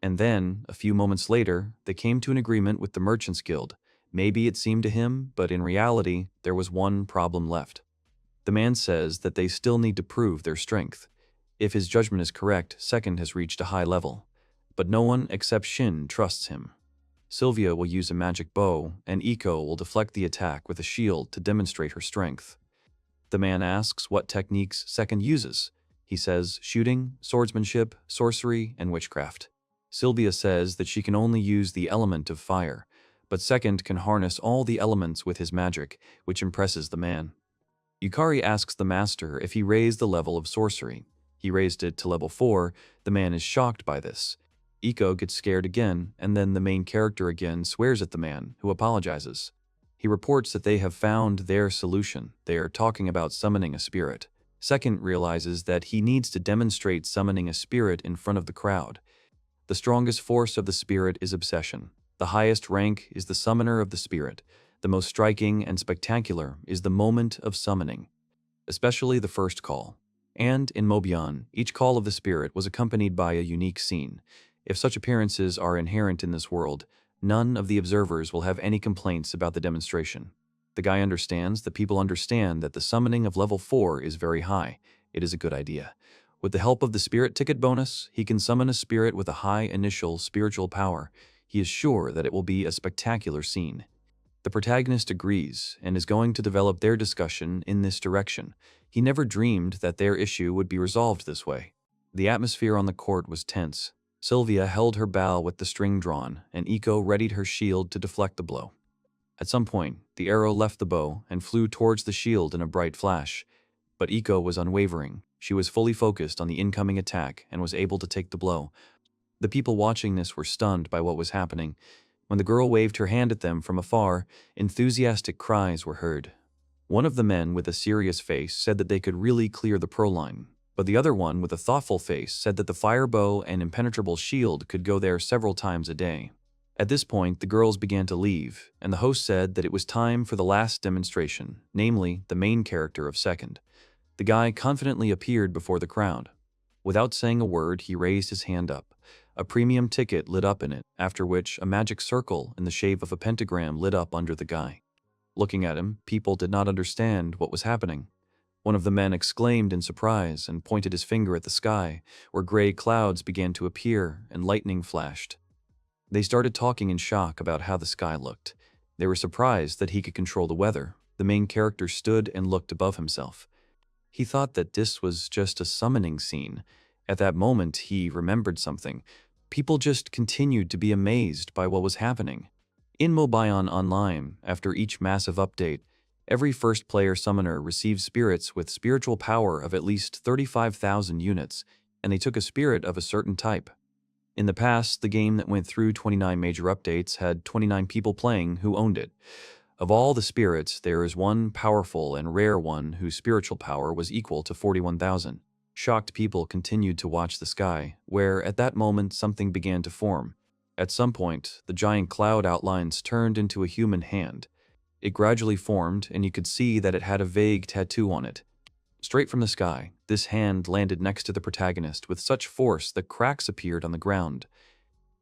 [SPEAKER 1] And then, a few moments later, they came to an agreement with the Merchants Guild. Maybe it seemed to him, but in reality, there was one problem left. The man says that they still need to prove their strength. If his judgment is correct, Second has reached a high level. But no one except Shin trusts him. Sylvia will use a magic bow, and Ekko will deflect the attack with a shield to demonstrate her strength. The man asks what techniques Second uses. He says shooting, swordsmanship, sorcery, and witchcraft. Sylvia says that she can only use the element of fire, but Second can harness all the elements with his magic, which impresses the man. Yukari asks the master if he raised the level of sorcery. He raised it to level 4. The man is shocked by this. Ekko gets scared again, and then the main character again swears at the man, who apologizes. He reports that they have found their solution. They are talking about summoning a spirit. Second realizes that he needs to demonstrate summoning a spirit in front of the crowd. The strongest force of the spirit is obsession. The highest rank is the summoner of the spirit. The most striking and spectacular is the moment of summoning, especially the first call. And in Mobian, each call of the spirit was accompanied by a unique scene. If such appearances are inherent in this world, none of the observers will have any complaints about the demonstration. The guy understands that people understand that the summoning of level 4 is very high. It is a good idea. With the help of the spirit ticket bonus, he can summon a spirit with a high initial spiritual power. He is sure that it will be a spectacular scene. The protagonist agrees and is going to develop their discussion in this direction. He never dreamed that their issue would be resolved this way. The atmosphere on the court was tense. Sylvia held her bow with the string drawn, and Ekko readied her shield to deflect the blow. At some point, the arrow left the bow and flew towards the shield in a bright flash. But Ekko was unwavering. She was fully focused on the incoming attack and was able to take the blow. The people watching this were stunned by what was happening. When the girl waved her hand at them from afar, enthusiastic cries were heard. One of the men with a serious face said that they could really clear the Proline, but the other one with a thoughtful face said that the fire bow and impenetrable shield could go there several times a day. At this point, the girls began to leave, and the host said that it was time for the last demonstration, namely, the main character of Second. The guy confidently appeared before the crowd. Without saying a word, he raised his hand up. A premium ticket lit up in it, after which a magic circle in the shape of a pentagram lit up under the guy. Looking at him, people did not understand what was happening. One of the men exclaimed in surprise and pointed his finger at the sky, where gray clouds began to appear and lightning flashed. They started talking in shock about how the sky looked. They were surprised that he could control the weather. The main character stood and looked above himself. He thought that this was just a summoning scene. At that moment, he remembered something. People just continued to be amazed by what was happening. In Mobion Online, after each massive update, every first-player summoner received spirits with spiritual power of at least 35,000 units, and they took a spirit of a certain type. In the past, the game that went through 29 major updates had 29 people playing who owned it. Of all the spirits, there is one powerful and rare one whose spiritual power was equal to 41,000. Shocked people continued to watch the sky, where at that moment something began to form. At some point, the giant cloud outlines turned into a human hand. It gradually formed, and you could see that it had a vague tattoo on it. Straight from the sky, this hand landed next to the protagonist with such force that cracks appeared on the ground.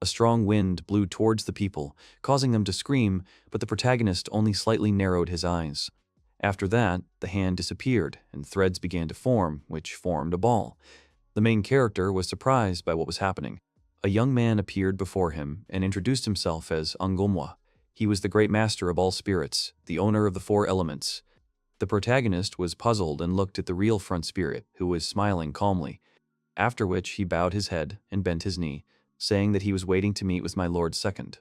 [SPEAKER 1] A strong wind blew towards the people, causing them to scream, but the protagonist only slightly narrowed his eyes. After that, the hand disappeared, and threads began to form, which formed a ball. The main character was surprised by what was happening. A young man appeared before him and introduced himself as Manhwa. He was the great master of all spirits, the owner of the four elements. The protagonist was puzzled and looked at the real front spirit, who was smiling calmly, after which he bowed his head and bent his knee, saying that he was waiting to meet with my lord second.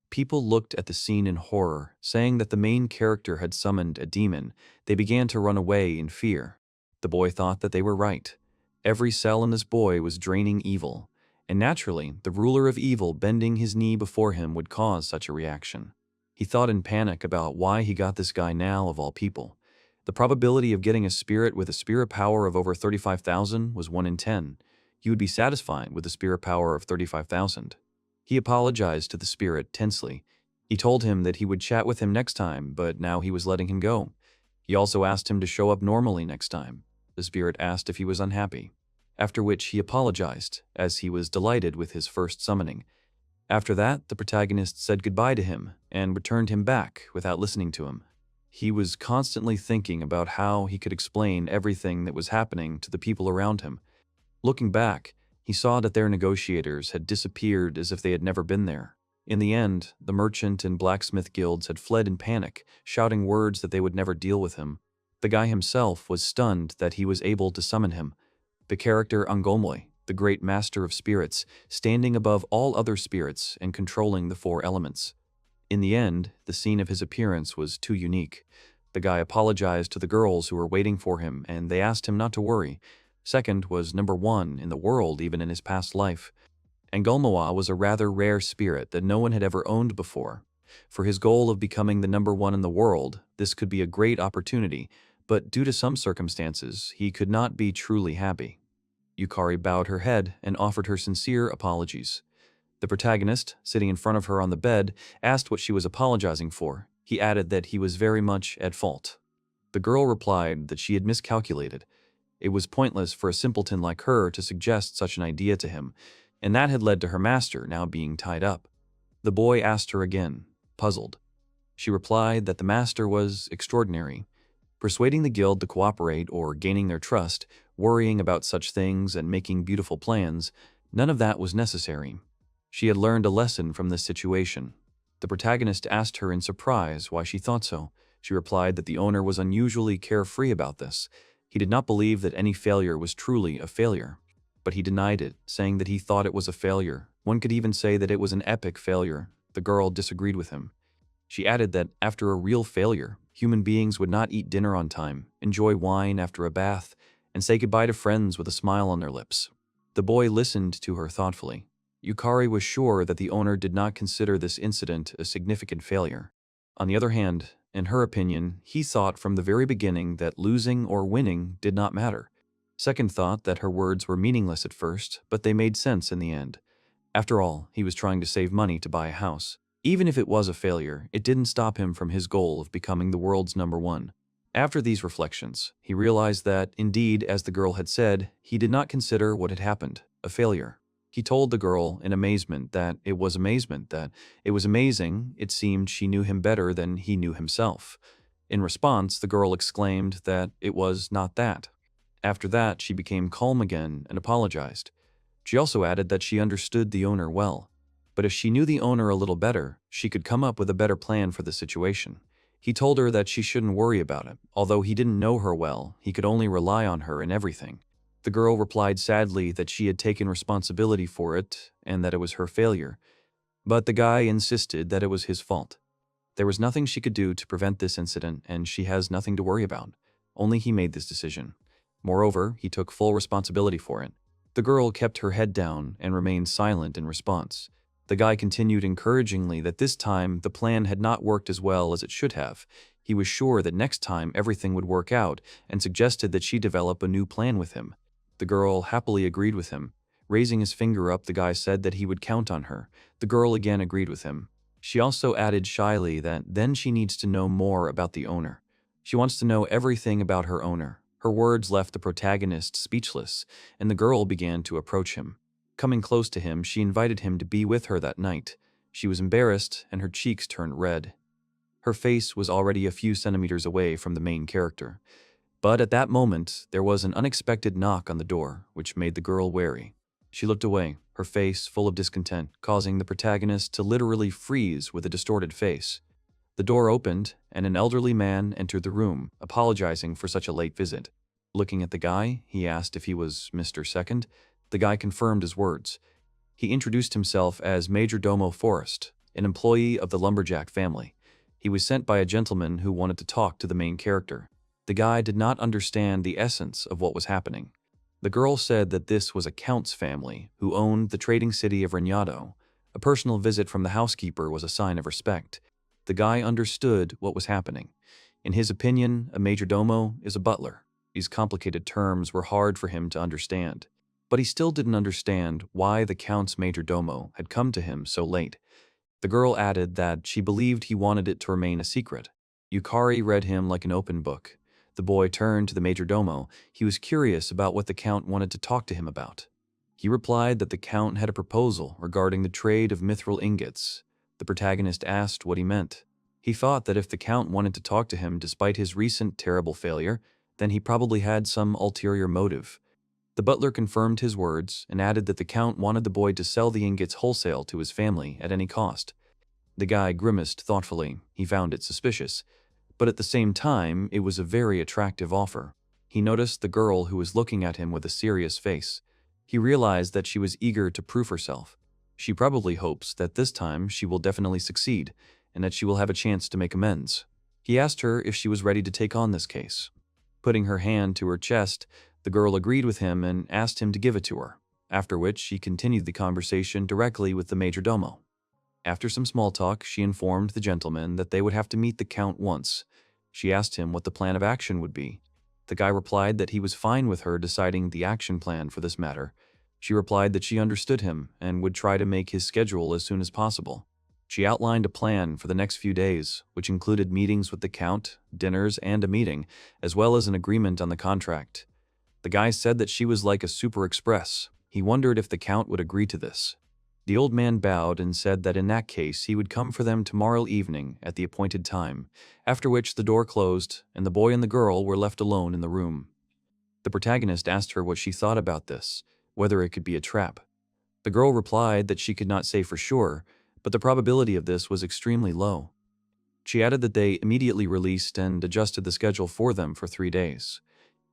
[SPEAKER 1] People looked at the scene in horror, saying that the main character had summoned a demon. They began to run away in fear. The boy thought that they were right. Every cell in this boy was draining evil, and naturally, the ruler of evil bending his knee before him would cause such a reaction. He thought in panic about why he got this guy now of all people. The probability of getting a spirit with a spirit power of over 35,000 was 1 in 10. You would be satisfied with a spirit power of 35,000. He apologized to the spirit tensely. He told him that he would chat with him next time, but now he was letting him go. He also asked him to show up normally next time. The spirit asked if he was unhappy, after which he apologized, as he was delighted with his first summoning. After that, the protagonist said goodbye to him and returned him back without listening to him. He was constantly thinking about how he could explain everything that was happening to the people around him. Looking back, he saw that their negotiators had disappeared as if they had never been there. In the end, the merchant and blacksmith guilds had fled in panic, shouting words that they would never deal with him. The guy himself was stunned that he was able to summon him. The character Manhwa, the great master of spirits, standing above all other spirits and controlling the four elements. In the end, the scene of his appearance was too unique. The guy apologized to the girls who were waiting for him, and they asked him not to worry. Second was number 1 in the world even in his past life. Manhwa was a rather rare spirit that no one had ever owned before. For his goal of becoming the number 1 in the world, this could be a great opportunity, but due to some circumstances, he could not be truly happy. Yukari bowed her head and offered her sincere apologies. The protagonist, sitting in front of her on the bed, asked what she was apologizing for. He added that he was very much at fault. The girl replied that she had miscalculated. It was pointless for a simpleton like her to suggest such an idea to him, and that had led to her master now being tied up. The boy asked her again, puzzled. She replied that the master was extraordinary. Persuading the guild to cooperate or gaining their trust, worrying about such things and making beautiful plans, none of that was necessary. She had learned a lesson from this situation. The protagonist asked her in surprise why she thought so. She replied that the owner was unusually carefree about this. He did not believe that any failure was truly a failure, but he denied it, saying that he thought it was a failure. One could even say that it was an epic failure. The girl disagreed with him. She added that after a real failure, human beings would not eat dinner on time, enjoy wine after a bath, and say goodbye to friends with a smile on their lips. The boy listened to her thoughtfully. Yukari was sure that the owner did not consider this incident a significant failure. On the other hand, in her opinion, he thought from the very beginning that losing or winning did not matter. Second thought that her words were meaningless at first, but they made sense in the end. After all, he was trying to save money to buy a house. Even if it was a failure, it didn't stop him from his goal of becoming the world's number 1. After these reflections, he realized that, indeed, as the girl had said, he did not consider what had happened a failure. He told the girl in amazement that it was amazing. It seemed she knew him better than he knew himself. In response, the girl exclaimed that it was not that. After that, she became calm again and apologized. She also added that she understood the owner well, but if she knew the owner a little better, she could come up with a better plan for the situation. He told her that she shouldn't worry about it. Although he didn't know her well, he could only rely on her in everything. The girl replied sadly that she had taken responsibility for it and that it was her failure, but the guy insisted that it was his fault. There was nothing she could do to prevent this incident, and she has nothing to worry about. Only he made this decision. Moreover, he took full responsibility for it. The girl kept her head down and remained silent in response. The guy continued encouragingly that this time the plan had not worked as well as it should have. He was sure that next time everything would work out and suggested that she develop a new plan with him. The girl happily agreed with him. Raising his finger up, the guy said that he would count on her. The girl again agreed with him. She also added shyly that then she needs to know more about the owner. She wants to know everything about her owner. Her words left the protagonist speechless, and the girl began to approach him. Coming close to him, she invited him to be with her that night. She was embarrassed, and her cheeks turned red. Her face was already a few centimeters away from the main character. But at that moment, there was an unexpected knock on the door, which made the girl wary. She looked away. her face full of discontent, causing the protagonist to literally freeze with a distorted face. The door opened, and an elderly man entered the room, apologizing for such a late visit. Looking at the guy, he asked if he was Mr. Second. The guy confirmed his words. He introduced himself as Major Domo Forrest, an employee of the lumberjack family. He was sent by a gentleman who wanted to talk to the main character. The guy did not understand the essence of what was happening. The girl said that this was a count's family who owned the trading city of Renyado. A personal visit from the housekeeper was a sign of respect. The guy understood what was happening. In his opinion, a majordomo is a butler. These complicated terms were hard for him to understand. But he still didn't understand why the count's majordomo had come to him so late. The girl added that she believed he wanted it to remain a secret. Yukari read him like an open book. The boy turned to the majordomo. He was curious about what the count wanted to talk to him about. He replied that the count had a proposal regarding the trade of mithril ingots. The protagonist asked what he meant. He thought that if the count wanted to talk to him despite his recent terrible failure, then he probably had some ulterior motive. The butler confirmed his words and added that the count wanted the boy to sell the ingots wholesale to his family at any cost. The guy grimaced thoughtfully. He found it suspicious. But at the same time, it was a very attractive offer. He noticed the girl who was looking at him with a serious face. He realized that she was eager to prove herself. She probably hopes that this time she will definitely succeed, and that she will have a chance to make amends. He asked her if she was ready to take on this case. Putting her hand to her chest, the girl agreed with him and asked him to give it to her, after which she continued the conversation directly with the majordomo. After some small talk, she informed the gentleman that they would have to meet the count once. She asked him what the plan of action would be. The guy replied that he was fine with her deciding the action plan for this matter. She replied that she understood him and would try to make his schedule as soon as possible. She outlined a plan for the next few days, which included meetings with the count, dinners, and a meeting, as well as an agreement on the contract. The guy said that she was like a super express. He wondered if the count would agree to this. The old man bowed and said that in that case he would come for them tomorrow evening at the appointed time, after which the door closed and the boy and the girl were left alone in the room. The protagonist asked her what she thought about this, whether it could be a trap. The girl replied that she could not say for sure, but the probability of this was extremely low. She added that they immediately released and adjusted the schedule for them for 3 days.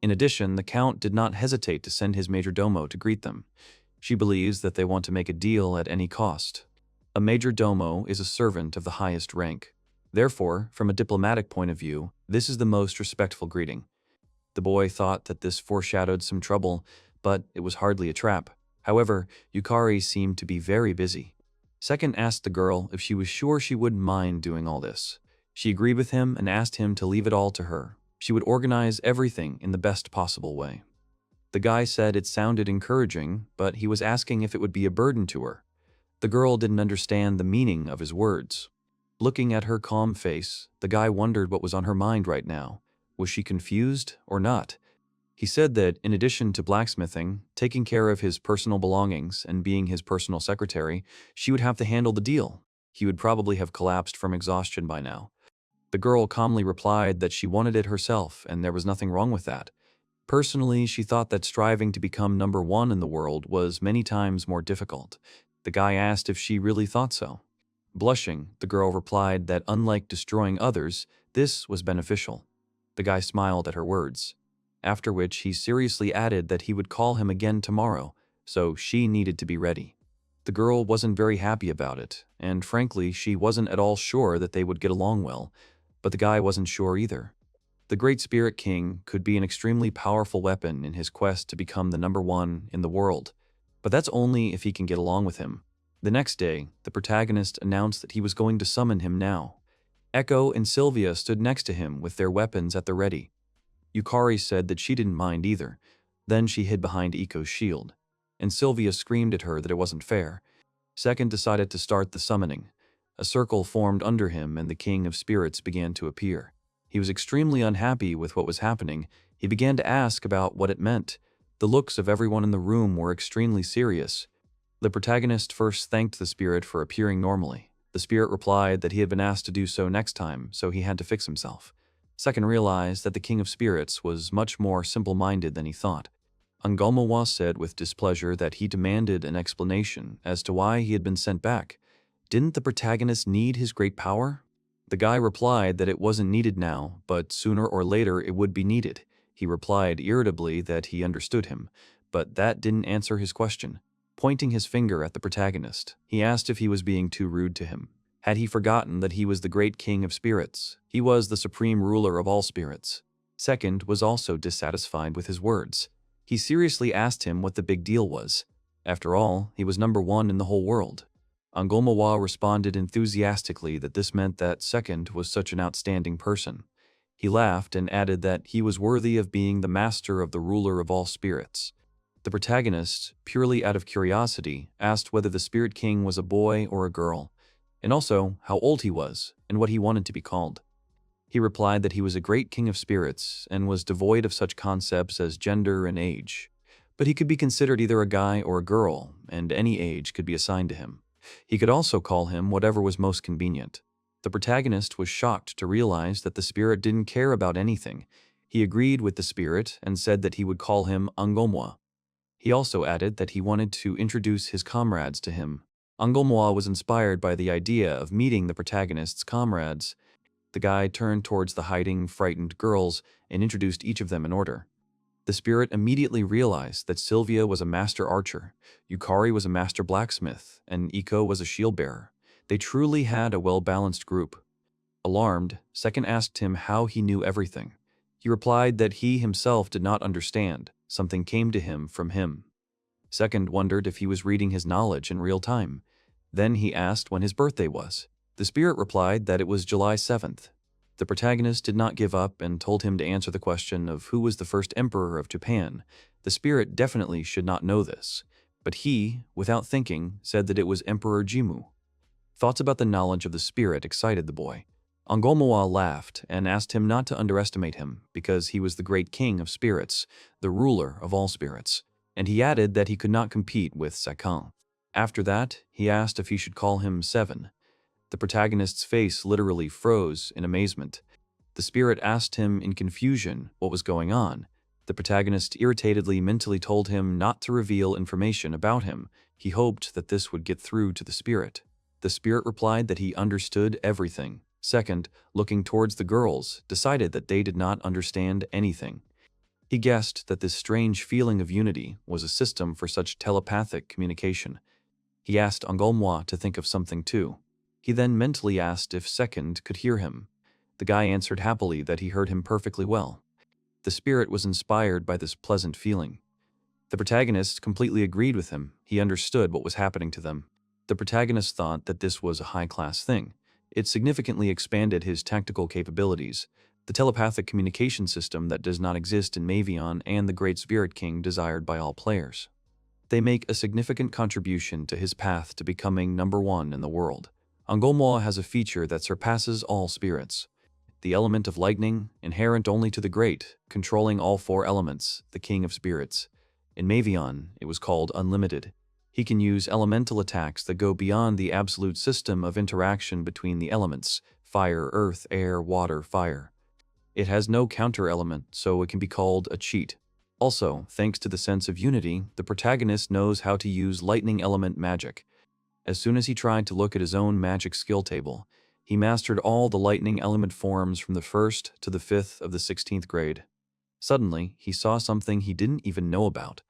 [SPEAKER 1] In addition, the count did not hesitate to send his majordomo to greet them. She believes that they want to make a deal at any cost. A majordomo is a servant of the highest rank. Therefore, from a diplomatic point of view, this is the most respectful greeting. The boy thought that this foreshadowed some trouble, but it was hardly a trap. However, Yukari seemed to be very busy. Second asked the girl if she was sure she wouldn't mind doing all this. She agreed with him and asked him to leave it all to her. She would organize everything in the best possible way. The guy said it sounded encouraging, but he was asking if it would be a burden to her. The girl didn't understand the meaning of his words. Looking at her calm face, the guy wondered what was on her mind right now. Was she confused or not? He said that in addition to blacksmithing, taking care of his personal belongings, and being his personal secretary, she would have to handle the deal. He would probably have collapsed from exhaustion by now. The girl calmly replied that she wanted it herself and there was nothing wrong with that. Personally, she thought that striving to become number one in the world was many times more difficult. The guy asked if she really thought so. Blushing, the girl replied that unlike destroying others, this was beneficial. The guy smiled at her words, after which he seriously added that he would call him again tomorrow, so she needed to be ready. The girl wasn't very happy about it, and frankly, she wasn't at all sure that they would get along well, but the guy wasn't sure either. The Great Spirit King could be an extremely powerful weapon in his quest to become the number one in the world, but that's only if he can get along with him. The next day, the protagonist announced that he was going to summon him now. Ekko and Sylvia stood next to him with their weapons at the ready. Yukari said that she didn't mind either. Then she hid behind Ekko's shield, and Sylvia screamed at her that it wasn't fair. Second decided to start the summoning. A circle formed under him and the King of Spirits began to appear. He was extremely unhappy with what was happening. He began to ask about what it meant. The looks of everyone in the room were extremely serious. The protagonist first thanked the spirit for appearing normally. The spirit replied that he had been asked to do so next time, so he had to fix himself. Second realized that the King of Spirits was much more simple-minded than he thought. Manhwa said with displeasure that he demanded an explanation as to why he had been sent back. Didn't the protagonist need his great power? The guy replied that it wasn't needed now, but sooner or later it would be needed. He replied irritably that he understood him, but that didn't answer his question. Pointing his finger at the protagonist, he asked if he was being too rude to him. Had he forgotten that he was the great king of spirits? He was the supreme ruler of all spirits. Second was also dissatisfied with his words. He seriously asked him what the big deal was. After all, he was number one in the whole world. Manhwa responded enthusiastically that this meant that Second was such an outstanding person. He laughed and added that he was worthy of being the master of the ruler of all spirits. The protagonist, purely out of curiosity, asked whether the Spirit King was a boy or a girl, and also how old he was and what he wanted to be called. He replied that he was a great king of spirits and was devoid of such concepts as gender and age, but he could be considered either a guy or a girl, and any age could be assigned to him. He could also call him whatever was most convenient. The protagonist was shocked to realize that the spirit didn't care about anything. He agreed with the spirit and said that he would call him Manhwa. He also added that he wanted to introduce his comrades to him. Manhwa was inspired by the idea of meeting the protagonist's comrades. The guy turned towards the hiding, frightened girls and introduced each of them in order. The spirit immediately realized that Sylvia was a master archer, Yukari was a master blacksmith, and Ekko was a shield bearer. They truly had a well-balanced group. Alarmed, Second asked him how he knew everything. He replied that he himself did not understand. Something came to him from him. Second wondered if he was reading his knowledge in real time. Then he asked when his birthday was. The spirit replied that it was July 7th. The protagonist did not give up and told him to answer the question of who was the first emperor of Japan. The spirit definitely should not know this, but he, without thinking, said that it was Emperor Jimmu. Thoughts about the knowledge of the spirit excited the boy. Manhwa laughed and asked him not to underestimate him because he was the great king of spirits, the ruler of all spirits, and he added that he could not compete with Sekai. After that, he asked if he should call him Seven. The protagonist's face literally froze in amazement. The spirit asked him in confusion what was going on. The protagonist irritatedly mentally told him not to reveal information about him. He hoped that this would get through to the spirit. The spirit replied that he understood everything. Second, looking towards the girls, decided that they did not understand anything. He guessed that this strange feeling of unity was a system for such telepathic communication. He asked Manhwa to think of something too. He then mentally asked if Second could hear him. The guy answered happily that he heard him perfectly well. The spirit was inspired by this pleasant feeling. The protagonist completely agreed with him. He understood what was happening to them. The protagonist thought that this was a high-class thing. It significantly expanded his tactical capabilities, the telepathic communication system that does not exist in Mavion and the Great Spirit King desired by all players. They make a significant contribution to his path to becoming number one in the world. Manhwa has a feature that surpasses all spirits. The element of lightning, inherent only to the great, controlling all four elements, the king of spirits. In Mavion, it was called Unlimited. He can use elemental attacks that go beyond the absolute system of interaction between the elements, fire, earth, air, water, fire. It has no counter-element, so it can be called a cheat. Also, thanks to the sense of unity, the protagonist knows how to use lightning element magic. As soon as he tried to look at his own magic skill table, he mastered all the lightning element forms from the 1st to the 5th of the 16th grade. Suddenly, he saw something he didn't even know about.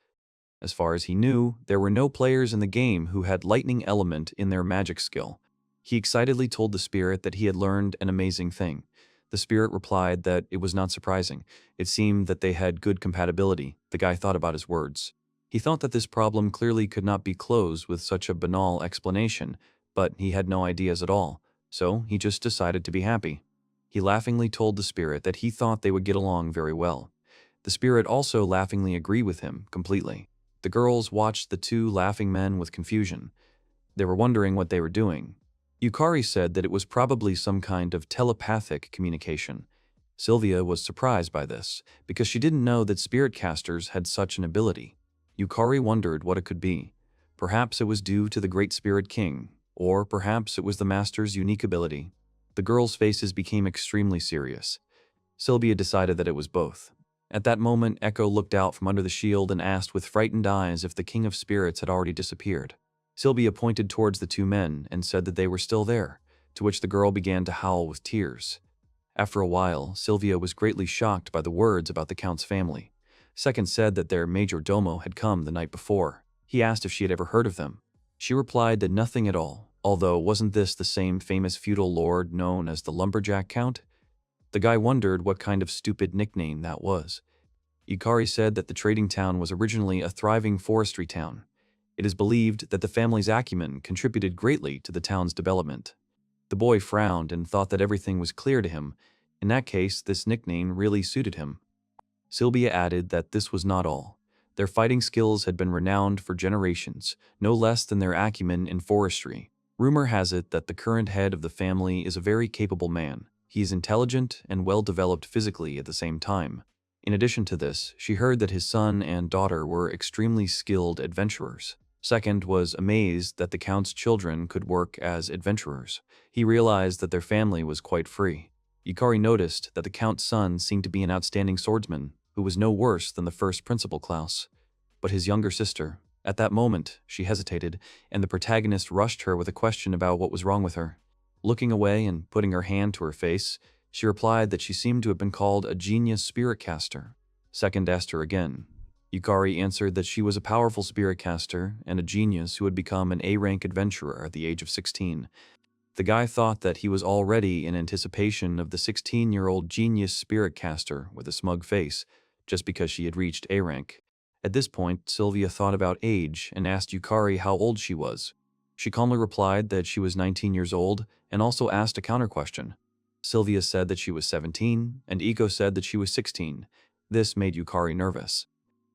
[SPEAKER 1] As far as he knew, there were no players in the game who had lightning element in their magic skill. He excitedly told the spirit that he had learned an amazing thing. The spirit replied that it was not surprising. It seemed that they had good compatibility. The guy thought about his words. He thought that this problem clearly could not be closed with such a banal explanation, but he had no ideas at all, so he just decided to be happy. He laughingly told the spirit that he thought they would get along very well. The spirit also laughingly agreed with him completely. The girls watched the two laughing men with confusion. They were wondering what they were doing. Yukari said that it was probably some kind of telepathic communication. Sylvia was surprised by this, because she didn't know that spirit casters had such an ability. Yukari wondered what it could be. Perhaps it was due to the Great Spirit King, or perhaps it was the Master's unique ability. The girls' faces became extremely serious. Sylvia decided that it was both. At that moment, Ekko looked out from under the shield and asked with frightened eyes if the King of Spirits had already disappeared. Sylvia pointed towards the two men and said that they were still there, to which the girl began to howl with tears. After a while, Sylvia was greatly shocked by the words about the Count's family. Second said that their major domo had come the night before. He asked if she had ever heard of them. She replied that nothing at all, although wasn't this the same famous feudal lord known as the Lumberjack Count? The guy wondered what kind of stupid nickname that was. Yukari said that the trading town was originally a thriving forestry town. It is believed that the family's acumen contributed greatly to the town's development. The boy frowned and thought that everything was clear to him. In that case, this nickname really suited him. Sylvia added that this was not all. Their fighting skills had been renowned for generations, no less than their acumen in forestry. Rumor has it that the current head of the family is a very capable man. He is intelligent and well-developed physically at the same time. In addition to this, she heard that his son and daughter were extremely skilled adventurers. Second was amazed that the Count's children could work as adventurers. He realized that their family was quite free. Yukari noticed that the Count's son seemed to be an outstanding swordsman, who was no worse than the first principal Klaus. But his younger sister, at that moment, she hesitated, and the protagonist rushed her with a question about what was wrong with her. Looking away and putting her hand to her face, she replied that she seemed to have been called a genius spirit caster. Second asked her again. Yukari answered that she was a powerful spirit caster and a genius who had become an A-rank adventurer at the age of 16. The guy thought that he was already in anticipation of the 16-year-old genius spirit caster with a smug face, just because she had reached A-rank. At this point, Sylvia thought about age and asked Yukari how old she was. She calmly replied that she was 19 years old and also asked a counter-question. Sylvia said that she was 17, and Ekko said that she was 16. This made Yukari nervous.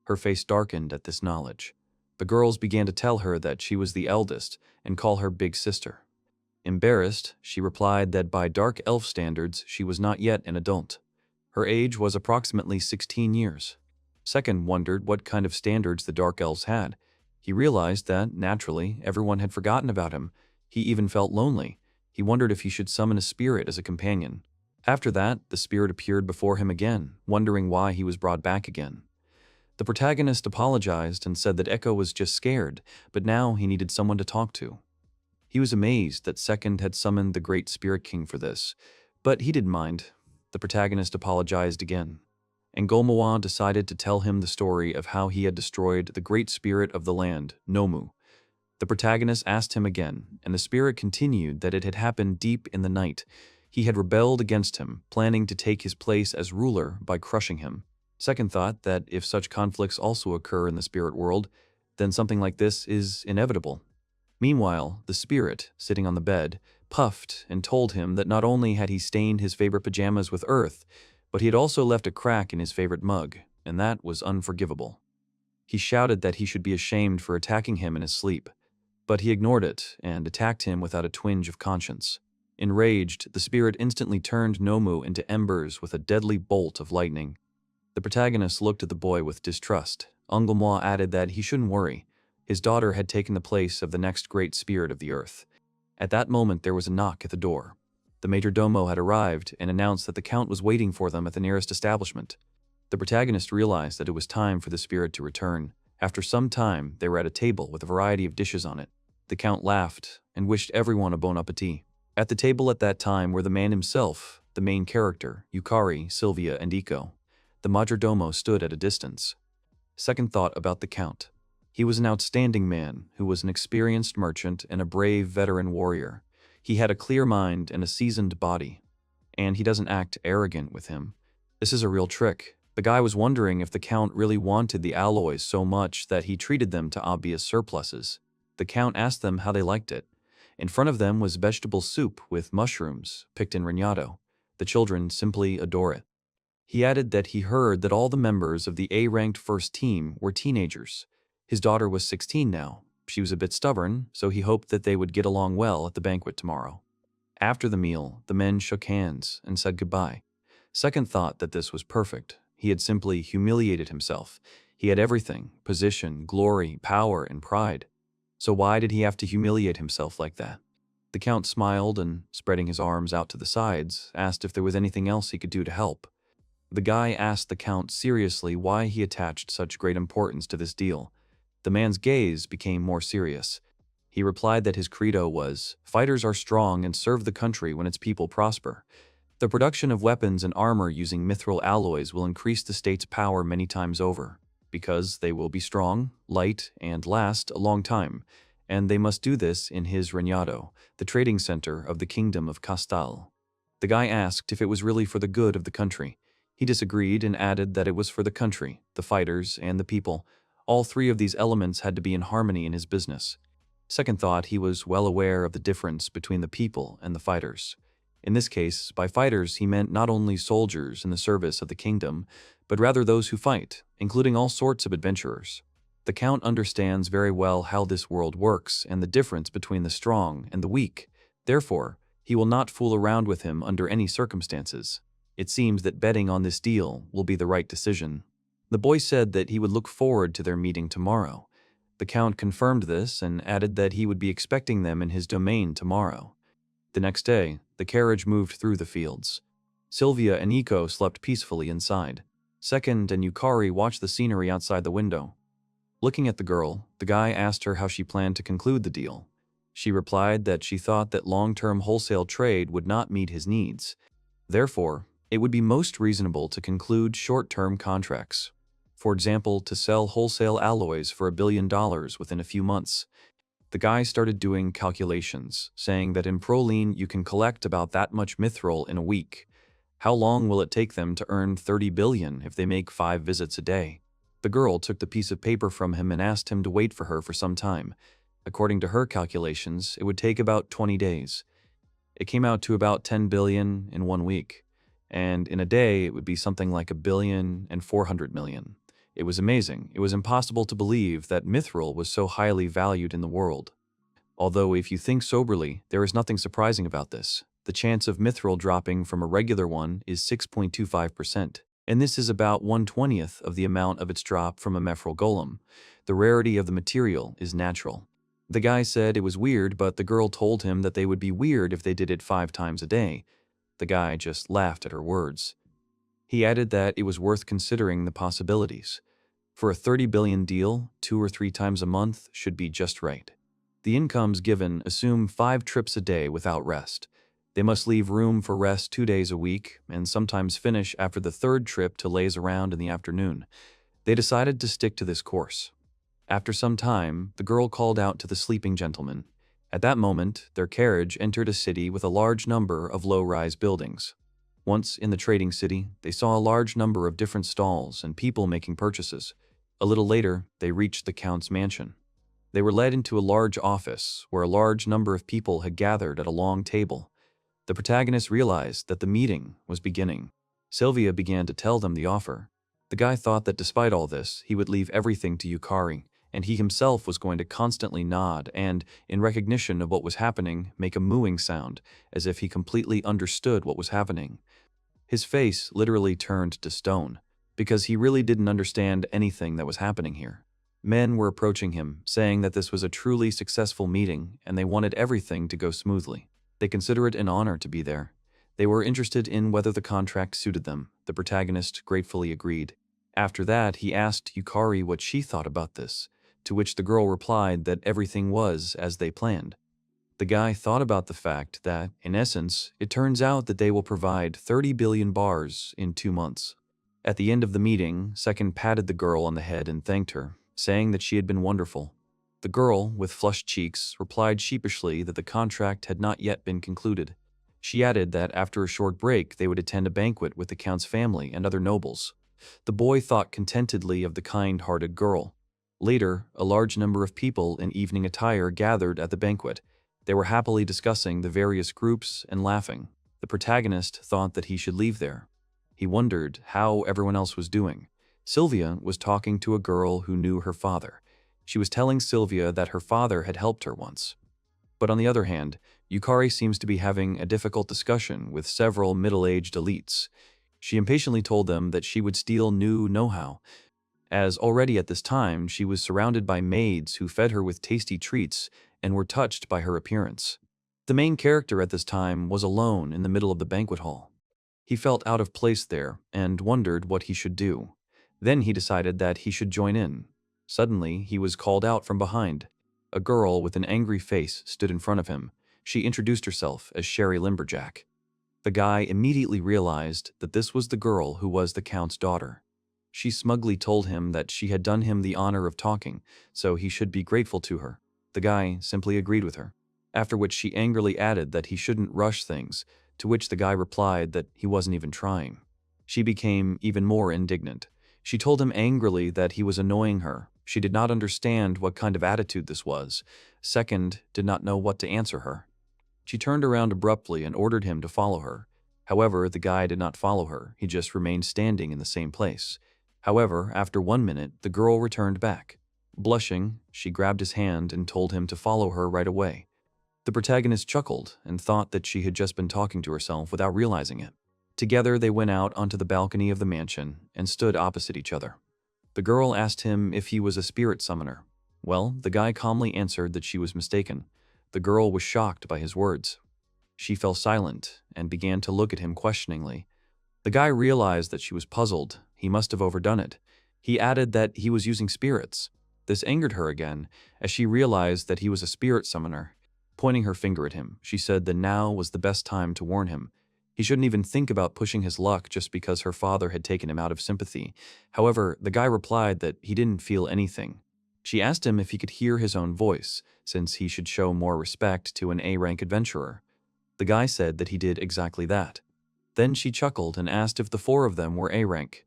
[SPEAKER 1] Her face darkened at this knowledge. The girls began to tell her that she was the eldest and call her big sister. Embarrassed, she replied that by dark elf standards, she was not yet an adult. Her age was approximately 16 years. Second wondered what kind of standards the dark elves had. He realized that, naturally, everyone had forgotten about him. He even felt lonely. He wondered if he should summon a spirit as a companion. After that, the spirit appeared before him again, wondering why he was brought back again. The protagonist apologized and said that Ekko was just scared, but now he needed someone to talk to. He was amazed that Second had summoned the Great Spirit King for this, but he didn't mind. The protagonist apologized again. And Manhwa decided to tell him the story of how he had destroyed the great spirit of the land, Nomu. The protagonist asked him again, and the spirit continued that it had happened deep in the night. He had rebelled against him, planning to take his place as ruler by crushing him. Second thought that if such conflicts also occur in the spirit world, then something like this is inevitable. Meanwhile, the spirit, sitting on the bed, puffed and told him that not only had he stained his favorite pajamas with earth, but he had also left a crack in his favorite mug, and that was unforgivable. He shouted that he should be ashamed for attacking him in his sleep, but he ignored it and attacked him without a twinge of conscience. Enraged, the spirit instantly turned Nomu into embers with a deadly bolt of lightning. The protagonist looked at the boy with distrust. Manhwa added that he shouldn't worry. His daughter had taken the place of the next great spirit of the earth. At that moment, there was a knock at the door. The majordomo had arrived and announced that the Count was waiting for them at the nearest establishment. The protagonist realized that it was time for the spirit to return. After some time, they were at a table with a variety of dishes on it. The Count laughed and wished everyone a bon appetit. At the table at that time were the man himself, the main character, Yukari, Sylvia, and Ekko. The majordomo stood at a distance. Second thought about the Count. He was an outstanding man who was an experienced merchant and a brave veteran warrior. He had a clear mind and a seasoned body. And he doesn't act arrogant with him. This is a real trick. The guy was wondering if the Count really wanted the alloys so much that he treated them to obvious surpluses. The Count asked them how they liked it. In front of them was vegetable soup with mushrooms, picked in Regnado. The children simply adore it. He added that he heard that all the members of the A-ranked first team were teenagers. His daughter was 16 now. She was a bit stubborn, so he hoped that they would get along well at the banquet tomorrow. After the meal, the men shook hands and said goodbye. Second thought that this was perfect. He had simply humiliated himself. He had everything: position, glory, power, and pride. So why did he have to humiliate himself like that? The Count smiled and, spreading his arms out to the sides, asked if there was anything else he could do to help. The guy asked the Count seriously why he attached such great importance to this deal. The man's gaze became more serious. He replied that his credo was, "Fighters are strong and serve the country when its people prosper. The production of weapons and armor using mithril alloys will increase the state's power many times over, because they will be strong, light, and last a long time, and they must do this in his regnado, the trading center of the kingdom of Castal." The guy asked if it was really for the good of the country. He disagreed and added that it was for the country, the fighters, and the people. All three of these elements had to be in harmony in his business. Second thought, he was well aware of the difference between the people and the fighters. In this case, by fighters, he meant not only soldiers in the service of the kingdom, but rather those who fight, including all sorts of adventurers. The Count understands very well how this world works and the difference between the strong and the weak. Therefore, he will not fool around with him under any circumstances. It seems that betting on this deal will be the right decision. The boy said that he would look forward to their meeting tomorrow. The Count confirmed this and added that he would be expecting them in his domain tomorrow. The next day, the carriage moved through the fields. Sylvia and Ekko slept peacefully inside. Second and Yukari watched the scenery outside the window. Looking at the girl, the guy asked her how she planned to conclude the deal. She replied that she thought that long-term wholesale trade would not meet his needs. Therefore, it would be most reasonable to conclude short-term contracts. For example, to sell wholesale alloys for $1 billion within a few months. The guy started doing calculations, saying that in Proline you can collect about that much mithril in a week. How long will it take them to earn 30 billion if they make 5 visits a day? The girl took the piece of paper from him and asked him to wait for her for some time. According to her calculations, it would take about 20 days. It came out to about 10 billion in 1 week. And in a day, it would be something like 1,400 million. It was amazing. It was impossible to believe that mithril was so highly valued in the world. Although if you think soberly, there is nothing surprising about this. The chance of mithril dropping from a regular one is 6.25%, and this is about 1/20th of the amount of its drop from a mithril golem. The rarity of the material is natural. The guy said it was weird, but the girl told him that they would be weird if they did it 5 times a day. The guy just laughed at her words. He added that it was worth considering the possibilities. For a 30 billion deal, 2 or 3 times a month should be just right. The incomes given assume 5 trips a day without rest. They must leave room for rest 2 days a week and sometimes finish after the 3rd trip to laze around in the afternoon. They decided to stick to this course. After some time, the girl called out to the sleeping gentleman. At that moment, their carriage entered a city with a large number of low-rise buildings. Once in the trading city, they saw a large number of different stalls and people making purchases. A little later, they reached the Count's mansion. They were led into a large office where a large number of people had gathered at a long table. The protagonist realized that the meeting was beginning. Sylvia began to tell them the offer. The guy thought that despite all this, he would leave everything to Yukari, and he himself was going to constantly nod and, in recognition of what was happening, make a mooing sound, as if he completely understood what was happening. His face literally turned to stone, because he really didn't understand anything that was happening here. Men were approaching him, saying that this was a truly successful meeting, and they wanted everything to go smoothly. They consider it an honor to be there. They were interested in whether the contract suited them. The protagonist gratefully agreed. After that, he asked Yukari what she thought about this, to which the girl replied that everything was as they planned. The guy thought about the fact that, in essence, it turns out that they will provide 30 billion bars in 2 months. At the end of the meeting, Second patted the girl on the head and thanked her, saying that she had been wonderful. The girl, with flushed cheeks, replied sheepishly that the contract had not yet been concluded. She added that after a short break they would attend a banquet with the Count's family and other nobles. The boy thought contentedly of the kind-hearted girl. Later, a large number of people in evening attire gathered at the banquet. They were happily discussing the various groups and laughing. The protagonist thought that he should leave there. He wondered how everyone else was doing. Sylvia was talking to a girl who knew her father. She was telling Sylvia that her father had helped her once. But on the other hand, Yukari seems to be having a difficult discussion with several middle-aged elites. She impatiently told them that she would steal new know-how, as already at this time she was surrounded by maids who fed her with tasty treats and were touched by her appearance. The main character at this time was alone in the middle of the banquet hall. He felt out of place there and wondered what he should do. Then he decided that he should join in. Suddenly, he was called out from behind. A girl with an angry face stood in front of him. She introduced herself as Sherry Limberjack. The guy immediately realized that this was the girl who was the Count's daughter. She smugly told him that she had done him the honor of talking, so he should be grateful to her. The guy simply agreed with her, after which she angrily added that he shouldn't rush things, to which the guy replied that he wasn't even trying. She became even more indignant. She told him angrily that he was annoying her. She did not understand what kind of attitude this was. Second, did not know what to answer her. She turned around abruptly and ordered him to follow her. However, the guy did not follow her. He just remained standing in the same place. However, after 1 minute, the girl returned back. Blushing, she grabbed his hand and told him to follow her right away. The protagonist chuckled and thought that she had just been talking to herself without realizing it. Together, they went out onto the balcony of the mansion and stood opposite each other. The girl asked him if he was a spirit summoner. Well, the guy calmly answered that she was mistaken. The girl was shocked by his words. She fell silent and began to look at him questioningly. The guy realized that she was puzzled. He must have overdone it. He added that he was using spirits. This angered her again, as she realized that he was a spirit summoner. Pointing her finger at him, she said that now was the best time to warn him. He shouldn't even think about pushing his luck just because her father had taken him out of sympathy. However, the guy replied that he didn't feel anything. She asked him if he could hear his own voice, since he should show more respect to an A-rank adventurer. The guy said that he did exactly that. Then she chuckled and asked if the four of them were A-rank.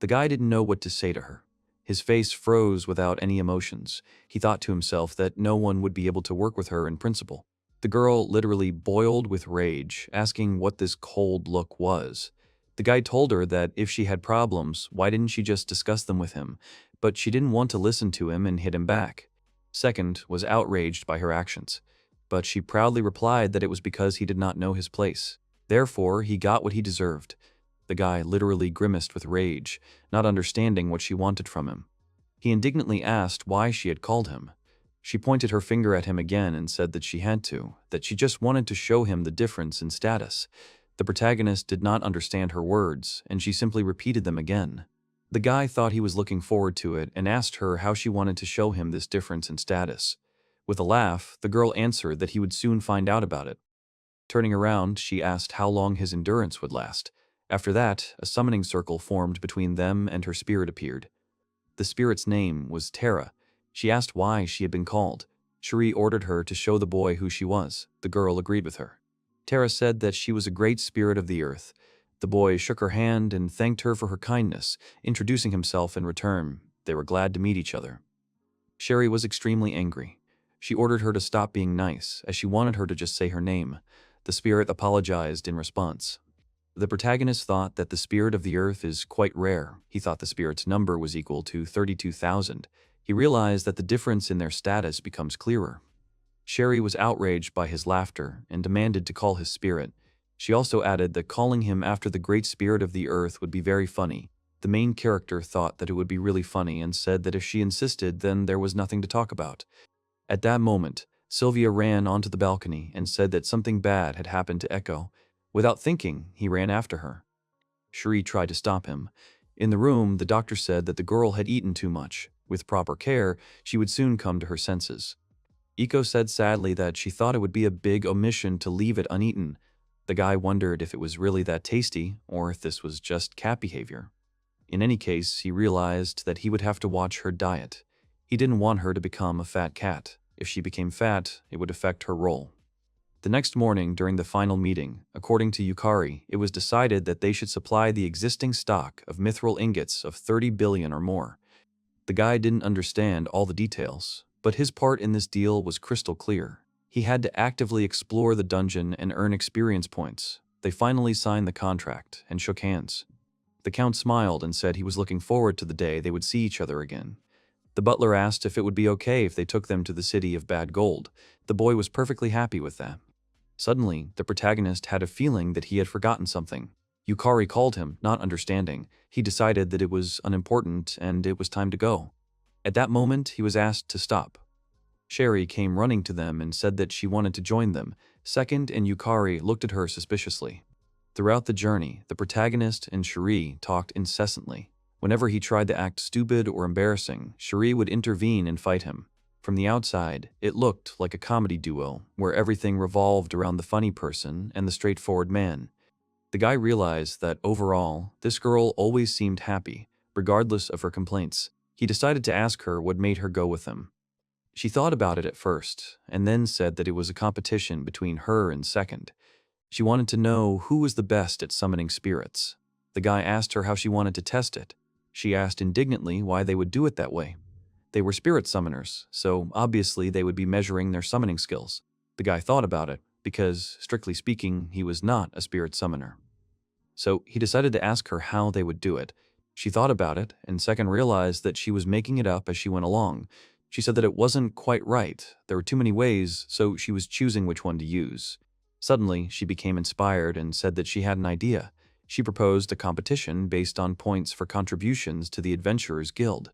[SPEAKER 1] The guy didn't know what to say to her. His face froze without any emotions. He thought to himself that no one would be able to work with her in principle. The girl literally boiled with rage, asking what this cold look was. The guy told her that if she had problems, why didn't she just discuss them with him? But she didn't want to listen to him and hit him back. Second was outraged by her actions. But she proudly replied that it was because he did not know his place. Therefore, he got what he deserved. The guy literally grimaced with rage, not understanding what she wanted from him. He indignantly asked why she had called him. She pointed her finger at him again and said that she had to, that she just wanted to show him the difference in status. The protagonist did not understand her words, and she simply repeated them again. The guy thought he was looking forward to it and asked her how she wanted to show him this difference in status. With a laugh, the girl answered that he would soon find out about it. Turning around, she asked how long his endurance would last. After that, a summoning circle formed between them and her spirit appeared. The spirit's name was Terra. She asked why she had been called. Cherie ordered her to show the boy who she was. The girl agreed with her. Terra said that she was a great spirit of the earth. The boy shook her hand and thanked her for her kindness, introducing himself in return. They were glad to meet each other. Cherie was extremely angry. She ordered her to stop being nice, as she wanted her to just say her name. The spirit apologized in response. The protagonist thought that the spirit of the earth is quite rare. He thought the spirit's number was equal to 32,000. He realized that the difference in their status becomes clearer. Sherry was outraged by his laughter and demanded to call his spirit. She also added that calling him after the great spirit of the earth would be very funny. The main character thought that it would be really funny and said that if she insisted, then there was nothing to talk about. At that moment, Sylvia ran onto the balcony and said that something bad had happened to Ekko. Without thinking, he ran after her. Cherie tried to stop him. In the room, the doctor said that the girl had eaten too much. With proper care, she would soon come to her senses. Ekko said sadly that she thought it would be a big omission to leave it uneaten. The guy wondered if it was really that tasty, or if this was just cat behavior. In any case, he realized that he would have to watch her diet. He didn't want her to become a fat cat. If she became fat, it would affect her role. The next morning, during the final meeting, according to Yukari, it was decided that they should supply the existing stock of mithril ingots of 30 billion or more. The guy didn't understand all the details, but his part in this deal was crystal clear. He had to actively explore the dungeon and earn experience points. They finally signed the contract and shook hands. The Count smiled and said he was looking forward to the day they would see each other again. The butler asked if it would be okay if they took them to the city of bad gold. The boy was perfectly happy with that. Suddenly, the protagonist had a feeling that he had forgotten something. Yukari called him, not understanding. He decided that it was unimportant and it was time to go. At that moment, he was asked to stop. Sherry came running to them and said that she wanted to join them. Second and Yukari looked at her suspiciously. Throughout the journey, the protagonist and Cherie talked incessantly. Whenever he tried to act stupid or embarrassing, Cherie would intervene and fight him. From the outside, it looked like a comedy duo, where everything revolved around the funny person and the straightforward man. The guy realized that overall, this girl always seemed happy, regardless of her complaints. He decided to ask her what made her go with him. She thought about it at first, and then said that it was a competition between her and Second. She wanted to know who was the best at summoning spirits. The guy asked her how she wanted to test it. She asked indignantly why they would do it that way. They were spirit summoners, so obviously they would be measuring their summoning skills. The guy thought about it, because, strictly speaking, he was not a spirit summoner. So he decided to ask her how they would do it. She thought about it, and Second realized that she was making it up as she went along. She said that it wasn't quite right. There were too many ways, so she was choosing which one to use. Suddenly, she became inspired and said that she had an idea. She proposed a competition based on points for contributions to the Adventurers Guild.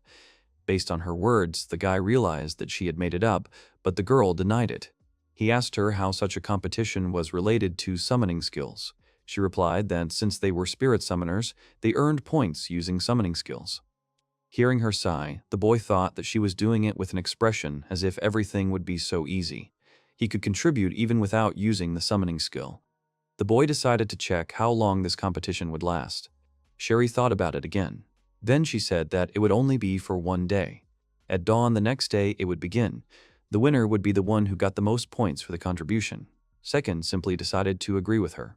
[SPEAKER 1] Based on her words, the guy realized that she had made it up, but the girl denied it. He asked her how such a competition was related to summoning skills. She replied that since they were spirit summoners, they earned points using summoning skills. Hearing her sigh, the boy thought that she was doing it with an expression as if everything would be so easy. He could contribute even without using the summoning skill. The boy decided to check how long this competition would last. Cherie thought about it again. Then she said that it would only be for one day. At dawn the next day, it would begin. The winner would be the one who got the most points for the contribution. Second simply decided to agree with her.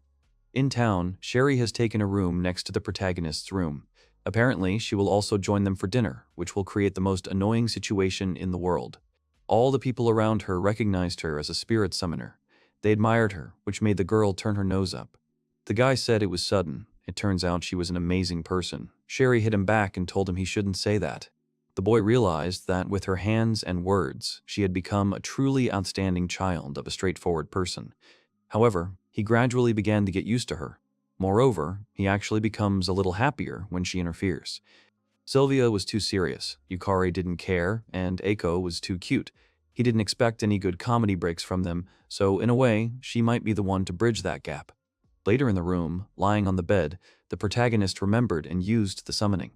[SPEAKER 1] In town, Cherie has taken a room next to the protagonist's room. Apparently, she will also join them for dinner, which will create the most annoying situation in the world. All the people around her recognized her as a spirit summoner. They admired her, which made the girl turn her nose up. The guy said it was sudden. It turns out she was an amazing person. Cherie hit him back and told him he shouldn't say that. The boy realized that with her hands and words, she had become a truly outstanding child of a straightforward person. However, he gradually began to get used to her. Moreover, he actually becomes a little happier when she interferes. Sylvia was too serious, Yukari didn't care, and Ekko was too cute. He didn't expect any good comedy breaks from them, so in a way, she might be the one to bridge that gap. Later in the room, lying on the bed, the protagonist remembered and used the summoning.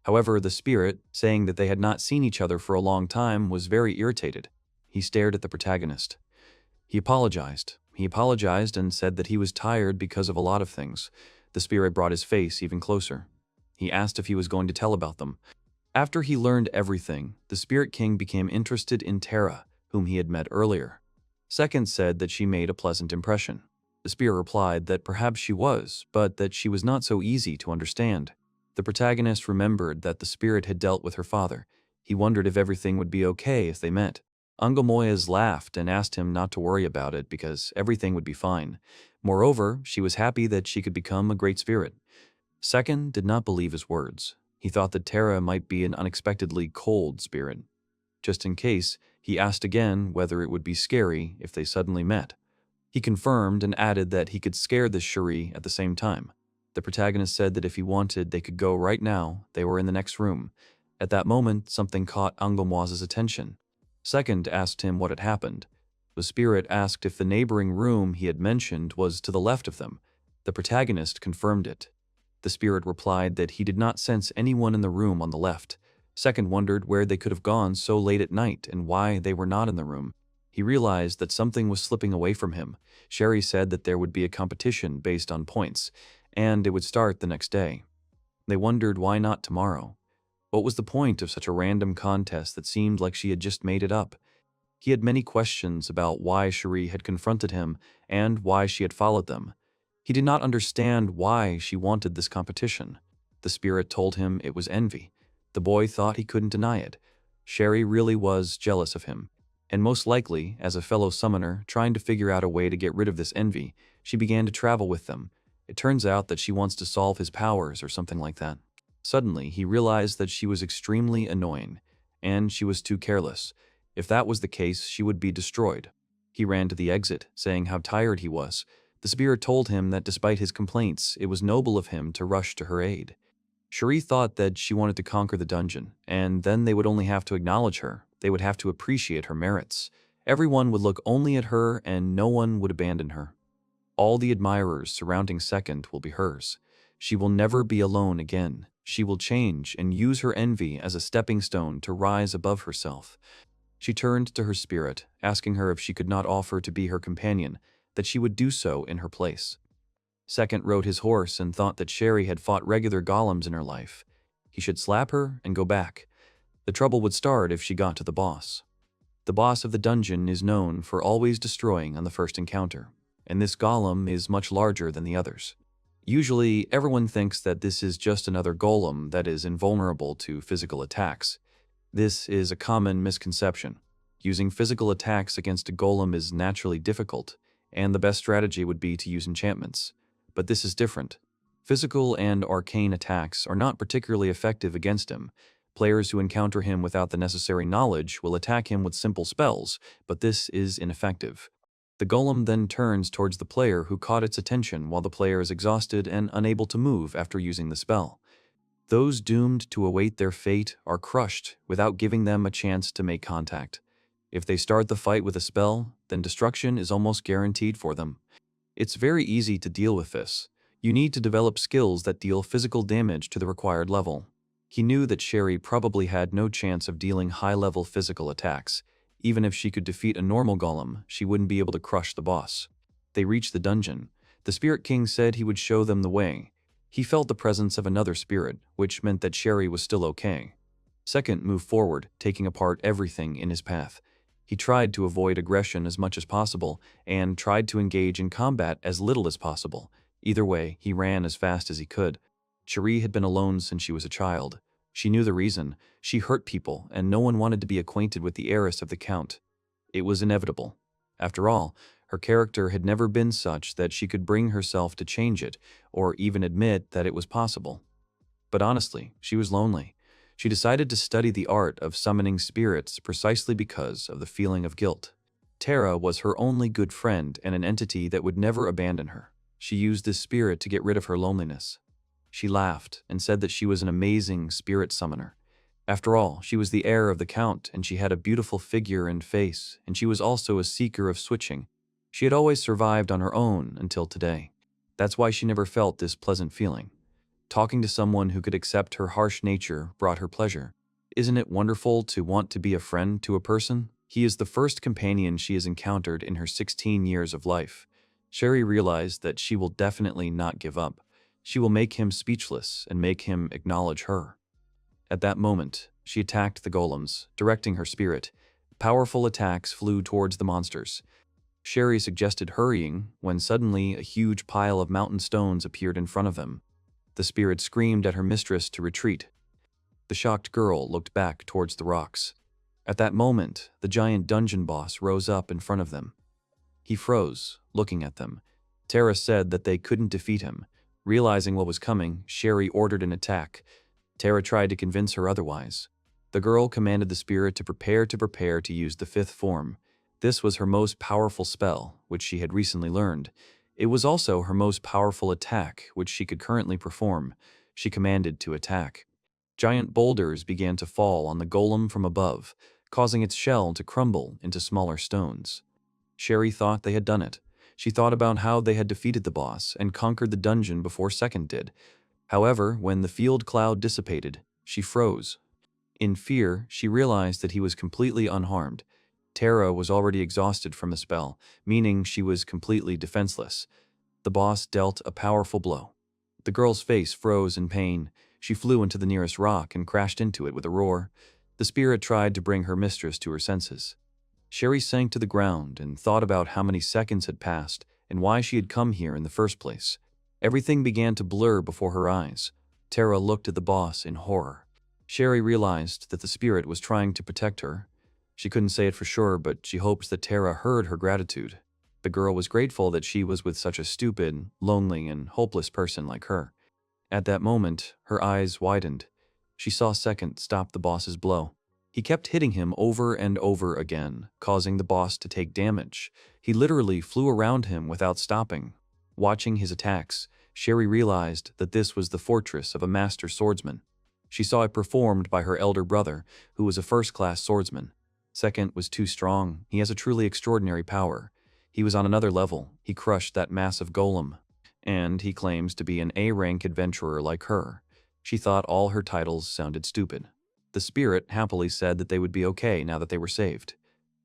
[SPEAKER 1] However, the spirit, saying that they had not seen each other for a long time, was very irritated. He stared at the protagonist. He apologized. He apologized and said that he was tired because of a lot of things. The spirit brought his face even closer. He asked if he was going to tell about them. After he learned everything, the Spirit King became interested in Tara, whom he had met earlier. Second said that she made a pleasant impression. The spirit replied that perhaps she was, but that she was not so easy to understand. The protagonist remembered that the spirit had dealt with her father. He wondered if everything would be okay if they met. Angomoyas laughed and asked him not to worry about it because everything would be fine. Moreover, she was happy that she could become a great spirit. Second did not believe his words. He thought that Tara might be an unexpectedly cold spirit. Just in case, he asked again whether it would be scary if they suddenly met. He confirmed and added that he could scare this Cherie at the same time. The protagonist said that if he wanted, they could go right now. They were in the next room. At that moment, something caught Angomoise's attention. Second asked him what had happened. The spirit asked if the neighboring room he had mentioned was to the left of them. The protagonist confirmed it. The spirit replied that he did not sense anyone in the room on the left. Second wondered where they could have gone so late at night and why they were not in the room. He realized that something was slipping away from him. Cherie said that there would be a competition based on points, and it would start the next day. They wondered why not tomorrow. What was the point of such a random contest that seemed like she had just made it up? He had many questions about why Cherie had confronted him and why she had followed them. He did not understand why she wanted this competition. The spirit told him it was envy. The boy thought he couldn't deny it. Cherie really was jealous of him. And most likely, as a fellow summoner trying to figure out a way to get rid of this envy, she began to travel with them. It turns out that she wants to solve his powers or something like that. Suddenly, he realized that she was extremely annoying, and she was too careless. If that was the case, she would be destroyed. He ran to the exit, saying how tired he was. The spirit told him that despite his complaints, it was noble of him to rush to her aid. Cherie thought that she wanted to conquer the dungeon, and then they would only have to acknowledge her. They would have to appreciate her merits. Everyone would look only at her and no one would abandon her. All the admirers surrounding Second will be hers. She will never be alone again. She will change and use her envy as a stepping stone to rise above herself. She turned to her spirit, asking her if she could not offer to be her companion, that she would do so in her place. Second rode his horse and thought that Sherry had fought regular golems in her life. He should slap her and go back. The trouble would start if she got to the boss. The boss of the dungeon is known for always destroying on the first encounter, and this golem is much larger than the others. Usually, everyone thinks that this is just another golem that is invulnerable to physical attacks. This is a common misconception. Using physical attacks against a golem is naturally difficult, and the best strategy would be to use enchantments. But this is different. Physical and arcane attacks are not particularly effective against him. Players who encounter him without the necessary knowledge will attack him with simple spells, but this is ineffective. The golem then turns towards the player who caught its attention while the player is exhausted and unable to move after using the spell. Those doomed to await their fate are crushed without giving them a chance to make contact. If they start the fight with a spell, then destruction is almost guaranteed for them. It's very easy to deal with this. You need to develop skills that deal physical damage to the required level. He knew that Sherry probably had no chance of dealing high-level physical attacks. Even if she could defeat a normal golem, she wouldn't be able to crush the boss. They reached the dungeon. The Spirit King said he would show them the way. He felt the presence of another spirit, which meant that Sherry was still okay. Second moved forward, taking apart everything in his path. He tried to avoid aggression as much as possible, and tried to engage in combat as little as possible. Either way, he ran as fast as he could. Sherry had been alone since she was a child. She knew the reason. She hurt people, and no one wanted to be acquainted with the heiress of the Count. It was inevitable. After all, her character had never been such that she could bring herself to change it, or even admit that it was possible. But honestly, she was lonely. She decided to study the art of summoning spirits precisely because of the feeling of guilt. Tara was her only good friend and an entity that would never abandon her. She used this spirit to get rid of her loneliness. She laughed and said that she was an amazing spirit summoner. After all, she was the heir of the Count, and she had a beautiful figure and face, and she was also a seeker of switching. She had always survived on her own until today. That's why she never felt this pleasant feeling. Talking to someone who could accept her harsh nature brought her pleasure. Isn't it wonderful to want to be a friend to a person? He is the first companion she has encountered in her 16 years of life. Sherry realized that she will definitely not give up. She will make him speechless and make him acknowledge her. At that moment, she attacked the golems, directing her spirit. Powerful attacks flew towards the monsters. Sherry suggested hurrying when suddenly a huge pile of mountain stones appeared in front of them. The spirit screamed at her mistress to retreat. The shocked girl looked back towards the rocks. At that moment, the giant dungeon boss rose up in front of them. He froze, looking at them. Tara said that they couldn't defeat him. Realizing what was coming, Sherry ordered an attack. Tara tried to convince her otherwise. The girl commanded the spirit to prepare to use the fifth form. This was her most powerful spell, which she had recently learned. It was also her most powerful attack, which she could currently perform. She commanded to attack. Giant boulders began to fall on the golem from above, causing its shell to crumble into smaller stones. Sherry thought they had done it. She thought about how they had defeated the boss and conquered the dungeon before Second did. However, when the field cloud dissipated, she froze. In fear, she realized that he was completely unharmed. Tara was already exhausted from the spell, meaning she was completely defenseless. The boss dealt a powerful blow. The girl's face froze in pain. She flew into the nearest rock and crashed into it with a roar. The spirit tried to bring her mistress to her senses. Sherry sank to the ground and thought about how many seconds had passed and why she had come here in the first place. Everything began to blur before her eyes. Tara looked at the boss in horror. Sherry realized that the spirit was trying to protect her. She couldn't say it for sure, but she hoped that Tara heard her gratitude. The girl was grateful that she was with such a stupid, lonely, and hopeless person like her. At that moment, her eyes widened. She saw Second stop the boss's blow. He kept hitting him over and over again, causing the boss to take damage. He literally flew around him without stopping. Watching his attacks, Sherry realized that this was the fortress of a master swordsman. She saw it performed by her elder brother, who was a first-class swordsman. Second was too strong. He has a truly extraordinary power. He was on another level. He crushed that massive golem. And he claims to be an A-rank adventurer like her. She thought all her titles sounded stupid. The spirit happily said that they would be okay now that they were saved.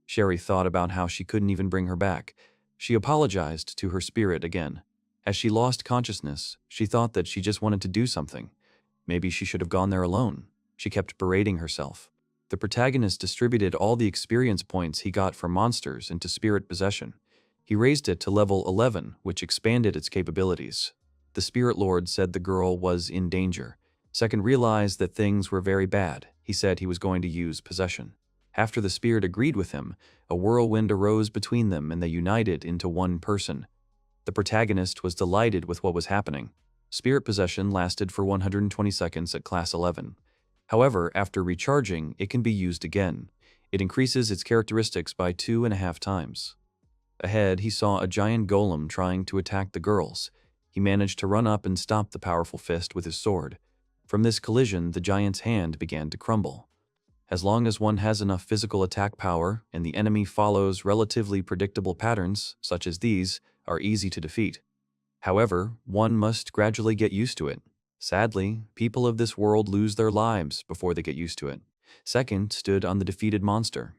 [SPEAKER 1] Sherry thought about how she couldn't even bring her back. She apologized to her spirit again. As she lost consciousness, she thought that she just wanted to do something. Maybe she should have gone there alone. She kept berating herself. The protagonist distributed all the experience points he got from monsters into spirit possession. He raised it to level 11, which expanded its capabilities. The spirit lord said the girl was in danger. Second realized that things were very bad. He said he was going to use possession. After the spirit agreed with him, a whirlwind arose between them and they united into one person. The protagonist was delighted with what was happening. Spirit possession lasted for 120 seconds at class 11. However, after recharging, it can be used again. It increases its characteristics by 2.5 times. Ahead, he saw a giant golem trying to attack the girls. He managed to run up and stop the powerful fist with his sword. From this collision, the giant's hand began to crumble. As long as one has enough physical attack power and the enemy follows relatively predictable patterns, such as these, are easy to defeat. However, one must gradually get used to it. Sadly, people of this world lose their lives before they get used to it. Second stood on the defeated monster.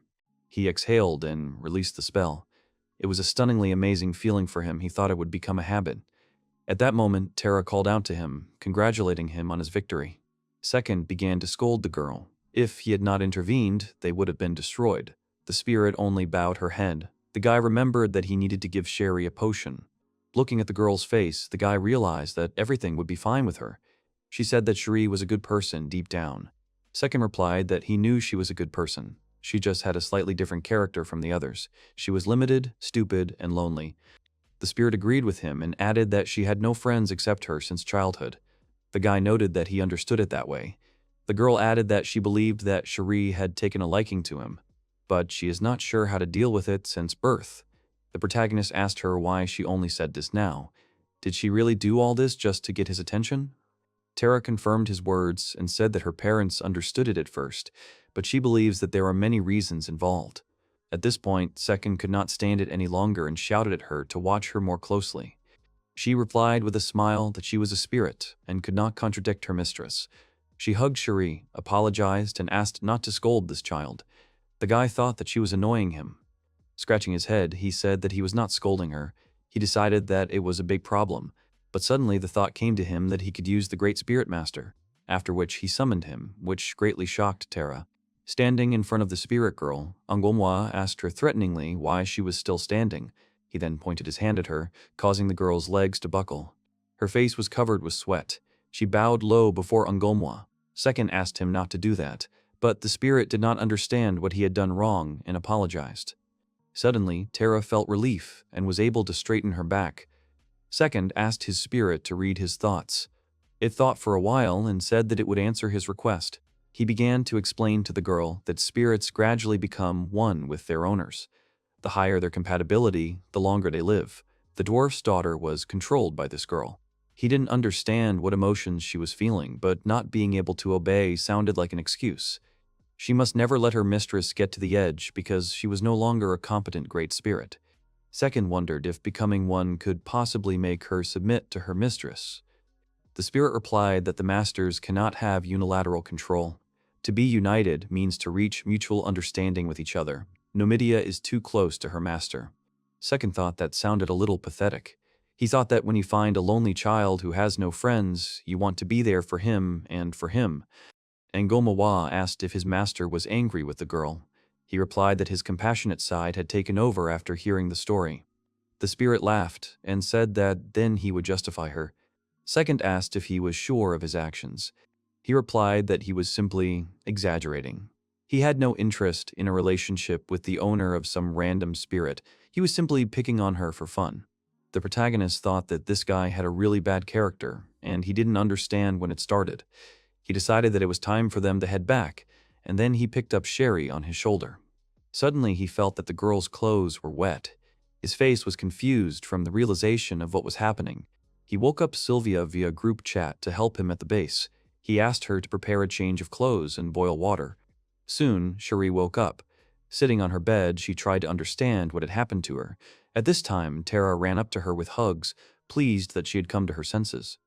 [SPEAKER 1] He exhaled and released the spell. It was a stunningly amazing feeling for him. He thought it would become a habit. At that moment, Terra called out to him, congratulating him on his victory. Second began to scold the girl. If he had not intervened, they would have been destroyed. The spirit only bowed her head. The guy remembered that he needed to give Sherry a potion. Looking at the girl's face, the guy realized that everything would be fine with her. She said that Sherry was a good person deep down. Second replied that he knew she was a good person. She just had a slightly different character from the others. She was limited, stupid, and lonely. The spirit agreed with him and added that she had no friends except her since childhood. The guy noted that he understood it that way. The girl added that she believed that Sherry had taken a liking to him, but she is not sure how to deal with it since birth. The protagonist asked her why she only said this now. Did she really do all this just to get his attention? Terra confirmed his words and said that her parents understood it at first, but she believes that there are many reasons involved. At this point, Second could not stand it any longer and shouted at her to watch her more closely. She replied with a smile that she was a spirit and could not contradict her mistress. She hugged Sherry, apologized, and asked not to scold this child. The guy thought that she was annoying him. Scratching his head, he said that he was not scolding her. He decided that it was a big problem, but suddenly the thought came to him that he could use the Great Spirit Master, after which he summoned him, which greatly shocked Terra. Standing in front of the spirit girl, Manhwa asked her threateningly why she was still standing. He then pointed his hand at her, causing the girl's legs to buckle. Her face was covered with sweat. She bowed low before Manhwa. Second asked him not to do that, but the spirit did not understand what he had done wrong and apologized. Suddenly, Terra felt relief and was able to straighten her back. Second asked his spirit to read his thoughts. It thought for a while and said that it would answer his request. He began to explain to the girl that spirits gradually become one with their owners. The higher their compatibility, the longer they live. The dwarf's daughter was controlled by this girl. He didn't understand what emotions she was feeling, but not being able to obey sounded like an excuse. She must never let her mistress get to the edge because she was no longer a competent great spirit. Second wondered if becoming one could possibly make her submit to her mistress. The spirit replied that the masters cannot have unilateral control. To be united means to reach mutual understanding with each other. Nomidia is too close to her master. Second thought that sounded a little pathetic. He thought that when you find a lonely child who has no friends, you want to be there for him and for him. Manhwa asked if his master was angry with the girl. He replied that his compassionate side had taken over after hearing the story. The spirit laughed and said that then he would justify her. Second asked if he was sure of his actions. He replied that he was simply exaggerating. He had no interest in a relationship with the owner of some random spirit. He was simply picking on her for fun. The protagonist thought that this guy had a really bad character, and he didn't understand when it started. He decided that it was time for them to head back, and then he picked up Sherry on his shoulder. Suddenly he felt that the girl's clothes were wet. His face was confused from the realization of what was happening. He woke up Sylvia via group chat to help him at the base. He asked her to prepare a change of clothes and boil water. Soon, Sherry woke up. Sitting on her bed, she tried to understand what had happened to her. At this time, Tara ran up to her with hugs, pleased that she had come to her senses.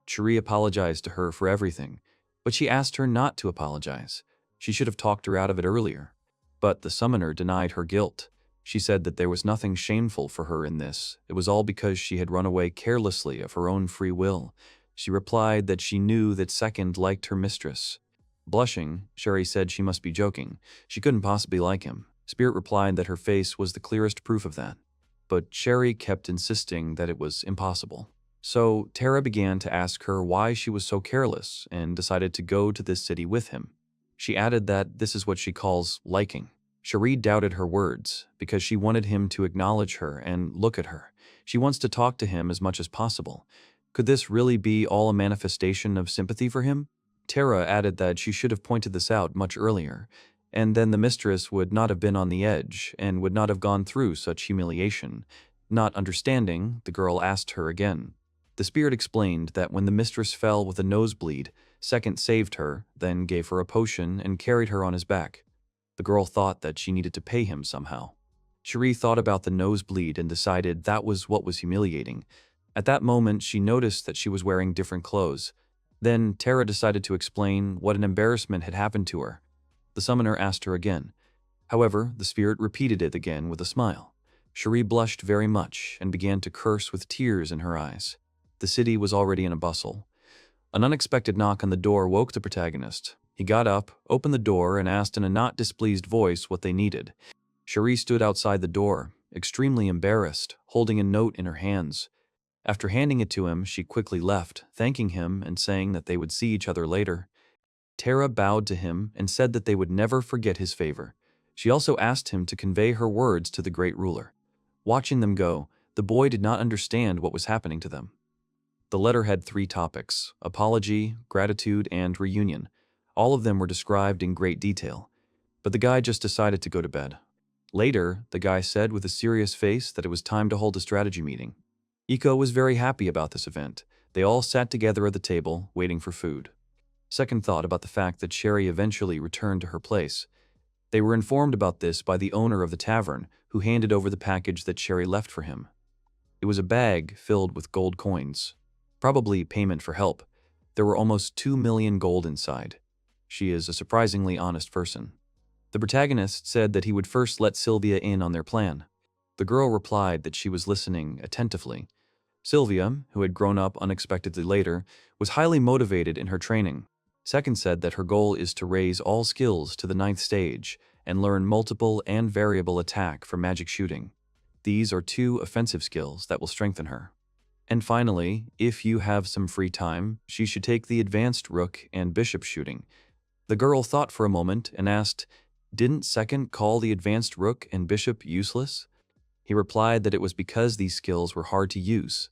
[SPEAKER 1] Cherie apologized to her for everything, but she asked her not to apologize. She should have talked her out of it earlier. But the summoner denied her guilt. She said that there was nothing shameful for her in this. It was all because she had run away carelessly of her own free will. She replied that she knew that Second liked her mistress. Blushing, Cherie said she must be joking. She couldn't possibly like him. Spirit replied that her face was the clearest proof of that. But Cherie kept insisting that it was impossible. So Tara began to ask her why she was so careless and decided to go to this city with him. She added that this is what she calls liking. Cherie doubted her words because she wanted him to acknowledge her and look at her. She wants to talk to him as much as possible. Could this really be all a manifestation of sympathy for him? Tara added that she should have pointed this out much earlier, and then the mistress would not have been on the edge and would not have gone through such humiliation. Not understanding, the girl asked her again. The spirit explained that when the mistress fell with a nosebleed, Second saved her, then gave her a potion and carried her on his back. The girl thought that she needed to pay him somehow. Cherie thought about the nosebleed and decided that was what was humiliating. At that moment, she noticed that she was wearing different clothes. Then Tara decided to explain what an embarrassment had happened to her. The summoner asked her again. However, the spirit repeated it again with a smile. Cherie blushed very much and began to curse with tears in her eyes. The city was already in a bustle. An unexpected knock on the door woke the protagonist. He got up, opened the door, and asked in a not displeased voice what they needed. Cherie stood outside the door, extremely embarrassed, holding a note in her hands. After handing it to him, she quickly left, thanking him and saying that they would see each other later. Tara bowed to him and said that they would never forget his favor. She also asked him to convey her words to the great ruler. Watching them go, the boy did not understand what was happening to them. The letter had 3 topics: apology, gratitude, and reunion. All of them were described in great detail. But the guy just decided to go to bed. Later, the guy said with a serious face that it was time to hold a strategy meeting. Ekko was very happy about this event. They all sat together at the table, waiting for food. Second thought about the fact that Cherie eventually returned to her place. They were informed about this by the owner of the tavern, who handed over the package that Cherie left for him. It was a bag filled with gold coins. Probably payment for help. There were almost 2 million gold inside. She is a surprisingly honest person. The protagonist said that he would first let Sylvia in on their plan. The girl replied that she was listening attentively. Sylvia, who had grown up unexpectedly later, was highly motivated in her training. Second said that her goal is to raise all skills to the 9th stage and learn multiple and variable attack for magic shooting. These are 2 offensive skills that will strengthen her. And finally, if you have some free time, she should take the advanced rook and bishop shooting. The girl thought for a moment and asked, "Didn't Second call the advanced rook and bishop useless?" He replied that it was because these skills were hard to use.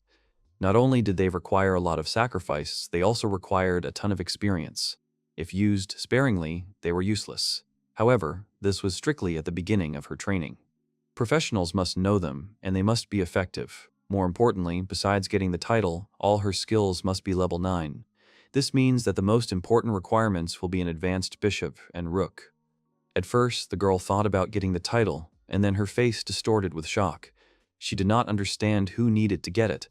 [SPEAKER 1] Not only did they require a lot of sacrifice, they also required a ton of experience. If used sparingly, they were useless. However, this was strictly at the beginning of her training. Professionals must know them, and they must be effective. More importantly, besides getting the title, all her skills must be level 9. This means that the most important requirements will be an advanced bishop and rook. At first, the girl thought about getting the title, and then her face distorted with shock. She did not understand who needed to get it.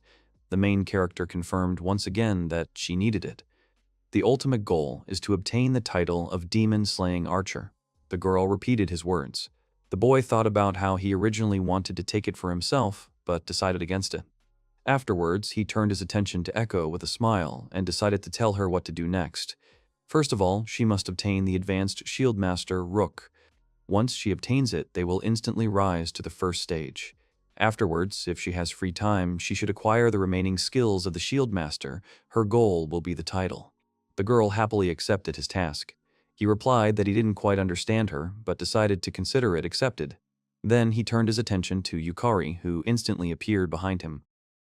[SPEAKER 1] The main character confirmed once again that she needed it. The ultimate goal is to obtain the title of demon-slaying archer. The girl repeated his words. The boy thought about how he originally wanted to take it for himself, but decided against it. Afterwards, he turned his attention to Ekko with a smile and decided to tell her what to do next. First of all, she must obtain the advanced Shieldmaster Rook. Once she obtains it, they will instantly rise to the 1st stage. Afterwards, if she has free time, she should acquire the remaining skills of the Shieldmaster. Her goal will be the title. The girl happily accepted his task. He replied that he didn't quite understand her, but decided to consider it accepted. Then he turned his attention to Yukari, who instantly appeared behind him.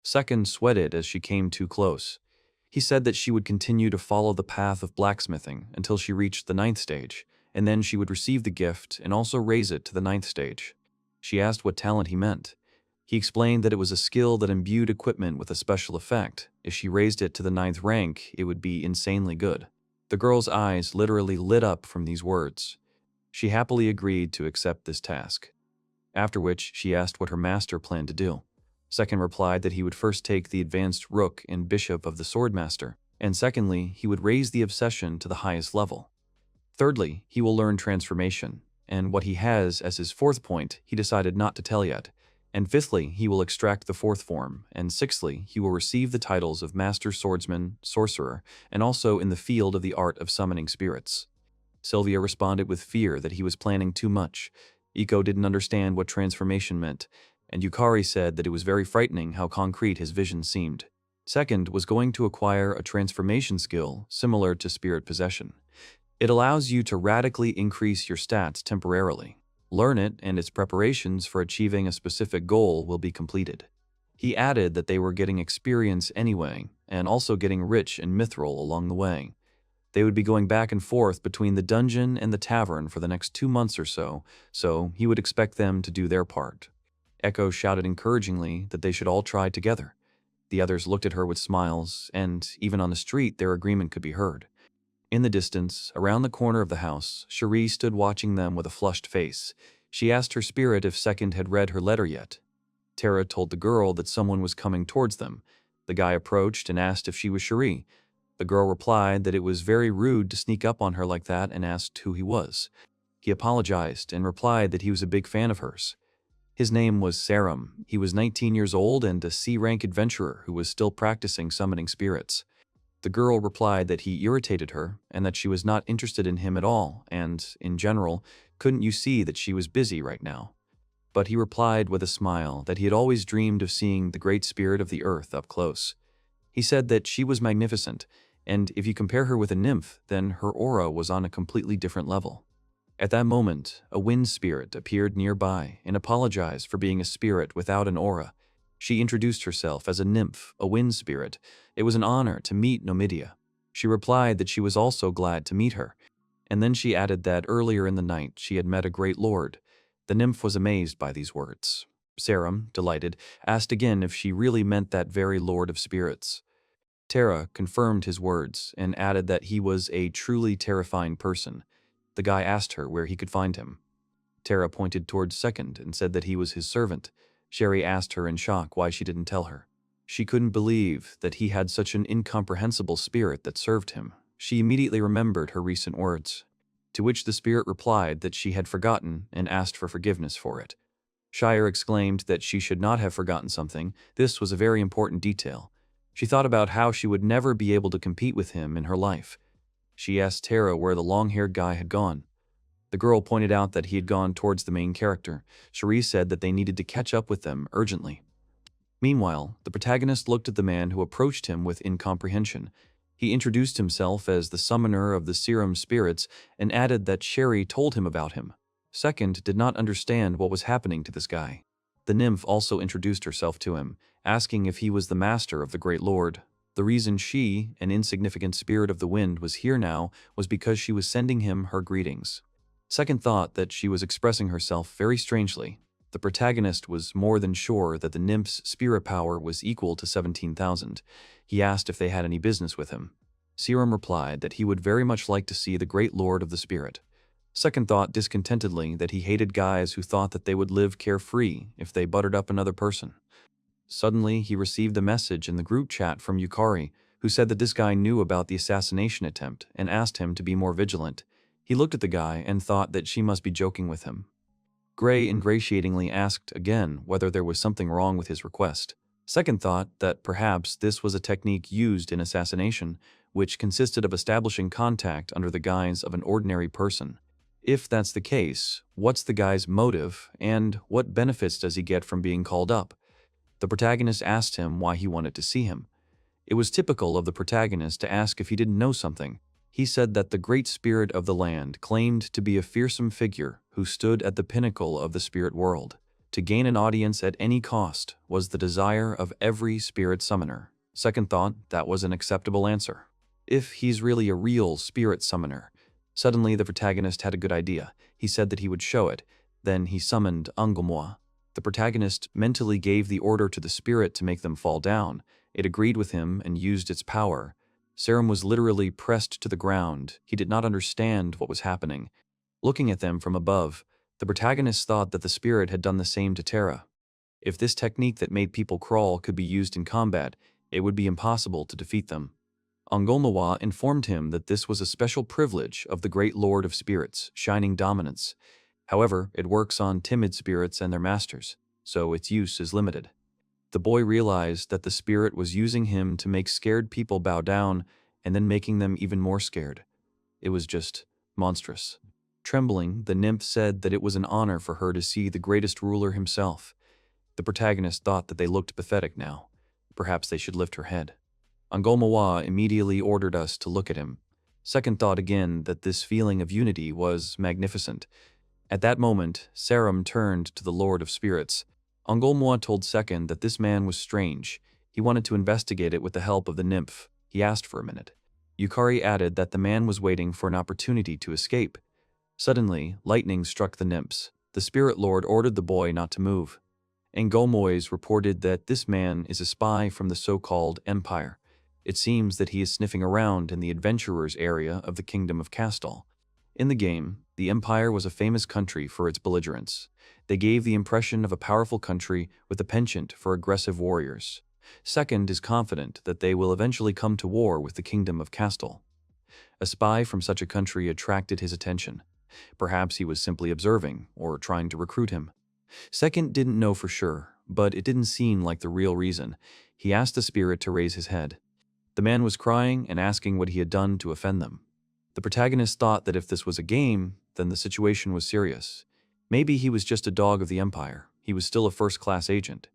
[SPEAKER 1] Second sweated as she came too close. He said that she would continue to follow the path of blacksmithing until she reached the 9th stage, and then she would receive the gift and also raise it to the 9th stage. She asked what talent he meant. He explained that it was a skill that imbued equipment with a special effect. If she raised it to the 9th rank, it would be insanely good. The girl's eyes literally lit up from these words. She happily agreed to accept this task. after which she asked what her master planned to do. Second replied that he would first take the advanced rook and bishop of the swordmaster, and secondly, he would raise the obsession to the highest level. Thirdly, he will learn transformation, and what he has as his fourth point he decided not to tell yet. And fifthly, he will extract the fourth form, and sixthly, he will receive the titles of Master Swordsman, Sorcerer, and also in the field of the art of summoning spirits. Sylvia responded with fear that he was planning too much. Ekko didn't understand what transformation meant, and Yukari said that it was very frightening how concrete his vision seemed. Second was going to acquire a transformation skill similar to spirit possession. It allows you to radically increase your stats temporarily. Learn it, and its preparations for achieving a specific goal will be completed. He added that they were getting experience anyway, and also getting rich and mithril along the way. They would be going back and forth between the dungeon and the tavern for the next 2 months or so he would expect them to do their part. Ekko shouted encouragingly that they should all try together. The others looked at her with smiles, and even on the street their agreement could be heard. In the distance, around the corner of the house, Cherie stood watching them with a flushed face. She asked her spirit if Second had read her letter yet. Tara told the girl that someone was coming towards them. The guy approached and asked if she was Cherie. The girl replied that it was very rude to sneak up on her like that and asked who he was. He apologized and replied that he was a big fan of hers. His name was Harem. He was 19 years old and a C-rank adventurer who was still practicing summoning spirits. The girl replied that he irritated her and that she was not interested in him at all and, in general, couldn't you see that she was busy right now? But he replied with a smile that he had always dreamed of seeing the great spirit of the earth up close. He said that she was magnificent, and if you compare her with a nymph, then her aura was on a completely different level. At that moment, a wind spirit appeared nearby and apologized for being a spirit without an aura. She introduced herself as a nymph, a wind spirit. It was an honor to meet Nomidia. She replied that she was also glad to meet her, and then she added that earlier in the night she had met a great lord. The nymph was amazed by these words. Harem, delighted, asked again if she really meant that very lord of spirits. Tara confirmed his words and added that he was a truly terrifying person. The guy asked her where he could find him. Tara pointed towards Second and said that he was his servant. Sherry asked her in shock why she didn't tell her. She couldn't believe that he had such an incomprehensible spirit that served him. She immediately remembered her recent words, to which the spirit replied that she had forgotten and asked for forgiveness for it. Shire exclaimed that she should not have forgotten something. This was a very important detail. She thought about how she would never be able to compete with him in her life. She asked Tara where the long-haired guy had gone. The girl pointed out that he had gone towards the main character. Cherie said that they needed to catch up with them urgently. Meanwhile, the protagonist looked at the man who approached him with incomprehension. He introduced himself as the summoner of the serum spirits and added that Sherry told him about him. Second did not understand what was happening to this guy. The nymph also introduced herself to him, asking if he was the master of the Great Lord. The reason she, an insignificant spirit of the wind, was here now was because she was sending him her greetings. Second thought that she was expressing herself very strangely. The protagonist was more than sure that the nymph's spirit power was equal to 17,000. He asked if they had any business with him. Serum replied that he would very much like to see the Great Lord of the Spirit. Second thought discontentedly that he hated guys who thought that they would live carefree if they buttered up another person. Suddenly, he received a message in the group chat from Yukari, who said that this guy knew about the assassination attempt and asked him to be more vigilant. He looked at the guy and thought that she must be joking with him. Gray ingratiatingly asked again whether there was something wrong with his request. Second thought that perhaps this was a technique used in assassination, which consisted of establishing contact under the guise of an ordinary person. If that's the case, what's the guy's motive, and what benefits does he get from being called up? The protagonist asked him why he wanted to see him. It was typical of the protagonist to ask if he didn't know something. He said that the great spirit of the land claimed to be a fearsome figure who stood at the pinnacle of the spirit world. To gain an audience at any cost was the desire of every spirit summoner. Second thought, that was an acceptable answer. If he's really a real spirit summoner. Suddenly the protagonist had a good idea. He said that he would show it. Then he summoned Angomwa. The protagonist mentally gave the order to the spirit to make them fall down. It agreed with him and used its power. Serum was literally pressed to the ground. He did not understand what was happening. Looking at them from above, The protagonist thought that the spirit had done the same to Terra. If this technique that made people crawl could be used in combat, it would be impossible to defeat them. Manhwa informed him that this was a special privilege of the great Lord of Spirits, shining dominance. However, it works on timid spirits and their masters, so its use is limited. The boy realized that the spirit was using him to make scared people bow down and then making them even more scared. It was just monstrous. Trembling, the nymph said that it was an honor for her to see the greatest ruler himself. The protagonist thought that they looked pathetic now. Perhaps they should lift her head. Manhwa immediately ordered us to look at him. Second thought again that this feeling of unity was magnificent. At that moment, Serum turned to the Lord of Spirits. Manhwa told Second that this man was strange. He wanted to investigate it with the help of the nymph. He asked for a minute. Yukari added that the man was waiting for an opportunity to escape. Suddenly, lightning struck the nymphs. The Spirit Lord ordered the boy not to move. Manhwa reported that this man is a spy from the so-called Empire. It seems that he is sniffing around in the adventurers area of the Kingdom of Castle. In the game, the Empire was a famous country for its belligerence. They gave the impression of a powerful country with a penchant for aggressive warriors. Second is confident that they will eventually come to war with the Kingdom of Castle. A spy from such a country attracted his attention. Perhaps he was simply observing or trying to recruit him. Second didn't know for sure, but it didn't seem like the real reason. He asked the spirit to raise his head. The man was crying and asking what he had done to offend them. The protagonist thought that if this was a game, then the situation was serious. Maybe he was just a dog of the Empire. He was still a first-class agent.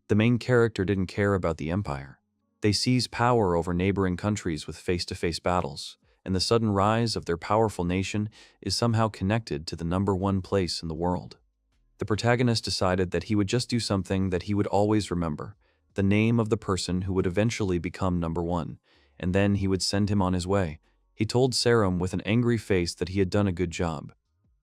[SPEAKER 1] The main character didn't care about the Empire. They seized power over neighboring countries with face-to-face battles, and the sudden rise of their powerful nation is somehow connected to the #1 place in the world. The protagonist decided that he would just do something that he would always remember, the name of the person who would eventually become #1, and then he would send him on his way. He told Serum with an angry face that he had done a good job.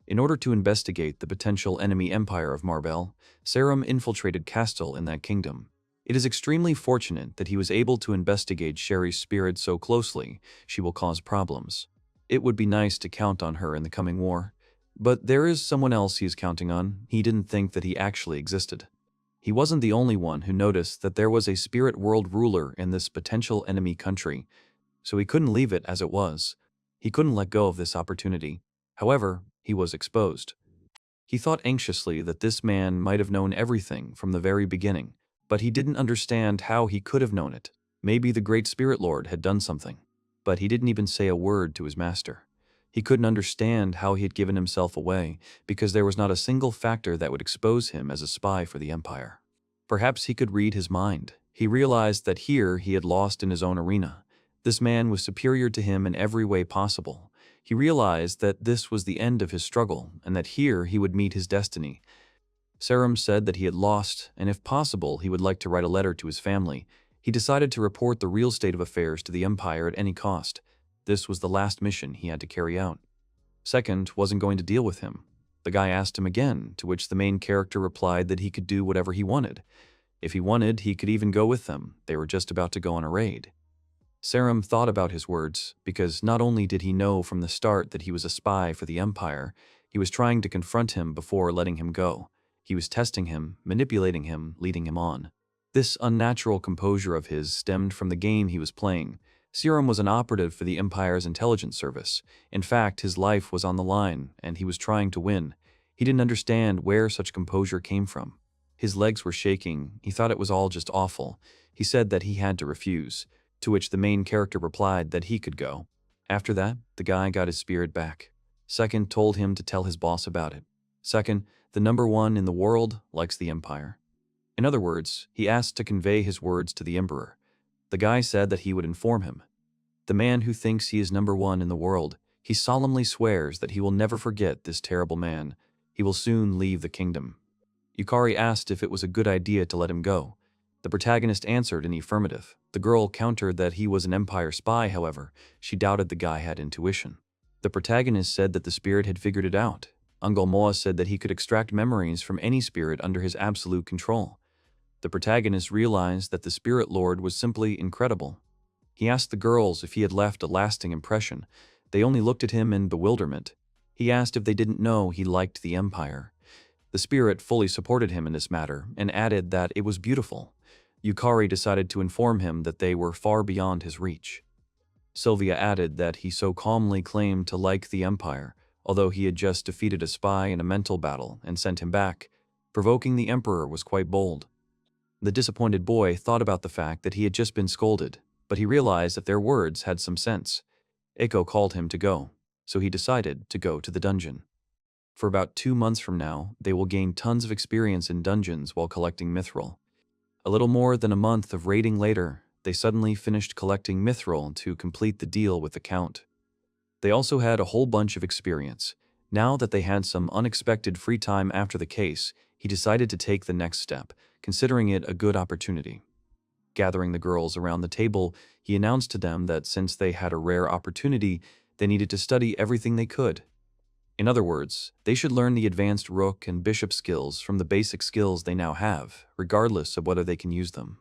[SPEAKER 1] In order to investigate the potential enemy empire of Marbel, Serum infiltrated Castle in that kingdom. It is extremely fortunate that he was able to investigate Sherry's spirit so closely. She will cause problems. It would be nice to count on her in the coming war. But there is someone else he is counting on. He didn't think that he actually existed. He wasn't the only one who noticed that there was a spirit world ruler in this potential enemy country, so he couldn't leave it as it was. He couldn't let go of this opportunity. However, he was exposed. He thought anxiously that this man might have known everything from the very beginning, but he didn't understand how he could have known it. Maybe the Great Spirit Lord had done something, but he didn't even say a word to his master. He couldn't understand how he had given himself away, because there was not a single factor that would expose him as a spy for the Empire. Perhaps he could read his mind. He realized that here he had lost in his own arena. This man was superior to him in every way possible. He realized that this was the end of his struggle, and that here he would meet his destiny. Serum said that he had lost, and if possible, he would like to write a letter to his family. He decided to report the real state of affairs to the Empire at any cost. This was the last mission he had to carry out. Second wasn't going to deal with him. The guy asked him again, to which the main character replied that he could do whatever he wanted. If he wanted, he could even go with them. They were just about to go on a raid. Serum thought about his words, because not only did he know from the start that he was a spy for the Empire, he was trying to confront him before letting him go. He was testing him, manipulating him, leading him on. This unnatural composure of his stemmed from the game he was playing. Serum was an operative for the Empire's intelligence service. In fact, his life was on the line, and he was trying to win. He didn't understand where such composure came from. His legs were shaking. He thought it was all just awful. He said that he had to refuse, to which the main character replied that he could go. After that, the guy got his spirit back. Second told him to tell his boss about it. Second, the #1 in the world likes the Empire. In other words, he asked to convey his words to the Emperor. The guy said that he would inform him. The man who thinks he is #1 in the world, he solemnly swears that he will never forget this terrible man. He will soon leave the kingdom. Yukari asked if it was a good idea to let him go. The protagonist answered in the affirmative. The girl countered that he was an Empire spy, however. She doubted the guy had intuition. The protagonist said that the spirit had figured it out. Manhwa said that he could extract memories from any spirit under his absolute control. The protagonist realized that the Spirit Lord was simply incredible. He asked the girls if he had left a lasting impression. They only looked at him in bewilderment. He asked if they didn't know he liked the Empire. The spirit fully supported him in this matter and added that it was beautiful. Yukari decided to inform him that they were far beyond his reach. Sylvia added that he so calmly claimed to like the Empire, although he had just defeated a spy in a mental battle and sent him back. Provoking the Emperor was quite bold. The disappointed boy thought about the fact that he had just been scolded, but he realized that their words had some sense. Ekko called him to go, so he decided to go to the dungeon. For about 2 months from now, they will gain tons of experience in dungeons while collecting mithril. A little more than a month of raiding later, they suddenly finished collecting mithril to complete the deal with the Count. They also had a whole bunch of experience. Now that they had some unexpected free time after the case, he decided to take the next step, considering it a good opportunity. Gathering the girls around the table, he announced to them that since they had a rare opportunity, they needed to study everything they could. In other words, they should learn the advanced rook and bishop skills from the basic skills they now have, regardless of whether they can use them.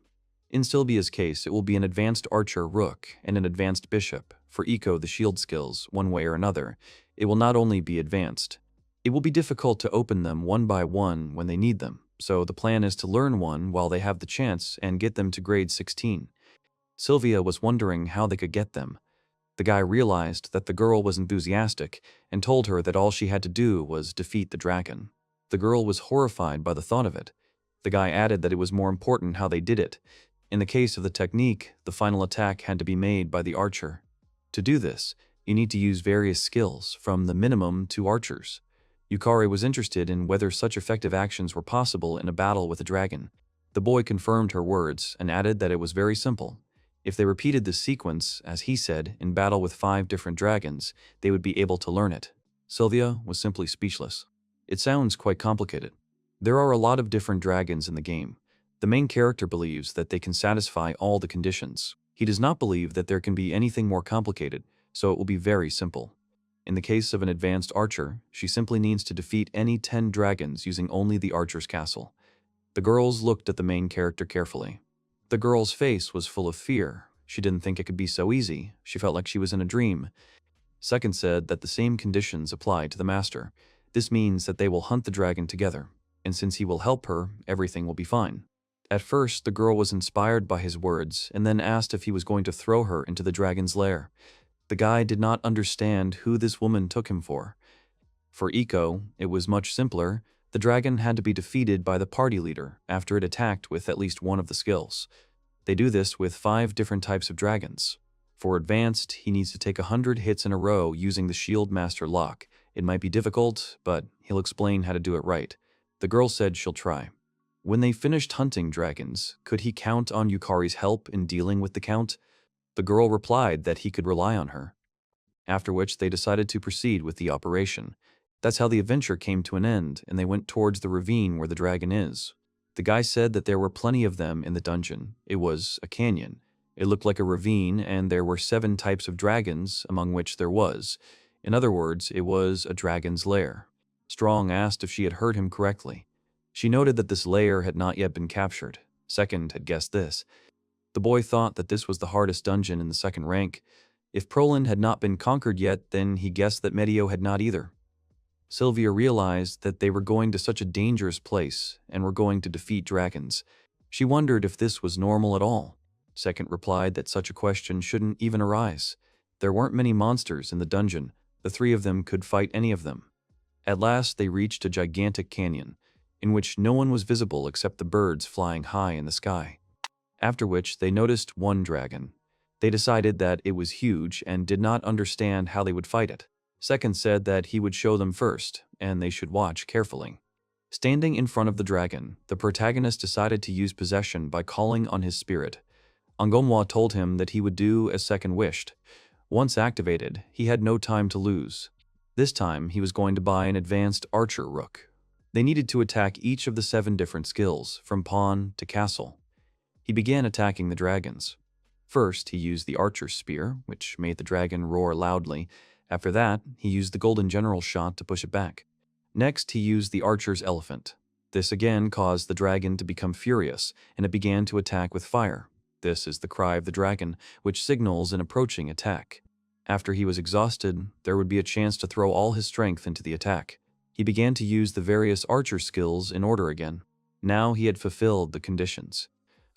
[SPEAKER 1] In Sylvia's case, it will be an advanced archer rook and an advanced bishop. For Ekko, the shield skills, one way or another, it will not only be advanced. It will be difficult to open them one by one when they need them, so the plan is to learn one while they have the chance and get them to grade 16. Sylvia was wondering how they could get them. The guy realized that the girl was enthusiastic and told her that all she had to do was defeat the dragon. The girl was horrified by the thought of it. The guy added that it was more important how they did it. In the case of the technique, the final attack had to be made by the archer. To do this, you need to use various skills, from the minimum to archers. Yukari was interested in whether such effective actions were possible in a battle with a dragon. The boy confirmed her words and added that it was very simple. If they repeated this sequence, as he said, in battle with 5 different dragons, they would be able to learn it. Sylvia was simply speechless. It sounds quite complicated. There are a lot of different dragons in the game. The main character believes that they can satisfy all the conditions. He does not believe that there can be anything more complicated, so it will be very simple. In the case of an advanced archer, she simply needs to defeat any 10 dragons using only the archer's castle. The girls looked at the main character carefully. The girl's face was full of fear. She didn't think it could be so easy. She felt like she was in a dream. Second said that the same conditions apply to the master. This means that they will hunt the dragon together, and since he will help her, everything will be fine. At first, the girl was inspired by his words and then asked if he was going to throw her into the dragon's lair. The guy did not understand who this woman took him for. For Ekko, it was much simpler. The dragon had to be defeated by the party leader after it attacked with at least one of the skills. They do this with 5 different types of dragons. For advanced, he needs to take 100 hits in a row using the Shield Master lock. It might be difficult, but he'll explain how to do it right. The girl said she'll try. When they finished hunting dragons, could he count on Yukari's help in dealing with the Count? The girl replied that he could rely on her. After which they decided to proceed with the operation. That's how the adventure came to an end, and they went towards the ravine where the dragon is. The guy said that there were plenty of them in the dungeon. It was a canyon. It looked like a ravine, and there were 7 types of dragons, among which there was. In other words, it was a dragon's lair. Strong asked if she had heard him correctly. She noted that this lair had not yet been captured. Second had guessed this. The boy thought that this was the hardest dungeon in the second rank. If Proland had not been conquered yet, then he guessed that Medio had not either. Sylvia realized that they were going to such a dangerous place and were going to defeat dragons. She wondered if this was normal at all. Second replied that such a question shouldn't even arise. There weren't many monsters in the dungeon. The 3 of them could fight any of them. At last they reached a gigantic canyon, in which no one was visible except the birds flying high in the sky. After which they noticed one dragon. They decided that it was huge and did not understand how they would fight it. Second said that he would show them first, and they should watch carefully. Standing in front of the dragon, the protagonist decided to use possession by calling on his spirit. Manhwa told him that he would do as Second wished. Once activated, he had no time to lose. This time, he was going to buy an advanced archer rook. They needed to attack each of the 7 different skills, from pawn to castle. He began attacking the dragons. First, he used the archer's spear, which made the dragon roar loudly. After that, he used the golden general shot to push it back. Next, he used the archer's elephant. This again caused the dragon to become furious, and it began to attack with fire. This is the cry of the dragon, which signals an approaching attack. After he was exhausted, there would be a chance to throw all his strength into the attack. He began to use the various archer skills in order again. Now he had fulfilled the conditions.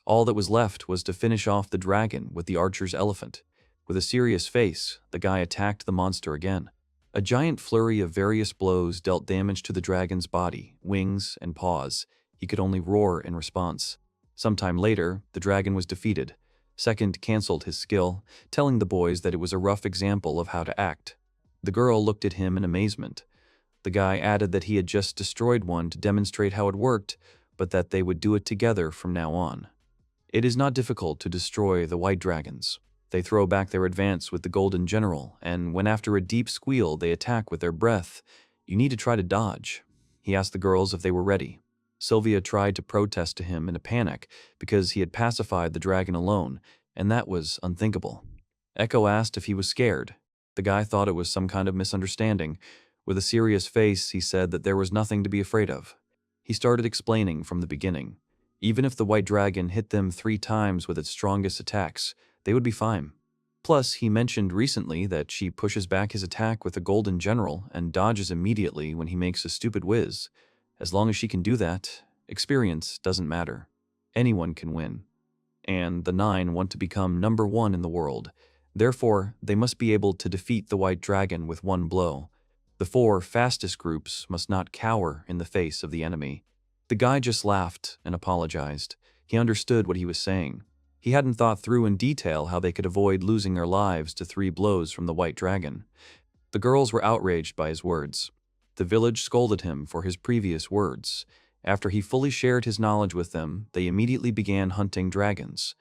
[SPEAKER 1] All that was left was to finish off the dragon with the archer's elephant. With a serious face, the guy attacked the monster again. A giant flurry of various blows dealt damage to the dragon's body, wings, and paws. He could only roar in response. Sometime later, the dragon was defeated. Second cancelled his skill, telling the boys that it was a rough example of how to act. The girl looked at him in amazement. The guy added that he had just destroyed one to demonstrate how it worked, but that they would do it together from now on. It is not difficult to destroy the white dragons. They throw back their advance with the golden general, and when after a deep squeal they attack with their breath, you need to try to dodge. He asked the girls if they were ready. Sylvia tried to protest to him in a panic because he had pacified the dragon alone, and that was unthinkable. Ekko asked if he was scared. The guy thought it was some kind of misunderstanding. With a serious face, he said that there was nothing to be afraid of. He started explaining from the beginning. Even if the white dragon hit them 3 times with its strongest attacks, they would be fine. Plus, he mentioned recently that she pushes back his attack with a golden general and dodges immediately when he makes a stupid whiz. As long as she can do that, experience doesn't matter. Anyone can win. And the 9 want to become number 1 in the world. Therefore, they must be able to defeat the white dragon with 1 blow. The 4 fastest groups must not cower in the face of the enemy. The guy just laughed and apologized. He understood what he was saying. He hadn't thought through in detail how they could avoid losing their lives to 3 blows from the white dragon. The girls were outraged by his words. The village scolded him for his previous words. After he fully shared his knowledge with them, they immediately began hunting dragons.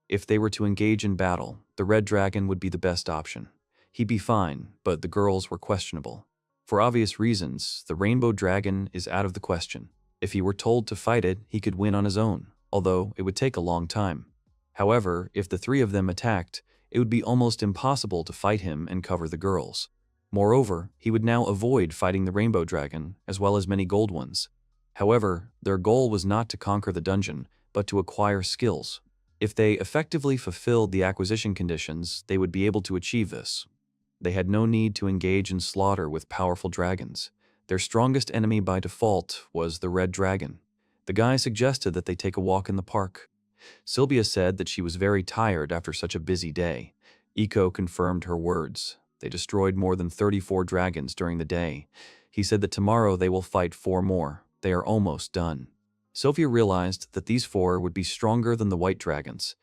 [SPEAKER 1] If they were to engage in battle, the red dragon would be the best option. He'd be fine, but the girls were questionable. For obvious reasons, the rainbow dragon is out of the question. If he were told to fight it, he could win on his own, although it would take a long time. However, if the 3 of them attacked, it would be almost impossible to fight him and cover the girls. Moreover, he would now avoid fighting the rainbow dragon, as well as many gold ones. However, their goal was not to conquer the dungeon, but to acquire skills. If they effectively fulfilled the acquisition conditions, they would be able to achieve this. They had no need to engage in slaughter with powerful dragons. Their strongest enemy by default was the red dragon. The guy suggested that they take a walk in the park. Sylvia said that she was very tired after such a busy day. Ekko confirmed her words. They destroyed more than 34 dragons during the day. He said that tomorrow they will fight 4 more. They are almost done. Sylvia realized that these 4 would be stronger than the white dragons.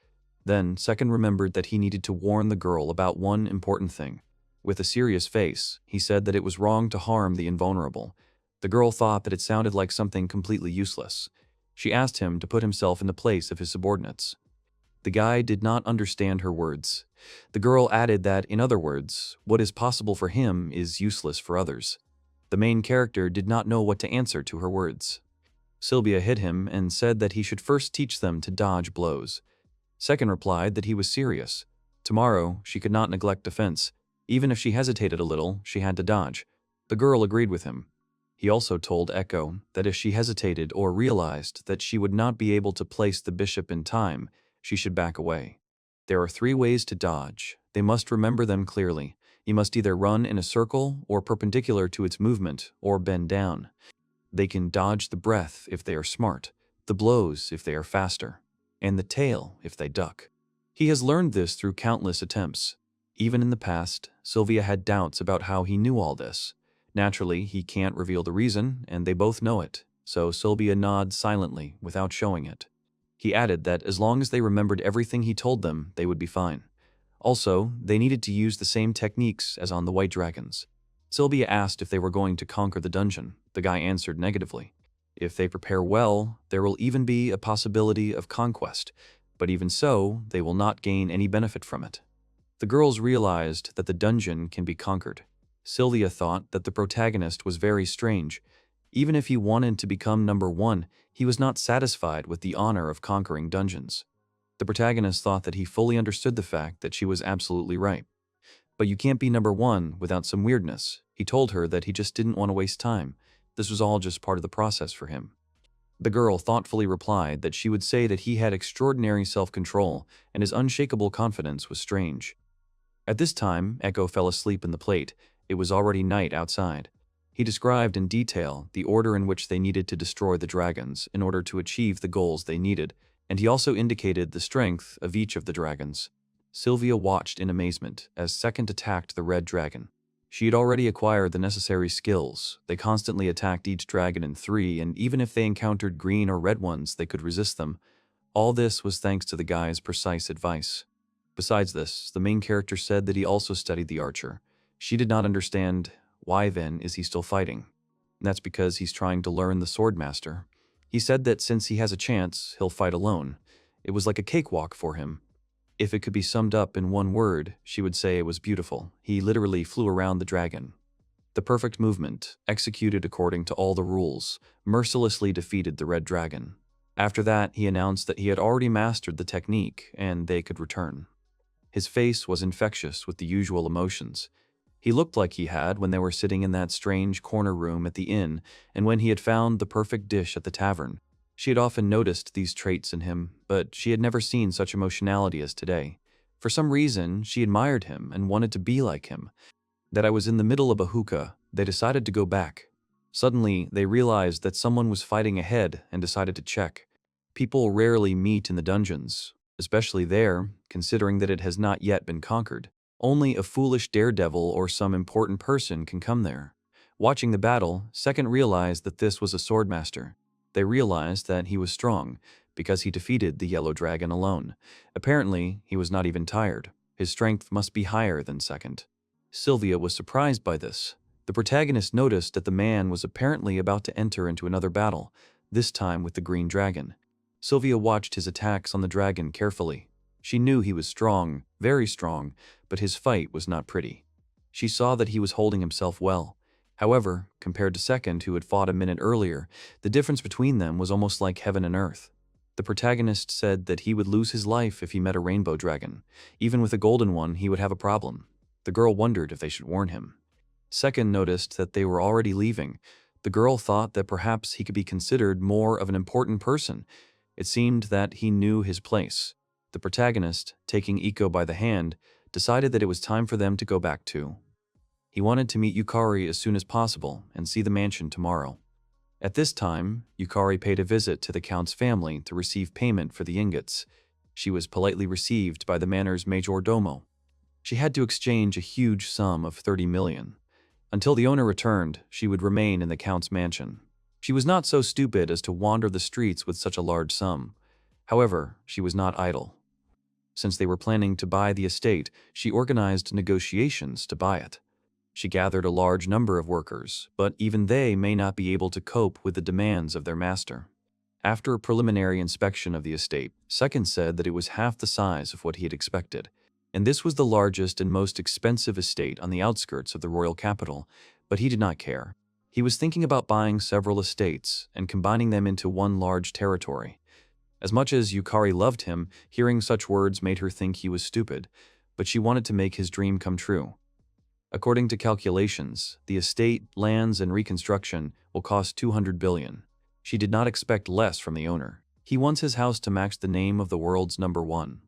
[SPEAKER 1] Then, Second remembered that he needed to warn the girl about one important thing. With a serious face, he said that it was wrong to harm the invulnerable. The girl thought that it sounded like something completely useless. She asked him to put himself in the place of his subordinates. The guy did not understand her words. The girl added that, in other words, what is possible for him is useless for others. The main character did not know what to answer to her words. Sylvia hit him and said that he should first teach them to dodge blows. Second replied that he was serious. Tomorrow, she could not neglect defense. Even if she hesitated a little, she had to dodge. The girl agreed with him. He also told Ekko that if she hesitated or realized that she would not be able to place the bishop in time, she should back away. There are 3 ways to dodge. They must remember them clearly. You must either run in a circle or perpendicular to its movement or bend down. They can dodge the breath if they are smart, the blows if they are faster, and the tail if they duck. He has learned this through countless attempts. Even in the past, Sylvia had doubts about how he knew all this. Naturally, he can't reveal the reason, and they both know it, so Sylvia nods silently without showing it. He added that as long as they remembered everything he told them, they would be fine. Also, they needed to use the same techniques as on the white dragons. Sylvia asked if they were going to conquer the dungeon. The guy answered negatively. If they prepare well, there will even be a possibility of conquest, but even so, they will not gain any benefit from it. The girls realized that the dungeon can be conquered. Sylvia thought that the protagonist was very strange. Even if he wanted to become number 1, he was not satisfied with the honor of conquering dungeons. The protagonist thought that he fully understood the fact that she was absolutely right. But you can't be number 1 without some weirdness. He told her that he just didn't want to waste time. This was all just part of the process for him. The girl thoughtfully replied that she would say that he had extraordinary self-control and his unshakable confidence was strange. At this time, Ekko fell asleep in the plate. It was already night outside. He described in detail the order in which they needed to destroy the dragons in order to achieve the goals they needed, and he also indicated the strength of each of the dragons. Sylvia watched in amazement as Second attacked the red dragon. She had already acquired the necessary skills. They constantly attacked each dragon in 3, and even if they encountered green or red ones, they could resist them. All this was thanks to the guy's precise advice. Besides this, the main character said that he also studied the archer. She did not understand why then is he still fighting. And that's because he's trying to learn the swordmaster. He said that since he has a chance, he'll fight alone. It was like a cakewalk for him. If it could be summed up in one word, she would say it was beautiful. He literally flew around the dragon. The perfect movement, executed according to all the rules, mercilessly defeated the red dragon. After that, he announced that he had already mastered the technique and they could return. His face was infectious with the usual emotions. He looked like he had when they were sitting in that strange corner room at the inn and when he had found the perfect dish at the tavern. She had often noticed these traits in him, but she had never seen such emotionality as today. For some reason, she admired him and wanted to be like him. That I was in the middle of a hookah, they decided to go back. Suddenly, they realized that someone was fighting ahead and decided to check. People rarely meet in the dungeons, especially there, considering that it has not yet been conquered. Only a foolish daredevil or some important person can come there. Watching the battle, Second realized that this was a swordmaster. They realized that he was strong, because he defeated the yellow dragon alone. Apparently, he was not even tired. His strength must be higher than Second. Sylvia was surprised by this. The protagonist noticed that the man was apparently about to enter into another battle, this time with the green dragon. Sylvia watched his attacks on the dragon carefully. She knew he was strong, very strong, but his fight was not pretty. She saw that he was holding himself well. However, compared to Second, who had fought a minute earlier, the difference between them was almost like heaven and earth. The protagonist said that he would lose his life if he met a rainbow dragon. Even with a golden one, he would have a problem. The girl wondered if they should warn him. Second noticed that they were already leaving. The girl thought that perhaps he could be considered more of an important person. It seemed that he knew his place. The protagonist, taking Ekko by the hand, decided that it was time for them to go back too. He wanted to meet Yukari as soon as possible and see the mansion tomorrow. At this time, Yukari paid a visit to the Count's family to receive payment for the ingots. She was politely received by the manor's majordomo. She had to exchange a huge sum of 30 million. Until the owner returned, she would remain in the Count's mansion. She was not so stupid as to wander the streets with such a large sum. However, she was not idle. Since they were planning to buy the estate, she organized negotiations to buy it. She gathered a large number of workers, but even they may not be able to cope with the demands of their master. After a preliminary inspection of the estate, Second said that it was half the size of what he had expected, and this was the largest and most expensive estate on the outskirts of the royal capital, but he did not care. He was thinking about buying several estates and combining them into one large territory. As much as Yukari loved him, hearing such words made her think he was stupid, but she wanted to make his dream come true. According to calculations, the estate, lands, and reconstruction will cost 200 billion. She did not expect less from the owner. He wants his house to match the name of the world's #1.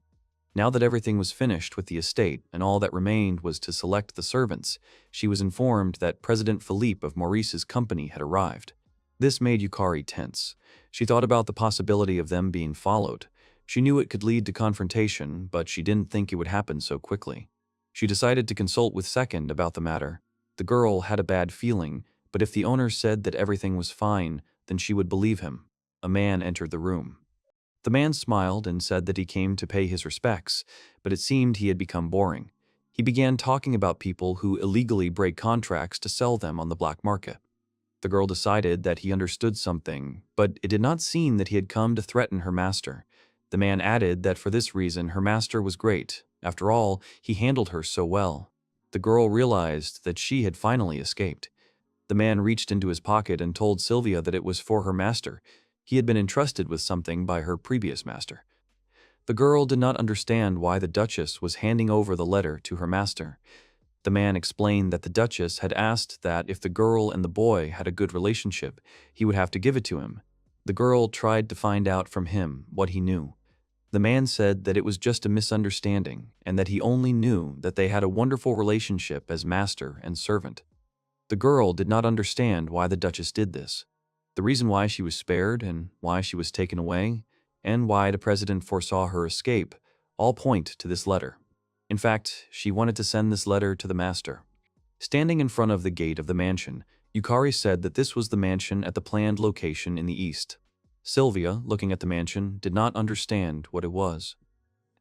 [SPEAKER 1] Now that everything was finished with the estate and all that remained was to select the servants, she was informed that President Philippe of Maurice's company had arrived. This made Yukari tense. She thought about the possibility of them being followed. She knew it could lead to confrontation, but she didn't think it would happen so quickly. She decided to consult with Second about the matter. The girl had a bad feeling, but if the owner said that everything was fine, then she would believe him. A man entered the room. The man smiled and said that he came to pay his respects, but it seemed he had become boring. He began talking about people who illegally break contracts to sell them on the black market. The girl decided that he understood something, but it did not seem that he had come to threaten her master. The man added that for this reason her master was great. After all, he handled her so well. The girl realized that she had finally escaped. The man reached into his pocket and told Sylvia that it was for her master. He had been entrusted with something by her previous master. The girl did not understand why the Duchess was handing over the letter to her master. The man explained that the Duchess had asked that if the girl and the boy had a good relationship, he would have to give it to him. The girl tried to find out from him what he knew. The man said that it was just a misunderstanding and that he only knew that they had a wonderful relationship as master and servant. The girl did not understand why the Duchess did this, the reason why she was spared and why she was taken away, and why the president foresaw her escape, all point to this letter. In fact, she wanted to send this letter to the master. Standing in front of the gate of the mansion, Yukari said that this was the mansion at the planned location in the east. Sylvia, looking at the mansion, did not understand what it was.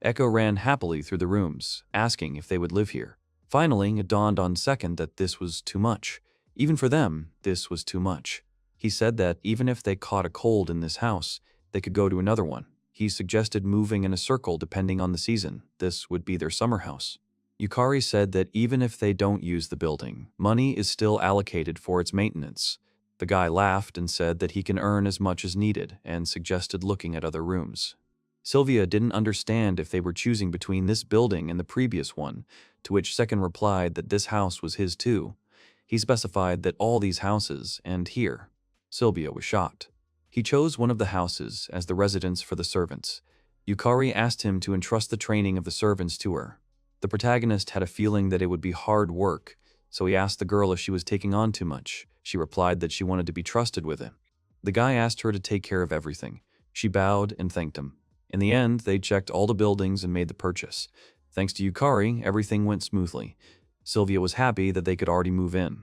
[SPEAKER 1] Ekko ran happily through the rooms, asking if they would live here. Finally, it dawned on second that this was too much. Even for them, this was too much. He said that even if they caught a cold in this house, they could go to another one. He suggested moving in a circle depending on the season. This would be their summer house. Yukari said that even if they don't use the building, money is still allocated for its maintenance. The guy laughed and said that he can earn as much as needed and suggested looking at other rooms. Sylvia didn't understand if they were choosing between this building and the previous one, to which Second replied that this house was his too. He specified that all these houses, and here. Sylvia was shocked. He chose one of the houses as the residence for the servants. Yukari asked him to entrust the training of the servants to her. The protagonist had a feeling that it would be hard work, so he asked the girl if she was taking on too much. She replied that she wanted to be trusted with it. The guy asked her to take care of everything. She bowed and thanked him. In the end, they checked all the buildings and made the purchase. Thanks to Yukari, everything went smoothly. Sylvia was happy that they could already move in.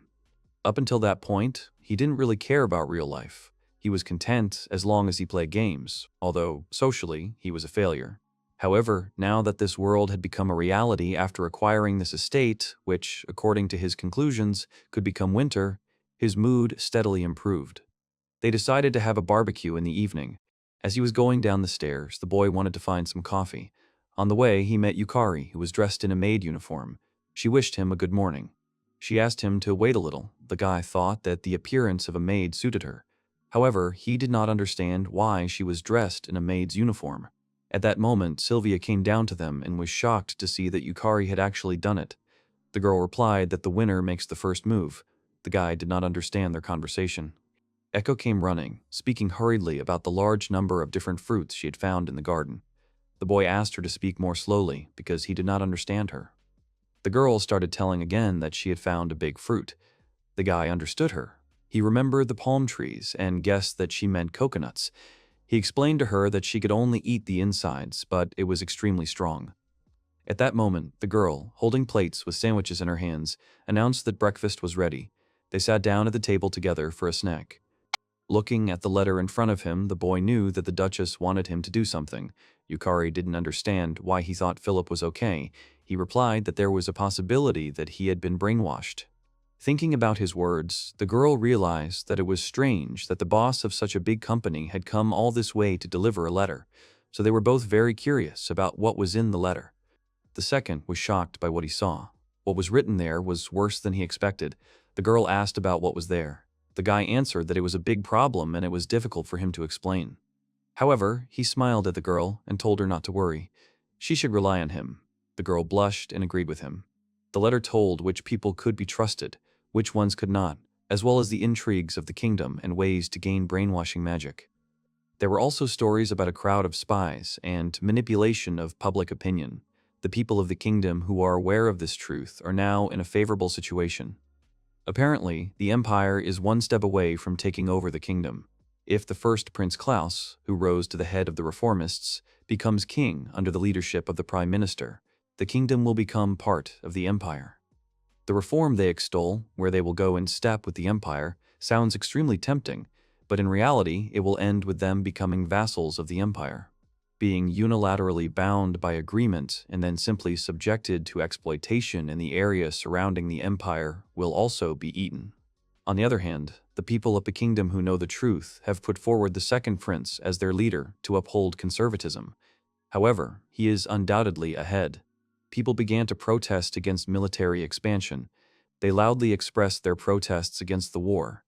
[SPEAKER 1] Up until that point, he didn't really care about real life. He was content as long as he played games, although socially, he was a failure. However, now that this world had become a reality after acquiring this estate, which, according to his conclusions, could become winter, his mood steadily improved. They decided to have a barbecue in the evening. As he was going down the stairs, the boy wanted to find some coffee. On the way, he met Yukari, who was dressed in a maid uniform. She wished him a good morning. She asked him to wait a little. The guy thought that the appearance of a maid suited her. However, he did not understand why she was dressed in a maid's uniform. At that moment, Sylvia came down to them and was shocked to see that Yukari had actually done it. The girl replied that the winner makes the first move. The guy did not understand their conversation. Ekko came running, speaking hurriedly about the large number of different fruits she had found in the garden. The boy asked her to speak more slowly because he did not understand her. The girl started telling again that she had found a big fruit. The guy understood her. He remembered the palm trees and guessed that she meant coconuts. He explained to her that she could only eat the insides, but it was extremely strong. At that moment, the girl, holding plates with sandwiches in her hands, announced that breakfast was ready. They sat down at the table together for a snack. Looking at the letter in front of him, the boy knew that the Duchess wanted him to do something. Yukari didn't understand why he thought Philip was okay. He replied that there was a possibility that he had been brainwashed. Thinking about his words, the girl realized that it was strange that the boss of such a big company had come all this way to deliver a letter, so they were both very curious about what was in the letter. The second was shocked by what he saw. What was written there was worse than he expected. The girl asked about what was there. The guy answered that it was a big problem and it was difficult for him to explain. However, he smiled at the girl and told her not to worry. She should rely on him. The girl blushed and agreed with him. The letter told which people could be trusted, which ones could not, as well as the intrigues of the kingdom and ways to gain brainwashing magic. There were also stories about a crowd of spies and manipulation of public opinion. The people of the kingdom who are aware of this truth are now in a favorable situation. Apparently, the Empire is one step away from taking over the kingdom. If the first Prince Klaus, who rose to the head of the reformists, becomes king under the leadership of the Prime Minister, the kingdom will become part of the Empire. The reform they extol, where they will go in step with the Empire, sounds extremely tempting, but in reality it will end with them becoming vassals of the Empire, being unilaterally bound by agreement and then simply subjected to exploitation in the area surrounding the Empire will also be eaten. On the other hand, the people of the kingdom who know the truth have put forward the second prince as their leader to uphold conservatism. However, he is undoubtedly ahead. People began to protest against military expansion. They loudly expressed their protests against the war.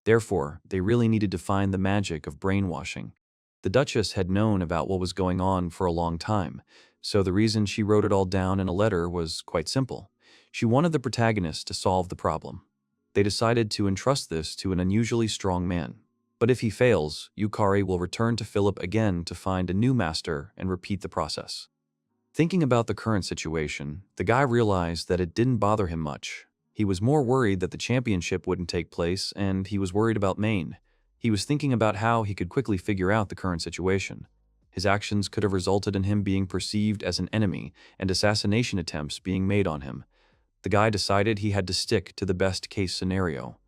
[SPEAKER 1] Therefore, they really needed to find the magic of brainwashing. The Duchess had known about what was going on for a long time, so the reason she wrote it all down in a letter was quite simple. She wanted the protagonist to solve the problem. They decided to entrust this to an unusually strong man. But if he fails, Yukari will return to Philip again to find a new master and repeat the process. Thinking about the current situation, the guy realized that it didn't bother him much. He was more worried that the championship wouldn't take place, and he was worried about Maine. He was thinking about how he could quickly figure out the current situation. His actions could have resulted in him being perceived as an enemy and assassination attempts being made on him. The guy decided he had to stick to the best-case scenario.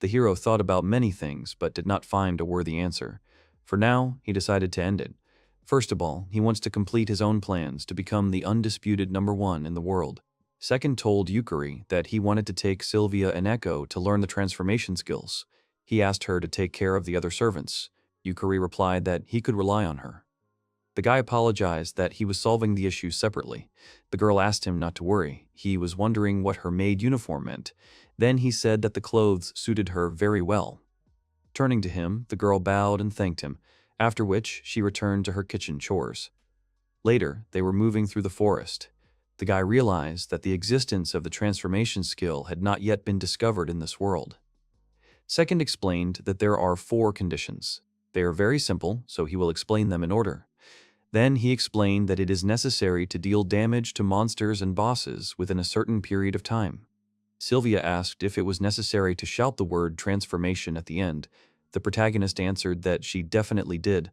[SPEAKER 1] The hero thought about many things but did not find a worthy answer. For now, he decided to end it. First of all, he wants to complete his own plans to become the undisputed #1 in the world. Second, told Yukari that he wanted to take Sylvia and Ekko to learn the transformation skills. He asked her to take care of the other servants. Yukari replied that he could rely on her. The guy apologized that he was solving the issue separately. The girl asked him not to worry. He was wondering what her maid uniform meant. Then he said that the clothes suited her very well. Turning to him, the girl bowed and thanked him, after which she returned to her kitchen chores. Later, they were moving through the forest. The guy realized that the existence of the transformation skill had not yet been discovered in this world. Second explained that there are 4 conditions. They are very simple, so he will explain them in order. Then he explained that it is necessary to deal damage to monsters and bosses within a certain period of time. Sylvia asked if it was necessary to shout the word transformation at the end. The protagonist answered that she definitely did.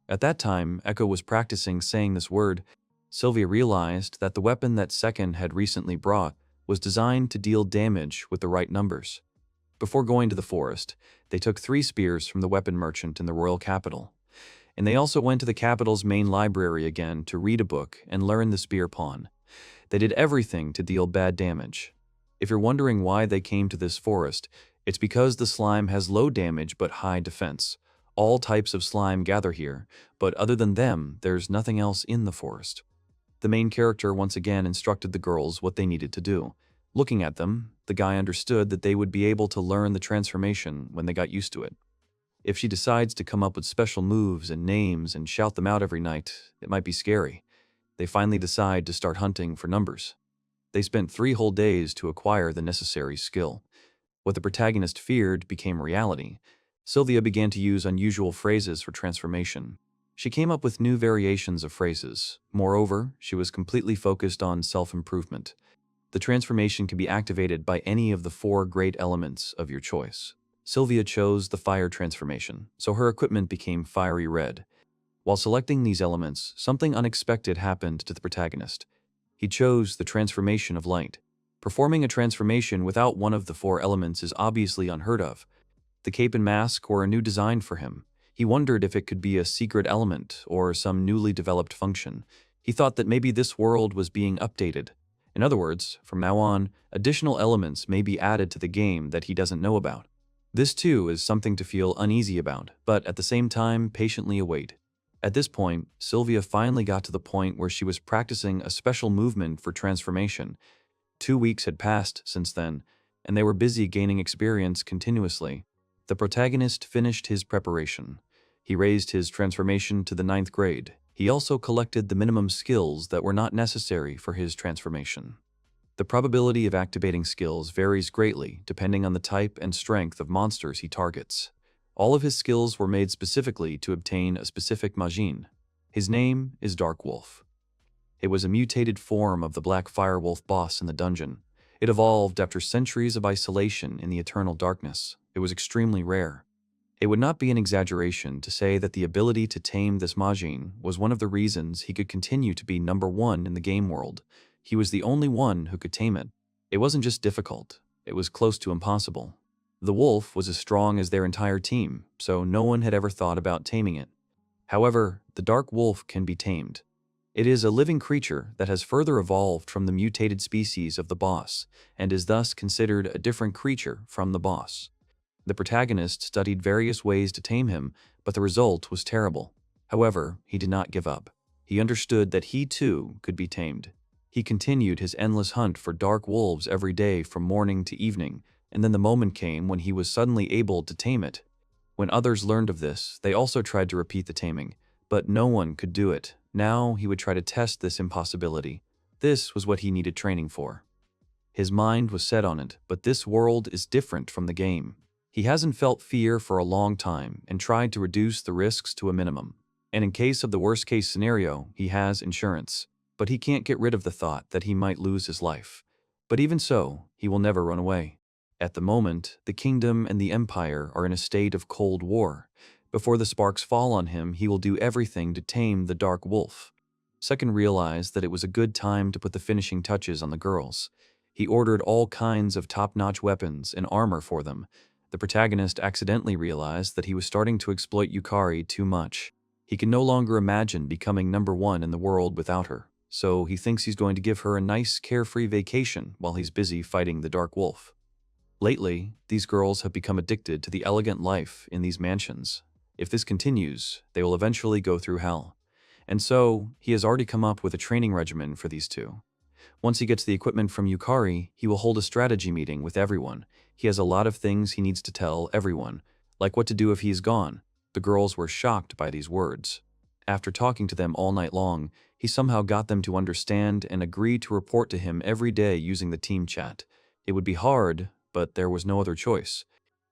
[SPEAKER 1] At that time, Ekko was practicing saying this word. Sylvia realized that the weapon that Second had recently brought was designed to deal damage with the right numbers. Before going to the forest, they took 3 spears from the weapon merchant in the royal capital. And they also went to the capital's main library again to read a book and learn the spear pawn. They did everything to deal bad damage. If you're wondering why they came to this forest, it's because the slime has low damage but high defense. All types of slime gather here, but other than them, there's nothing else in the forest. The main character once again instructed the girls what they needed to do. Looking at them, the guy understood that they would be able to learn the transformation when they got used to it. If she decides to come up with special moves and names and shout them out every night, it might be scary. They finally decide to start hunting for numbers. They spent 3 whole days to acquire the necessary skill. What the protagonist feared became reality. Sylvia began to use unusual phrases for transformation. She came up with new variations of phrases. Moreover, she was completely focused on self-improvement. The transformation can be activated by any of the 4 great elements of your choice. Sylvia chose the fire transformation, so her equipment became fiery red. While selecting these elements, something unexpected happened to the protagonist. He chose the transformation of light. Performing a transformation without one of the 4 elements is obviously unheard of. The cape and mask were a new design for him. He wondered if it could be a secret element or some newly developed function. He thought that maybe this world was being updated. In other words, from now on, additional elements may be added to the game that he doesn't know about. This too is something to feel uneasy about, but at the same time patiently await. At this point, Sylvia finally got to the point where she was practicing a special movement for transformation. 2 weeks had passed since then, and they were busy gaining experience continuously. The protagonist finished his preparation. He raised his transformation to the 9th grade. He also collected the minimum skills that were not necessary for his transformation. The probability of activating skills varies greatly depending on the type and strength of monsters he targets. All of his skills were made specifically to obtain a specific Majin. His name is Dark Wolf. It was a mutated form of the Black Firewolf boss in the dungeon. It evolved after centuries of isolation in the eternal darkness. It was extremely rare. It would not be an exaggeration to say that the ability to tame this Majin was one of the reasons he could continue to be #1 in the game world. He was the only one who could tame it. It wasn't just difficult, it was close to impossible. The wolf was as strong as their entire team, so no one had ever thought about taming it. However, the dark wolf can be tamed. It is a living creature that has further evolved from the mutated species of the boss, and is thus considered a different creature from the boss. The protagonist studied various ways to tame him, but the result was terrible. However, he did not give up. He understood that he too could be tamed. He continued his endless hunt for dark wolves every day from morning to evening, and then the moment came when he was suddenly able to tame it. When others learned of this, they also tried to repeat the taming, but no one could do it. Now he would try to test this impossibility. This was what he needed training for. His mind was set on it, but this world is different from the game. He hasn't felt fear for a long time and tried to reduce the risks to a minimum. And in case of the worst-case scenario, he has insurance. But he can't get rid of the thought that he might lose his life. But even so, he will never run away. At the moment, the kingdom and the empire are in a state of cold war. Before the sparks fall on him, he will do everything to tame the dark wolf. Second realized that it was a good time to put the finishing touches on the girls. He ordered all kinds of top-notch weapons and armor for them. The protagonist accidentally realized that he was starting to exploit Yukari too much. He can no longer imagine becoming #1 in the world without her, so he thinks he's going to give her a nice, carefree vacation while he's busy fighting the dark wolf. Lately, these girls have become addicted to the elegant life in these mansions. If this continues, they will eventually go through hell. And so, he has already come up with a training regimen for these two. Once he gets the equipment from Yukari, he will hold a strategy meeting with everyone. He has a lot of things he needs to tell everyone, like what to do if he is gone. The girls were shocked by these words. After talking to them all night long, he somehow got them to understand and agree to report to him every day using the team chat. It would be hard, but there was no other choice.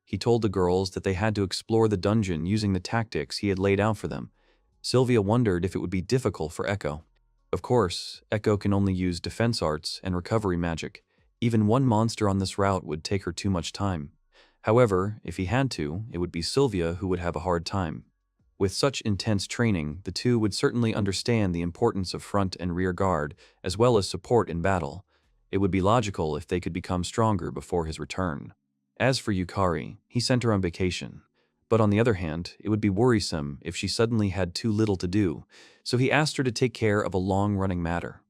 [SPEAKER 1] He told the girls that they had to explore the dungeon using the tactics he had laid out for them. Sylvia wondered if it would be difficult for Ekko. Of course, Ekko can only use defense arts and recovery magic. Even one monster on this route would take her too much time. However, if he had to, it would be Sylvia who would have a hard time. With such intense training, the two would certainly understand the importance of front and rear guard, as well as support in battle. It would be logical if they could become stronger before his return. As for Yukari, he sent her on vacation. But on the other hand, it would be worrisome if she suddenly had too little to do, so he asked her to take care of a long-running matter.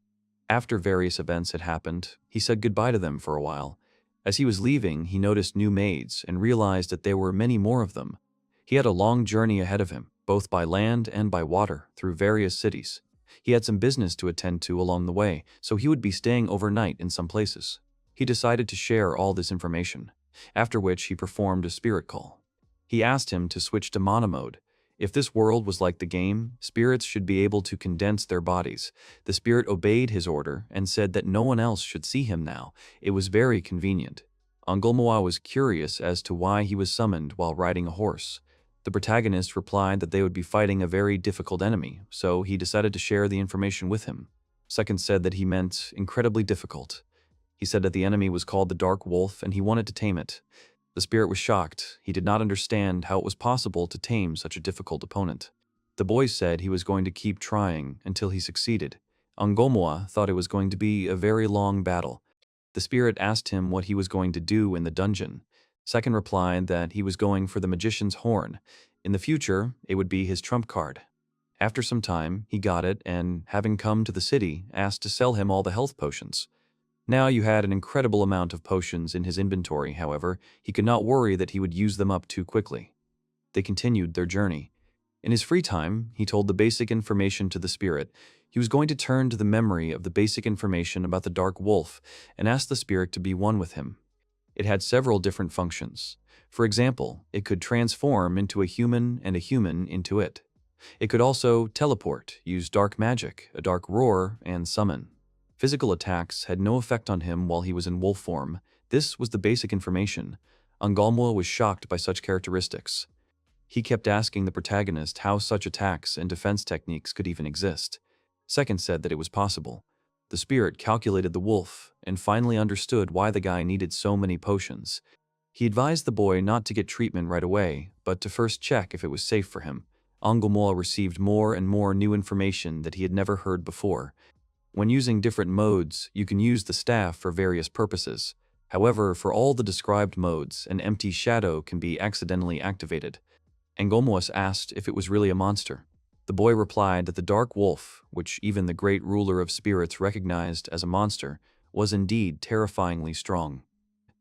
[SPEAKER 1] After various events had happened, he said goodbye to them for a while. As he was leaving, he noticed new maids and realized that there were many more of them. He had a long journey ahead of him, both by land and by water, through various cities. He had some business to attend to along the way, so he would be staying overnight in some places. He decided to share all this information, after which he performed a spirit call. He asked him to switch to mono mode. If this world was like the game, spirits should be able to condense their bodies. The spirit obeyed his order and said that no one else should see him now. It was very convenient. Moto was curious as to why he was summoned while riding a horse. The protagonist replied that they would be fighting a very difficult enemy, so he decided to share the information with him. Second said that he meant incredibly difficult. He said that the enemy was called the Dark Wolf and he wanted to tame it. The spirit was shocked. He did not understand how it was possible to tame such a difficult opponent. The boy said he was going to keep trying until he succeeded. Moto thought it was going to be a very long battle. The spirit asked him what he was going to do in the dungeon. Second replied that he was going for the magician's horn. In the future, it would be his trump card. After some time, he got it and, having come to the city, asked to sell him all the health potions. Now you had an incredible amount of potions in his inventory, however, he could not worry that he would use them up too quickly. They continued their journey. In his free time, he told the basic information to the spirit. He was going to turn to the memory of the basic information about the Dark Wolf and ask the spirit to be one with him. It had several different functions. For example, it could transform into a human and a human into it. It could also teleport, use dark magic, a dark roar, and summon. Physical attacks had no effect on him while he was in wolf form. This was the basic information. Moto was shocked by such characteristics. He kept asking the protagonist how such attacks and defense techniques could even exist. Second said that it was possible. The spirit calculated the wolf and finally understood why the guy needed so many potions. He advised the boy not to get treatment right away, but to first check if it was safe for him. Moto received more and more new information that he had never heard before. When using different modes, you can use the staff for various purposes. However, for all the described modes, an empty shadow can be accidentally activated. Moto asked if it was really a monster. The boy replied that the Dark Wolf, which even the great ruler of spirits recognized as a monster, was indeed terrifyingly strong.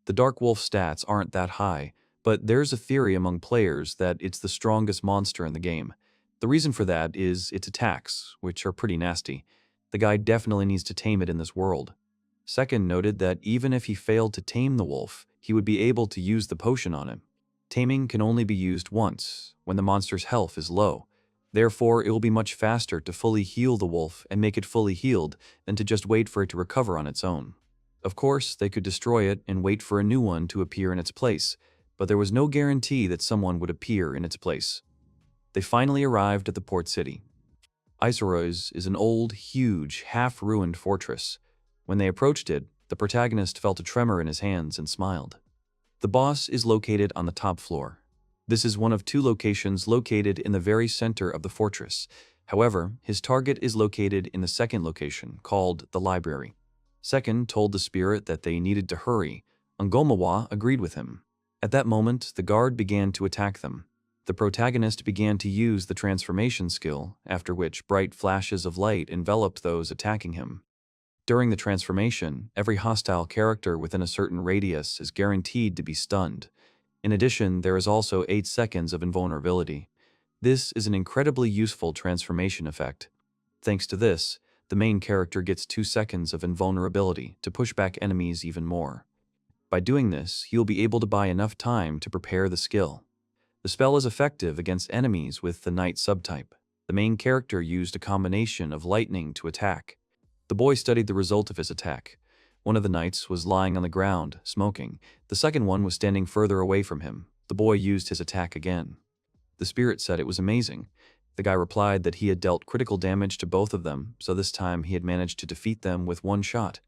[SPEAKER 1] The Dark Wolf stats aren't that high, but there's a theory among players that it's the strongest monster in the game. The reason for that is its attacks, which are pretty nasty. The guy definitely needs to tame it in this world. Second noted that even if he failed to tame the wolf, he would be able to use the potion on him. Taming can only be used once, when the monster's health is low. Therefore, it will be much faster to fully heal the wolf and make it fully healed than to just wait for it to recover on its own. Of course, they could destroy it and wait for a new one to appear in its place, but there was no guarantee that someone would appear in its place. They finally arrived at the port city. Isekai is an old, huge, half-ruined fortress. When they approached it, the protagonist felt a tremor in his hands and smiled. The boss is located on the top floor. This is one of two locations located in the very center of the fortress. However, his target is located in the second location, called the library. Second told the spirit that they needed to hurry. Manhwa agreed with him. At that moment, the guard began to attack them. The protagonist began to use the transformation skill, after which bright flashes of light enveloped those attacking him. During the transformation, every hostile character within a certain radius is guaranteed to be stunned. In addition, there is also 8 seconds of invulnerability. This is an incredibly useful transformation effect. Thanks to this, the main character gets 2 seconds of invulnerability to push back enemies even more. By doing this, he'll be able to buy enough time to prepare the skill. The spell is effective against enemies with the Knight subtype. The main character used a combination of lightning to attack. The boy studied the result of his attack. One of the knights was lying on the ground, smoking. The second one was standing further away from him. The boy used his attack again. The spirit said it was amazing. The guy replied that he had dealt critical damage to both of them, so this time he had managed to defeat them with one shot.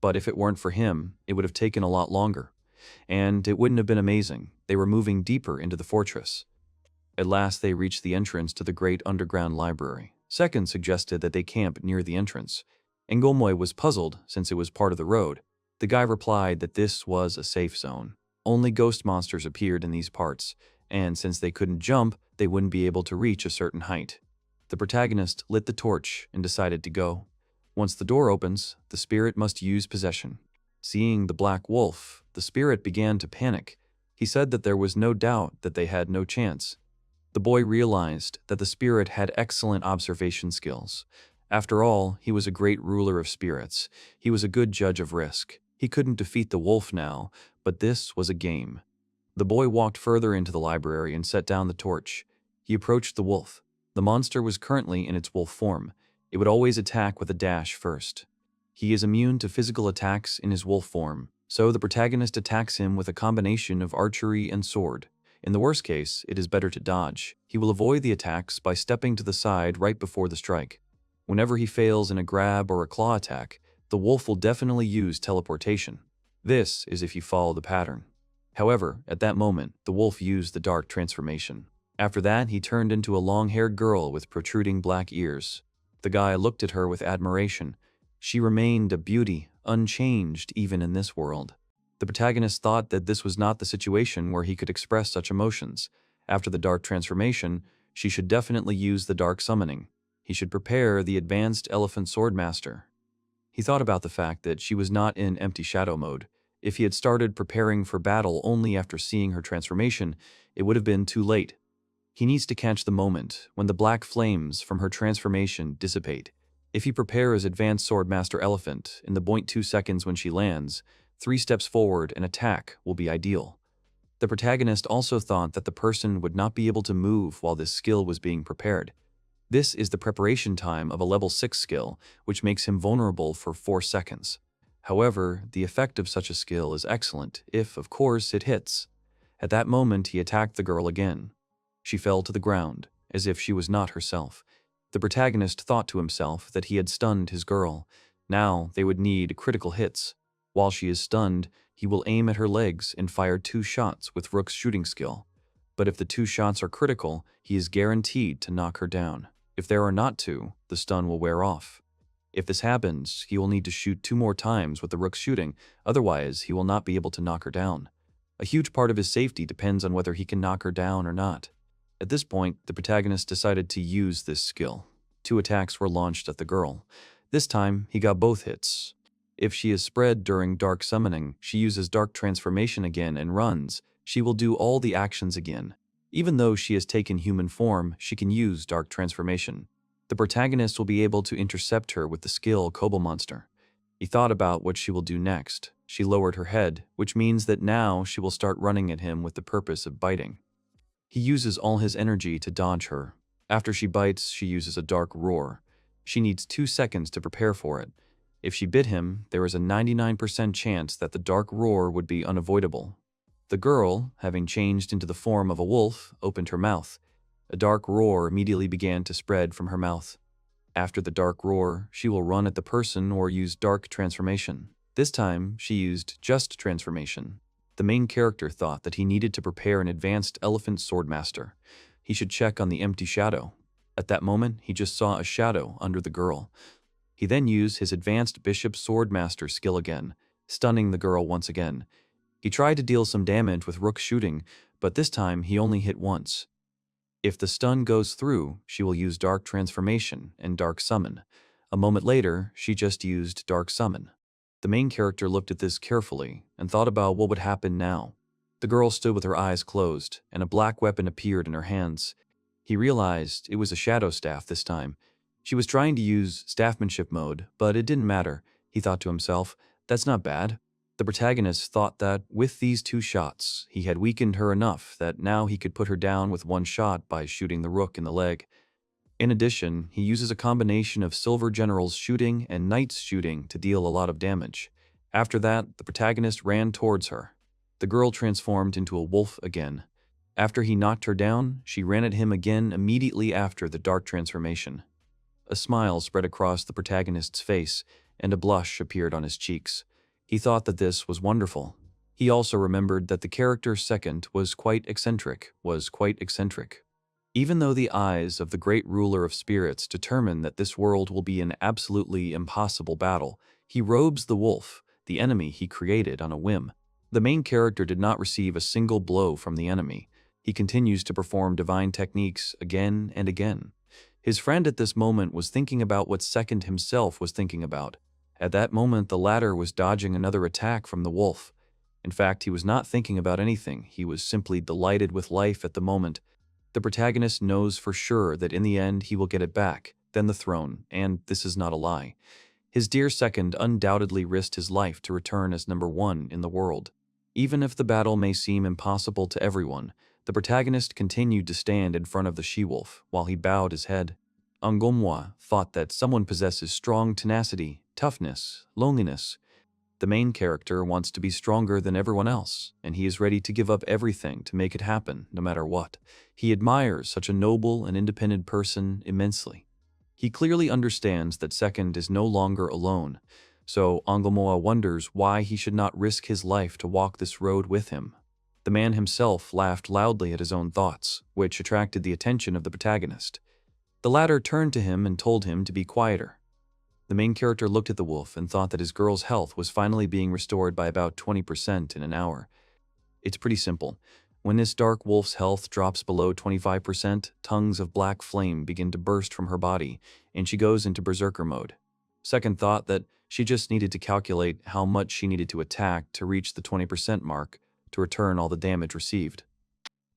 [SPEAKER 1] But if it weren't for him, it would have taken a lot longer. And it wouldn't have been amazing. They were moving deeper into the fortress. At last they reached the entrance to the great underground library. Second suggested that they camp near the entrance. Manhwa was puzzled since it was part of the road. The guy replied that this was a safe zone. Only ghost monsters appeared in these parts, and since they couldn't jump, they wouldn't be able to reach a certain height. The protagonist lit the torch and decided to go. Once the door opens, the spirit must use possession. Seeing the black wolf, the spirit began to panic. He said that there was no doubt that they had no chance. The boy realized that the spirit had excellent observation skills. After all, he was a great ruler of spirits. He was a good judge of risk. He couldn't defeat the wolf now, but this was a game. The boy walked further into the library and set down the torch. He approached the wolf. The monster was currently in its wolf form. It would always attack with a dash first. He is immune to physical attacks in his wolf form, so the protagonist attacks him with a combination of archery and sword. In the worst case, it is better to dodge. He will avoid the attacks by stepping to the side right before the strike. Whenever he fails in a grab or a claw attack, the wolf will definitely use teleportation. This is if you follow the pattern. However, at that moment, the wolf used the dark transformation. After that, he turned into a long-haired girl with protruding black ears. The guy looked at her with admiration. She remained a beauty, unchanged even in this world. The protagonist thought that this was not the situation where he could express such emotions. After the dark transformation, she should definitely use the dark summoning. He should prepare the advanced elephant sword master. He thought about the fact that she was not in empty shadow mode. If he had started preparing for battle only after seeing her transformation, it would have been too late. He needs to catch the moment when the black flames from her transformation dissipate. If he prepares advanced sword master elephant in the 0.2 seconds when she lands, 3 steps forward and attack will be ideal. The protagonist also thought that the person would not be able to move while this skill was being prepared. This is the preparation time of a level 6 skill, which makes him vulnerable for 4 seconds. However, the effect of such a skill is excellent if, of course, it hits. At that moment, he attacked the girl again. She fell to the ground, as if she was not herself. The protagonist thought to himself that he had stunned his girl. Now they would need critical hits. While she is stunned, he will aim at her legs and fire 2 shots with Rook's shooting skill. But if the 2 shots are critical, he is guaranteed to knock her down. If there are not 2, the stun will wear off. If this happens, he will need to shoot 2 more times with the Rook's shooting, otherwise he will not be able to knock her down. A huge part of his safety depends on whether he can knock her down or not. At this point, the protagonist decided to use this skill. 2 attacks were launched at the girl. This time, he got both hits. If she is spread during dark summoning, she uses dark transformation again and runs. She will do all the actions again. Even though she has taken human form, she can use dark transformation. The protagonist will be able to intercept her with the skill Kobo Monster. He thought about what she will do next. She lowered her head, which means that now she will start running at him with the purpose of biting. He uses all his energy to dodge her. After she bites, she uses a dark roar. She needs 2 seconds to prepare for it. If she bit him, there is a 99% chance that the dark roar would be unavoidable. The girl, having changed into the form of a wolf, opened her mouth. A dark roar immediately began to spread from her mouth. After the dark roar, she will run at the person or use dark transformation. This time, she used just transformation. The main character thought that he needed to prepare an advanced elephant swordmaster. He should check on the empty shadow. At that moment, he just saw a shadow under the girl. He then used his advanced bishop swordmaster skill again, stunning the girl once again. He tried to deal some damage with rook shooting, but this time he only hit once. If the stun goes through, she will use Dark Transformation and Dark Summon. A moment later, she just used Dark Summon. The main character looked at this carefully and thought about what would happen now. The girl stood with her eyes closed, and a black weapon appeared in her hands. He realized it was a shadow staff this time. She was trying to use staffmanship mode, but it didn't matter. He thought to himself, that's not bad. The protagonist thought that with these 2 shots, he had weakened her enough that now he could put her down with 1 shot by shooting the rook in the leg. In addition, he uses a combination of Silver General's shooting and Knight's shooting to deal a lot of damage. After that, the protagonist ran towards her. The girl transformed into a wolf again. After he knocked her down, she ran at him again immediately after the dark transformation. A smile spread across the protagonist's face, and a blush appeared on his cheeks. He thought that this was wonderful. He also remembered that the character second was quite eccentric. Even though the eyes of the great ruler of spirits determine that this world will be an absolutely impossible battle, he robes the wolf, the enemy he created, on a whim. The main character did not receive a single blow from the enemy. He continues to perform divine techniques again and again. His friend at this moment was thinking about what Second himself was thinking about. At that moment, the latter was dodging another attack from the wolf. In fact, he was not thinking about anything. He was simply delighted with life at the moment. The protagonist knows for sure that in the end he will get it back, then the throne, and this is not a lie. His dear Second undoubtedly risked his life to return as number 1 in the world. Even if the battle may seem impossible to everyone, the protagonist continued to stand in front of the she-wolf while he bowed his head. Angomwa thought that someone possesses strong tenacity, toughness, loneliness. The main character wants to be stronger than everyone else, and he is ready to give up everything to make it happen, no matter what. He admires such a noble and independent person immensely. He clearly understands that Second is no longer alone, so Angomoa wonders why he should not risk his life to walk this road with him. The man himself laughed loudly at his own thoughts, which attracted the attention of the protagonist. The latter turned to him and told him to be quieter. The main character looked at the wolf and thought that his girl's health was finally being restored by about 20% in an hour. It's pretty simple. When this dark wolf's health drops below 25%, tongues of black flame begin to burst from her body, and she goes into berserker mode. Second thought that she just needed to calculate how much she needed to attack to reach the 20% mark to return all the damage received.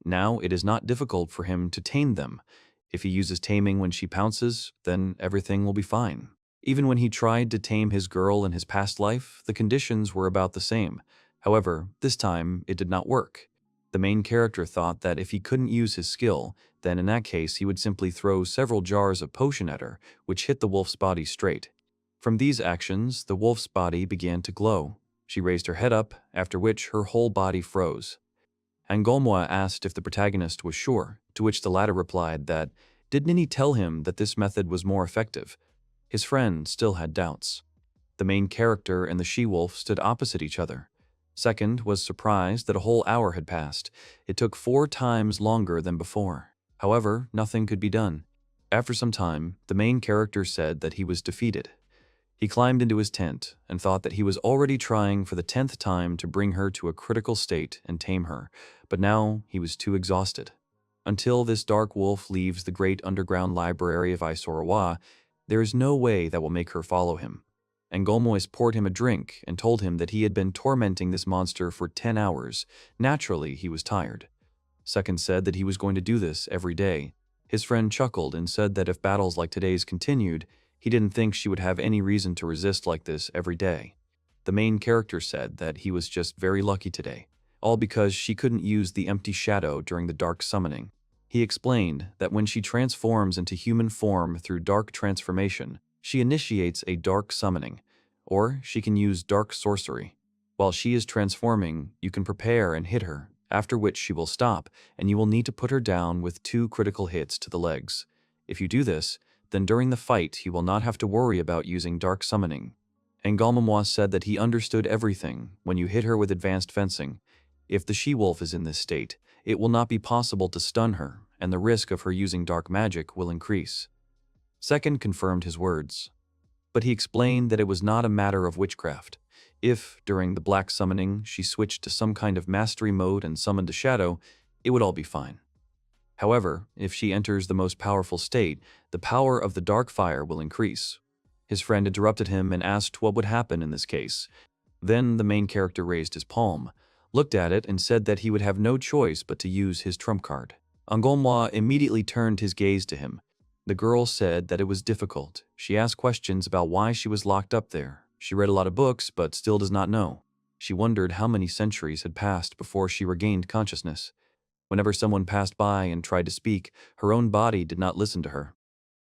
[SPEAKER 1] Now it is not difficult for him to tame them. If he uses taming when she pounces, then everything will be fine. Even when he tried to tame his girl in his past life, the conditions were about the same. However, this time it did not work. The main character thought that if he couldn't use his skill, then in that case he would simply throw several jars of potion at her, which hit the wolf's body straight. From these actions, the wolf's body began to glow. She raised her head up, after which her whole body froze. Angomwa asked if the protagonist was sure, to which the latter replied that didn't he tell him that this method was more effective? His friend still had doubts. The main character and the she-wolf stood opposite each other. Second was surprised that a whole hour had passed. It took 4 times longer than before. However, nothing could be done. After some time, the main character said that he was defeated. He climbed into his tent and thought that he was already trying for the 10th time to bring her to a critical state and tame her, but now he was too exhausted. Until this dark wolf leaves the great underground library of Isorawa, there is no way that will make her follow him. Angomois poured him a drink and told him that he had been tormenting this monster for 10 hours. Naturally, he was tired. Second said that he was going to do this every day. His friend chuckled and said that if battles like today's continued, he didn't think she would have any reason to resist like this every day. The main character said that he was just very lucky today, all because she couldn't use the empty shadow during the dark summoning. He explained that when she transforms into human form through dark transformation, she initiates a dark summoning, or she can use dark sorcery. While she is transforming, you can prepare and hit her, after which she will stop, and you will need to put her down with 2 critical hits to the legs. If you do this, then during the fight he will not have to worry about using dark summoning. Manhwa said that he understood everything when you hit her with advanced fencing. If the she-wolf is in this state, it will not be possible to stun her, and the risk of her using dark magic will increase. Second confirmed his words. But he explained that it was not a matter of witchcraft. If, during the black summoning, she switched to some kind of mastery mode and summoned a shadow, it would all be fine. However, if she enters the most powerful state, the power of the dark fire will increase. His friend interrupted him and asked what would happen in this case. Then the main character raised his palm, looked at it, and said that he would have no choice but to use his trump card. Manhwa immediately turned his gaze to him. The girl said that it was difficult. She asked questions about why she was locked up there. She read a lot of books, but still does not know. She wondered how many centuries had passed before she regained consciousness. Whenever someone passed by and tried to speak, her own body did not listen to her.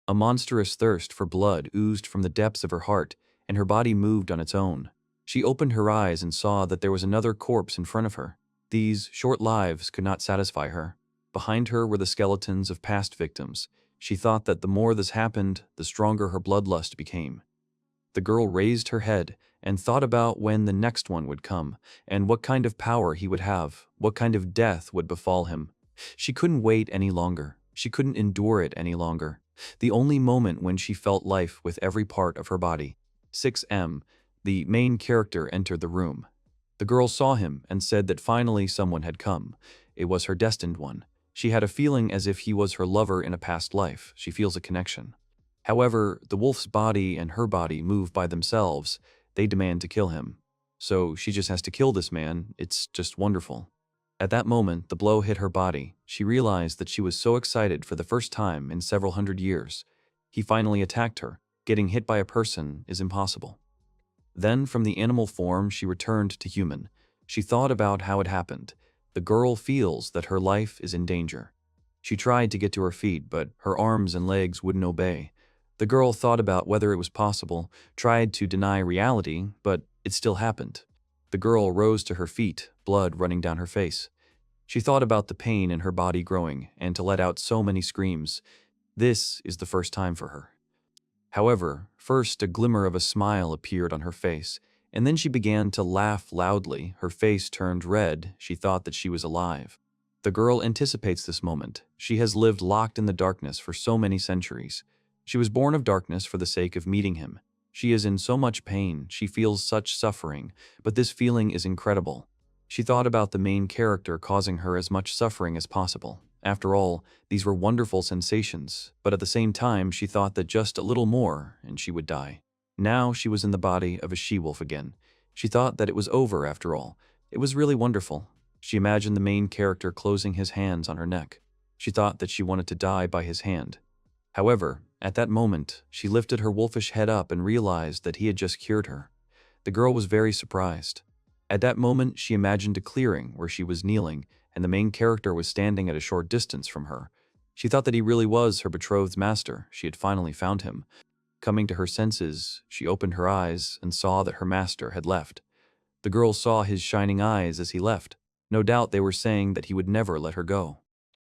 [SPEAKER 1] A monstrous thirst for blood oozed from the depths of her heart, and her body moved on its own. She opened her eyes and saw that there was another corpse in front of her. These short lives could not satisfy her. Behind her were the skeletons of past victims. She thought that the more this happened, the stronger her bloodlust became. The girl raised her head and thought about when the next one would come, and what kind of power he would have, what kind of death would befall him. She couldn't wait any longer. She couldn't endure it any longer. The only moment when she felt life with every part of her body. 6M, the main character, entered the room. The girl saw him and said that finally someone had come. It was her destined one. She had a feeling as if he was her lover in a past life. She feels a connection. However, the wolf's body and her body move by themselves. They demand to kill him. So she just has to kill this man. It's just wonderful. At that moment, the blow hit her body. She realized that she was so excited for the first time in several hundred years. He finally attacked her. Getting hit by a person is impossible. Then, from the animal form, she returned to human. She thought about how it happened. The girl feels that her life is in danger. She tried to get to her feet, but her arms and legs wouldn't obey. The girl thought about whether it was possible, tried to deny reality, but it still happened. The girl rose to her feet, blood running down her face. She thought about the pain in her body growing, and to let out so many screams. This is the first time for her. However, first a glimmer of a smile appeared on her face, and then she began to laugh loudly. Her face turned red. She thought that she was alive. The girl anticipates this moment. She has lived locked in the darkness for so many centuries. She was born of darkness for the sake of meeting him. She is in so much pain. She feels such suffering, but this feeling is incredible. She thought about the main character causing her as much suffering as possible. After all, these were wonderful sensations, but at the same time she thought that just a little more and she would die. Now she was in the body of a she-wolf again. She thought that it was over after all. It was really wonderful. She imagined the main character closing his hands on her neck. She thought that she wanted to die by his hand. However, at that moment, she lifted her wolfish head up and realized that he had just cured her. The girl was very surprised. At that moment, she imagined a clearing where she was kneeling, and the main character was standing at a short distance from her. She thought that he really was her betrothed master. She had finally found him. Coming to her senses, she opened her eyes and saw that her master had left. The girl saw his shining eyes as he left. No doubt they were saying that he would never let her go.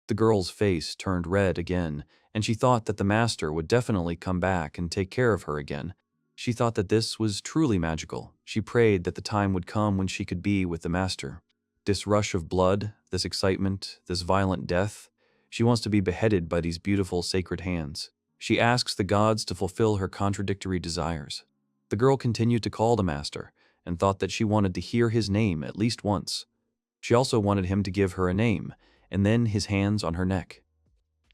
[SPEAKER 1] The girl's face turned red again, and she thought that the master would definitely come back and take care of her again. She thought that this was truly magical. She prayed that the time would come when she could be with the master. This rush of blood, this excitement, this violent death, she wants to be beheaded by these beautiful sacred hands. She asks the gods to fulfill her contradictory desires. The girl continued to call the master and thought that she wanted to hear his name at least once. She also wanted him to give her a name, and then his hands on her neck.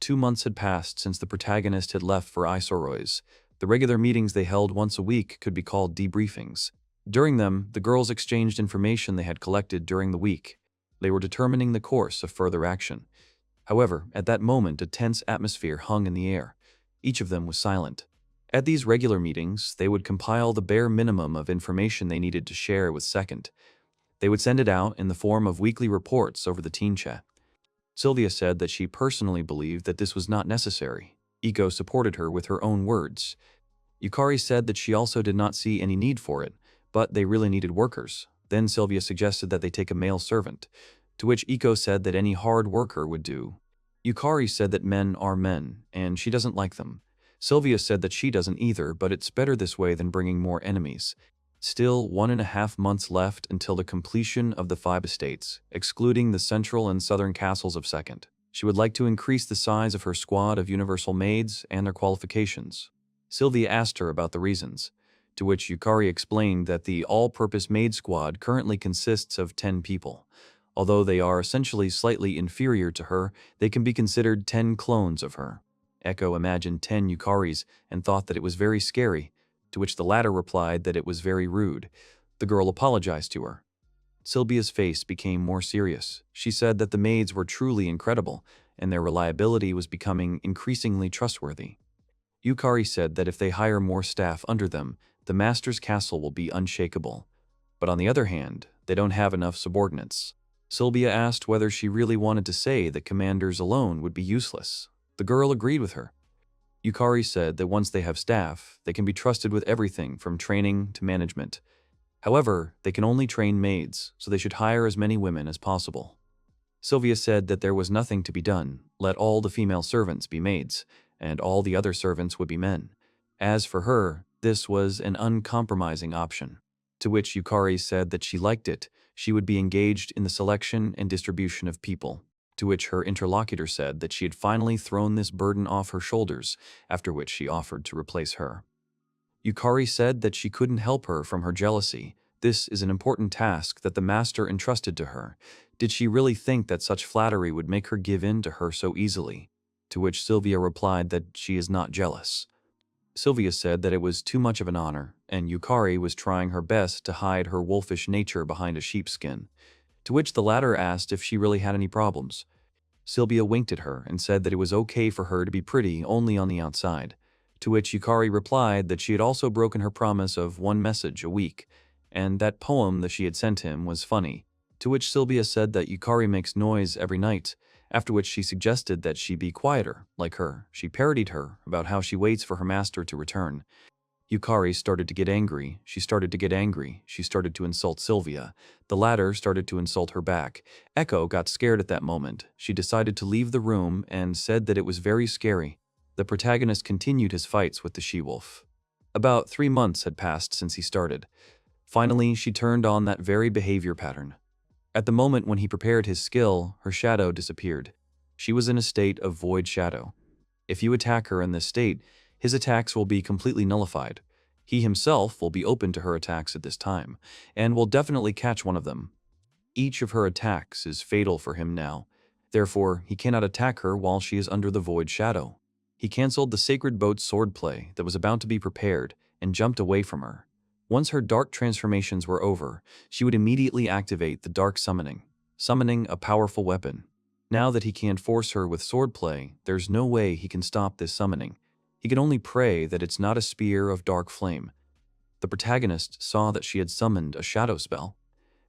[SPEAKER 1] 2 months had passed since the protagonist had left for Isoroy's. The regular meetings they held once a week could be called debriefings. During them, the girls exchanged information they had collected during the week. They were determining the course of further action. However, at that moment, a tense atmosphere hung in the air. Each of them was silent. At these regular meetings, they would compile the bare minimum of information they needed to share with Second. They would send it out in the form of weekly reports over the teen chat. Sylvia said that she personally believed that this was not necessary. Ekko supported her with her own words. Yukari said that she also did not see any need for it, but they really needed workers. Then Sylvia suggested that they take a male servant, to which Ekko said that any hard worker would do. Yukari said that men are men, and she doesn't like them. Sylvia said that she doesn't either, but it's better this way than bringing more enemies. Still 1.5 months left until the completion of the 5 estates, excluding the central and southern castles of Second. She would like to increase the size of her squad of universal maids and their qualifications. Sylvia asked her about the reasons, to which Yukari explained that the all-purpose maid squad currently consists of 10 people. Although they are essentially slightly inferior to her, they can be considered 10 clones of her. Ekko imagined 10 Yukaris and thought that it was very scary, to which the latter replied that it was very rude. The girl apologized to her. Sylvia's face became more serious. She said that the maids were truly incredible, and their reliability was becoming increasingly trustworthy. Yukari said that if they hire more staff under them, the master's castle will be unshakable. But on the other hand, they don't have enough subordinates. Sylvia asked whether she really wanted to say that commanders alone would be useless. The girl agreed with her. Yukari said that once they have staff, they can be trusted with everything from training to management. However, they can only train maids, so they should hire as many women as possible. Sylvia said that there was nothing to be done. Let all the female servants be maids, and all the other servants would be men. As for her, this was an uncompromising option. To which Yukari said that she liked it. She would be engaged in the selection and distribution of people. To which her interlocutor said that she had finally thrown this burden off her shoulders, after which she offered to replace her. Yukari said that she couldn't help her from her jealousy. This is an important task that the master entrusted to her. Did she really think that such flattery would make her give in to her so easily? To which Sylvia replied that she is not jealous. Sylvia said that it was too much of an honor, and Yukari was trying her best to hide her wolfish nature behind a sheepskin. To which the latter asked if she really had any problems. Sylvia winked at her and said that it was okay for her to be pretty only on the outside. To which Yukari replied that she had also broken her promise of 1 message a week, and that poem that she had sent him was funny. To which Sylvia said that Yukari makes noise every night, after which she suggested that she be quieter, like her. She parodied her about how she waits for her master to return. Yukari started to get angry. She started to get angry. She started to insult Sylvia. The latter started to insult her back. Ekko got scared at that moment. She decided to leave the room and said that it was very scary. The protagonist continued his fights with the she-wolf. About 3 months had passed since he started. Finally, she turned on that very behavior pattern. At the moment when he prepared his skill, her shadow disappeared. She was in a state of void shadow. If you attack her in this state, his attacks will be completely nullified. He himself will be open to her attacks at this time, and will definitely catch one of them. Each of her attacks is fatal for him now. Therefore, he cannot attack her while she is under the void shadow. He cancelled the sacred boat's swordplay that was about to be prepared and jumped away from her. Once her dark transformations were over, she would immediately activate the dark summoning, summoning a powerful weapon. Now that he can't force her with swordplay, there's no way he can stop this summoning. He can only pray that it's not a spear of dark flame. The protagonist saw that she had summoned a shadow spell.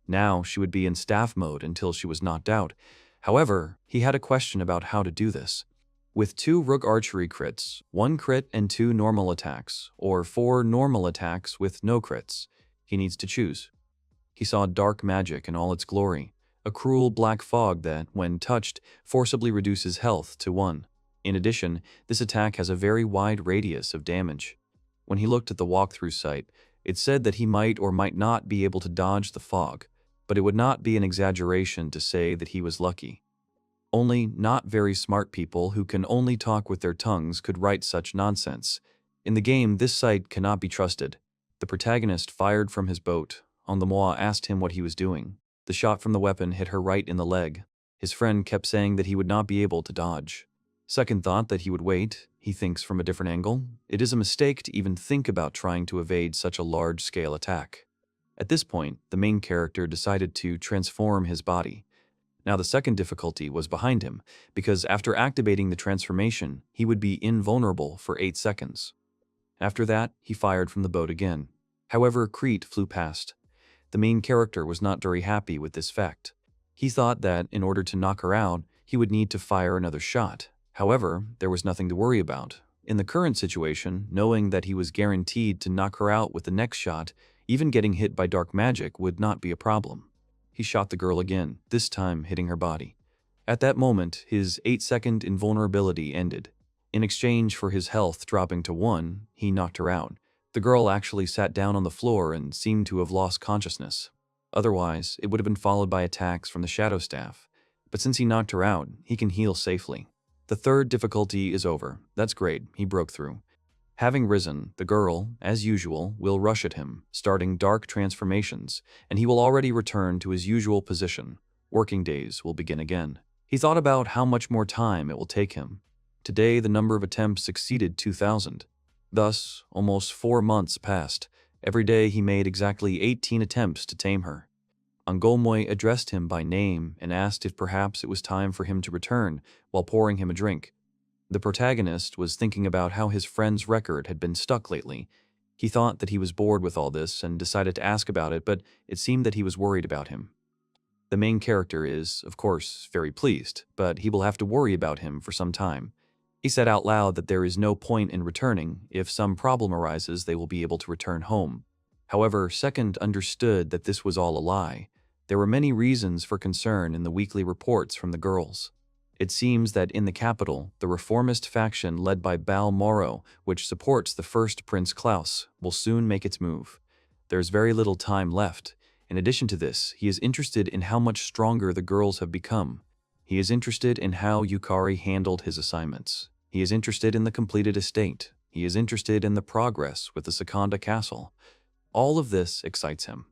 [SPEAKER 1] Now she would be in staff mode until she was knocked out. However, he had a question about how to do this. With 2 rook archery crits, 1 crit and 2 normal attacks, or 4 normal attacks with no crits, he needs to choose. He saw dark magic in all its glory, a cruel black fog that, when touched, forcibly reduces health to 1. In addition, this attack has a very wide radius of damage. When he looked at the walkthrough site, it said that he might or might not be able to dodge the fog, but it would not be an exaggeration to say that he was lucky. Only not very smart people who can only talk with their tongues could write such nonsense. In the game, this site cannot be trusted. The protagonist fired from his boat. Manhua asked him what he was doing. The shot from the weapon hit her right in the leg. His friend kept saying that he would not be able to dodge. Second thought that he would wait. He thinks from a different angle. It is a mistake to even think about trying to evade such a large-scale attack. At this point, the main character decided to transform his body. Now the second difficulty was behind him, because after activating the transformation, he would be invulnerable for 8 seconds. After that, he fired from the boat again. However, Crete flew past. The main character was not very happy with this fact. He thought that, in order to knock her out, he would need to fire another shot. However, there was nothing to worry about. In the current situation, knowing that he was guaranteed to knock her out with the next shot, Even getting hit by dark magic would not be a problem. He shot the girl again, this time hitting her body. At that moment, his 8-second invulnerability ended. In exchange for his health dropping to 1, he knocked her out. The girl actually sat down on the floor and seemed to have lost consciousness. Otherwise, it would have been followed by attacks from the Shadow Staff. But since he knocked her out, he can heal safely. The third difficulty is over. That's great, he broke through. Having risen, the girl, as usual, will rush at him, starting dark transformations, and he will already return to his usual position. Working days will begin again. He thought about how much more time it will take him. Today, the number of attempts exceeded 2,000. Thus, almost 4 months passed. Every day he made exactly 18 attempts to tame her. Angolmoy addressed him by name and asked if perhaps it was time for him to return while pouring him a drink. The protagonist was thinking about how his friend's record had been stuck lately. He thought that he was bored with all this and decided to ask about it, but it seemed that he was worried about him. The main character is, of course, very pleased, but he will have to worry about him for some time. He said out loud that there is no point in returning. If some problem arises, they will be able to return home. However, Second understood that this was all a lie. There were many reasons for concern in the weekly reports from the girls. It seems that in the capital, the reformist faction led by Bal Moro, which supports the first Prince Klaus, will soon make its move. There's very little time left. In addition to this, he is interested in how much stronger the girls have become. He is interested in how Yukari handled his assignments. He is interested in the completed estate. He is interested in the progress with the Sekonda castle. All of this excites him.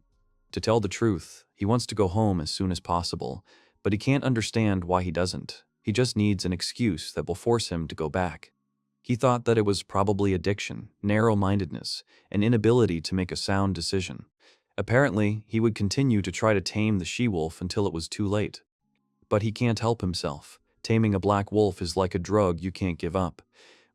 [SPEAKER 1] To tell the truth, he wants to go home as soon as possible, but he can't understand why he doesn't. He just needs an excuse that will force him to go back. He thought that it was probably addiction, narrow-mindedness, an inability to make a sound decision. Apparently, he would continue to try to tame the she-wolf until it was too late. But he can't help himself. Taming a black wolf is like a drug you can't give up.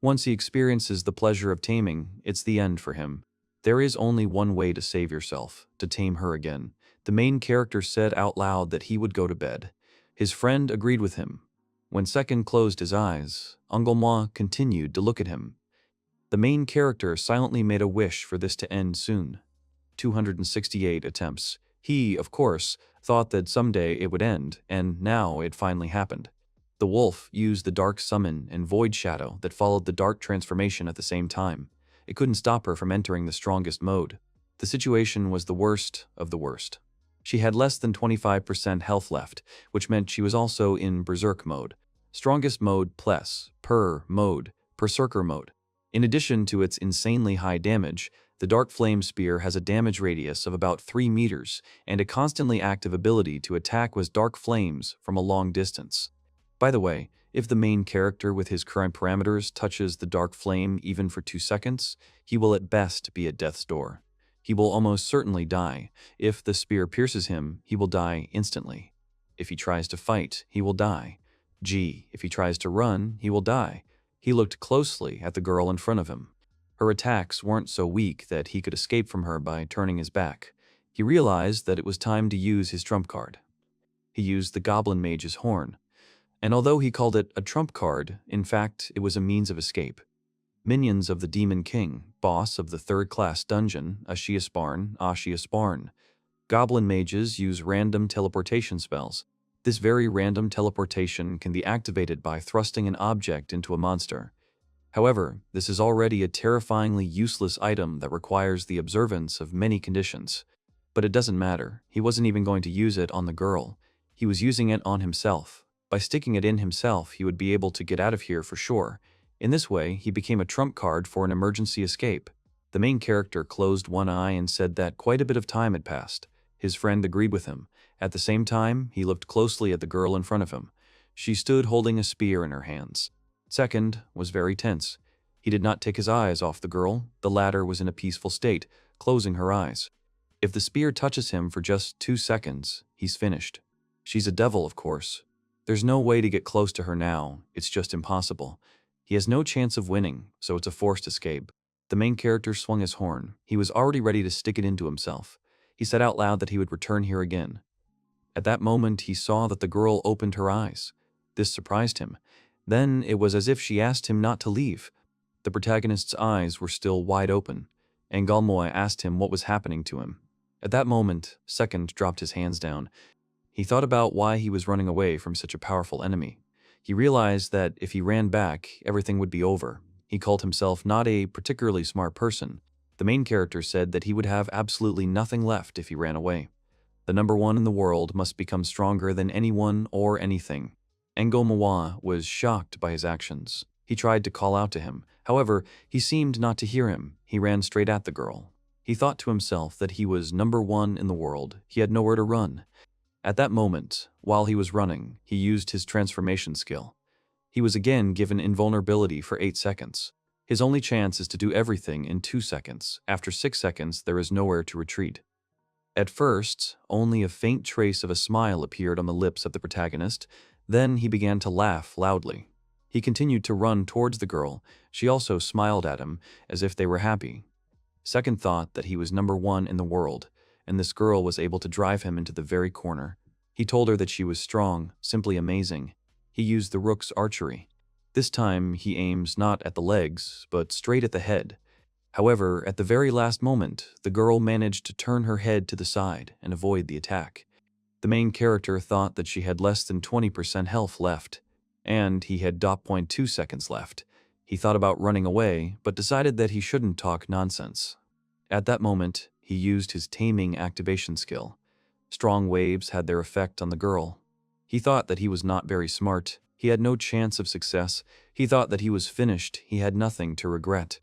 [SPEAKER 1] Once he experiences the pleasure of taming, it's the end for him. There is only one way to save yourself, to tame her again. The main character said out loud that he would go to bed. His friend agreed with him. When Second closed his eyes, Angolmois continued to look at him. The main character silently made a wish for this to end soon. 268 attempts. He, of course, thought that someday it would end, and now it finally happened. The wolf used the dark summon and void shadow that followed the dark transformation at the same time. It couldn't stop her from entering the strongest mode. The situation was the worst of the worst. She had less than 25% health left, which meant she was also in berserk mode. Strongest mode plus, berserker mode. In addition to its insanely high damage, the Dark Flame Spear has a damage radius of about 3 meters and a constantly active ability to attack with dark flames from a long distance. By the way, if the main character with his current parameters touches the dark flame even for 2 seconds, he will at best be at death's door. He will almost certainly die. If the spear pierces him, he will die instantly. If he tries to fight, he will die. If he tries to run, he will die. He looked closely at the girl in front of him. Her attacks weren't so weak that he could escape from her by turning his back. He realized that it was time to use his trump card. He used the Goblin Mage's Horn. And although he called it a trump card, in fact, it was a means of escape. Minions of the Demon King, boss of the third-class dungeon, Ashiasparn. Goblin mages use random teleportation spells. This very random teleportation can be activated by thrusting an object into a monster. However, this is already a terrifyingly useless item that requires the observance of many conditions. But it doesn't matter. He wasn't even going to use it on the girl. He was using it on himself. By sticking it in himself, he would be able to get out of here for sure. In this way, he became a trump card for an emergency escape. The main character closed one eye and said that quite a bit of time had passed. His friend agreed with him. At the same time, he looked closely at the girl in front of him. She stood holding a spear in her hands. Second was very tense. He did not take his eyes off the girl. The latter was in a peaceful state, closing her eyes. If the spear touches him for just 2 seconds, he's finished. She's a devil, of course. There's no way to get close to her now. It's just impossible. He has no chance of winning, so it's a forced escape. The main character swung his horn. He was already ready to stick it into himself. He said out loud that he would return here again. At that moment, he saw that the girl opened her eyes. This surprised him. Then it was as if she asked him not to leave. The protagonist's eyes were still wide open, and Galmoy asked him what was happening to him. At that moment, Second dropped his hands down. He thought about why he was running away from such a powerful enemy. He realized that if he ran back, everything would be over. He called himself not a particularly smart person. The main character said that he would have absolutely nothing left if he ran away. The number one in the world must become stronger than anyone or anything. Manhwa was shocked by his actions. He tried to call out to him. However, he seemed not to hear him. He ran straight at the girl. He thought to himself that he was number one in the world. He had nowhere to run. At that moment, while he was running, he used his transformation skill. He was again given invulnerability for 8 seconds. His only chance is to do everything in 2 seconds. After 6 seconds, there is nowhere to retreat. At first, only a faint trace of a smile appeared on the lips of the protagonist. Then he began to laugh loudly. He continued to run towards the girl. She also smiled at him, as if they were happy. Second thought that he was number one in the world, and this girl was able to drive him into the very corner. He told her that she was strong, simply amazing. He used the rook's archery. This time, he aims not at the legs, but straight at the head. However, at the very last moment, the girl managed to turn her head to the side and avoid the attack. The main character thought that she had less than 20% health left, and he had 0.2 seconds left. He thought about running away, but decided that he shouldn't talk nonsense. At that moment, he used his taming activation skill. Strong waves had their effect on the girl. He thought that he was not very smart. He had no chance of success. He thought that he was finished. He had nothing to regret.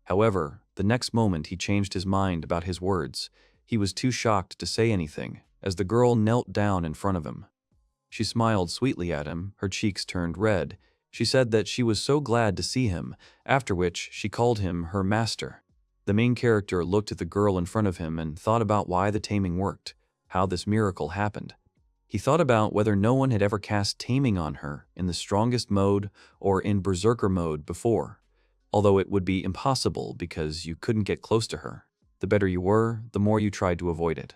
[SPEAKER 1] However, the next moment he changed his mind about his words. He was too shocked to say anything, as the girl knelt down in front of him. She smiled sweetly at him, her cheeks turned red. She said that she was so glad to see him, after which she called him her master. The main character looked at the girl in front of him and thought about why the taming worked, how this miracle happened. He thought about whether no one had ever cast taming on her in the strongest mode or in berserker mode before. Although it would be impossible because you couldn't get close to her. The better you were, the more you tried to avoid it.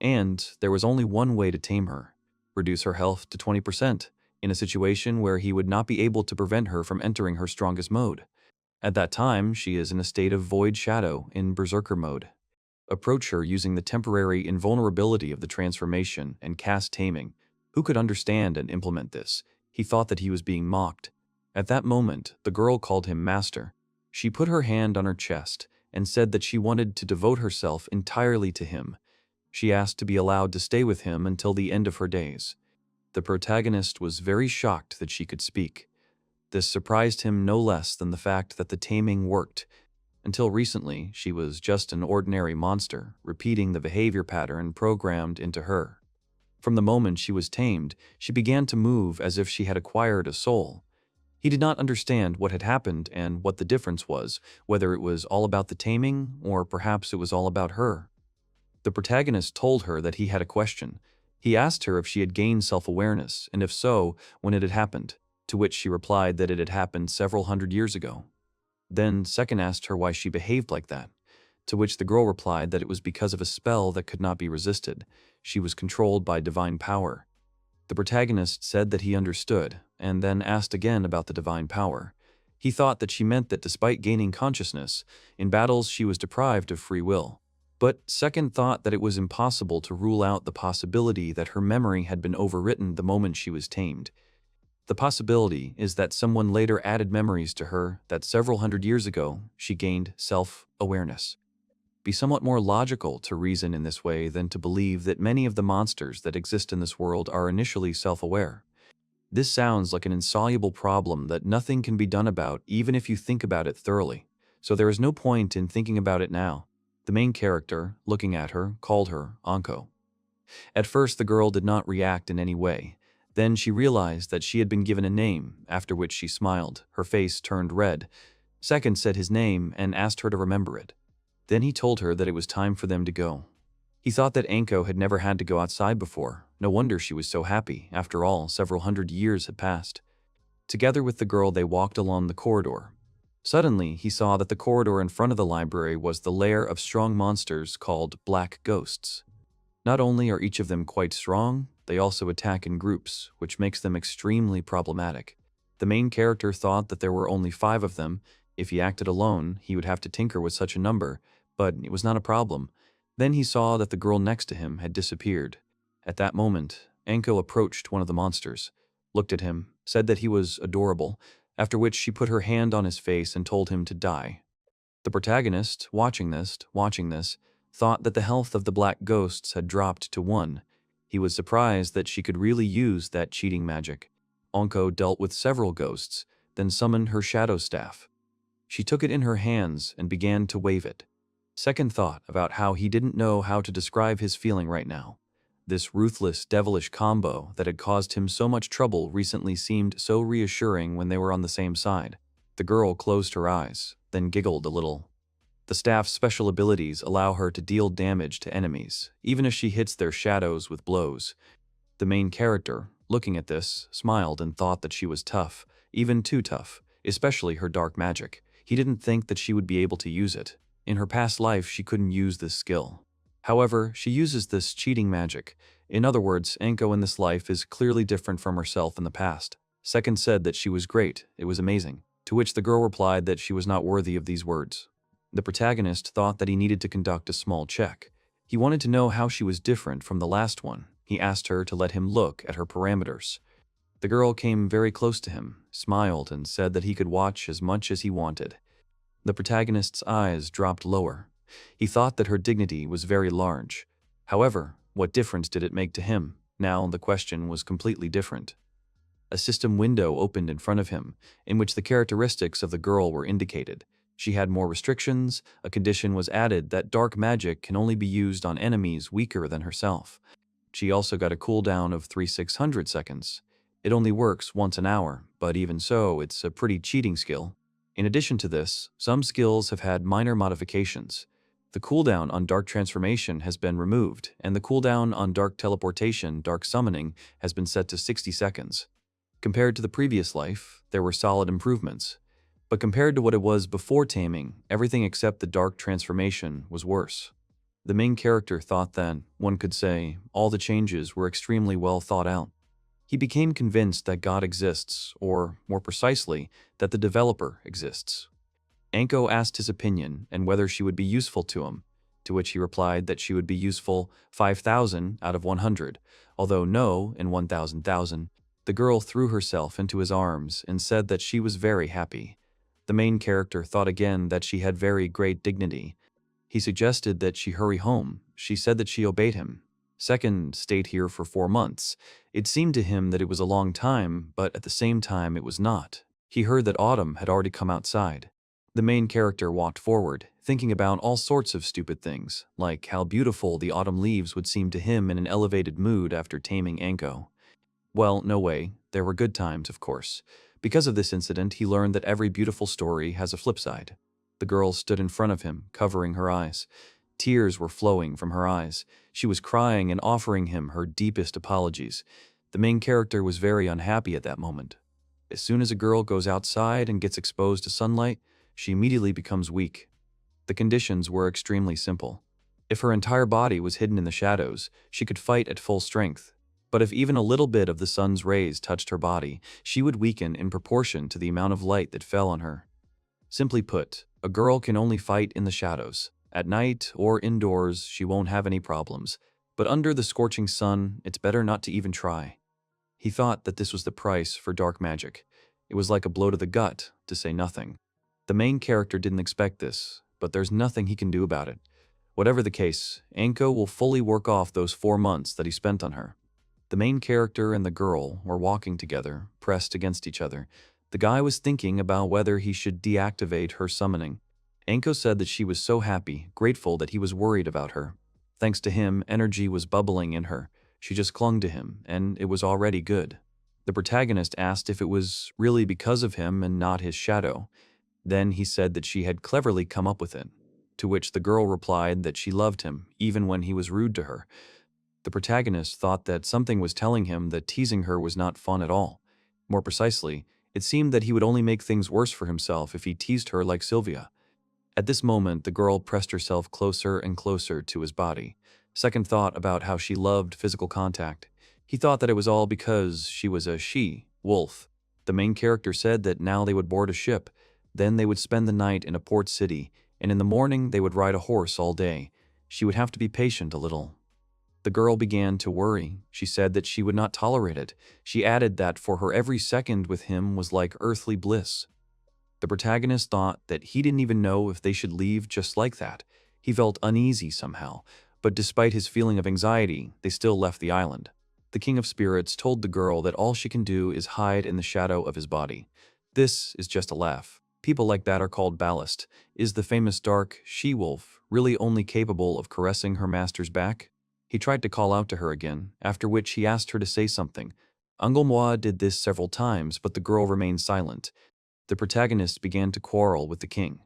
[SPEAKER 1] And there was only one way to tame her: reduce her health to 20%, in a situation where he would not be able to prevent her from entering her strongest mode. At that time, she is in a state of void shadow in berserker mode. Approach her using the temporary invulnerability of the transformation and cast taming. Who could understand and implement this? He thought that he was being mocked. At that moment, the girl called him master. She put her hand on her chest and said that she wanted to devote herself entirely to him. She asked to be allowed to stay with him until the end of her days. The protagonist was very shocked that she could speak. This surprised him no less than the fact that the taming worked. Until recently, she was just an ordinary monster, repeating the behavior pattern programmed into her. From the moment she was tamed, she began to move as if she had acquired a soul. He did not understand what had happened and what the difference was, whether it was all about the taming or perhaps it was all about her. The protagonist told her that he had a question. He asked her if she had gained self-awareness, and if so, when it had happened, to which she replied that it had happened several hundred years ago. Then Second asked her why she behaved like that, to which the girl replied that it was because of a spell that could not be resisted. She was controlled by divine power. The protagonist said that he understood, and then asked again about the divine power. He thought that she meant that despite gaining consciousness, in battles she was deprived of free will. But Second thought that it was impossible to rule out the possibility that her memory had been overwritten the moment she was tamed. The possibility is that someone later added memories to her that several hundred years ago she gained self-awareness. Be somewhat more logical to reason in this way than to believe that many of the monsters that exist in this world are initially self-aware. This sounds like an insoluble problem that nothing can be done about even if you think about it thoroughly, so there is no point in thinking about it now. The main character, looking at her, called her Anko. At first the girl did not react in any way. Then she realized that she had been given a name, after which she smiled. Her face turned red. Second said his name and asked her to remember it. Then he told her that it was time for them to go. He thought that Anko had never had to go outside before. No wonder she was so happy. After all, several hundred years had passed. Together with the girl, they walked along the corridor. Suddenly, he saw that the corridor in front of the library was the lair of strong monsters called black ghosts. Not only are each of them quite strong, they also attack in groups, which makes them extremely problematic. The main character thought that there were only 5 of them. If he acted alone, he would have to tinker with such a number, but it was not a problem. Then he saw that the girl next to him had disappeared. At that moment, Anko approached one of the monsters, looked at him, said that he was adorable, after which she put her hand on his face and told him to die. The protagonist, watching this, thought that the health of the black ghosts had dropped to 1. He was surprised that she could really use that cheating magic. Anko dealt with several ghosts, then summoned her shadow staff. She took it in her hands and began to wave it. Second thought about how he didn't know how to describe his feeling right now. This ruthless, devilish combo that had caused him so much trouble recently seemed so reassuring when they were on the same side. The girl closed her eyes, then giggled a little. The staff's special abilities allow her to deal damage to enemies, even if she hits their shadows with blows. The main character, looking at this, smiled and thought that she was tough, even too tough, especially her dark magic. He didn't think that she would be able to use it. In her past life, she couldn't use this skill. However, she uses this cheating magic. In other words, Anko in this life is clearly different from herself in the past. Second said that she was great, it was amazing, to which the girl replied that she was not worthy of these words. The protagonist thought that he needed to conduct a small check. He wanted to know how she was different from the last one. He asked her to let him look at her parameters. The girl came very close to him, smiled, and said that he could watch as much as he wanted. The protagonist's eyes dropped lower. He thought that her dignity was very large. However, what difference did it make to him? Now the question was completely different. A system window opened in front of him, in which the characteristics of the girl were indicated. She had more restrictions. A condition was added that dark magic can only be used on enemies weaker than herself. She also got a cooldown of 3600 seconds. It only works once an hour, but even so, it's a pretty cheating skill. In addition to this, some skills have had minor modifications. The cooldown on dark transformation has been removed, and the cooldown on dark teleportation, dark summoning, has been set to 60 seconds. Compared to the previous life, there were solid improvements. But compared to what it was before taming, everything except the dark transformation was worse. The main character thought that, one could say, all the changes were extremely well thought out. He became convinced that God exists, or, more precisely, that the developer exists. Anko asked his opinion and whether she would be useful to him, to which he replied that she would be useful 5,000 out of 100, although no in 1,000,000. The girl threw herself into his arms and said that she was very happy. The main character thought again that she had very great dignity. He suggested that she hurry home. She said that she obeyed him. Second stayed here for 4 months. It seemed to him that it was a long time, but at the same time it was not. He heard that autumn had already come outside. The main character walked forward, thinking about all sorts of stupid things, like how beautiful the autumn leaves would seem to him in an elevated mood after taming Anko. Well, no way. There were good times, of course. Because of this incident, he learned that every beautiful story has a flip side. The girl stood in front of him, covering her eyes. Tears were flowing from her eyes. She was crying and offering him her deepest apologies. The main character was very unhappy at that moment. As soon as a girl goes outside and gets exposed to sunlight, she immediately becomes weak. The conditions were extremely simple. If her entire body was hidden in the shadows, she could fight at full strength. But if even a little bit of the sun's rays touched her body, she would weaken in proportion to the amount of light that fell on her. Simply put, a girl can only fight in the shadows. At night or indoors, she won't have any problems. But under the scorching sun, it's better not to even try. He thought that this was the price for dark magic. It was like a blow to the gut, to say nothing. The main character didn't expect this, but there's nothing he can do about it. Whatever the case, Anko will fully work off those 4 months that he spent on her. The main character and the girl were walking together, pressed against each other. The guy was thinking about whether he should deactivate her summoning. Anko said that she was so happy, grateful that he was worried about her. Thanks to him, energy was bubbling in her. She just clung to him, and it was already good. The protagonist asked if it was really because of him and not his shadow. Then he said that she had cleverly come up with it, to which the girl replied that she loved him, even when he was rude to her. The protagonist thought that something was telling him that teasing her was not fun at all. More precisely, it seemed that he would only make things worse for himself if he teased her like Sylvia. At this moment, the girl pressed herself closer and closer to his body. Second thought about how she loved physical contact. He thought that it was all because she was a she-wolf. The main character said that now they would board a ship. Then they would spend the night in a port city. and in the morning they would ride a horse all day. She would have to be patient a little. The girl began to worry. She said that she would not tolerate it. She added that for her every second with him was like earthly bliss. The protagonist thought that he didn't even know if they should leave just like that. He felt uneasy somehow, but despite his feeling of anxiety, they still left the island. The King of Spirits told the girl that all she can do is hide in the shadow of his body. This is just a laugh. People like that are called ballast. Is the famous dark she-wolf really only capable of caressing her master's back? He tried to call out to her again, after which he asked her to say something. Angelmois did this several times, but the girl remained silent. The protagonist began to quarrel with the king.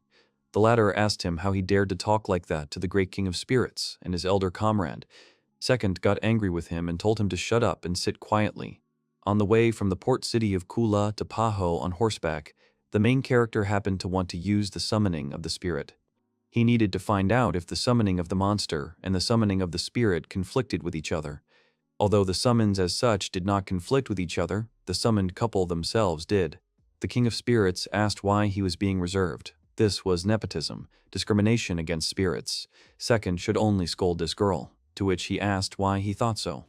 [SPEAKER 1] The latter asked him how he dared to talk like that to the great King of Spirits and his elder comrade. Second got angry with him and told him to shut up and sit quietly. On the way from the port city of Kula to Paho on horseback, the main character happened to want to use the summoning of the spirit. He needed to find out if the summoning of the monster and the summoning of the spirit conflicted with each other. Although the summons as such did not conflict with each other, the summoned couple themselves did. The King of Spirits asked why he was being reserved. This was nepotism, discrimination against spirits. Second should only scold this girl, to which he asked why he thought so.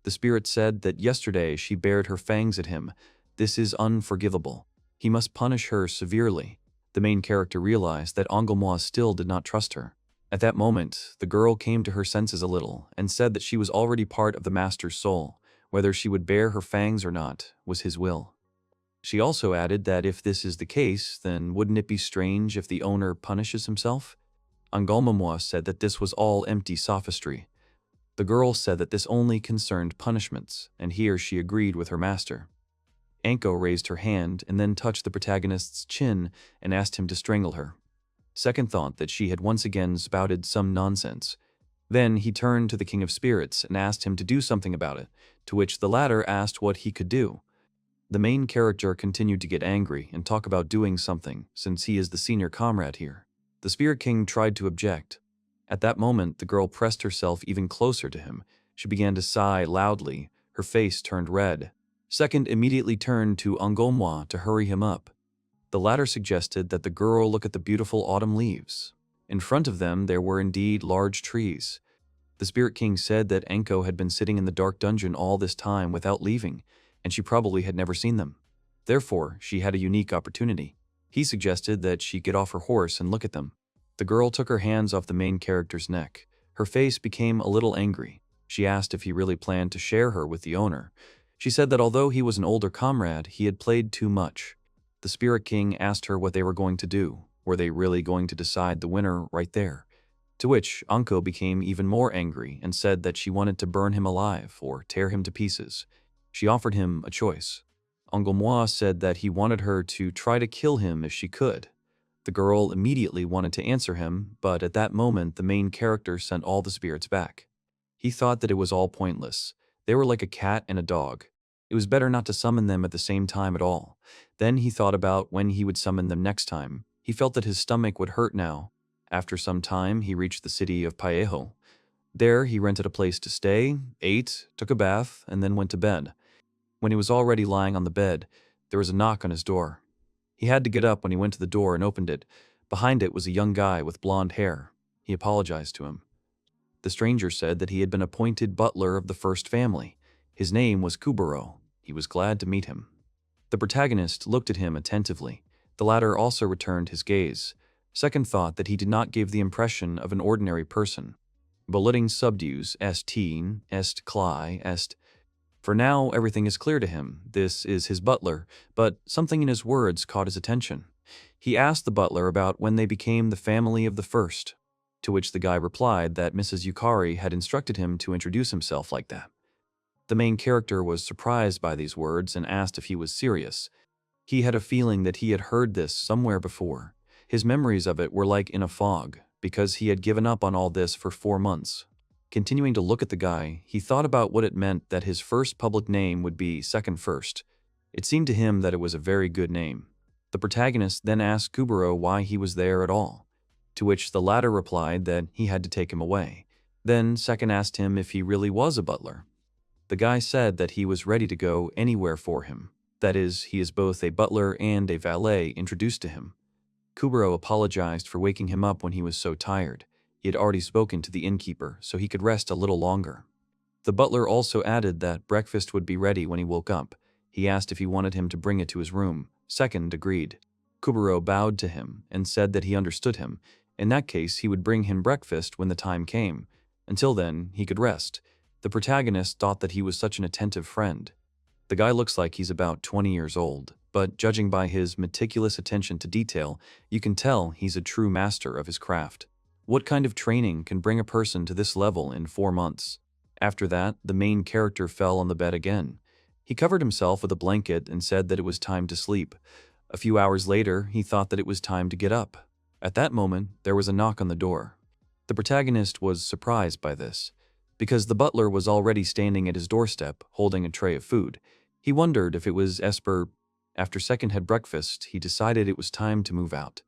[SPEAKER 1] The spirit said that yesterday she bared her fangs at him. This is unforgivable. He must punish her severely. The main character realized that Angelmois still did not trust her. At that moment, the girl came to her senses a little and said that she was already part of the master's soul. Whether she would bare her fangs or not was his will. She also added that if this is the case, then wouldn't it be strange if the owner punishes himself? Angelmois said that this was all empty sophistry. The girl said that this only concerned punishments, and here she agreed with her master. Ekko raised her hand and then touched the protagonist's chin and asked him to strangle her. Second thought that she had once again spouted some nonsense. Then he turned to the King of Spirits and asked him to do something about it, to which the latter asked what he could do. The main character continued to get angry and talk about doing something, since he is the senior comrade here. The Spirit King tried to object. At that moment, the girl pressed herself even closer to him. She began to sigh loudly. Her face turned red. Second immediately turned to Angelmois to hurry him up. The latter suggested that the girl look at the beautiful autumn leaves. In front of them, there were indeed large trees. The Spirit King said that Ekko had been sitting in the dark dungeon all this time without leaving, and she probably had never seen them. Therefore, she had a unique opportunity. He suggested that she get off her horse and look at them. The girl took her hands off the main character's neck. Her face became a little angry. She asked if he really planned to share her with the owner. She said that although he was an older comrade, he had played too much. The Spirit King asked her what they were going to do. Were they really going to decide the winner right there? To which Ekko became even more angry and said that she wanted to burn him alive or tear him to pieces. She offered him a choice. Angelmois said that he wanted her to try to kill him if she could. The girl immediately wanted to answer him, but at that moment the main character sent all the spirits back. He thought that it was all pointless. They were like a cat and a dog. It was better not to summon them at the same time at all. Then he thought about when he would summon them next time. He felt that his stomach would hurt now. After some time, he reached the city of Paeho. There, he rented a place to stay, ate, took a bath, and then went to bed. When he was already lying on the bed, there was a knock on his door. He had to get up when he went to the door and opened it. Behind it was a young guy with blonde hair. He apologized to him. The stranger said that he had been appointed butler of the first family. His name was Kuburo. He was glad to meet him. The protagonist looked at him attentively. The latter also returned his gaze. Second thought that he did not give the impression of an ordinary person. Belittling subdues est teen, est cli, est. For now, everything is clear to him. This is his butler, but something in his words caught his attention. He asked the butler about when they became the family of the first, to which the guy replied that Mrs. Yukari had instructed him to introduce himself like that. The main character was surprised by these words and asked if he was serious. He had a feeling that he had heard this somewhere before. His memories of it were like in a fog, because he had given up on all this for 4 months. Continuing to look at the guy, he thought about what it meant that his first public name would be second first. It seemed to him that it was a very good name. The protagonist then asked Kuburo why he was there at all, to which the latter replied that he had to take him away. Then Second asked him if he really was a butler. The guy said that he was ready to go anywhere for him. That is, he is both a butler and a valet introduced to him. Kuburo apologized for waking him up when he was so tired. He had already spoken to the innkeeper, so he could rest a little longer. The butler also added that breakfast would be ready when he woke up. He asked if he wanted him to bring it to his room. Second agreed. Kuburo bowed to him and said that he understood him. In that case, he would bring him breakfast when the time came. Until then, he could rest. The protagonist thought that he was such an attentive friend. The guy looks like he's about 20 years old, but judging by his meticulous attention to detail, you can tell he's a true master of his craft. What kind of training can bring a person to this level in 4 months? After that, the main character fell on the bed again. He covered himself with a blanket and said that it was time to sleep. A few hours later, he thought that it was time to get up. At that moment, there was a knock on the door. The protagonist was surprised by this, because the butler was already standing at his doorstep, holding a tray of food. He wondered if it was Esper. After Second had breakfast, he decided it was time to move out,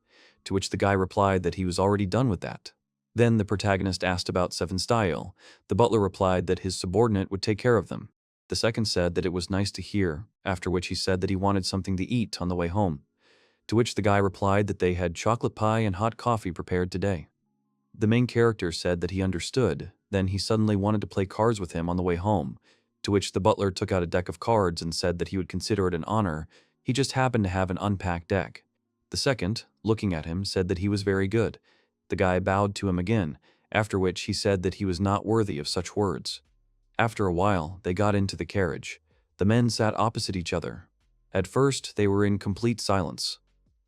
[SPEAKER 1] to which the guy replied that he was already done with that. Then the protagonist asked about Seven's style. The butler replied that his subordinate would take care of them. The second said that it was nice to hear, after which he said that he wanted something to eat on the way home, to which the guy replied that they had chocolate pie and hot coffee prepared today. The main character said that he understood, then he suddenly wanted to play cards with him on the way home, to which the butler took out a deck of cards and said that he would consider it an honor. He just happened to have an unpacked deck. The second, looking at him, said that he was very good. The guy bowed to him again, after which he said that he was not worthy of such words. After a while, they got into the carriage. The men sat opposite each other. At first, they were in complete silence.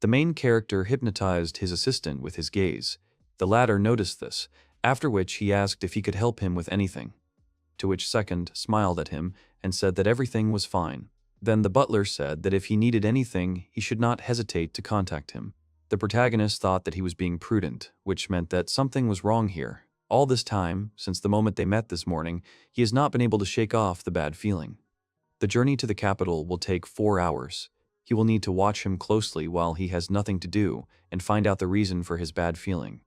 [SPEAKER 1] The main character hypnotized his assistant with his gaze. The latter noticed this, after which he asked if he could help him with anything, to which Second smiled at him and said that everything was fine. Then the butler said that if he needed anything, he should not hesitate to contact him. The protagonist thought that he was being prudent, which meant that something was wrong here. All this time, since the moment they met this morning, he has not been able to shake off the bad feeling. The journey to the capital will take 4 hours. He will need to watch him closely while he has nothing to do and find out the reason for his bad feeling.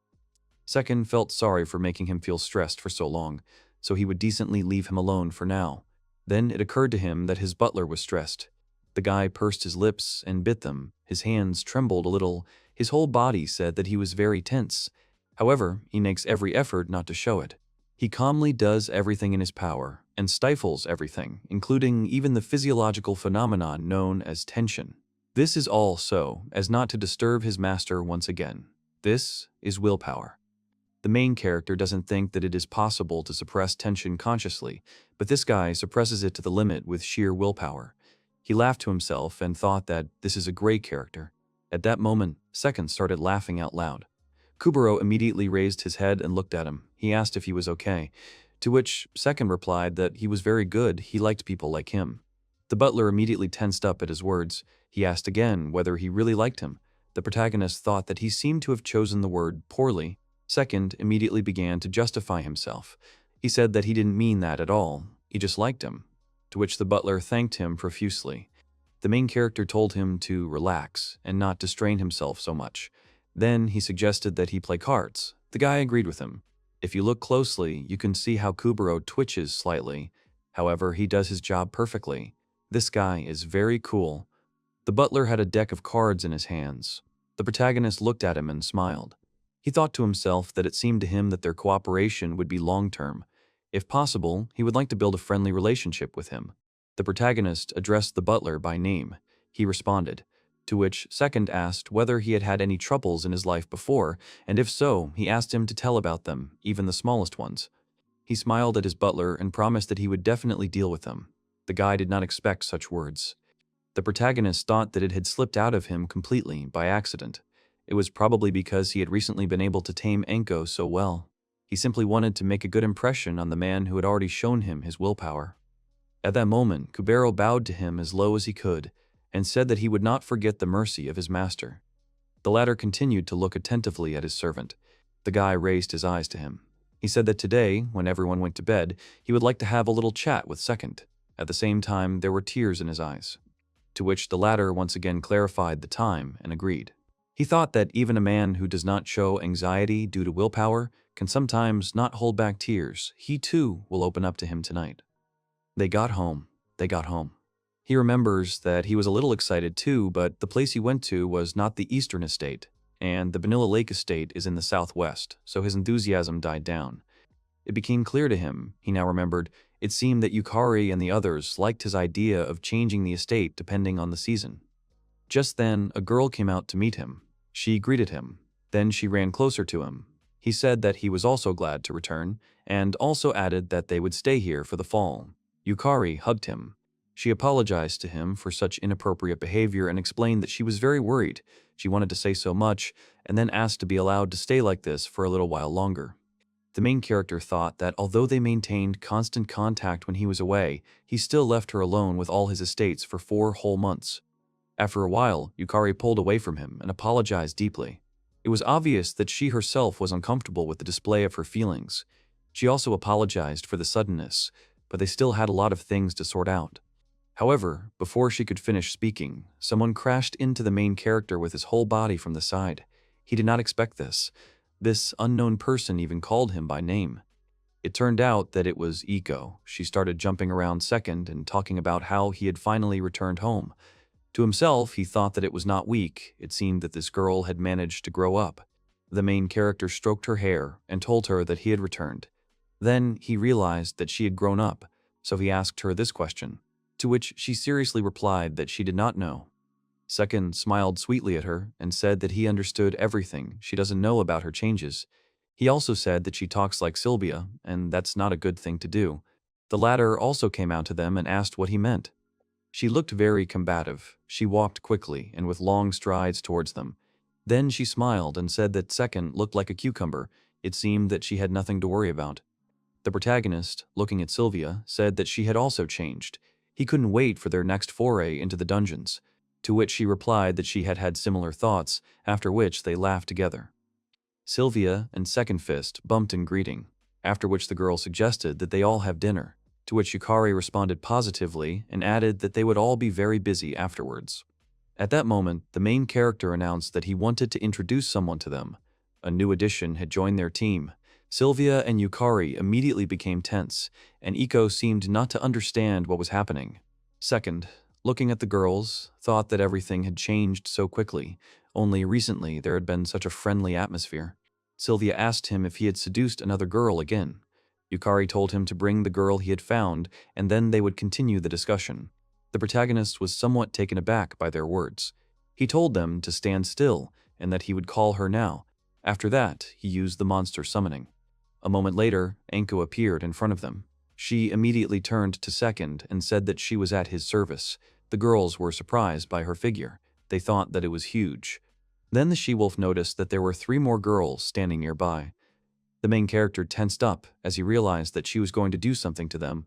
[SPEAKER 1] Second felt sorry for making him feel stressed for so long, so he would decently leave him alone for now. Then it occurred to him that his butler was stressed. The guy pursed his lips and bit them. His hands trembled a little. His whole body said that he was very tense. However, he makes every effort not to show it. He calmly does everything in his power and stifles everything, including even the physiological phenomenon known as tension. This is all so as not to disturb his master once again. This is willpower. The main character doesn't think that it is possible to suppress tension consciously, but this guy suppresses it to the limit with sheer willpower. He laughed to himself and thought that this is a great character. At that moment, Second started laughing out loud. Kuburo immediately raised his head and looked at him. He asked if he was okay, to which Second replied that he was very good, he liked people like him. The butler immediately tensed up at his words. He asked again whether he really liked him. The protagonist thought that he seemed to have chosen the word poorly. Second immediately began to justify himself. He said that he didn't mean that at all, he just liked him, to which the butler thanked him profusely. The main character told him to relax and not to strain himself so much. Then he suggested that he play cards. The guy agreed with him. If you look closely, you can see how Kuburo twitches slightly. However, he does his job perfectly. This guy is very cool. The butler had a deck of cards in his hands. The protagonist looked at him and smiled. He thought to himself that it seemed to him that their cooperation would be long-term. If possible, he would like to build a friendly relationship with him. The protagonist addressed the butler by name. He responded, to which Second asked whether he had had any troubles in his life before, and if so, he asked him to tell about them, even the smallest ones. He smiled at his butler and promised that he would definitely deal with them. The guy did not expect such words. The protagonist thought that it had slipped out of him completely by accident. It was probably because he had recently been able to tame Ekko so well. He simply wanted to make a good impression on the man who had already shown him his willpower. At that moment, Kuburo bowed to him as low as he could and said that he would not forget the mercy of his master. The latter continued to look attentively at his servant. The guy raised his eyes to him. He said that today, when everyone went to bed, he would like to have a little chat with Second. At the same time, there were tears in his eyes, to which the latter once again clarified the time and agreed. He thought that even a man who does not show anxiety due to willpower can sometimes not hold back tears. He too will open up to him tonight. They got home. He remembers that he was a little excited too, but the place he went to was not the Eastern Estate. and the Vanilla Lake estate is in the southwest, so his enthusiasm died down. It became clear to him, he now remembered, it seemed that Yukari and the others liked his idea of changing the estate depending on the season. Just then, a girl came out to meet him. She greeted him. Then she ran closer to him. He said that he was also glad to return, and also added that they would stay here for the fall. Yukari hugged him. She apologized to him for such inappropriate behavior and explained that she was very worried. She wanted to say so much, and then asked to be allowed to stay like this for a little while longer. The main character thought that although they maintained constant contact when he was away, he still left her alone with all his estates for 4 whole months. After a while, Yukari pulled away from him and apologized deeply. It was obvious that she herself was uncomfortable with the display of her feelings. She also apologized for the suddenness, but they still had a lot of things to sort out. However, before she could finish speaking, someone crashed into the main character with his whole body from the side. He did not expect this. This unknown person even called him by name. It turned out that it was Ekko. She started jumping around second and talking about how he had finally returned home. To himself, he thought that it was not weak. It seemed that this girl had managed to grow up. The main character stroked her hair and told her that he had returned. Then he realized that she had grown up, so he asked her this question, to which she seriously replied that she did not know. Second smiled sweetly at her and said that he understood everything she doesn't know about her changes. He also said that she talks like Sylvia, and that's not a good thing to do. The latter also came out to them and asked what he meant. She looked very combative. She walked quickly and with long strides towards them. Then she smiled and said that second looked like a cucumber. It seemed that she had nothing to worry about. The protagonist, looking at Sylvia, said that she had also changed. He couldn't wait for their next foray into the dungeons, to which she replied that she had had similar thoughts, after which they laughed together. Sylvia and Second Fist bumped in greeting, after which the girl suggested that they all have dinner, to which Yukari responded positively and added that they would all be very busy afterwards. At that moment, the main character announced that he wanted to introduce someone to them. A new addition had joined their team. Sylvia and Yukari immediately became tense, and Ekko seemed not to understand what was happening. Second, looking at the girls, thought that everything had changed so quickly. Only recently there had been such a friendly atmosphere. Sylvia asked him if he had seduced another girl again. Yukari told him to bring the girl he had found, and then they would continue the discussion. The protagonist was somewhat taken aback by their words. He told them to stand still, and that he would call her now. After that, he used the monster summoning. A moment later, Ekko appeared in front of them. She immediately turned to Second and said that she was at his service. The girls were surprised by her figure. They thought that it was huge. Then the she-wolf noticed that there were 3 more girls standing nearby. The main character tensed up as he realized that she was going to do something to them.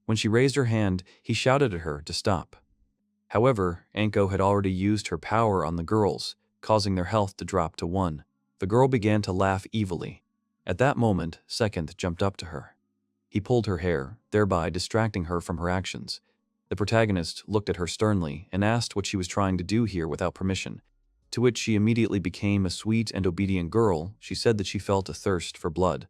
[SPEAKER 1] When she raised her hand, he shouted at her to stop. However, Ekko had already used her power on the girls, causing their health to drop to 1. The girl began to laugh evilly. At that moment, Second jumped up to her. He pulled her hair, thereby distracting her from her actions. The protagonist looked at her sternly and asked what she was trying to do here without permission, to which she immediately became a sweet and obedient girl. She said that she felt a thirst for blood.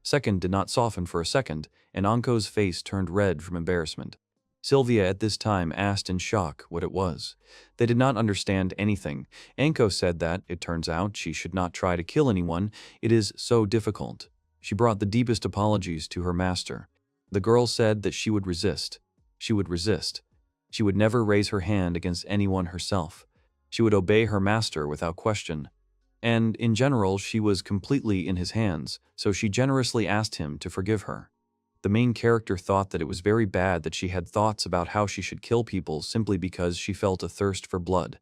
[SPEAKER 1] Second did not soften for a second, and Ekko's face turned red from embarrassment. Sylvia at this time asked in shock what it was. They did not understand anything. Ekko said that, it turns out, she should not try to kill anyone. It is so difficult. She brought the deepest apologies to her master. The girl said that she would resist. She would resist. She would never raise her hand against anyone herself. She would obey her master without question. And, in general, she was completely in his hands, so she generously asked him to forgive her. The main character thought that it was very bad that she had thoughts about how she should kill people simply because she felt a thirst for blood.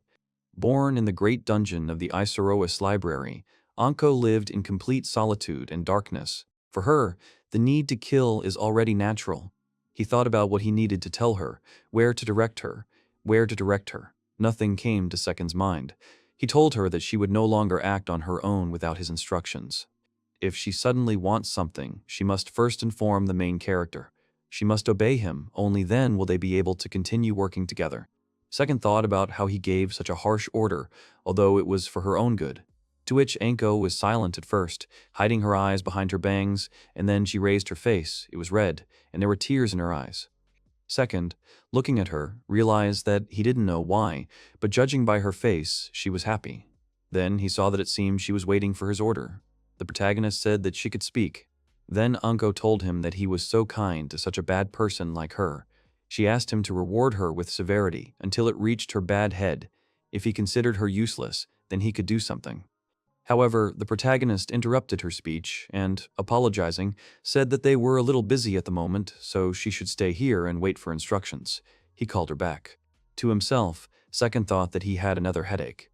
[SPEAKER 1] Born in the great dungeon of the Iserois library, Ekko lived in complete solitude and darkness. For her, the need to kill is already natural. He thought about what he needed to tell her, where to direct her, where to direct her. Nothing came to Second's mind. He told her that she would no longer act on her own without his instructions. If she suddenly wants something, she must first inform the main character. She must obey him, only then will they be able to continue working together. Second thought about how he gave such a harsh order, although it was for her own good. To which Ekko was silent at first, hiding her eyes behind her bangs, and then she raised her face. It was red, and there were tears in her eyes. Second, looking at her, realized that he didn't know why, but judging by her face, she was happy. Then he saw that it seemed she was waiting for his order. The protagonist said that she could speak. Then Anko told him that he was so kind to such a bad person like her. She asked him to reward her with severity until it reached her bad head. If he considered her useless, then he could do something. However, the protagonist interrupted her speech and, apologizing, said that they were a little busy at the moment, so she should stay here and wait for instructions. He called her back. To himself, Second thought that he had another headache.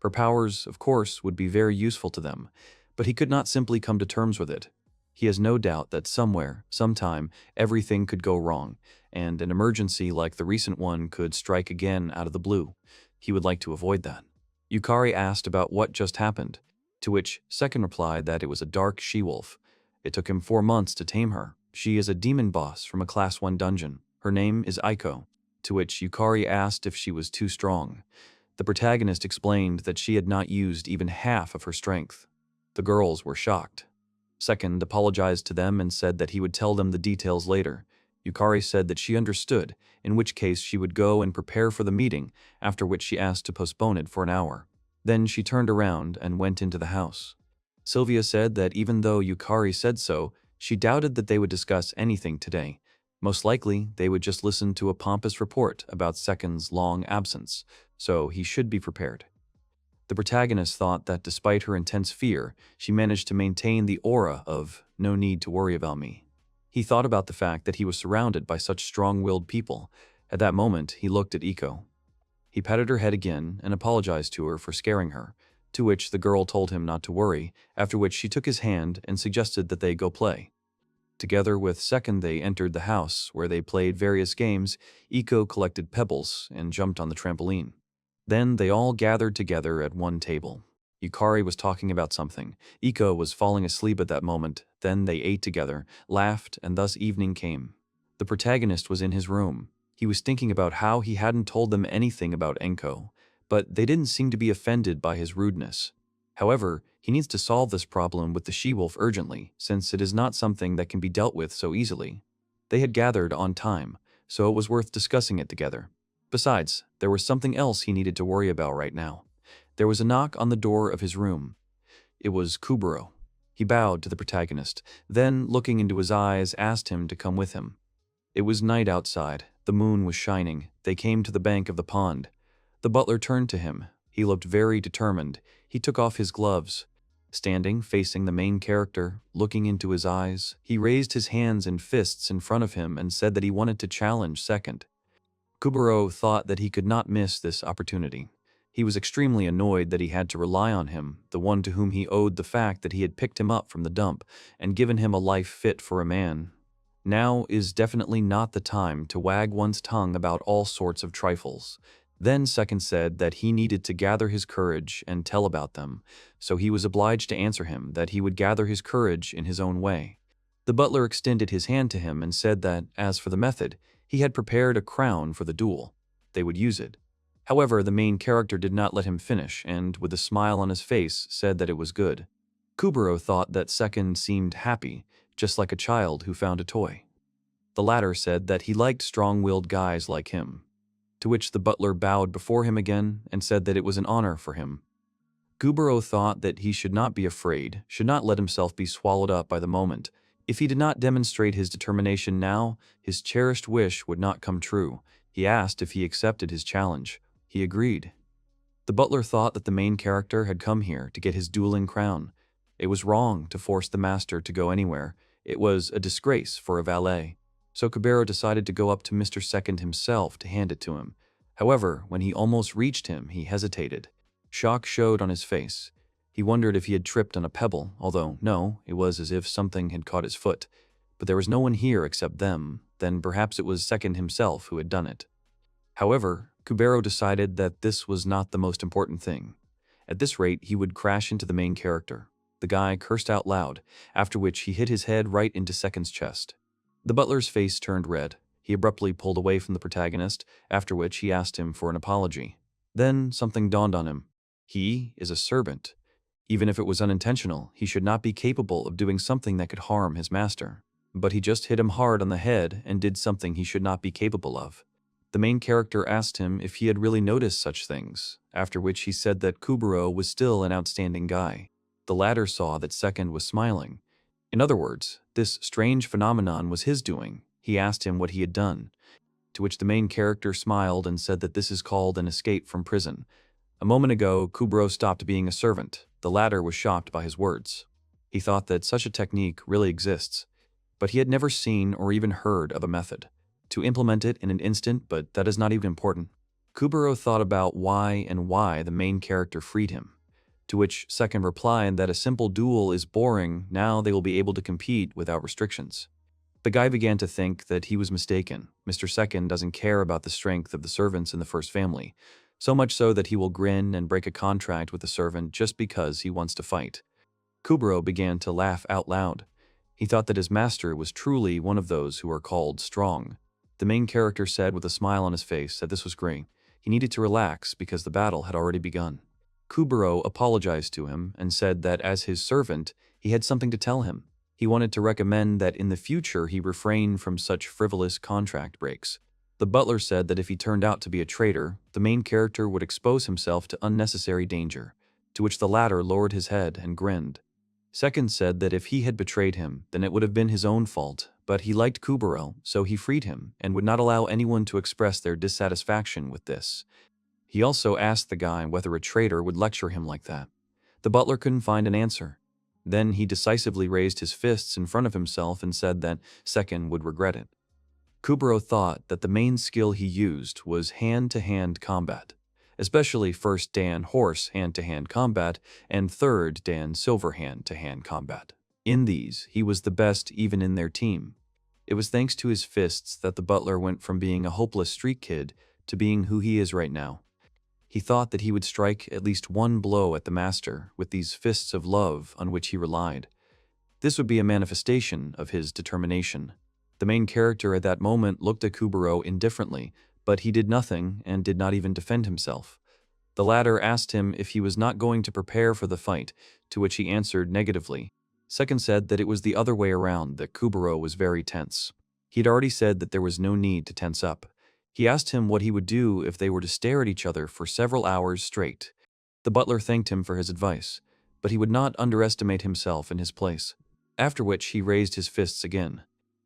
[SPEAKER 1] Her powers, of course, would be very useful to them, but he could not simply come to terms with it. He has no doubt that somewhere, sometime, everything could go wrong, and an emergency like the recent one could strike again out of the blue. He would like to avoid that. Yukari asked about what just happened, to which Second replied that it was a dark she-wolf. It took him 4 months to tame her. She is a demon boss from a Class 1 dungeon. Her name is Ekko, to which Yukari asked if she was too strong. The protagonist explained that she had not used even half of her strength. The girls were shocked. Second apologized to them and said that he would tell them the details later. Yukari said that she understood, in which case she would go and prepare for the meeting, after which she asked to postpone it for an hour. Then she turned around and went into the house. Sylvia said that even though Yukari said so, she doubted that they would discuss anything today. Most likely, they would just listen to a pompous report about Second's long absence, so he should be prepared. The protagonist thought that despite her intense fear, she managed to maintain the aura of "no need to worry about me." He thought about the fact that he was surrounded by such strong-willed people. At that moment, he looked at Ekko. He patted her head again and apologized to her for scaring her, to which the girl told him not to worry, after which she took his hand and suggested that they go play. Together with Second, they entered the house, where they played various games. Ekko collected pebbles and jumped on the trampoline. Then they all gathered together at one table. Yukari was talking about something. Ekko was falling asleep at that moment. Then they ate together, laughed, and thus evening came. The protagonist was in his room. He was thinking about how he hadn't told them anything about Ekko, but they didn't seem to be offended by his rudeness. However, he needs to solve this problem with the she-wolf urgently, since it is not something that can be dealt with so easily. They had gathered on time, so it was worth discussing it together. Besides, there was something else he needed to worry about right now. There was a knock on the door of his room. It was Kuburo. He bowed to the protagonist, then, looking into his eyes, asked him to come with him. It was night outside. The moon was shining. They came to the bank of the pond. The butler turned to him. He looked very determined. He took off his gloves. Standing, facing the main character, looking into his eyes, he raised his hands and fists in front of him and said that he wanted to challenge Second. Kuburo thought that he could not miss this opportunity. He was extremely annoyed that he had to rely on him, the one to whom he owed the fact that he had picked him up from the dump and given him a life fit for a man. Now is definitely not the time to wag one's tongue about all sorts of trifles. Then Second said that he needed to gather his courage and tell about them, so he was obliged to answer him that he would gather his courage in his own way. The butler extended his hand to him and said that, as for the method, he had prepared a crown for the duel. They would use it. However, the main character did not let him finish and, with a smile on his face, said that it was good. Kuburo thought that Second seemed happy, just like a child who found a toy. The latter said that he liked strong-willed guys like him, to which the butler bowed before him again and said that it was an honor for him. Kuburo thought that he should not be afraid, should not let himself be swallowed up by the moment. If he did not demonstrate his determination now, his cherished wish would not come true. He asked if he accepted his challenge. He agreed. The butler thought that the main character had come here to get his dueling crown. It was wrong to force the master to go anywhere. It was a disgrace for a valet. So Kuburo decided to go up to Mr. Second himself to hand it to him. However, when he almost reached him, he hesitated. Shock showed on his face. He wondered if he had tripped on a pebble, although, no, it was as if something had caught his foot. But there was no one here except them. Then perhaps it was Second himself who had done it. However, Kuburo decided that this was not the most important thing. At this rate, he would crash into the main character. The guy cursed out loud, after which he hit his head right into Second's chest. The butler's face turned red. He abruptly pulled away from the protagonist, after which he asked him for an apology. Then something dawned on him. He is a servant. Even if it was unintentional, he should not be capable of doing something that could harm his master. But he just hit him hard on the head and did something he should not be capable of. The main character asked him if he had really noticed such things, after which he said that Kuburo was still an outstanding guy. The latter saw that Second was smiling. In other words, this strange phenomenon was his doing. He asked him what he had done, to which the main character smiled and said that this is called an escape from prison. A moment ago, Kuburo stopped being a servant. The latter was shocked by his words. He thought that such a technique really exists, but he had never seen or even heard of a method to implement it in an instant, but that is not even important. Kuburo thought about why the main character freed him, to which Second replied that a simple duel is boring, now they will be able to compete without restrictions. The guy began to think that he was mistaken. Mr. Second doesn't care about the strength of the servants in the first family, so much so that he will grin and break a contract with the servant just because he wants to fight. Kuburo began to laugh out loud. He thought that his master was truly one of those who are called strong. The main character said with a smile on his face that this was great. He needed to relax because the battle had already begun. Kuburo apologized to him and said that as his servant, he had something to tell him. He wanted to recommend that in the future he refrain from such frivolous contract breaks. The butler said that if he turned out to be a traitor, the main character would expose himself to unnecessary danger, to which the latter lowered his head and grinned. Second said that if he had betrayed him, then it would have been his own fault, but he liked Kuburo, so he freed him and would not allow anyone to express their dissatisfaction with this. He also asked the guy whether a traitor would lecture him like that. The butler couldn't find an answer. Then he decisively raised his fists in front of himself and said that Second would regret it. Kuburo thought that the main skill he used was hand-to-hand combat, especially first Dan horse hand-to-hand combat and third Dan silver hand-to-hand combat. In these, he was the best even in their team. It was thanks to his fists that the butler went from being a hopeless street kid to being who he is right now. He thought that he would strike at least one blow at the master with these fists of love on which he relied. This would be a manifestation of his determination. The main character at that moment looked at Kuburo indifferently, but he did nothing and did not even defend himself. The latter asked him if he was not going to prepare for the fight, to which he answered negatively. Second said that it was the other way around, that Kuburo was very tense. He had already said that there was no need to tense up. He asked him what he would do if they were to stare at each other for several hours straight. The butler thanked him for his advice, but he would not underestimate himself in his place, after which he raised his fists again.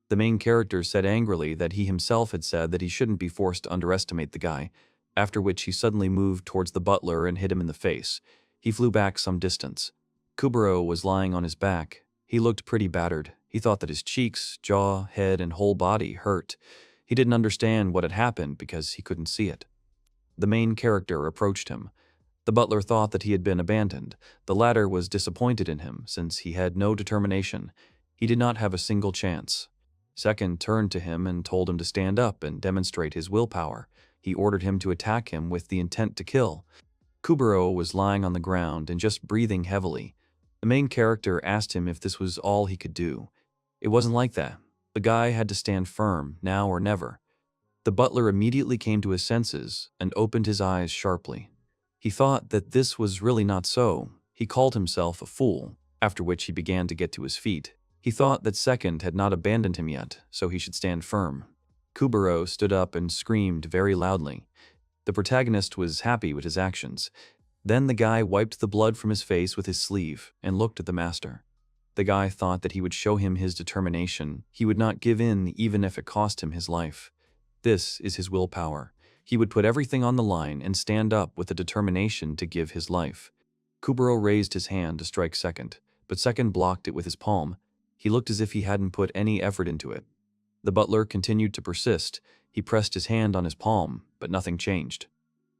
[SPEAKER 1] The main character said angrily that he himself had said that he shouldn't be forced to underestimate the guy, after which he suddenly moved towards the butler and hit him in the face. He flew back some distance. Kuburo was lying on his back. He looked pretty battered. He thought that his cheeks, jaw, head, and whole body hurt. He didn't understand what had happened because he couldn't see it. The main character approached him. The butler thought that he had been abandoned. The latter was disappointed in him since he had no determination. He did not have a single chance. Second turned to him and told him to stand up and demonstrate his willpower. He ordered him to attack him with the intent to kill. Kuburo was lying on the ground and just breathing heavily. The main character asked him if this was all he could do. It wasn't like that. The guy had to stand firm, now or never. The butler immediately came to his senses and opened his eyes sharply. He thought that this was really not so. He called himself a fool, after which he began to get to his feet. He thought that Second had not abandoned him yet, so he should stand firm. Kuburo stood up and screamed very loudly. The protagonist was happy with his actions. Then the guy wiped the blood from his face with his sleeve and looked at the master. The guy thought that he would show him his determination. He would not give in even if it cost him his life. This is his willpower. He would put everything on the line and stand up with the determination to give his life. Kuburo raised his hand to strike Second, but Second blocked it with his palm. He looked as if he hadn't put any effort into it. The butler continued to persist. He pressed his hand on his palm, but nothing changed.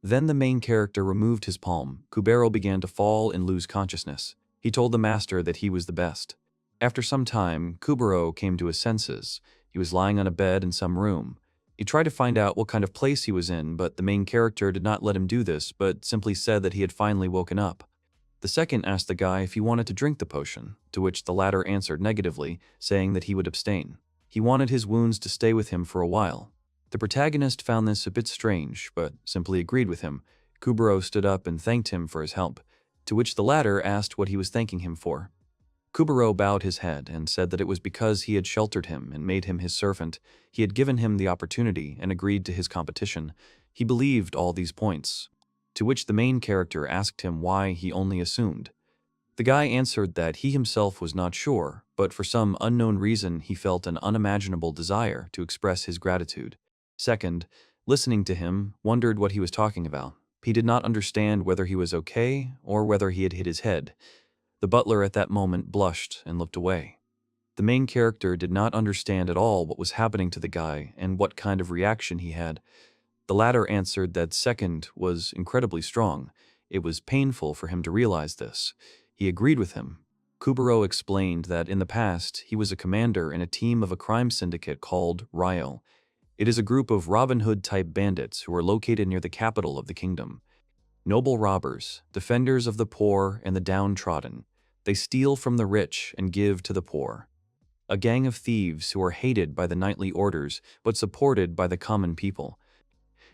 [SPEAKER 1] Then the main character removed his palm. Kuburo began to fall and lose consciousness. He told the master that he was the best. After some time, Kuburo came to his senses. He was lying on a bed in some room. He tried to find out what kind of place he was in, but the main character did not let him do this, but simply said that he had finally woken up. The second asked the guy if he wanted to drink the potion, to which the latter answered negatively, saying that he would abstain. He wanted his wounds to stay with him for a while. The protagonist found this a bit strange, but simply agreed with him. Kuburo stood up and thanked him for his help, to which the latter asked what he was thanking him for. Kuburo bowed his head and said that it was because he had sheltered him and made him his servant, he had given him the opportunity and agreed to his competition. He believed all these points, to which the main character asked him why he only assumed. The guy answered that he himself was not sure, but for some unknown reason he felt an unimaginable desire to express his gratitude. Second, listening to him, wondered what he was talking about. He did not understand whether he was okay or whether he had hit his head. The butler at that moment blushed and looked away. The main character did not understand at all what was happening to the guy and what kind of reaction he had. The latter answered that second was incredibly strong. It was painful for him to realize this. He agreed with him. Kuburo explained that in the past he was a commander in a team of a crime syndicate called Ryo. It is a group of Robin Hood-type bandits who are located near the capital of the kingdom. Noble robbers, defenders of the poor and the downtrodden. They steal from the rich and give to the poor. A gang of thieves who are hated by the knightly orders but supported by the common people.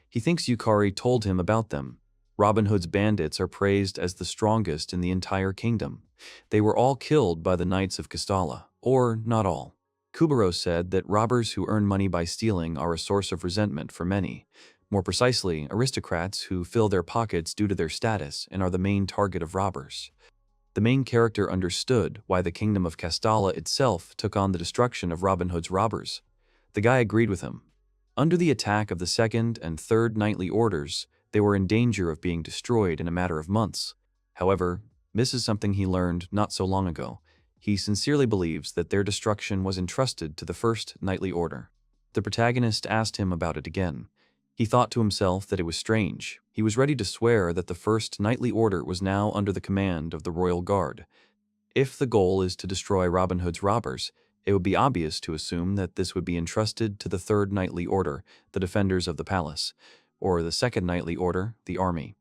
[SPEAKER 1] He thinks Yukari told him about them. Robin Hood's bandits are praised as the strongest in the entire kingdom. They were all killed by the Knights of Kastala, or not all. Kuburo said that robbers who earn money by stealing are a source of resentment for many. More precisely, aristocrats who fill their pockets due to their status and are the main target of robbers. The main character understood why the kingdom of Kastala itself took on the destruction of Robin Hood's robbers. The guy agreed with him. Under the attack of the second and third knightly orders, they were in danger of being destroyed in a matter of months. However, this is something he learned not so long ago. He sincerely believes that their destruction was entrusted to the first knightly order. The protagonist asked him about it again. He thought to himself that it was strange. He was ready to swear that the first knightly order was now under the command of the royal guard. If the goal is to destroy Robin Hood's robbers, it would be obvious to assume that this would be entrusted to the third knightly order, the defenders of the palace, or the second knightly order, the army.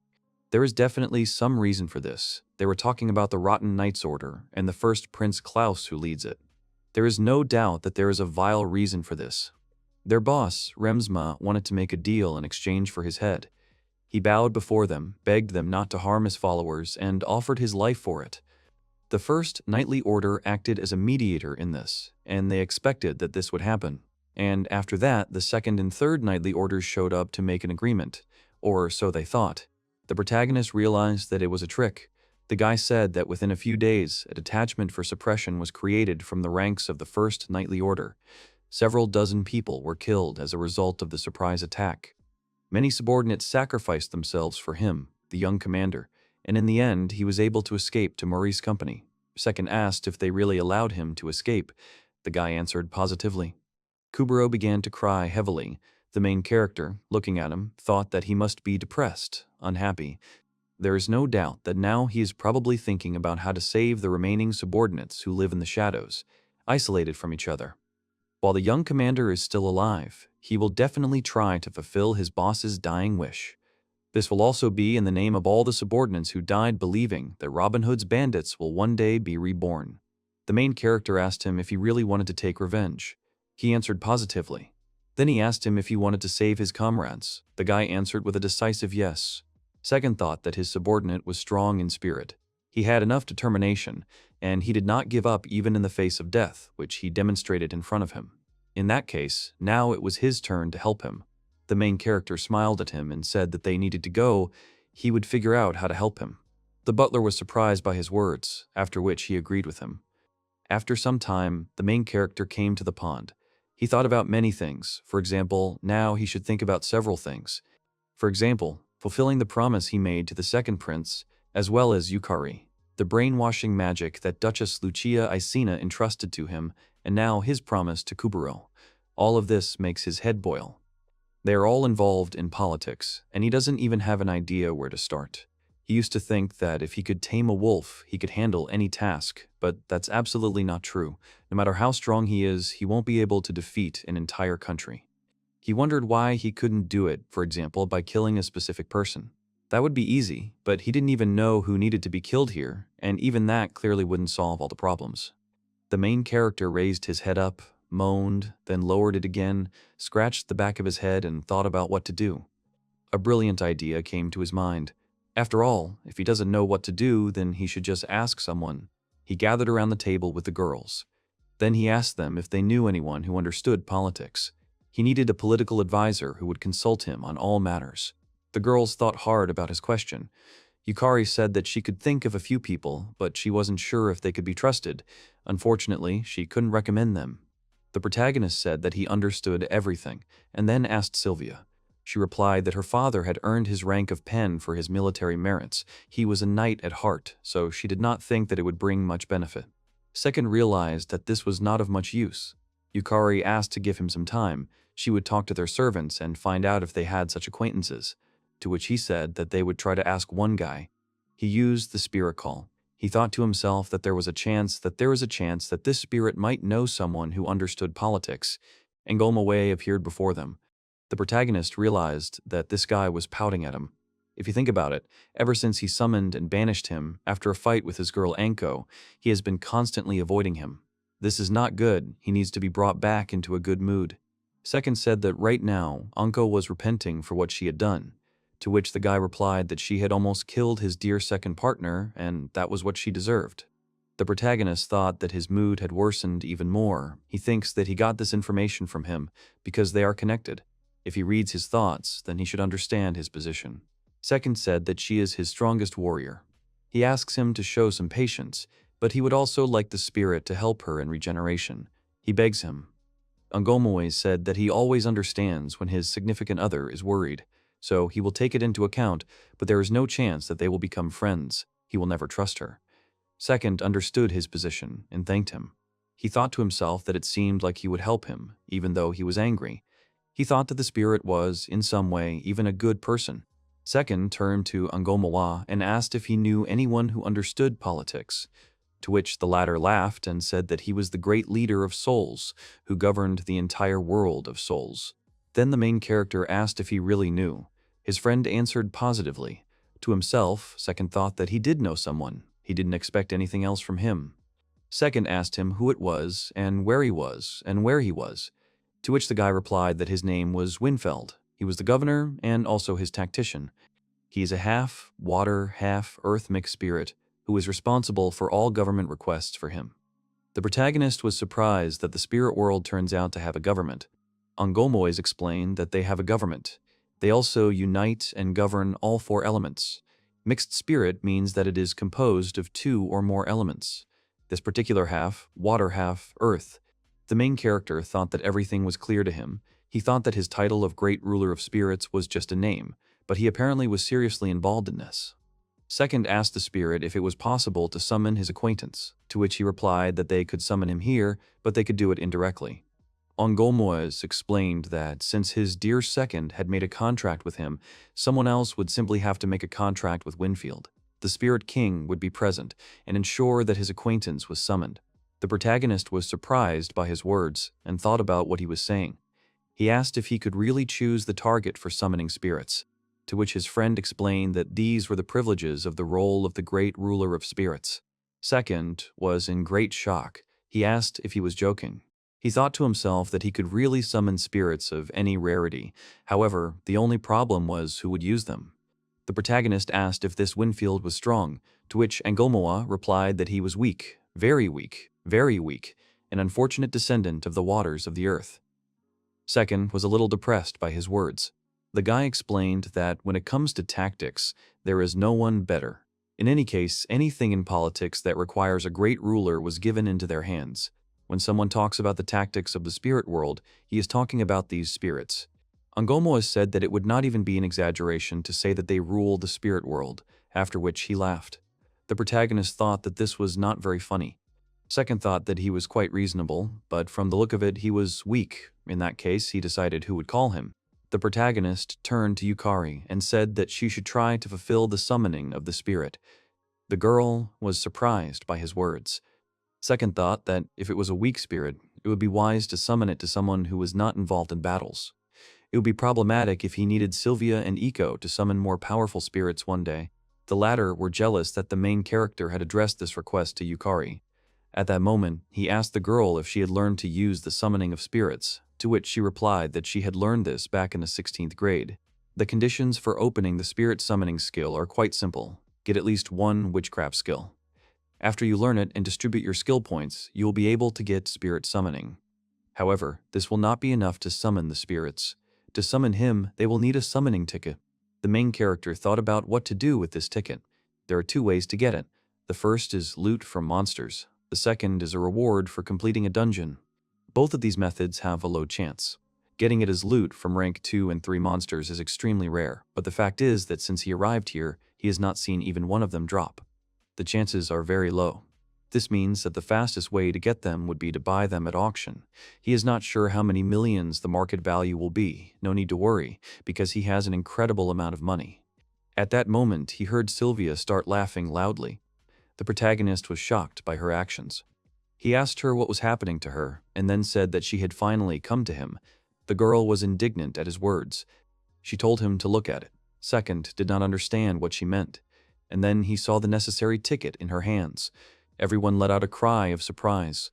[SPEAKER 1] There is definitely some reason for this. They were talking about the Rotten Knights Order and the first Prince Klaus who leads it. There is no doubt that there is a vile reason for this. Their boss, Remsma, wanted to make a deal in exchange for his head. He bowed before them, begged them not to harm his followers, and offered his life for it. The first knightly order acted as a mediator in this, and they expected that this would happen. And after that, the second and third knightly orders showed up to make an agreement, or so they thought. The protagonist realized that it was a trick. The guy said that within a few days, a detachment for suppression was created from the ranks of the first knightly order. Several dozen people were killed as a result of the surprise attack. Many subordinates sacrificed themselves for him, the young commander, and in the end he was able to escape to Murray's company. Second asked if they really allowed him to escape. The guy answered positively. Kuburo began to cry heavily. The main character, looking at him, thought that he must be depressed, unhappy. There is no doubt that now he is probably thinking about how to save the remaining subordinates who live in the shadows, isolated from each other. While the young commander is still alive, he will definitely try to fulfill his boss's dying wish. This will also be in the name of all the subordinates who died believing that Robin Hood's bandits will one day be reborn. The main character asked him if he really wanted to take revenge. He answered positively. Then he asked him if he wanted to save his comrades. The guy answered with a decisive yes. Second thought that his subordinate was strong in spirit. He had enough determination, and he did not give up even in the face of death, which he demonstrated in front of him. In that case, now it was his turn to help him. The main character smiled at him and said that they needed to go. He would figure out how to help him. The butler was surprised by his words, after which he agreed with him. After some time, the main character came to the pond. He thought about many things. For example, now he should think about several things. For example, fulfilling the promise he made to the second prince, as well as Yukari, the brainwashing magic that Duchess Lucia Icena entrusted to him, and now his promise to Kuburo. All of this makes his head boil. They are all involved in politics, and he doesn't even have an idea where to start. He used to think that if he could tame a wolf, he could handle any task, but that's absolutely not true. No matter how strong he is, he won't be able to defeat an entire country. He wondered why he couldn't do it, for example, by killing a specific person. That would be easy, but he didn't even know who needed to be killed here, and even that clearly wouldn't solve all the problems. The main character raised his head up, moaned, then lowered it again, scratched the back of his head, and thought about what to do. A brilliant idea came to his mind. After all, if he doesn't know what to do, then he should just ask someone. He gathered around the table with the girls. Then he asked them if they knew anyone who understood politics. He needed a political advisor who would consult him on all matters. The girls thought hard about his question. Yukari said that she could think of a few people, but she wasn't sure if they could be trusted. Unfortunately, she couldn't recommend them. The protagonist said that he understood everything, and then asked Sylvia. She replied that her father had earned his rank of pen for his military merits. He was a knight at heart, so she did not think that it would bring much benefit. Second realized that this was not of much use. Yukari asked to give him some time. She would talk to their servants and find out if they had such acquaintances. To which he said that they would try to ask one guy. He used the spirit call. He thought to himself that there was a chance that this spirit might know someone who understood politics. Engolmawe appeared before them. The protagonist realized that this guy was pouting at him. If you think about it, ever since he summoned and banished him after a fight with his girl Ekko, he has been constantly avoiding him. This is not good. He needs to be brought back into a good mood. Second said that right now, Ekko was repenting for what she had done. To which the guy replied that she had almost killed his dear second partner, and that was what she deserved. The protagonist thought that his mood had worsened even more. He thinks that he got this information from him because they are connected. If he reads his thoughts, then he should understand his position. Second said that she is his strongest warrior. He asks him to show some patience, but he would also like the spirit to help her in regeneration. He begs him. Engolmawe said that he always understands when his significant other is worried, so he will take it into account, but there is no chance that they will become friends. He will never trust her. Second understood his position and thanked him. He thought to himself that it seemed like he would help him, even though he was angry. He thought that the spirit was, in some way, even a good person. Second turned to Engolmawe and asked if he knew anyone who understood politics, to which the latter laughed and said that he was the great leader of souls, who governed the entire world of souls. Then the main character asked if he really knew. His friend answered positively. To himself, Second thought that he did know someone. He didn't expect anything else from him. Second asked him who it was, and where he was, and where he was, to which the guy replied that his name was Winfeld. He was the governor and also his tactician. He is a half water, half earth mixed spirit who is responsible for all government requests for him. The protagonist was surprised that the spirit world turns out to have a government. Engolmawe explained that they have a government. They also unite and govern all four elements. Mixed spirit means that it is composed of two or more elements. This particular half, water half, earth. The main character thought that everything was clear to him. He thought that his title of Great Ruler of Spirits was just a name, but he apparently was seriously involved in this. Second asked the spirit if it was possible to summon his acquaintance, to which he replied that they could summon him here, but they could do it indirectly. Engolmawe explained that since his dear second had made a contract with him, someone else would simply have to make a contract with Winfield. The Spirit King would be present and ensure that his acquaintance was summoned. The protagonist was surprised by his words and thought about what he was saying. He asked if he could really choose the target for summoning spirits, to which his friend explained that these were the privileges of the role of the Great Ruler of Spirits. Second was in great shock. He asked if he was joking. He thought to himself that he could really summon spirits of any rarity. However, the only problem was who would use them. The protagonist asked if this Winfield was strong, to which Engolmawe replied that he was weak, very weak, an unfortunate descendant of the waters of the earth. Second was a little depressed by his words. The guy explained that when it comes to tactics, there is no one better. In any case, anything in politics that requires a great ruler was given into their hands. When someone talks about the tactics of the spirit world, he is talking about these spirits. Engolmawe said that it would not even be an exaggeration to say that they rule the spirit world, after which he laughed. The protagonist thought that this was not very funny. Second thought that he was quite reasonable, but from the look of it, he was weak. In that case, he decided who would call him. The protagonist turned to Yukari and said that she should try to fulfill the summoning of the spirit. The girl was surprised by his words. Second thought that if it was a weak spirit, it would be wise to summon it to someone who was not involved in battles. It would be problematic if he needed Sylvia and Ekko to summon more powerful spirits one day. The latter were jealous that the main character had addressed this request to Yukari. At that moment, he asked the girl if she had learned to use the summoning of spirits, to which she replied that she had learned this back in the 16th grade. The conditions for opening the spirit summoning skill are quite simple. Get at least one witchcraft skill. After you learn it and distribute your skill points, you will be able to get spirit summoning. However, this will not be enough to summon the spirits. To summon him, they will need a summoning ticket. The main character thought about what to do with this ticket. There are two ways to get it. The first is loot from monsters. The second is a reward for completing a dungeon. Both of these methods have a low chance. Getting it as loot from rank 2 and 3 monsters is extremely rare, but the fact is that since he arrived here, he has not seen even one of them drop. The chances are very low. This means that the fastest way to get them would be to buy them at auction. He is not sure how many millions the market value will be. No need to worry, because he has an incredible amount of money. At that moment, he heard Sylvia start laughing loudly. The protagonist was shocked by her actions. He asked her what was happening to her, and then said that she had finally come to him. The girl was indignant at his words. She told him to look at it. Second, did not understand what she meant. And then he saw the necessary ticket in her hands. Everyone let out a cry of surprise.